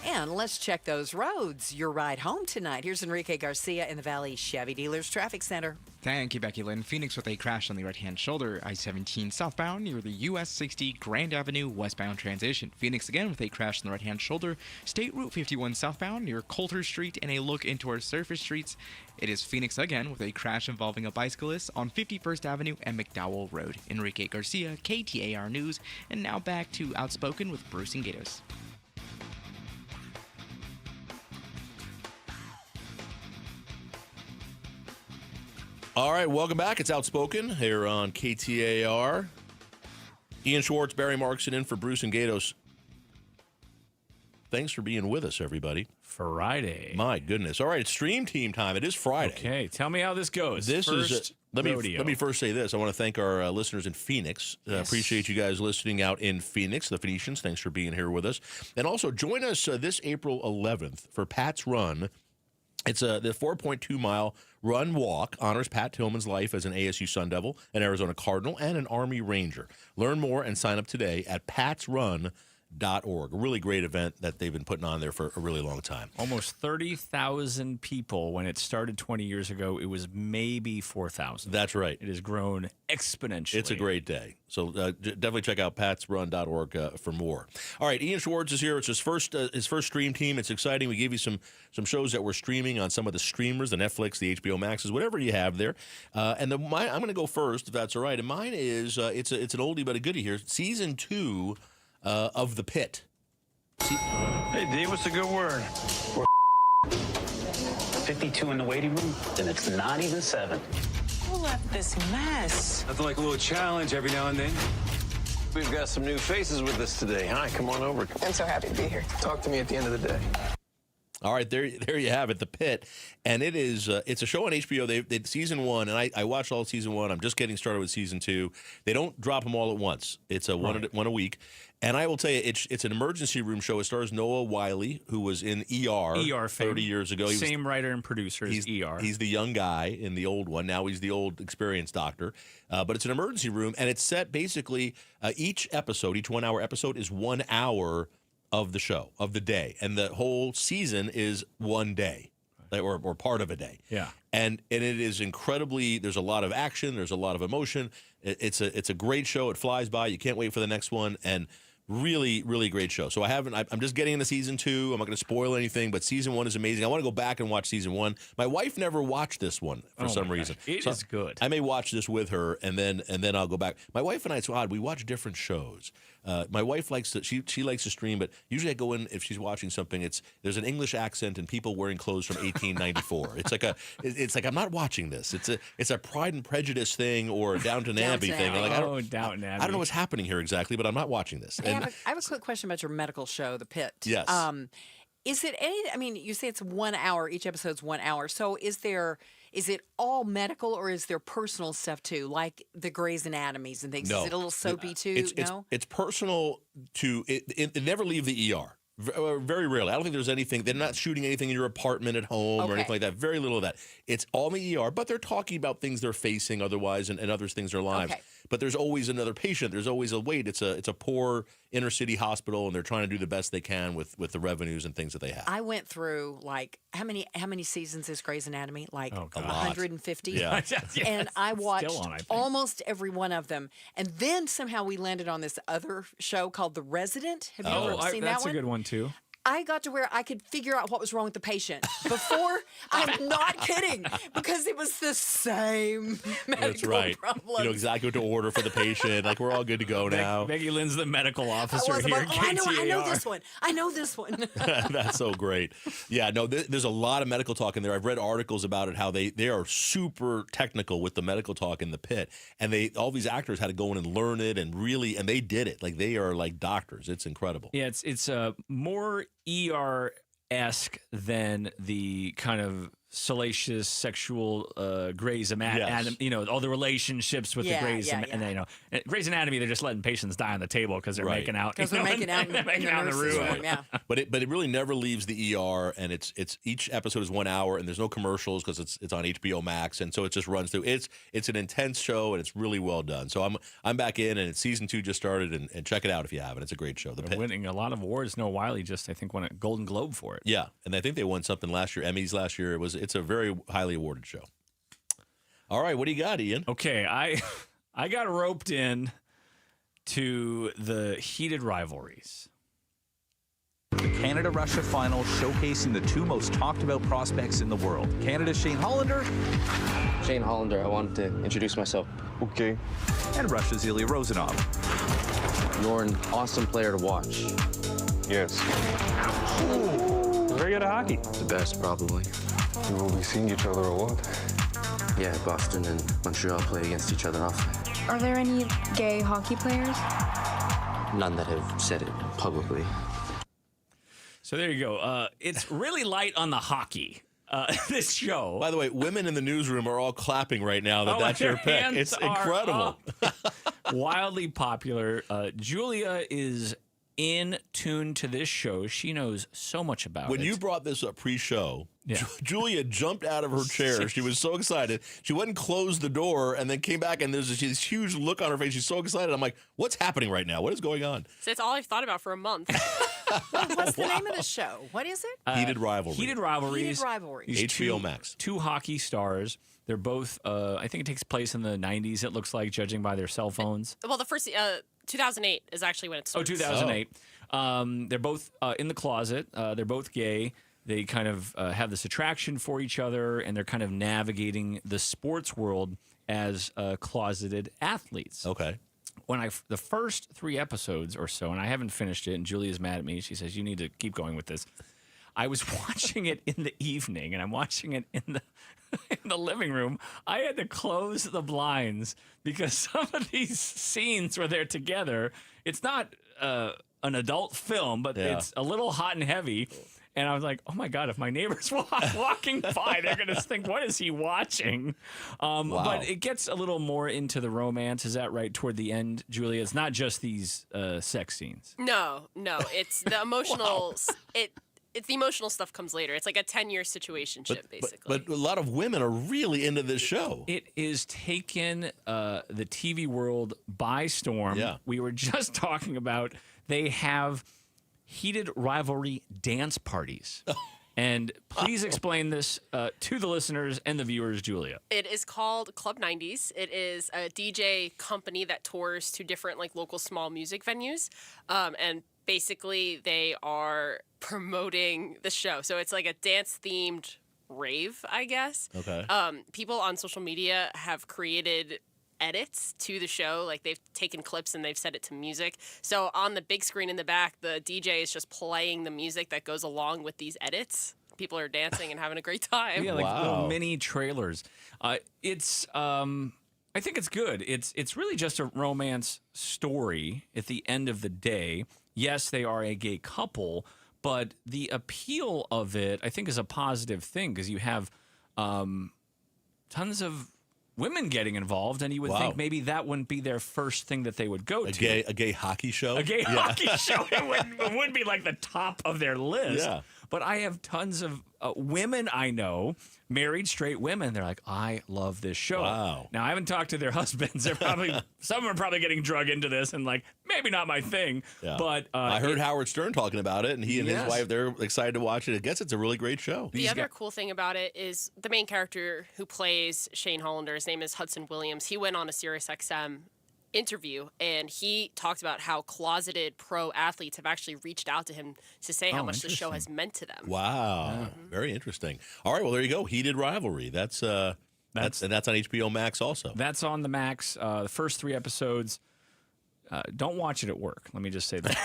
And let's check those roads. Your ride home tonight. Here's Enrique Garcia in the Valley Chevy Dealers Traffic Center. Thank you, Becky Lynn. Phoenix with a crash on the right-hand shoulder, I-17 southbound near the US 60 Grand Avenue westbound transition. Phoenix again with a crash on the right-hand shoulder, State Route 51 southbound near Coulter Street, and a look into our surface streets. It is Phoenix again with a crash involving a bicyclist on 51st Avenue and McDowell Road. Enrique Garcia, KTAR News, and now back to Outspoken with Bruce and Gatos. All right, welcome back. It's Outspoken here on KTAR. Ian Schwartz, Barry Marks, and in for Bruce and Gatos. Thanks for being with us, everybody. Friday. My goodness. All right, it's Stream Team time. It is Friday. Okay, tell me how this goes. This is rodeo. Let me first say this. I want to thank our listeners in Phoenix. Appreciate you guys listening out in Phoenix, the Phoenicians. Thanks for being here with us. And also join us this April 11th for Pat's Run. It's the 4.2-mile run walk honors Pat Tillman's life as an ASU Sun Devil, an Arizona Cardinal, and an Army Ranger. Learn more and sign up today at patsrun.org. A really great event that they've been putting on there for a really long time. Almost 30,000 people. When it started 20 years ago, it was maybe 4,000. That's right. It has grown exponentially. It's a great day. So definitely check out patsrun.org for more. All right, Ian Schwartz is here. It's his first stream team. It's exciting. We gave you some shows that we're streaming on some of the streamers, the Netflix, the HBO Maxes, whatever you have there. And I'm going to go first, if that's all right. And mine is it's an oldie but a goodie here. Season 2 of The Pit. Hey, D, what's a good word? We're 52 in the waiting room, and it's not even 7. Who left this mess? Nothing like a little challenge every now and then. We've got some new faces with us today. Hi, come on over. I'm so happy to be here. Talk to me at the end of the day. All right, there you have it, The Pit, and it's a show on HBO. They season 1, and I watched all of season 1. I'm just getting started with season 2. They don't drop them all at once. It's one a week, and I will tell you, it's an emergency room show. It stars Noah Wiley, who was in ER 30 years ago. Same writer and producer as ER. He's the young guy in the old one. Now he's the old experienced doctor. But it's an emergency room, and it's set basically each 1-hour episode is 1 hour of the show, of the day, and the whole season is 1 day, or part of a day. Yeah, and it is incredibly. There's a lot of action. There's a lot of emotion. It's a great show. It flies by. You can't wait for the next one, and really, really great show. So I'm just getting into season 2. I'm not going to spoil anything, but season 1 is amazing. I want to go back and watch season 1. My wife never watched this one for some reason. It is good. I may watch this with her, and then I'll go back. My wife and I, it's odd. We watch different shows. My wife likes to she likes to stream, but usually I go in if she's watching something. There's an English accent and people wearing clothes from 1894. It's like I'm not watching this. It's a Pride and Prejudice thing or a Downton Abbey thing. Downton Abbey. I don't know what's happening here exactly, but I'm not watching this. I have a quick question about your medical show, The Pit. Yes. Is it you say it's 1 hour, each episode's 1 hour. So is it all medical or is there personal stuff too, like the Grey's Anatomies and things? No. Is it a little soapy too? It's personal to it never leave the ER. Very rarely. I don't think there's anything. They're not shooting anything in your apartment at home or anything like that. Very little of that. It's all in the ER, but they're talking about things they're facing otherwise and other things in their lives. Okay. But there's always another patient. There's always a wait. It's a poor inner city hospital, and they're trying to do the best they can with the revenues and things that they have. I went through how many seasons is Grey's Anatomy? Like 150. Yeah. And I watched almost every one of them. And then somehow we landed on this other show called The Resident. Have you ever seen that one? That's a good one too. I got to where I could figure out what was wrong with the patient before. I'm not kidding, because it was the same medical problem. You know exactly what to order for the patient. Like, we're all good to go now. Becky Lynn's the medical officer here at KTAR. I know this one. That's so great. Yeah, no, there's a lot of medical talk in there. I've read articles about it, how they are super technical with the medical talk in The Pit. And all these actors had to go in and learn it and they did it. Like, they are like doctors. It's incredible. Yeah, it's more ER-esque than the kind of salacious sexual Grey's Anatomy, all the relationships with the Grey's and Grey's Anatomy, they're just letting patients die on the table because they're making out. Because they're making out in the room. Yeah. But it really never leaves the ER, and it's each episode is 1 hour, and there's no commercials because it's on HBO Max, and so it just runs through. It's an intense show, and it's really well done. So I'm back in, and season 2 just started, and check it out if you haven't. It's a great show. They're winning a lot of awards. Noah Wiley I think won a Golden Globe for it. Yeah, and I think they won something last year, Emmys last year. It's a very highly awarded show. All right, what do you got, Ian? Okay, I got roped in to the heated rivalries. The Canada-Russia final showcasing the two most talked about prospects in the world. Canada's Shane Hollander. Shane Hollander, I wanted to introduce myself. Okay. And Russia's Ilya Rozanov. You're an awesome player to watch. Yes. Very good at hockey. The best, probably. Will we seeing each other a lot? Yeah, Boston and Montreal play against each other often. Are there any gay hockey players? None that have said it publicly. So there you go. It's really light on the hockey. this show. By the way, women in the newsroom are all clapping right now that's your pick. It's incredible. Wildly popular. Julia is in tune to this show. She knows so much about it. When you brought this up pre-show, Julia jumped out of her chair. She was so excited. She went and closed the door and then came back, and there's this huge look on her face. She's so excited. I'm like, what's happening right now? What is going on? So it's all I've thought about for a month. What's the name of the show? What is it? Heated Rivalry. Heated Rivalries. Heated Rivalries. HBO Max. Two hockey stars. They're both, I think it takes place in the 90s, it looks like, judging by their cell phones. Well, the first, 2008 is actually when it starts. 2008. They're both in the closet. They're both gay. They kind of have this attraction for each other, and they're kind of navigating the sports world as closeted athletes. Okay. When the first 3 episodes or so, and I haven't finished it, and Julia's mad at me. She says, you need to keep going with this. I was watching it in the evening, and I'm watching it in the living room. I had to close the blinds because some of these scenes where they're together, it's not an adult film, but it's a little hot and heavy. And I was like, oh, my God, if my neighbor's walking by, they're going to think, what is he watching? Wow. But it gets a little more into the romance. Is that right? Toward the end, Julia? It's not just these sex scenes. No. It's the emotional... It's the emotional stuff comes later. It's like a 10-year situationship, basically. But a lot of women are really into this show. It is taken the TV world by storm. Yeah. We were just talking about they have heated rivalry dance parties. And please explain this to the listeners and the viewers, Julia. It is called Club 90s. It is a DJ company that tours to different local small music venues. And basically, they are promoting the show. So it's like a dance-themed rave, I guess. Okay. People on social media have created edits to the show. Like, they've taken clips and they've set it to music. So on the big screen in the back, the DJ is just playing the music that goes along with these edits. People are dancing and having a great time. Yeah, like little mini trailers. I think it's good. It's really just a romance story at the end of the day. Yes, they are a gay couple, but the appeal of it, I think, is a positive thing because you have tons of women getting involved, and you would think maybe that wouldn't be their first thing that they would go to. A gay hockey show? A gay hockey show. It wouldn't be like the top of their list. Yeah. But I have tons of women I know, married straight women. They're like, I love this show. Wow. Now, I haven't talked to their husbands. They're probably some are probably getting drug into this and like, maybe not my thing. Yeah. But I heard Howard Stern talking about it, and he and his wife, they're excited to watch it. I guess it's a really great show. The other cool thing about it is the main character who plays Shane Hollander, his name is Hudson Williams. He went on a SiriusXM interview, and he talked about how closeted pro athletes have actually reached out to him to say how much the show has meant to them. Wow. Very interesting. All right, well, there you go. Heated Rivalry. That's on HBO Max also. That's on the Max. The first 3 episodes. Don't watch it at work. Let me just say that.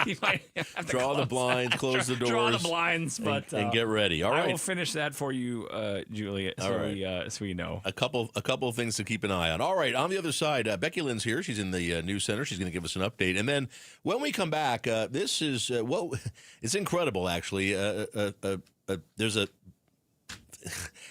You might have to draw the blinds, close the doors. Draw the blinds, but and get ready. All right, I will finish that for you, Julia. So we know a couple of things to keep an eye on. All right, on the other side, Becky Lynn's here. She's in the news center. She's going to give us an update, and then when we come back, this is it's incredible actually. There's a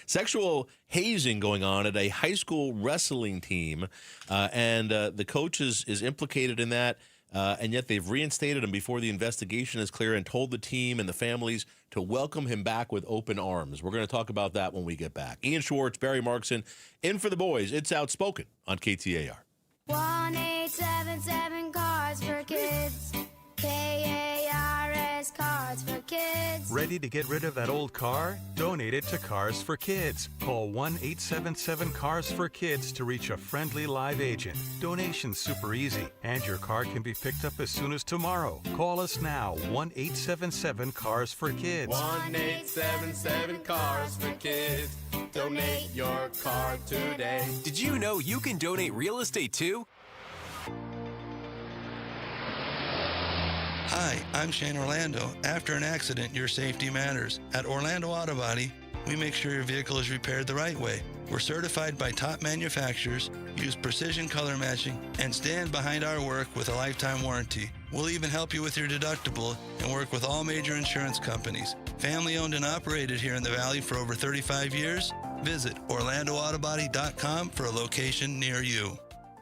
sexual hazing going on at a high school wrestling team, and the coach is implicated in that. And yet they've reinstated him before the investigation is clear and told the team and the families to welcome him back with open arms. We're going to talk about that when we get back. Ian Schwartz, Barry Markson, in for the boys. It's Outspoken on KTAR. 1-877 Cars for Kids. KARS Cars for Kids. Ready to get rid of that old car? Donate it to Cars for Kids. Call 1-877-CARS-FOR-KIDS to reach a friendly live agent. Donation's super easy, and your car can be picked up as soon as tomorrow. Call us now, 1-877-CARS-FOR-KIDS. 1-877-CARS-FOR-KIDS. Donate your car today. Did you know you can donate real estate too? Hi, I'm Shane Orlando. After an accident, your safety matters. At Orlando Auto Body, we make sure your vehicle is repaired the right way. We're certified by top manufacturers, use precision color matching, and stand behind our work with a lifetime warranty. We'll even help you with your deductible and work with all major insurance companies. Family owned and operated here in the Valley for over 35 years. Visit OrlandoAutobody.com for a location near you.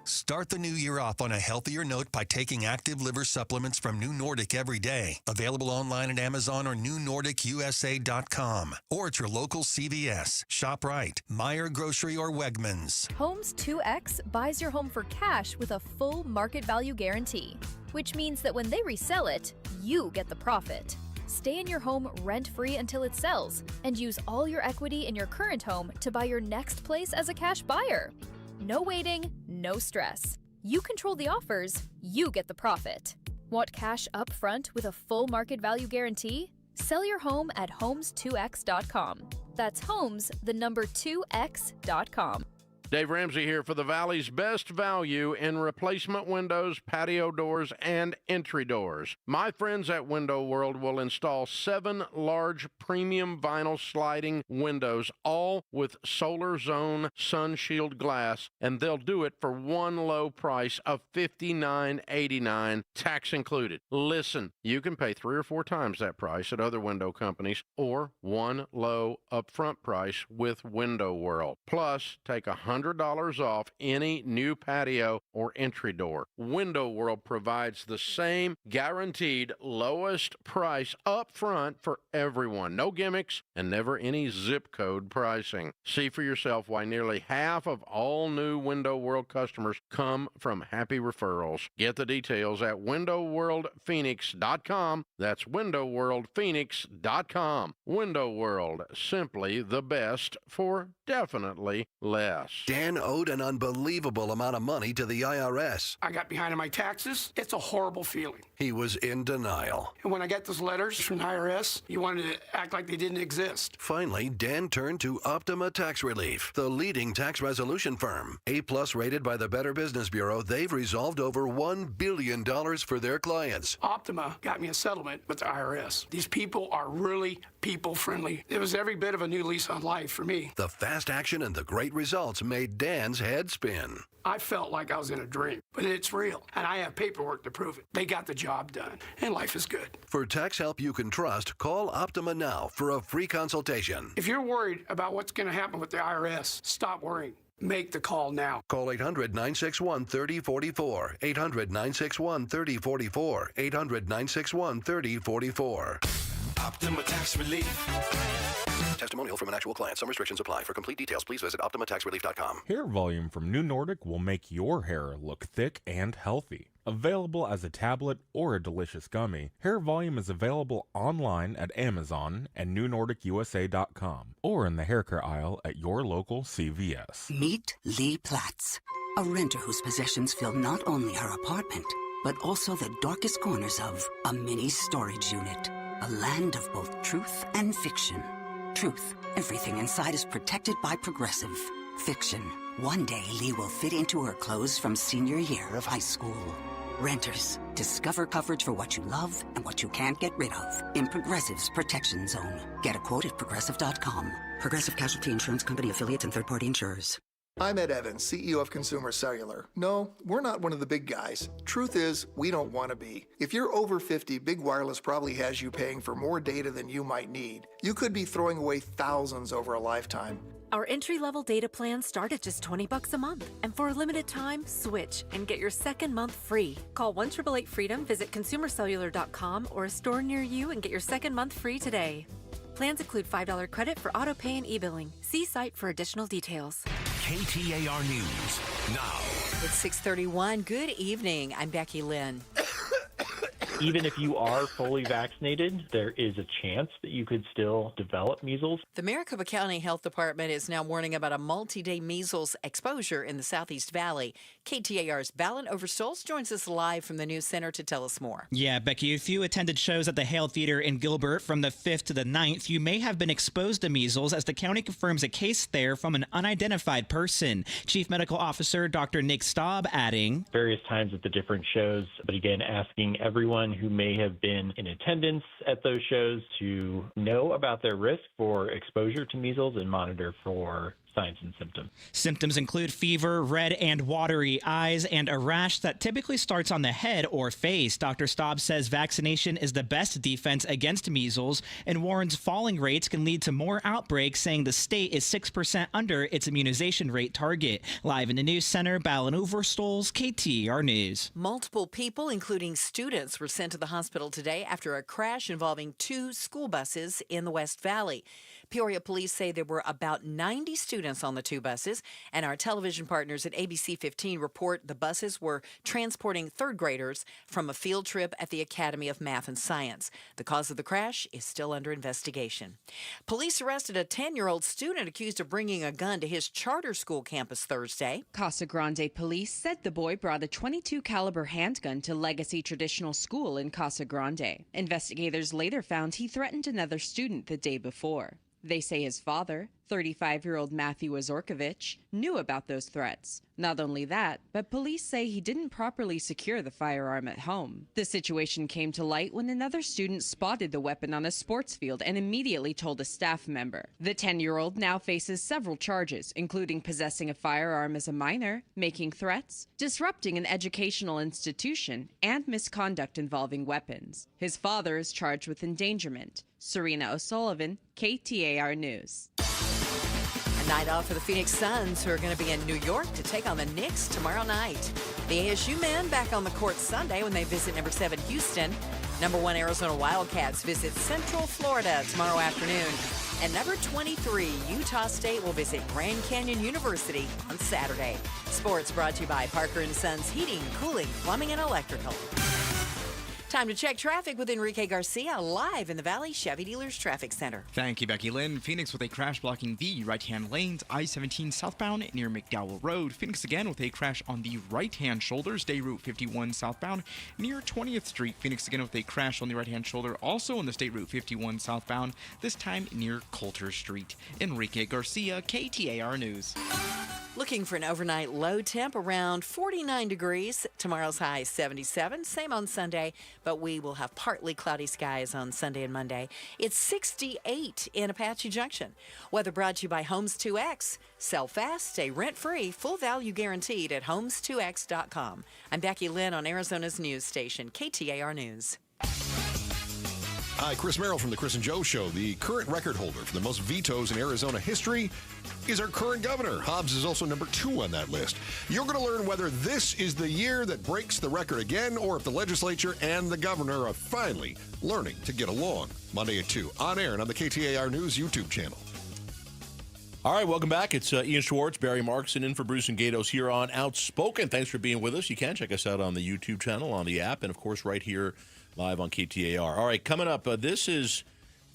Start the new year off on a healthier note by taking active liver supplements from New Nordic every day. Available online at Amazon or newnordicusa.com. Or at your local CVS, ShopRite, Meijer Grocery, or Wegmans. Homes 2X buys your home for cash with a full market value guarantee, which means that when they resell it, you get the profit. Stay in your home rent-free until it sells and use all your equity in your current home to buy your next place as a cash buyer. No waiting, no stress. You control the offers, you get the profit. Want cash up front with a full market value guarantee? Sell your home at homes2x.com. That's homes, the number 2x.com. Dave Ramsey here for the Valley's best value in replacement windows, patio doors, and entry doors. My friends at Window World will install 7 large premium vinyl sliding windows, all with Solar Zone Sun Shield glass, and they'll do it for one low price of $59.89, tax included. Listen, you can pay 3 or 4 times that price at other window companies, or one low upfront price with Window World. Plus, take $100 off any new patio or entry door. Window World provides the same guaranteed lowest price up front for everyone. No gimmicks and never any zip code pricing. See for yourself why nearly half of all new Window World customers come from happy referrals. Get the details at windowworldphoenix.com. That's windowworldphoenix.com. Window World, simply the best for definitely less. Dan owed an unbelievable amount of money to the IRS. I got behind on my taxes. It's a horrible feeling. He was in denial. And when I got those letters from the IRS, you wanted to act like they didn't exist. Finally, Dan turned to Optima Tax Relief, the leading tax resolution firm. A-plus rated by the Better Business Bureau, they've resolved over $1 billion for their clients. Optima got me a settlement with the IRS. These people are really people-friendly. It was every bit of a new lease on life for me. The fast action and the great results made Dan's head spin. I felt like I was in a dream, but it's real, and I have paperwork to prove it. They got the job done, and life is good. For tax help you can trust, call Optima now for a free consultation. If you're worried about what's going to happen with the IRS, stop worrying. Make the call now. Call 800-961-3044. 800-961-3044. 800-961-3044. Optima Tax Relief. Testimonial from an actual client. Some restrictions apply. For complete details, please visit OptimaTaxRelief.com. Hair volume from New Nordic will make your hair look thick and healthy. Available as a tablet or a delicious gummy, Hair Volume is available online at Amazon and NewNordicUSA.com or in the hair care aisle at your local CVS. Meet Lee Platts, a renter whose possessions fill not only her apartment, but also the darkest corners of a mini storage unit. A land of both truth and fiction. Truth, everything inside is protected by Progressive. Fiction, one day Lee will fit into her clothes from senior year of high school. Renters, discover coverage for what you love and what you can't get rid of in Progressive's Protection Zone. Get a quote at Progressive.com. Progressive Casualty Insurance Company affiliates and third-party insurers. I'm Ed Evans, CEO of Consumer Cellular. No, we're not one of the big guys. Truth is, we don't want to be. If you're over 50, Big Wireless probably has you paying for more data than you might need. You could be throwing away thousands over a lifetime. Our entry-level data plans start at just $20 a month. And for a limited time, switch and get your second month free. Call 1-888-FREEDOM, visit consumercellular.com or a store near you and get your second month free today. Plans include $5 credit for auto pay and e-billing. See site for additional details. KTAR News now. It's 6:31. Good evening. I'm Becky Lynn. Even if you are fully vaccinated, there is a chance that you could still develop measles. The Maricopa County Health Department is now warning about a multi-day measles exposure in the Southeast Valley. KTAR's Valen Overstolz joins us live from the News Center to tell us more. Yeah, Becky, if you attended shows at the Hale Theater in Gilbert from the 5th to the 9th, you may have been exposed to measles as the county confirms a case there from an unidentified person. Chief Medical Officer Dr. Nick Staub adding, various times at the different shows, but again, asking everyone who may have been in attendance at those shows to know about their risk for exposure to measles and monitor for signs and symptoms. Symptoms include fever, red and watery eyes, and a rash that typically starts on the head or face. Dr. Staub says vaccination is the best defense against measles and warns falling rates can lead to more outbreaks, saying the state is 6% under its immunization rate target. Live in the news center, Ballin Overstoles, KTAR News. Multiple people, including students, were sent to the hospital today after a crash involving 2 school buses in the West Valley. Peoria police say there were about 90 students on the 2 buses, and our television partners at ABC 15 report the buses were transporting 3rd graders from a field trip at the Academy of Math and Science. The cause of the crash is still under investigation. Police arrested a 10-year-old student accused of bringing a gun to his charter school campus Thursday. Casa Grande police said the boy brought a .22 caliber handgun to Legacy Traditional School in Casa Grande. Investigators later found he threatened another student the day before. They say his father, 35-year-old Matthew Azorkovich, knew about those threats. Not only that, but police say he didn't properly secure the firearm at home. The situation came to light when another student spotted the weapon on a sports field and immediately told a staff member. The 10-year-old now faces several charges, including possessing a firearm as a minor, making threats, disrupting an educational institution, and misconduct involving weapons. His father is charged with endangerment. Serena O'Sullivan, KTAR News. A night off for the Phoenix Suns, who are going to be in New York to take on the Knicks tomorrow night. The ASU men back on the court Sunday when they visit number 7 Houston. Number 1 Arizona Wildcats visit Central Florida tomorrow afternoon. And number 23 Utah State will visit Grand Canyon University on Saturday. Sports brought to you by Parker & Sons Heating, Cooling, Plumbing, and Electrical. Time to check traffic with Enrique Garcia live in the Valley Chevy Dealers Traffic Center. Thank you, Becky Lynn. Phoenix with a crash blocking the right-hand lanes. I-17 southbound near McDowell Road. Phoenix again with a crash on the right-hand shoulder. State Route 51 southbound near 20th Street. Phoenix again with a crash on the right-hand shoulder. Also on the State Route 51 southbound. This time near Coulter Street. Enrique Garcia, KTAR News. Looking for an overnight low temp around 49 degrees. Tomorrow's high 77. Same on Sunday, but we will have partly cloudy skies on Sunday and Monday. It's 68 in Apache Junction. Weather brought to you by Homes 2X. Sell fast, stay rent-free, full value guaranteed at homes2x.com. I'm Becky Lynn on Arizona's news station, KTAR News. Hi, Chris Merrill from the Chris and Joe Show. The current record holder for the most vetoes in Arizona history is our current governor. Hobbs is also number 2 on that list. You're going to learn whether this is the year that breaks the record again or if the legislature and the governor are finally learning to get along. Monday at 2, on air and on the KTAR News YouTube channel. All right, welcome back. It's Ian Schwartz, Barry Markson in for Bruce and Gatos here on Outspoken. Thanks for being with us. You can check us out on the YouTube channel, on the app, and, of course, right here live on KTAR. All right, coming up, this is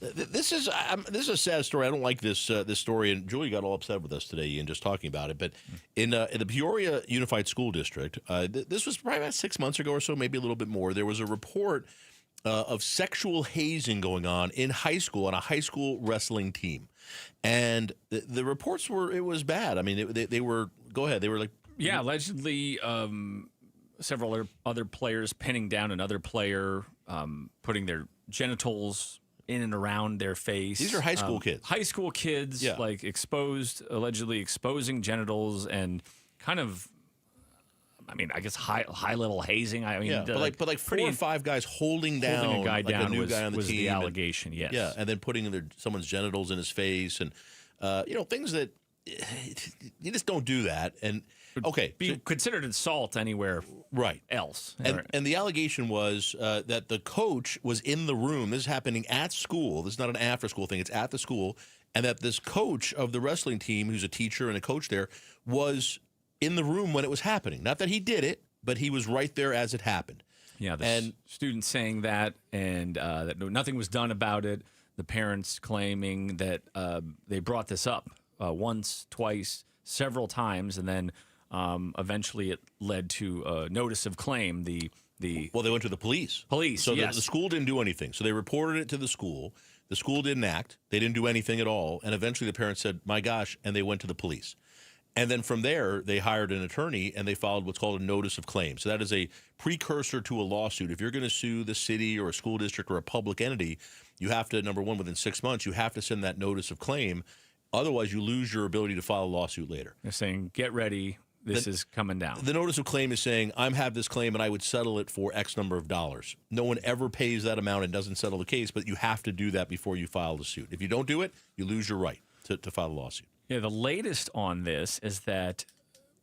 a sad story. I don't like this story, and Julie got all upset with us today, Ian, just talking about it. But in the Peoria Unified School District, this was probably about 6 months ago or so, maybe a little bit more. There was a report of sexual hazing going on in high school on a high school wrestling team, and the reports it was bad. I mean, they were. Go ahead. They were like, yeah, allegedly. Several other players pinning down another player, putting their genitals in and around their face. These are high school kids. High school kids, yeah. like allegedly exposing genitals and kind of, I mean, I guess high level hazing. I mean, yeah, but like 4 or 5 guys holding down a guy like down a new guy on the was team. The allegation, yes. Yeah, and then putting someone's genitals in his face and things that you just don't do that. And okay, be considered assault anywhere else. And the allegation was that the coach was in the room. This is happening at school. This is not an after-school thing. It's at the school. And that this coach of the wrestling team, who's a teacher and a coach there, was in the room when it was happening. Not that he did it, but he was right there as it happened. Yeah, the students saying that, and that nothing was done about it. The parents claiming that they brought this up once, twice, several times, and then eventually it led to a notice of claim. Well, they went to the police. So yes. the school didn't do anything. So they reported it to the school. The school didn't act. They didn't do anything at all. And eventually the parents said, my gosh, and they went to the police. And then from there, they hired an attorney, and they filed what's called a notice of claim. So that is a precursor to a lawsuit. If you're going to sue the city or a school district or a public entity, you have to, number one, within 6 months, you have to send that notice of claim. Otherwise, you lose your ability to file a lawsuit later. They're saying, get ready. This is coming down. The notice of claim is saying, I have this claim and I would settle it for X number of dollars. No one ever pays that amount and doesn't settle the case, but you have to do that before you file the suit. If you don't do it, you lose your right to file a lawsuit. Yeah, the latest on this is that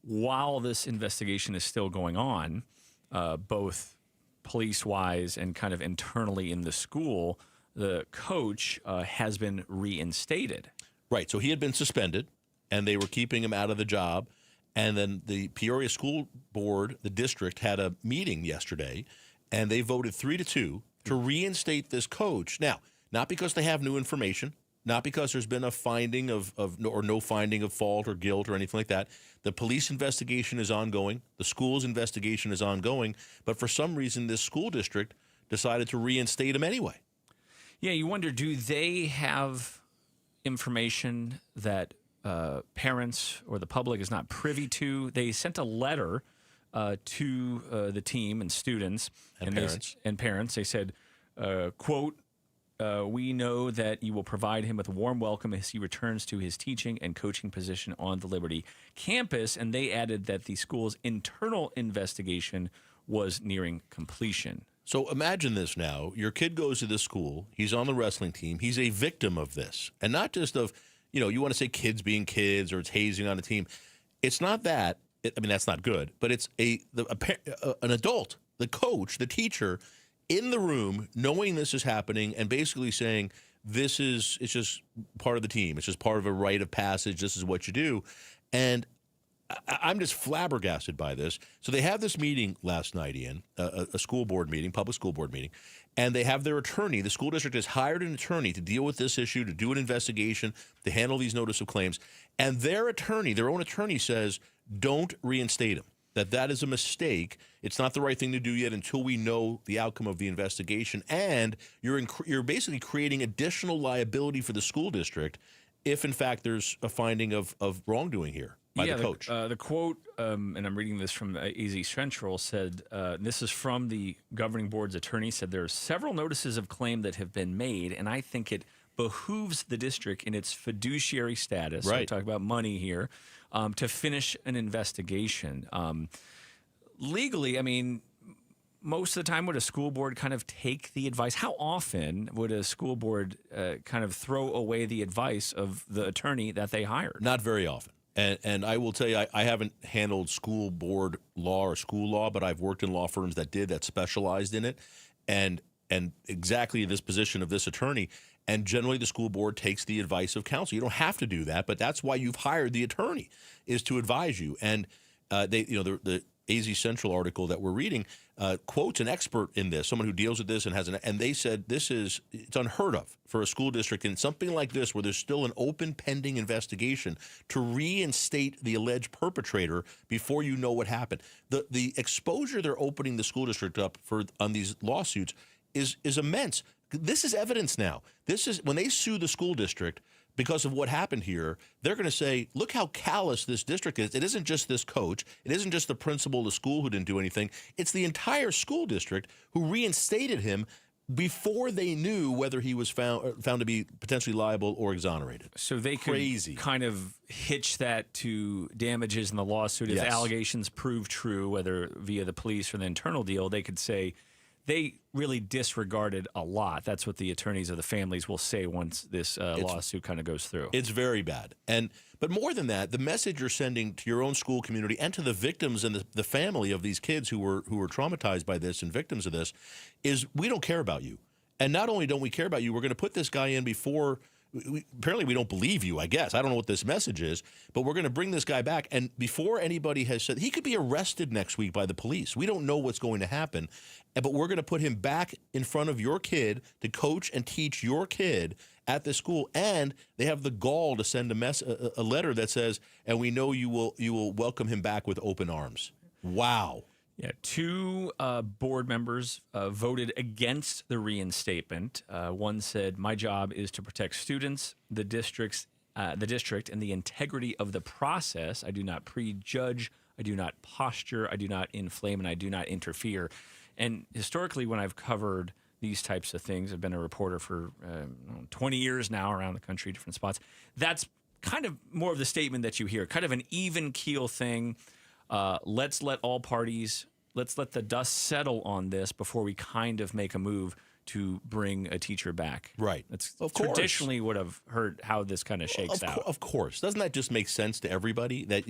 while this investigation is still going on, both police-wise and kind of internally in the school, the coach has been reinstated. Right, so he had been suspended, and they were keeping him out of the job. And then the Peoria School Board, the district, had a meeting yesterday, and they voted 3-2 to reinstate this coach. Now, not because they have new information, not because there's been a finding or no finding of fault or guilt or anything like that. The police investigation is ongoing. The school's investigation is ongoing. But for some reason, this school district decided to reinstate him anyway. Yeah, you wonder, do they have information that parents or the public is not privy to? They sent a letter to the team and students and parents. They said, quote, we know that you will provide him with a warm welcome as he returns to his teaching and coaching position on the Liberty campus. And they added that the school's internal investigation was nearing completion. So imagine this now. Your kid goes to this school. He's on the wrestling team. He's a victim of this. And not just of, you want to say kids being kids or it's hazing on a team. It's not that. That's not good. But it's an adult, the coach, the teacher, in the room, knowing this is happening and basically saying, it's just part of the team. It's just part of a rite of passage. This is what you do. And I'm just flabbergasted by this. So they have this meeting last night, Ian, a school board meeting, public school board meeting, and they have their attorney. The school district has hired an attorney to deal with this issue, to do an investigation, to handle these notice of claims. And their own attorney says, don't reinstate him. That is a mistake. It's not the right thing to do yet until we know the outcome of the investigation. And you're basically creating additional liability for the school district if, in fact, there's a finding of wrongdoing here by the coach. The quote, and I'm reading this from AZ Central, said, this is from the governing board's attorney, said there are several notices of claim that have been made, and I think it behooves the district in its fiduciary status, right. We're talking about money here, to finish an investigation. Legally, most of the time would a school board kind of take the advice? How often would a school board kind of throw away the advice of the attorney that they hired? Not very often. And I will tell you, I haven't handled school board law or school law, but I've worked in law firms that specialized in it. And exactly this position of this attorney. And generally, the school board takes the advice of counsel. You don't have to do that, but that's why you've hired the attorney, is to advise you. And the AZ Central article that we're reading quotes an expert in this, someone who deals with this and they said it's unheard of for a school district in something like this where there's still an open pending investigation to reinstate the alleged perpetrator before you know what happened. The exposure they're opening the school district up for on these lawsuits is immense. This is evidence now. This is when they sue the school district because of what happened here, they're going to say, look how callous this district is. It isn't just this coach. It isn't just the principal of the school who didn't do anything. It's the entire school district who reinstated him before they knew whether he was found to be potentially liable or exonerated. So they could kind of hitch that to damages in the lawsuit. If allegations prove true, whether via the police or the internal deal, they could say they really disregarded a lot. That's what the attorneys of the families will say once this lawsuit kind of goes through. It's very bad. But more than that, the message you're sending to your own school community and to the victims and the family of these kids who were traumatized by this and victims of this is we don't care about you. And not only don't we care about you, we're going to put this guy in before apparently we don't believe you, I guess. I don't know what this message is, but we're going to bring this guy back. And before anybody has said, he could be arrested next week by the police. We don't know what's going to happen, but we're going to put him back in front of your kid to coach and teach your kid at the school. And they have the gall to send a letter that says, and we know you will welcome him back with open arms. Wow. Yeah, 2 board members voted against the reinstatement. One said, "My job is to protect students, the district, and the integrity of the process. I do not prejudge, I do not posture, I do not inflame, and I do not interfere." And historically, when I've covered these types of things, I've been a reporter for 20 years now around the country, different spots. That's kind of more of the statement that you hear, kind of an even keel thing. Let's let the dust settle on this before we kind of make a move to bring a teacher back. Right. That's of course. Traditionally would have heard how this kind of shakes out. Of course. Doesn't that just make sense to everybody that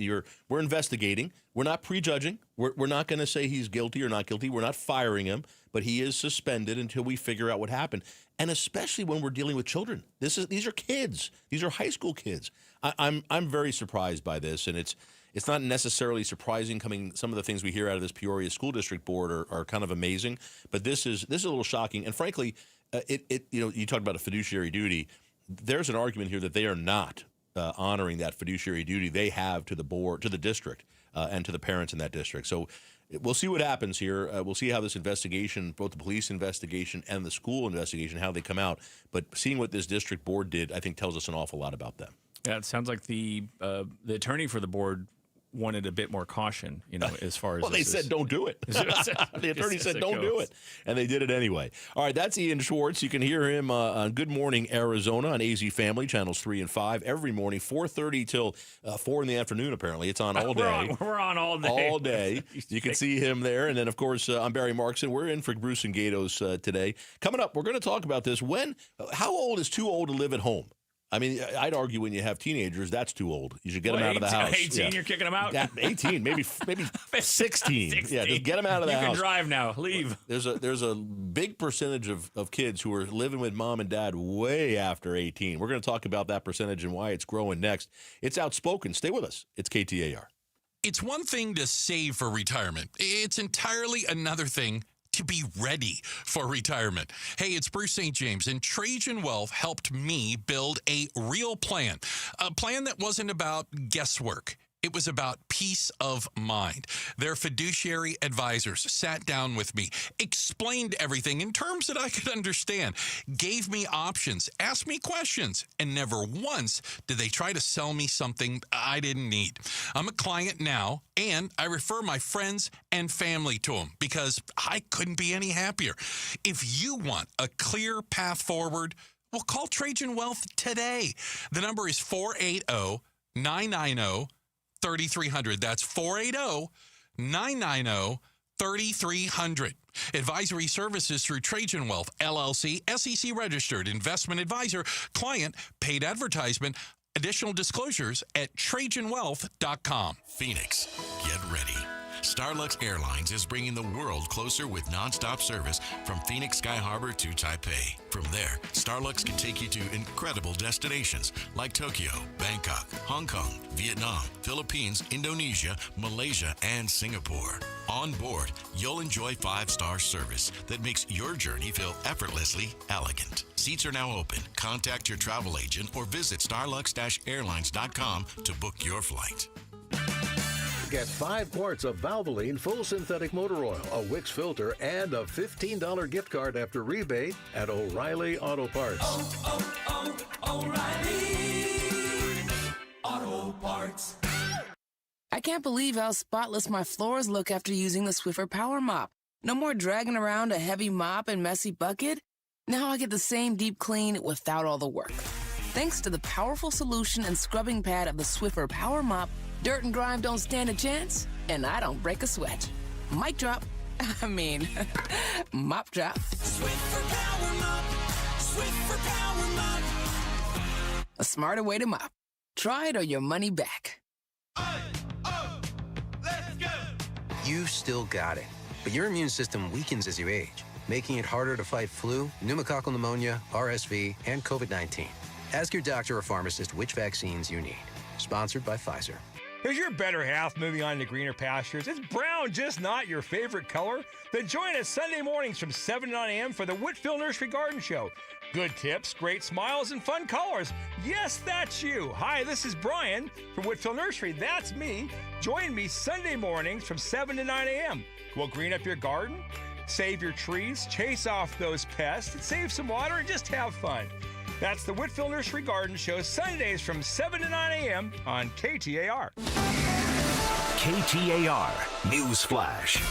we're investigating? We're not prejudging. We're not going to say he's guilty or not guilty. We're not firing him, but he is suspended until we figure out what happened. And especially when we're dealing with children. These are kids. These are high school kids. I'm very surprised by this, and it's not necessarily surprising coming. Some of the things we hear out of this Peoria School District Board are kind of amazing, but this is a little shocking. And frankly, you talked about a fiduciary duty. There's an argument here that they are not honoring that fiduciary duty they have to the board, to the district, and to the parents in that district. So we'll see what happens here. We'll see how this investigation, both the police investigation and the school investigation, how they come out. But seeing what this district board did, I think tells us an awful lot about them. Yeah, it sounds like the attorney for the board wanted a bit more caution, as far as they said don't do it. The attorney said don't do it, and they did it anyway. All right, that's Ian Schwartz. You can hear him on Good Morning Arizona on AZ Family channels 3 and 5 every morning, 4:30 till 4 in the afternoon. Apparently, it's on all day. We're on all day. All day. You can see him there, and then of course I'm Barry Markson. We're in for Bruce and Gatos today. Coming up, we're going to talk about this. How old is too old to live at home? I mean, I'd argue when you have teenagers, that's too old. You should get them out of the house. 18, you're kicking them out? 18, maybe 16. Yeah, just get them out of the house. You can drive now. Leave. There's a big percentage of kids who are living with mom and dad way after 18. We're going to talk about that percentage and why it's growing next. It's outspoken. Stay with us. It's KTAR. It's one thing to save for retirement. It's entirely another thing to be ready for retirement. Hey, it's Bruce St. James, and Trajan Wealth helped me build a real plan, a plan that wasn't about guesswork. It was about peace of mind. Their fiduciary advisors sat down with me, explained everything in terms that I could understand, gave me options, asked me questions, and never once did they try to sell me something I didn't need. I'm a client now, and I refer my friends and family to them because I couldn't be any happier. If you want a clear path forward, well, call Trajan Wealth today. The number is 480-990-3300. That's 480-990-3300. Advisory services through Trajan Wealth, LLC, SEC registered, investment advisor, client, paid advertisement. Additional disclosures at TrajanWealth.com. Phoenix, get ready. Starlux Airlines is bringing the world closer with nonstop service from Phoenix Sky Harbor to Taipei. From there, Starlux can take you to incredible destinations like Tokyo, Bangkok, Hong Kong, Vietnam, Philippines, Indonesia, Malaysia, and Singapore. On board, you'll enjoy 5-star service that makes your journey feel effortlessly elegant. Seats are now open. Contact your travel agent or visit starlux-airlines.com to book your flight. Get 5 quarts of Valvoline full synthetic motor oil, a Wix filter, and a $15 gift card after rebate at O'Reilly Auto Parts. O'Reilly Auto Parts. I can't believe how spotless my floors look after using the Swiffer Power Mop. No more dragging around a heavy mop and messy bucket. Now I get the same deep clean without all the work. Thanks to the powerful solution and scrubbing pad of the Swiffer Power Mop, dirt and grime don't stand a chance, and I don't break a sweat. Mic drop. Mop drop. Swiffer Power Mop. Swiffer Power Mop. A smarter way to mop. Try it or your money back. Let's go. You still got it, but your immune system weakens as you age, making it harder to fight flu, pneumococcal pneumonia, RSV, and COVID-19. Ask your doctor or pharmacist which vaccines you need. Sponsored by Pfizer. Is your better half moving on to greener pastures? Is brown just not your favorite color? Then join us Sunday mornings from 7 to 9 a.m. for the Whitfield Nursery Garden Show. Good tips, great smiles, and fun colors. Yes, that's you. Hi, this is Brian from Whitfield Nursery. That's me. Join me Sunday mornings from 7 to 9 a.m. We'll green up your garden, save your trees, chase off those pests, save some water, and just have fun. That's the Whitfield Nursery Garden Show, Sundays from 7 to 9 a.m. on KTAR. KTAR News Flash.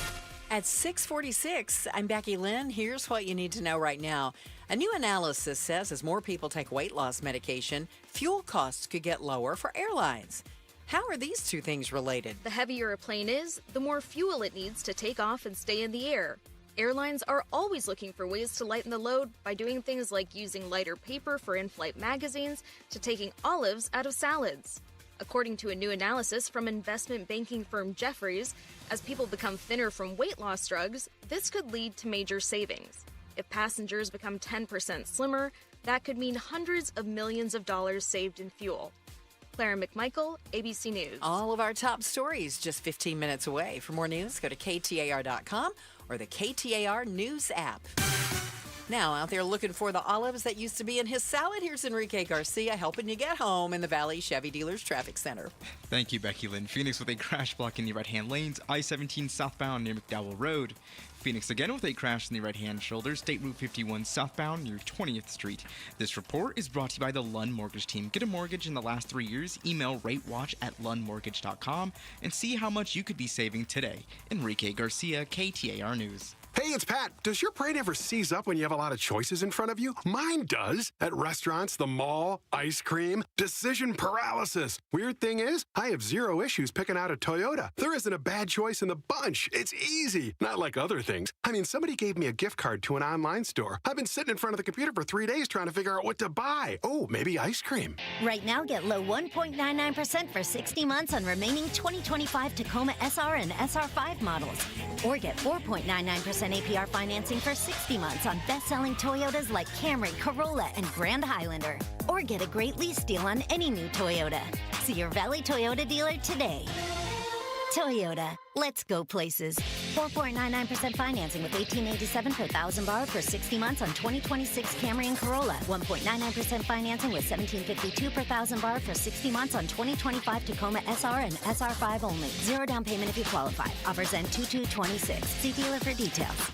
At 6:46, I'm Becky Lynn. Here's what you need to know right now. A new analysis says as more people take weight loss medication, fuel costs could get lower for airlines. How are these two things related? The heavier a plane is, the more fuel it needs to take off and stay in the air. Airlines are always looking for ways to lighten the load by doing things like using lighter paper for in-flight magazines to taking olives out of salads. According to a new analysis from investment banking firm Jefferies, as people become thinner from weight loss drugs, this could lead to major savings. If passengers become 10% slimmer, that could mean hundreds of millions of dollars saved in fuel. Clara McMichael, ABC News. All of our top stories just 15 minutes away. For more news, go to KTAR.com or the KTAR News app. Now, out there looking for the olives that used to be in his salad, here's Enrique Garcia helping you get home in the Valley Chevy Dealers Traffic Center. Thank you, Becky Lynn. Phoenix with a crash blocking the right-hand lanes, I-17 southbound near McDowell Road. Phoenix again with a crash in the right-hand shoulder, State Route 51 southbound near 20th Street. This report is brought to you by the Lund Mortgage Team. Get a mortgage in the last 3 years. Email ratewatch@lundmortgage.com and see how much you could be saving today. Enrique Garcia, KTAR News. Hey, it's Pat. Does your brain ever seize up when you have a lot of choices in front of you? Mine does. At restaurants, the mall, ice cream, decision paralysis. Weird thing is, I have zero issues picking out a Toyota. There isn't a bad choice in the bunch. It's easy. Not like other things. I mean, somebody gave me a gift card to an online store. I've been sitting in front of the computer for 3 days trying to figure out what to buy. Oh, maybe ice cream. Right now, get low 1.99% for 60 months on remaining 2025 Tacoma SR and SR5 models. Or get 4.99% APR financing for 60 months on best-selling Toyotas like Camry, Corolla, and Grand Highlander. Or get a great lease deal on any new Toyota. See your Valley Toyota dealer today. Toyota, let's go places. 4.99% financing with $18.87 per thousand borrowed for 60 months on 2026 Camry and Corolla. 1.99% financing with $17.52 per thousand borrowed for 60 months on 2025 Tacoma SR and SR5 only. Zero down payment if you qualify. Offers end 2/2/26. See dealer for details.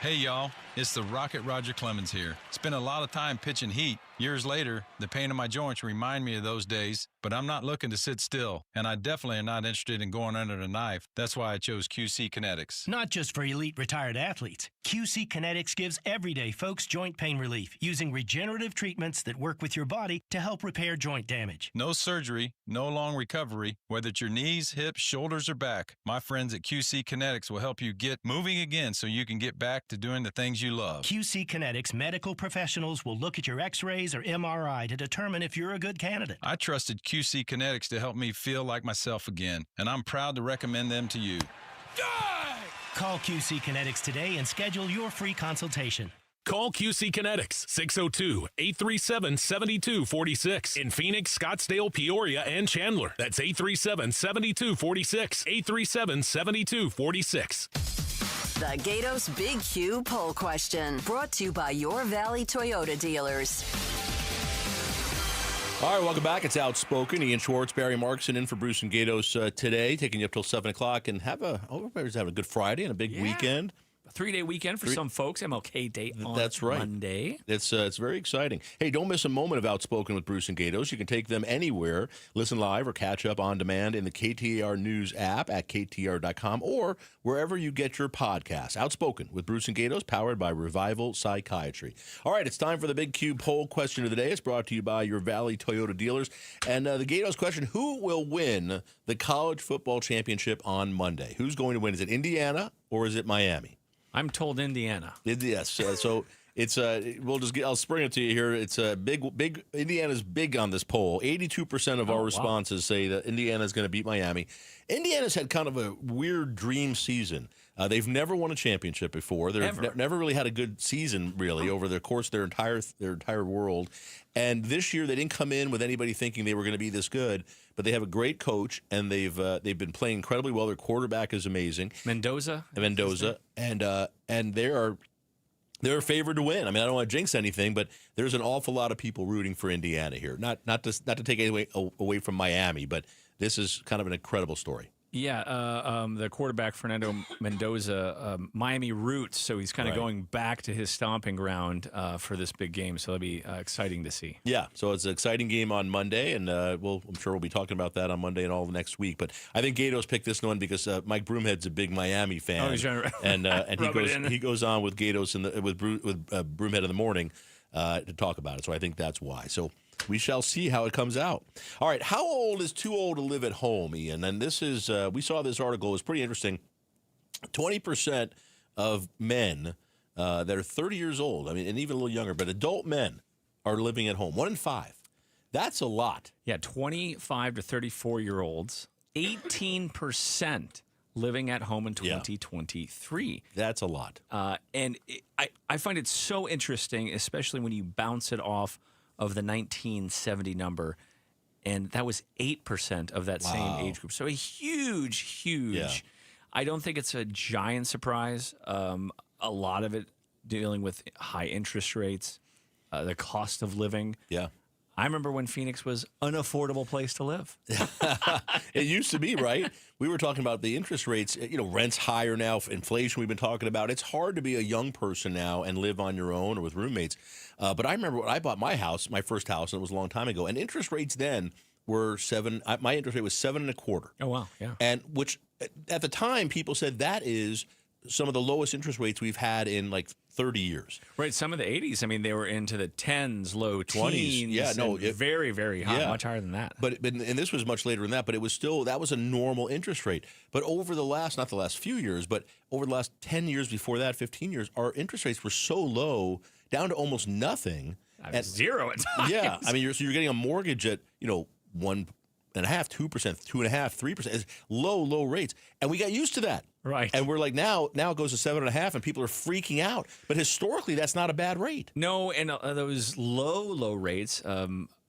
Hey, y'all. It's the Rocket Roger Clemens here. Spent a lot of time pitching heat. Years later, the pain in my joints remind me of those days, but I'm not looking to sit still, and I definitely am not interested in going under the knife. That's why I chose QC Kinetics. Not just for elite retired athletes. QC Kinetics gives everyday folks joint pain relief using regenerative treatments that work with your body to help repair joint damage. No surgery, no long recovery, whether it's your knees, hips, shoulders, or back. My friends at QC Kinetics will help you get moving again so you can get back to doing the things you love. QC Kinetics medical professionals will look at your x-rays or MRI to determine if you're a good candidate. I trusted QC Kinetics to help me feel like myself again, and I'm proud to recommend them to you. Call QC Kinetics today and schedule your free consultation. Call QC Kinetics, 602-837-7246. In Phoenix, Scottsdale, Peoria, and Chandler. That's 837-7246. 837-7246. The Gatos Big Q poll question, brought to you by your Valley Toyota dealers. All right, welcome back. It's Outspoken. Ian Schwartz, Barry Markson in for Bruce and Gatos today, taking you up till 7 o'clock. And everybody's having a good Friday and a big weekend. A 3-day weekend for some folks. MLK Day on That's right. Monday. It's very exciting. Hey, don't miss a moment of Outspoken with Bruce and Gatos. You can take them anywhere. Listen live or catch up on demand in the KTAR News app at KTAR.com or wherever you get your podcasts. Outspoken with Bruce and Gatos, powered by Revival Psychiatry. All right, it's time for the Big Q poll question of the day. It's brought to you by your Valley Toyota dealers. And the Gatos question, who will win the college football championship on Monday? Who's going to win? Is it Indiana or is it Miami? I'm told Indiana. Yes. So it's I'll spring it to you here. It's a big. Indiana's big on this poll. 82% of our responses say that Indiana's going to beat Miami. Indiana's had kind of a weird dream season. They've never won a championship before. They've never really had a good season, really, over the course of their entire world. And this year, they didn't come in with anybody thinking they were going to be this good. But they have a great coach, and they've been playing incredibly well. Their quarterback is amazing, Mendoza, and they're favored to win. I mean, I don't want to jinx anything, but there's an awful lot of people rooting for Indiana here. Not to take anything away from Miami, but this is kind of an incredible story. Yeah, the quarterback, Fernando Mendoza, Miami roots, so he's kind of going back to his stomping ground for this big game, so that'll be exciting to see. Yeah, so it's an exciting game on Monday, and I'm sure we'll be talking about that on Monday and all of next week. But I think Gatos picked this one because Mike Broomhead's a big Miami fan, and he goes on with Gatos with Broomhead in the morning to talk about it. So I think that's why. So we shall see how it comes out. All right, how old is too old to live at home, Ian? And this is, we saw this article. It was pretty interesting. 20% of men that are 30 years old, and even a little younger, but adult men are living at home. 1 in 5. That's a lot. Yeah, 25 to 34-year-olds, 18% living at home in 2023. Yeah. That's a lot. And I find it so interesting, especially when you bounce it off of the 1970 number, and that was 8% of that same age group. So a huge. Yeah. I don't think it's a giant surprise. A lot of it dealing with high interest rates, the cost of living. Yeah. I remember when Phoenix was an affordable place to live. It used to be, right? We were talking about the interest rates, rent's higher now, inflation we've been talking about. It's hard to be a young person now and live on your own or with roommates. But I remember when I bought my first house, and it was a long time ago, and interest rates then were my interest rate was 7.25%. Oh, wow, yeah. And which at the time people said that is some of the lowest interest rates we've had in like 30 years. Right. Some of the 80s, they were into the 10s, low 20s. Yeah, no. Very, very high, much higher than that. And this was much later than that, but it was still, that was a normal interest rate. But over the last, not the last few years, but over the last 10 years before that, 15 years, our interest rates were so low, down to almost nothing. At zero at times. Yeah. You're getting a mortgage at, 1.5%, 2%, 2.5%, 3%. It's low rates. And we got used to that. Right. And we're like, now it goes to 7.5%, and people are freaking out. But historically, that's not a bad rate. No, and those low rates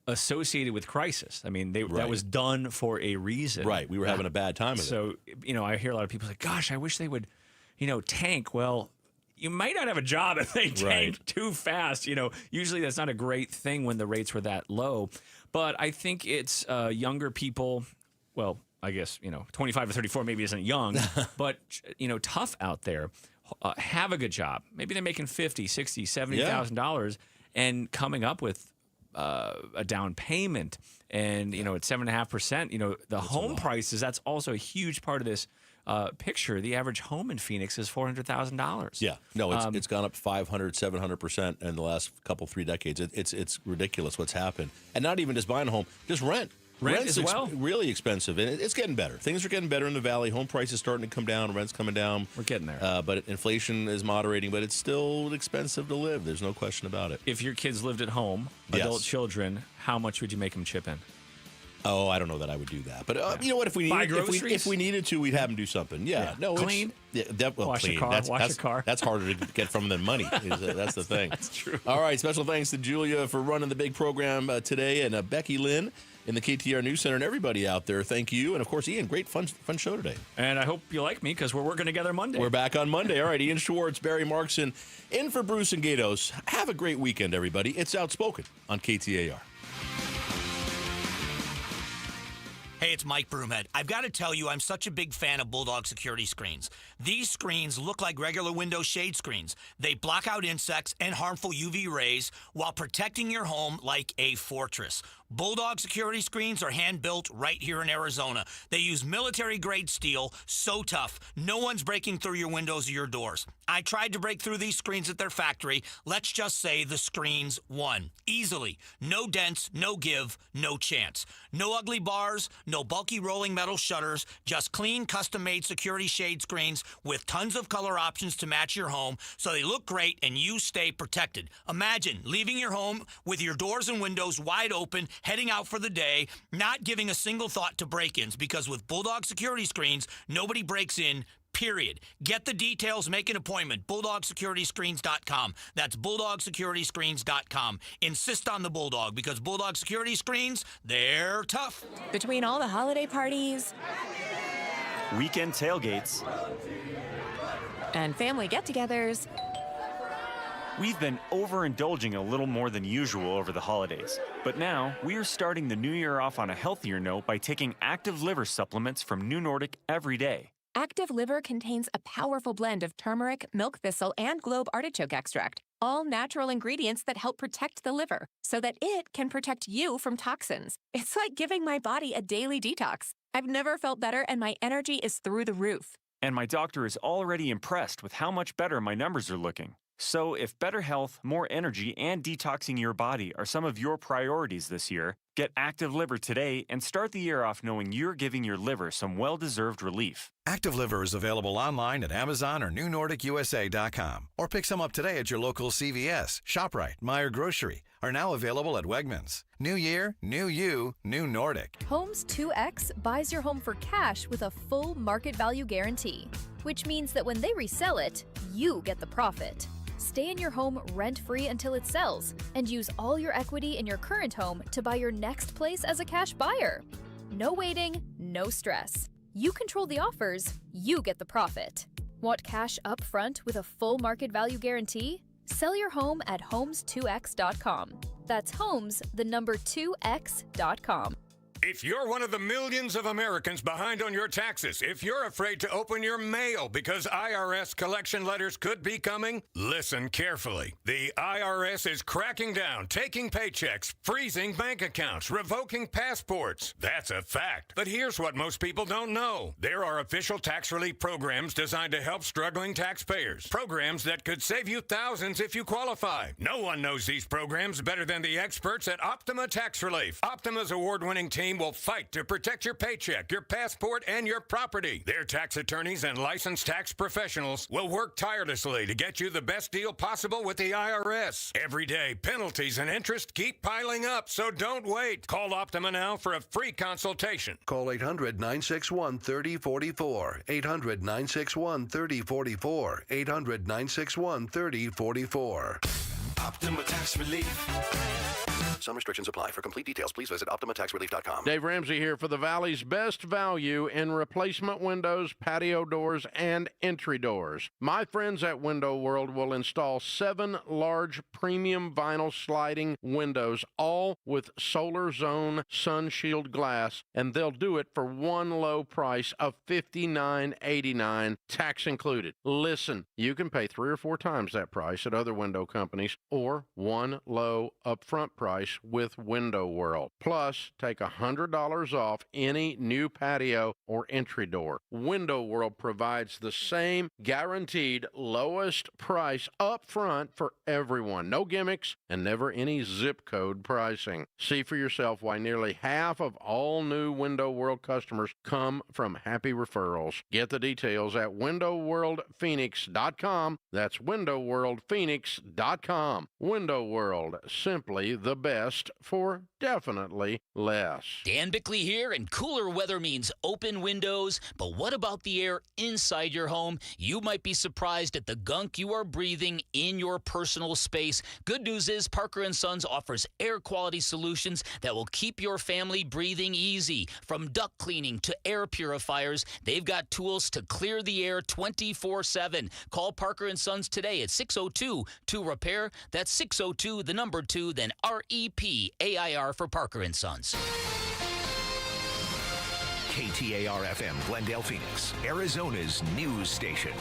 associated with crisis. That was done for a reason. Right. We were having a bad time with it. So, I hear a lot of people say, gosh, I wish they would, tank. Well, you might not have a job if they tank too fast. Usually that's not a great thing when the rates were that low. But I think it's younger people, well, I guess, 25 or 34 maybe isn't young, but, tough out there, have a good job. Maybe they're making $50,000, $60,000, $70,000 and coming up with a down payment. And, at 7.5%, the home prices, that's also a huge part of this picture. The average home in Phoenix is $400,000. Yeah. No, it's gone up 500, 700% in the last 3 decades. It's ridiculous what's happened. And not even just buying a home, just rent. Rent's really expensive, and it's getting better. Things are getting better in the valley. Home prices starting to come down, rent's coming down. We're getting there. But inflation is moderating, but it's still expensive to live. There's no question about it. If your kids lived at home, adult children, how much would you make them chip in? Oh, I don't know that I would do that. But you know what? If we needed to, we'd have them do something. Yeah. No, clean. Wash clean. Wash your car. That's harder to get from than money. That's the thing. That's true. All right. Special thanks to Julia for running the big program today, and Becky Lynn in the KTAR News Center, and everybody out there. Thank you. And, of course, Ian, great fun show today. And I hope you like me because we're working together Monday. We're back on Monday. All right, Ian Schwartz, Barry Markson, in for Bruce and Gatos. Have a great weekend, everybody. It's Outspoken on KTAR. Hey, it's Mike Broomhead. I've got to tell you, I'm such a big fan of Bulldog security screens. These screens look like regular window shade screens. They block out insects and harmful UV rays while protecting your home like a fortress. Bulldog security screens are hand-built right here in Arizona. They use military-grade steel, so tough, no one's breaking through your windows or your doors. I tried to break through these screens at their factory. Let's just say the screens won. Easily. No dents, no give, no chance. No ugly bars, no bulky rolling metal shutters, just clean, custom-made security shade screens with tons of color options to match your home so they look great and you stay protected. Imagine leaving your home with your doors and windows wide open, heading out for the day, not giving a single thought to break-ins, because with Bulldog security screens, nobody breaks in, period. Get the details, make an appointment. BulldogSecurityScreens.com. That's BulldogSecurityScreens.com. Insist on the Bulldog, because Bulldog security screens, they're tough. Between all the holiday parties, weekend tailgates, and family get-togethers, We've been overindulging a little more than usual over the holidays. But now, we are starting the new year off on a healthier note by taking Active Liver supplements from New Nordic every day. Active Liver contains a powerful blend of turmeric, milk thistle, and globe artichoke extract, all natural ingredients that help protect the liver so that it can protect you from toxins. It's like giving my body a daily detox. I've never felt better, and my energy is through the roof. And my doctor is already impressed with how much better my numbers are looking. So if better health, more energy, and detoxing your body are some of your priorities this year, get Active Liver today and start the year off knowing you're giving your liver some well-deserved relief. Active Liver is available online at Amazon or NewNordicUSA.com. Or pick some up today at your local CVS, ShopRite, Meijer Grocery. Are now available at Wegmans. New year, new you, new Nordic. Homes 2X buys your home for cash with a full market value guarantee, which means that when they resell it, you get the profit. Stay in your home rent-free until it sells, and use all your equity in your current home to buy your next place as a cash buyer. No waiting, no stress. You control the offers, you get the profit. Want cash up front with a full market value guarantee? Sell your home at homes2x.com. That's homes, the number 2x.com. If you're one of the millions of Americans behind on your taxes, if you're afraid to open your mail because IRS collection letters could be coming, listen carefully. The IRS is cracking down, taking paychecks, freezing bank accounts, revoking passports. That's a fact. But here's what most people don't know. There are official tax relief programs designed to help struggling taxpayers. Programs that could save you thousands if you qualify. No one knows these programs better than the experts at Optima Tax Relief. Optima's award-winning team will fight to protect your paycheck, your passport, and your property. Their tax attorneys and licensed tax professionals will work tirelessly to get you the best deal possible with the IRS. Every day, penalties and interest keep piling up, so don't wait. Call Optima now for a free consultation. Call 800-961-3044. 800-961-3044. 800-961-3044. Optima Tax Relief. Some restrictions apply. For complete details, please visit OptimaTaxRelief.com. Dave Ramsey here for the Valley's best value in replacement windows, patio doors, and entry doors. My friends at Window World will install 7 large premium vinyl sliding windows, all with Solar Zone Sun Shield glass, and they'll do it for one low price of $59.89, tax included. Listen, you can pay 3 or 4 times that price at other window companies, or one low upfront price with Window World. Plus, take $100 off any new patio or entry door. Window World provides the same guaranteed lowest price up front for everyone. No gimmicks and never any zip code pricing. See for yourself why nearly half of all new Window World customers come from happy referrals. Get the details at WindowWorldPhoenix.com. That's WindowWorldPhoenix.com. Window World, simply the best for definitely less. Dan Bickley here, and cooler weather means open windows. But what about the air inside your home? You might be surprised at the gunk you are breathing in your personal space. Good news is Parker & Sons offers air quality solutions that will keep your family breathing easy. From duct cleaning to air purifiers, they've got tools to clear the air 24/7. Call Parker & Sons today at 602-2-REPAIR. That's 602, the number 2, then REPAIR for Parker & Sons. KTAR-FM, Glendale, Phoenix, Arizona's news station.